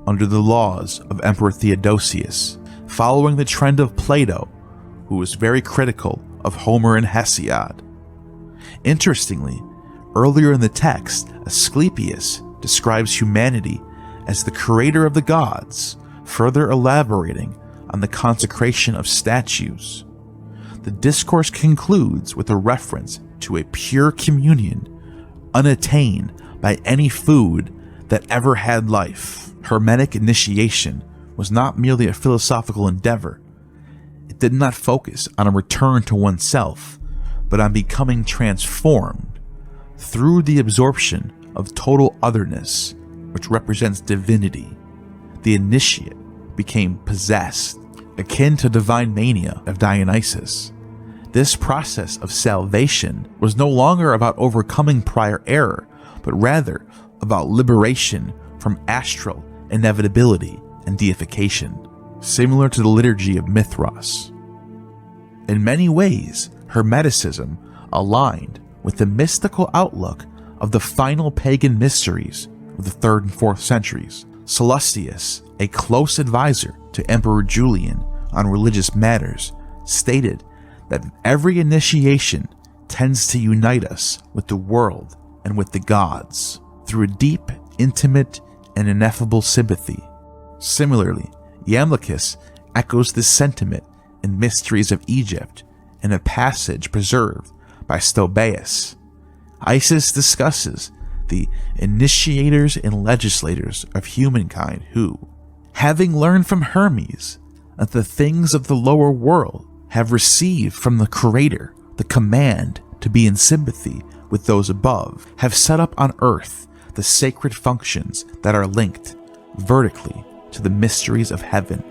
under the laws of Emperor Theodosius, following the trend of Plato, who was very critical of Homer and Hesiod. Interestingly, earlier in the text, Asclepius describes humanity as the creator of the gods, further elaborating on the consecration of statues. The discourse concludes with a reference to a pure communion unattained by any food that ever had life. Hermetic initiation was not merely a philosophical endeavor. It did not focus on a return to oneself, but on becoming transformed through the absorption of total otherness, which represents divinity. The initiate became possessed, akin to divine mania of Dionysus. This process of salvation was no longer about overcoming prior error, but rather about liberation from astral inevitability and deification, similar to the liturgy of Mithras. In many ways, Hermeticism aligned with the mystical outlook of the final pagan mysteries of the 3rd and 4th centuries. Sallustius, a close advisor to Emperor Julian on religious matters, stated that every initiation tends to unite us with the world and with the gods through a deep, intimate, and ineffable sympathy. Similarly, Iamblichus echoes this sentiment in Mysteries of Egypt in a passage preserved by Stobaeus. Isis discusses the initiators and legislators of humankind who, having learned from Hermes that the things of the lower world have received from the Creator the command to be in sympathy with those above, have set up on earth the sacred functions that are linked vertically to the mysteries of heaven.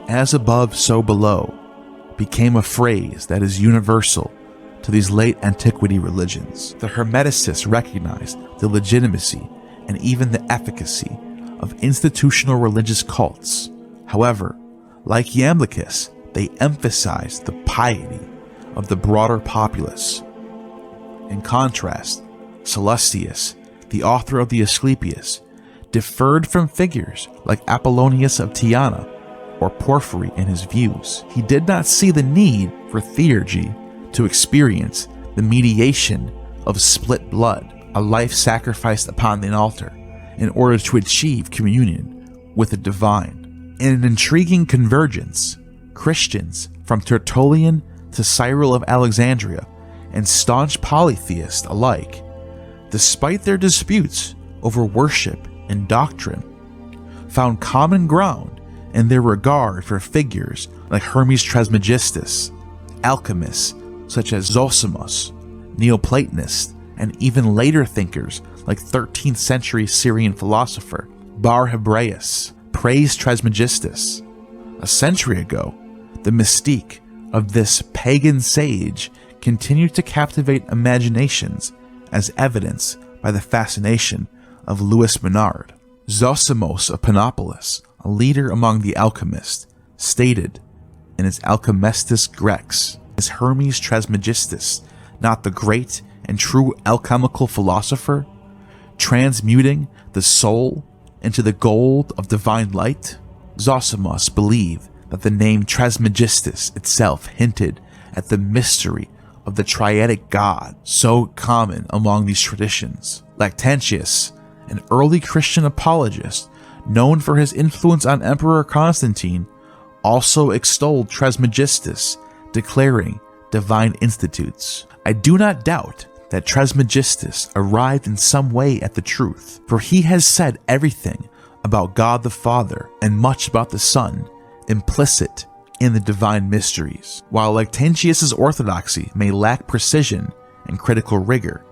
As above, so below became a phrase that is universal to these late antiquity religions. The Hermeticists recognized the legitimacy and even the efficacy of institutional religious cults. However, like Iamblichus, they emphasized the piety of the broader populace. In contrast, Sallustius, the author of the Asclepius, differed from figures like Apollonius of Tyana or Porphyry in his views. He did not see the need for theurgy to experience the mediation of split blood, a life sacrificed upon an altar, in order to achieve communion with the divine. In an intriguing convergence, Christians from Tertullian to Cyril of Alexandria and staunch polytheists alike, despite their disputes over worship and doctrine, found common ground in their regard for figures like Hermes Trismegistus, alchemists such as Zosimus, Neoplatonists, and even later thinkers like 13th century Syrian philosopher Bar Hebraeus praised Trismegistus. A century ago, the mystique of this pagan sage continued to captivate imaginations, as evidenced by the fascination of Louis Menard. Zosimos of Panopolis, a leader among the alchemists, stated in his Alchemestus Grex, "Is Hermes Trismegistus not the great and true alchemical philosopher, transmuting the soul into the gold of divine light?" Zosimos believed that the name Trismegistus itself hinted at the mystery of the triadic god so common among these traditions. Lactantius, an early Christian apologist known for his influence on Emperor Constantine, also extolled Trismegistus, declaring divine institutes. I do not doubt that Trismegistus arrived in some way at the truth, for he has said everything about God the Father and much about the Son implicit in the divine mysteries. While Lactantius's orthodoxy may lack precision and critical rigor,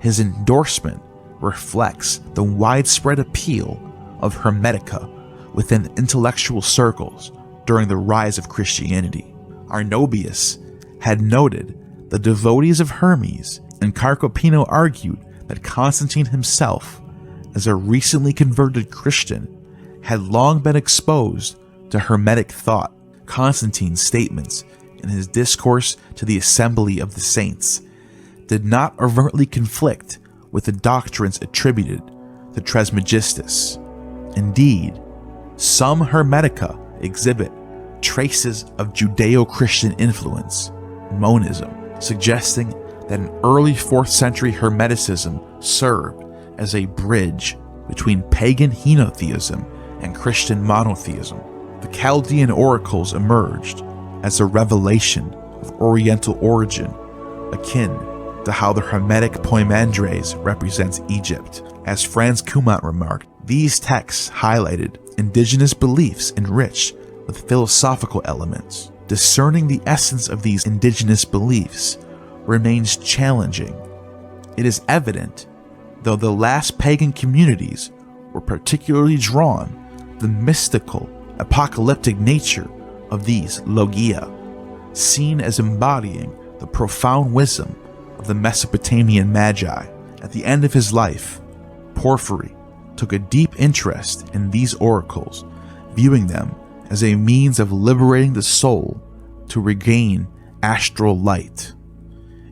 his endorsement reflects the widespread appeal of Hermetica within intellectual circles during the rise of Christianity. Arnobius had noted the devotees of Hermes, and Carcopino argued that Constantine himself, as a recently converted Christian, had long been exposed to Hermetic thought. Constantine's statements in his discourse to the assembly of the saints did not overtly conflict with the doctrines attributed to Trismegistus. Indeed, some Hermetica exhibit traces of Judeo-Christian influence, monism, suggesting that an early 4th century Hermeticism served as a bridge between pagan henotheism and Christian monotheism. The Chaldean oracles emerged as a revelation of Oriental origin, akin to how the Hermetic Poimandres represents Egypt. As Franz Cumont remarked, these texts highlighted indigenous beliefs enriched with philosophical elements. Discerning the essence of these indigenous beliefs remains challenging. It is evident, though the last pagan communities were particularly drawn to the mystical, apocalyptic nature of these logia, seen as embodying the profound wisdom of the Mesopotamian Magi. At the end of his life, Porphyry took a deep interest in these oracles, viewing them as a means of liberating the soul to regain astral light.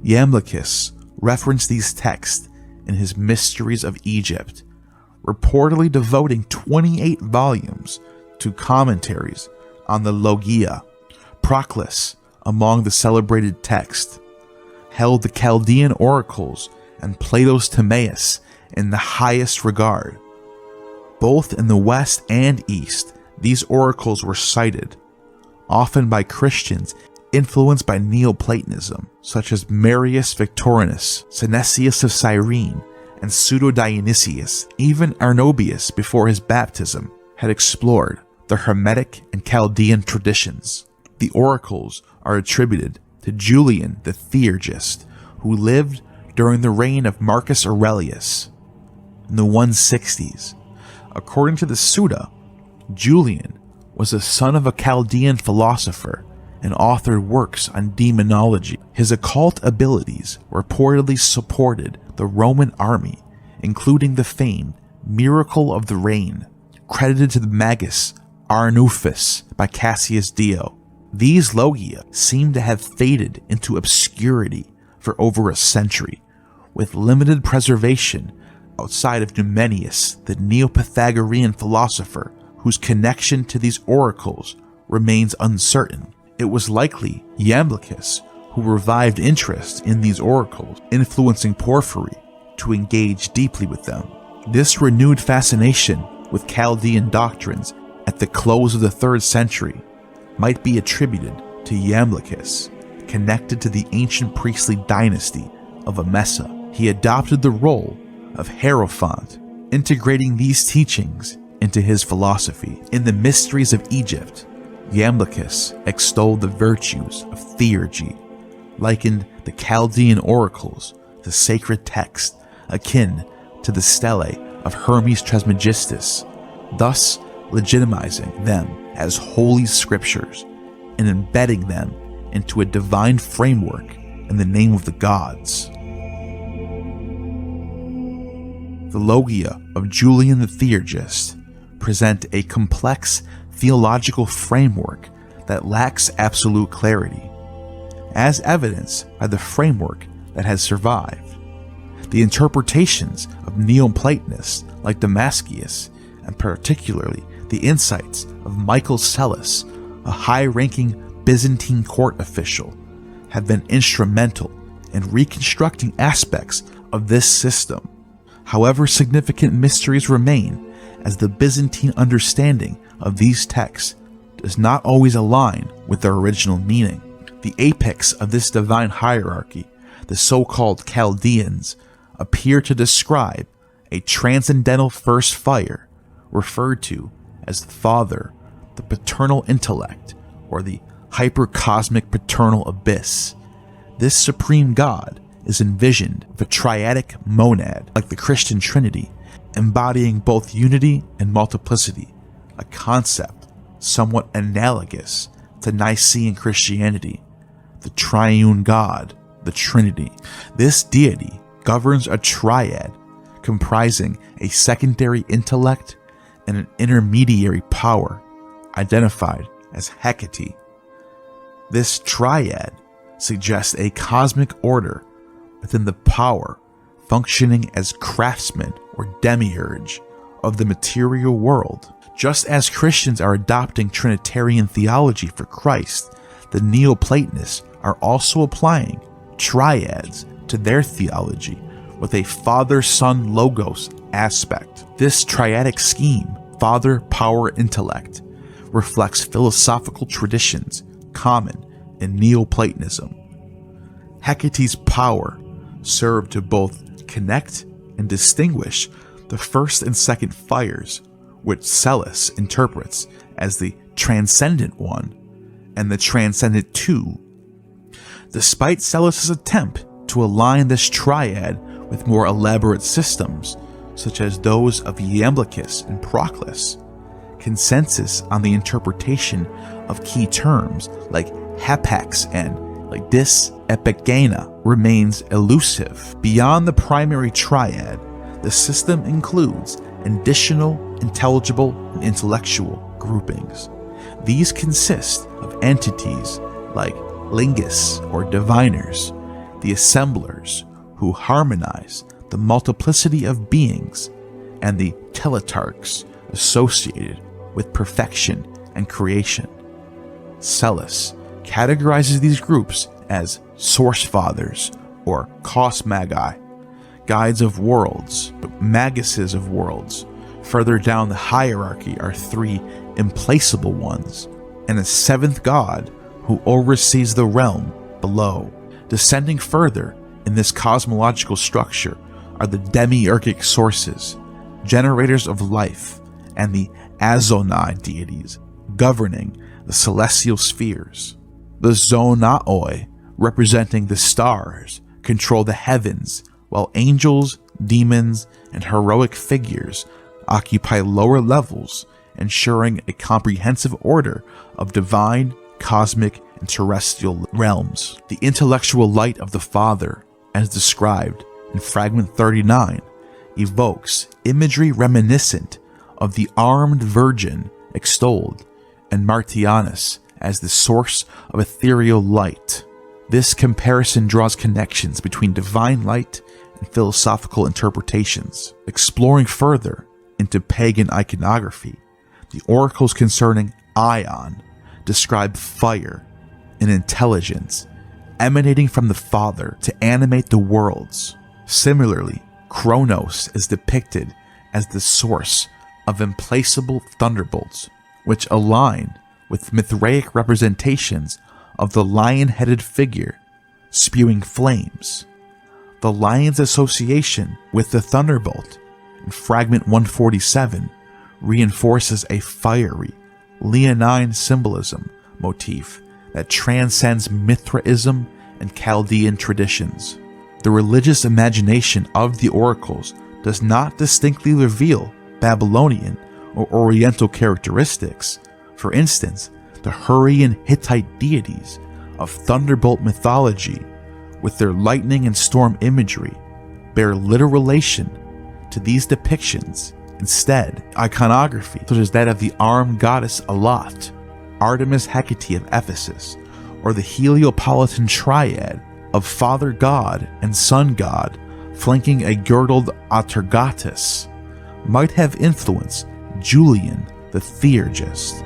Iamblichus referenced these texts in his Mysteries of Egypt, reportedly devoting 28 volumes to commentaries on the Logia. Proclus, among the celebrated texts, held the Chaldean oracles and Plato's Timaeus in the highest regard. Both in the West and East, these oracles were cited, often by Christians influenced by Neo-Platonism, such as Marius Victorinus, Synesius of Cyrene, and Pseudo-Dionysius. Even Arnobius, before his baptism, had explored the Hermetic and Chaldean traditions. The oracles are attributed to Julian the Theurgist, who lived during the reign of Marcus Aurelius in the 160s. According to the Suda, Julian was the son of a Chaldean philosopher and authored works on demonology. His occult abilities reportedly supported the Roman army, including the famed Miracle of the Rain, credited to the magus Arnuphis by Cassius Dio. These logia seem to have faded into obscurity for over a century, with limited preservation outside of Numenius, the Neo-Pythagorean philosopher, whose connection to these oracles remains uncertain. It was likely Iamblichus who revived interest in these oracles, influencing Porphyry to engage deeply with them. This renewed fascination with Chaldean doctrines at the close of the 3rd century might be attributed to Iamblichus, connected to the ancient priestly dynasty of Emesa. He adopted the role of Hierophant, integrating these teachings into his philosophy. In the Mysteries of Egypt, Iamblichus extolled the virtues of theurgy, likened the Chaldean oracles to sacred text akin to the stelae of Hermes Trismegistus, thus legitimizing them as holy scriptures and embedding them into a divine framework in the name of the gods. The Logia of Julian the Theurgist present a complex theological framework that lacks absolute clarity, as evidenced by the framework that has survived. The interpretations of Neo-Platonists like Damascius, and particularly the insights of Michael Psellos, a high-ranking Byzantine court official, have been instrumental in reconstructing aspects of this system. However, significant mysteries remain, as the Byzantine understanding of these texts does not always align with their original meaning. The apex of this divine hierarchy, the so-called Chaldeans, appear to describe a transcendental first fire, referred to as the Father, the paternal intellect, or the hypercosmic paternal abyss. This supreme God is envisioned of a triadic monad, like the Christian Trinity, embodying both unity and multiplicity, a concept somewhat analogous to Nicene Christianity, the triune God, the Trinity. This deity governs a triad comprising a secondary intellect and an intermediary power, identified as Hecate. This triad suggests a cosmic order within the power functioning as craftsman or demiurge of the material world. Just as Christians are adopting Trinitarian theology for Christ, the Neo-Platonists are also applying triads to their theology with a Father-Son Logos aspect. This triadic scheme, Father, Power, Intellect, reflects philosophical traditions common in Neo-Platonism. Hecate's power served to both connect and distinguish the first and second fires, which Psellos interprets as the transcendent one and the transcendent two. Despite Psellos' attempt to align this triad with more elaborate systems, such as those of Iamblichus and Proclus, consensus on the interpretation of key terms like hapax and like dis epigena remains elusive. Beyond the primary triad, the system includes additional intelligible and intellectual groupings. These consist of entities like linguists or diviners, the assemblers who harmonize the multiplicity of beings, and the teletarchs associated with perfection and creation. Psellos categorizes these groups as source fathers or cosmagi, guides of worlds, maguses of worlds. Further down the hierarchy are three implacable ones, and a seventh god who oversees the realm below. Descending further in this cosmological structure are the demiurgic sources, generators of life, and the Azonai deities governing the celestial spheres. The Zonaoi, representing the stars, control the heavens, while angels, demons, and heroic figures occupy lower levels, ensuring a comprehensive order of divine, cosmic, and terrestrial realms. The intellectual light of the Father, as described in Fragment 39, evokes imagery reminiscent of the armed virgin extolled in Martianus as the source of ethereal light. This comparison draws connections between divine light and philosophical interpretations. Exploring further into pagan iconography, the oracles concerning Ion describe fire and intelligence emanating from the Father to animate the worlds. Similarly, Kronos is depicted as the source of implacable thunderbolts, which align with Mithraic representations of the lion-headed figure spewing flames. The lion's association with the thunderbolt in Fragment 147 reinforces a fiery, leonine symbolism motif that transcends Mithraism and Chaldean traditions. The religious imagination of the oracles does not distinctly reveal Babylonian or Oriental characteristics. For instance, the Hurrian Hittite deities of thunderbolt mythology, with their lightning and storm imagery, bear little relation to these depictions. Instead, iconography, such as that of the armed goddess Aloft, Artemis Hecate of Ephesus, or the Heliopolitan triad of Father God and Son God flanking a girdled Atergatus, might have influenced Julian the Theurgist.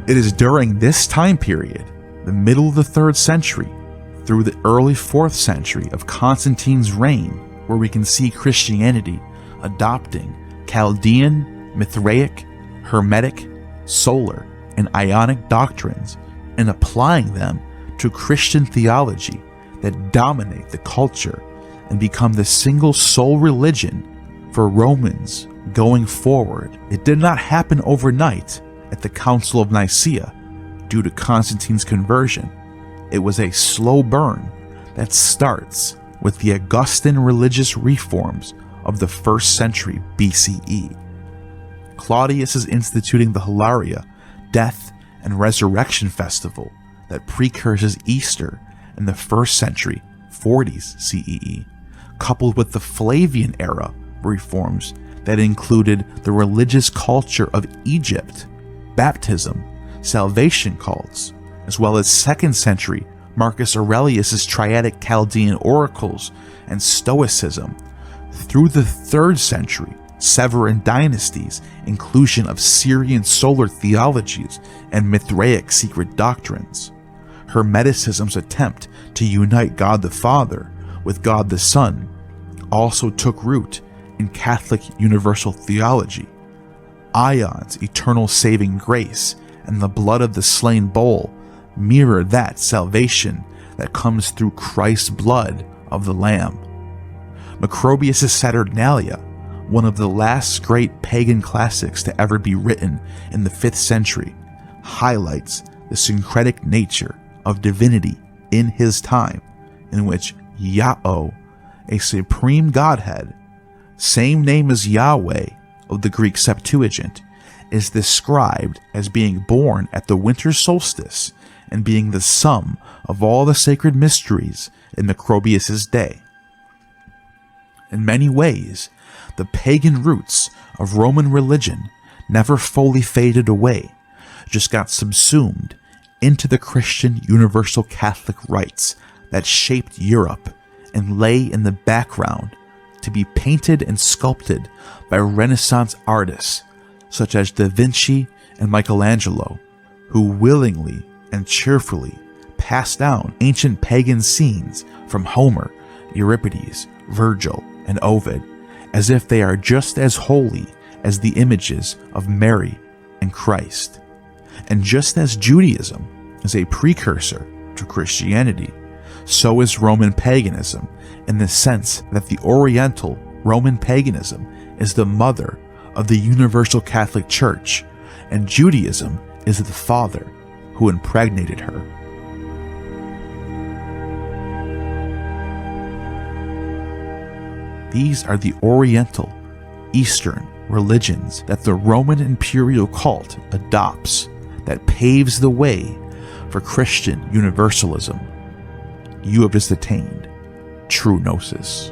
It is during this time period, the middle of the 3rd century through the early 4th century of Constantine's reign, where we can see Christianity adopting Chaldean, Mithraic, Hermetic, solar, and Ionic doctrines and applying them to Christian theology that dominate the culture and become the single sole religion for Romans going forward. It did not happen overnight at the Council of Nicaea due to Constantine's conversion. It was a slow burn that starts with the Augustan religious reforms of the 1st century BCE. Claudius is instituting the Hilaria Death and Resurrection Festival that precurses Easter in the 1st century 40s CEE, coupled with the Flavian era reforms that included the religious culture of Egypt, baptism, salvation cults, as well as 2nd century Marcus Aurelius's triadic Chaldean oracles and Stoicism. Through the 3rd century, Severan dynasty's inclusion of Syrian solar theologies and Mithraic secret doctrines. Hermeticism's attempt to unite God the Father with God the Son also took root in Catholic universal theology. Ion's eternal saving grace and the blood of the slain bull mirror that salvation that comes through Christ's blood of the Lamb. Macrobius' Saturnalia, one of the last great pagan classics to ever be written in the 5th century, highlights the syncretic nature of divinity in his time, in which Yahweh, a supreme godhead, same name as Yahweh of the Greek Septuagint, is described as being born at the winter solstice and being the sum of all the sacred mysteries in Macrobius' day. In many ways, the pagan roots of Roman religion never fully faded away, just got subsumed into the Christian universal Catholic rites that shaped Europe and lay in the background to be painted and sculpted by Renaissance artists such as Da Vinci and Michelangelo, who willingly and cheerfully passed down ancient pagan scenes from Homer, Euripides, Virgil, and Ovid, as if they are just as holy as the images of Mary and Christ. And just as Judaism is a precursor to Christianity, so is Roman paganism, in the sense that the Oriental Roman paganism is the mother of the Universal Catholic Church, and Judaism is the father who impregnated her. These are the Oriental, Eastern religions that the Roman imperial cult adopts, that paves the way for Christian universalism. You have just attained true gnosis.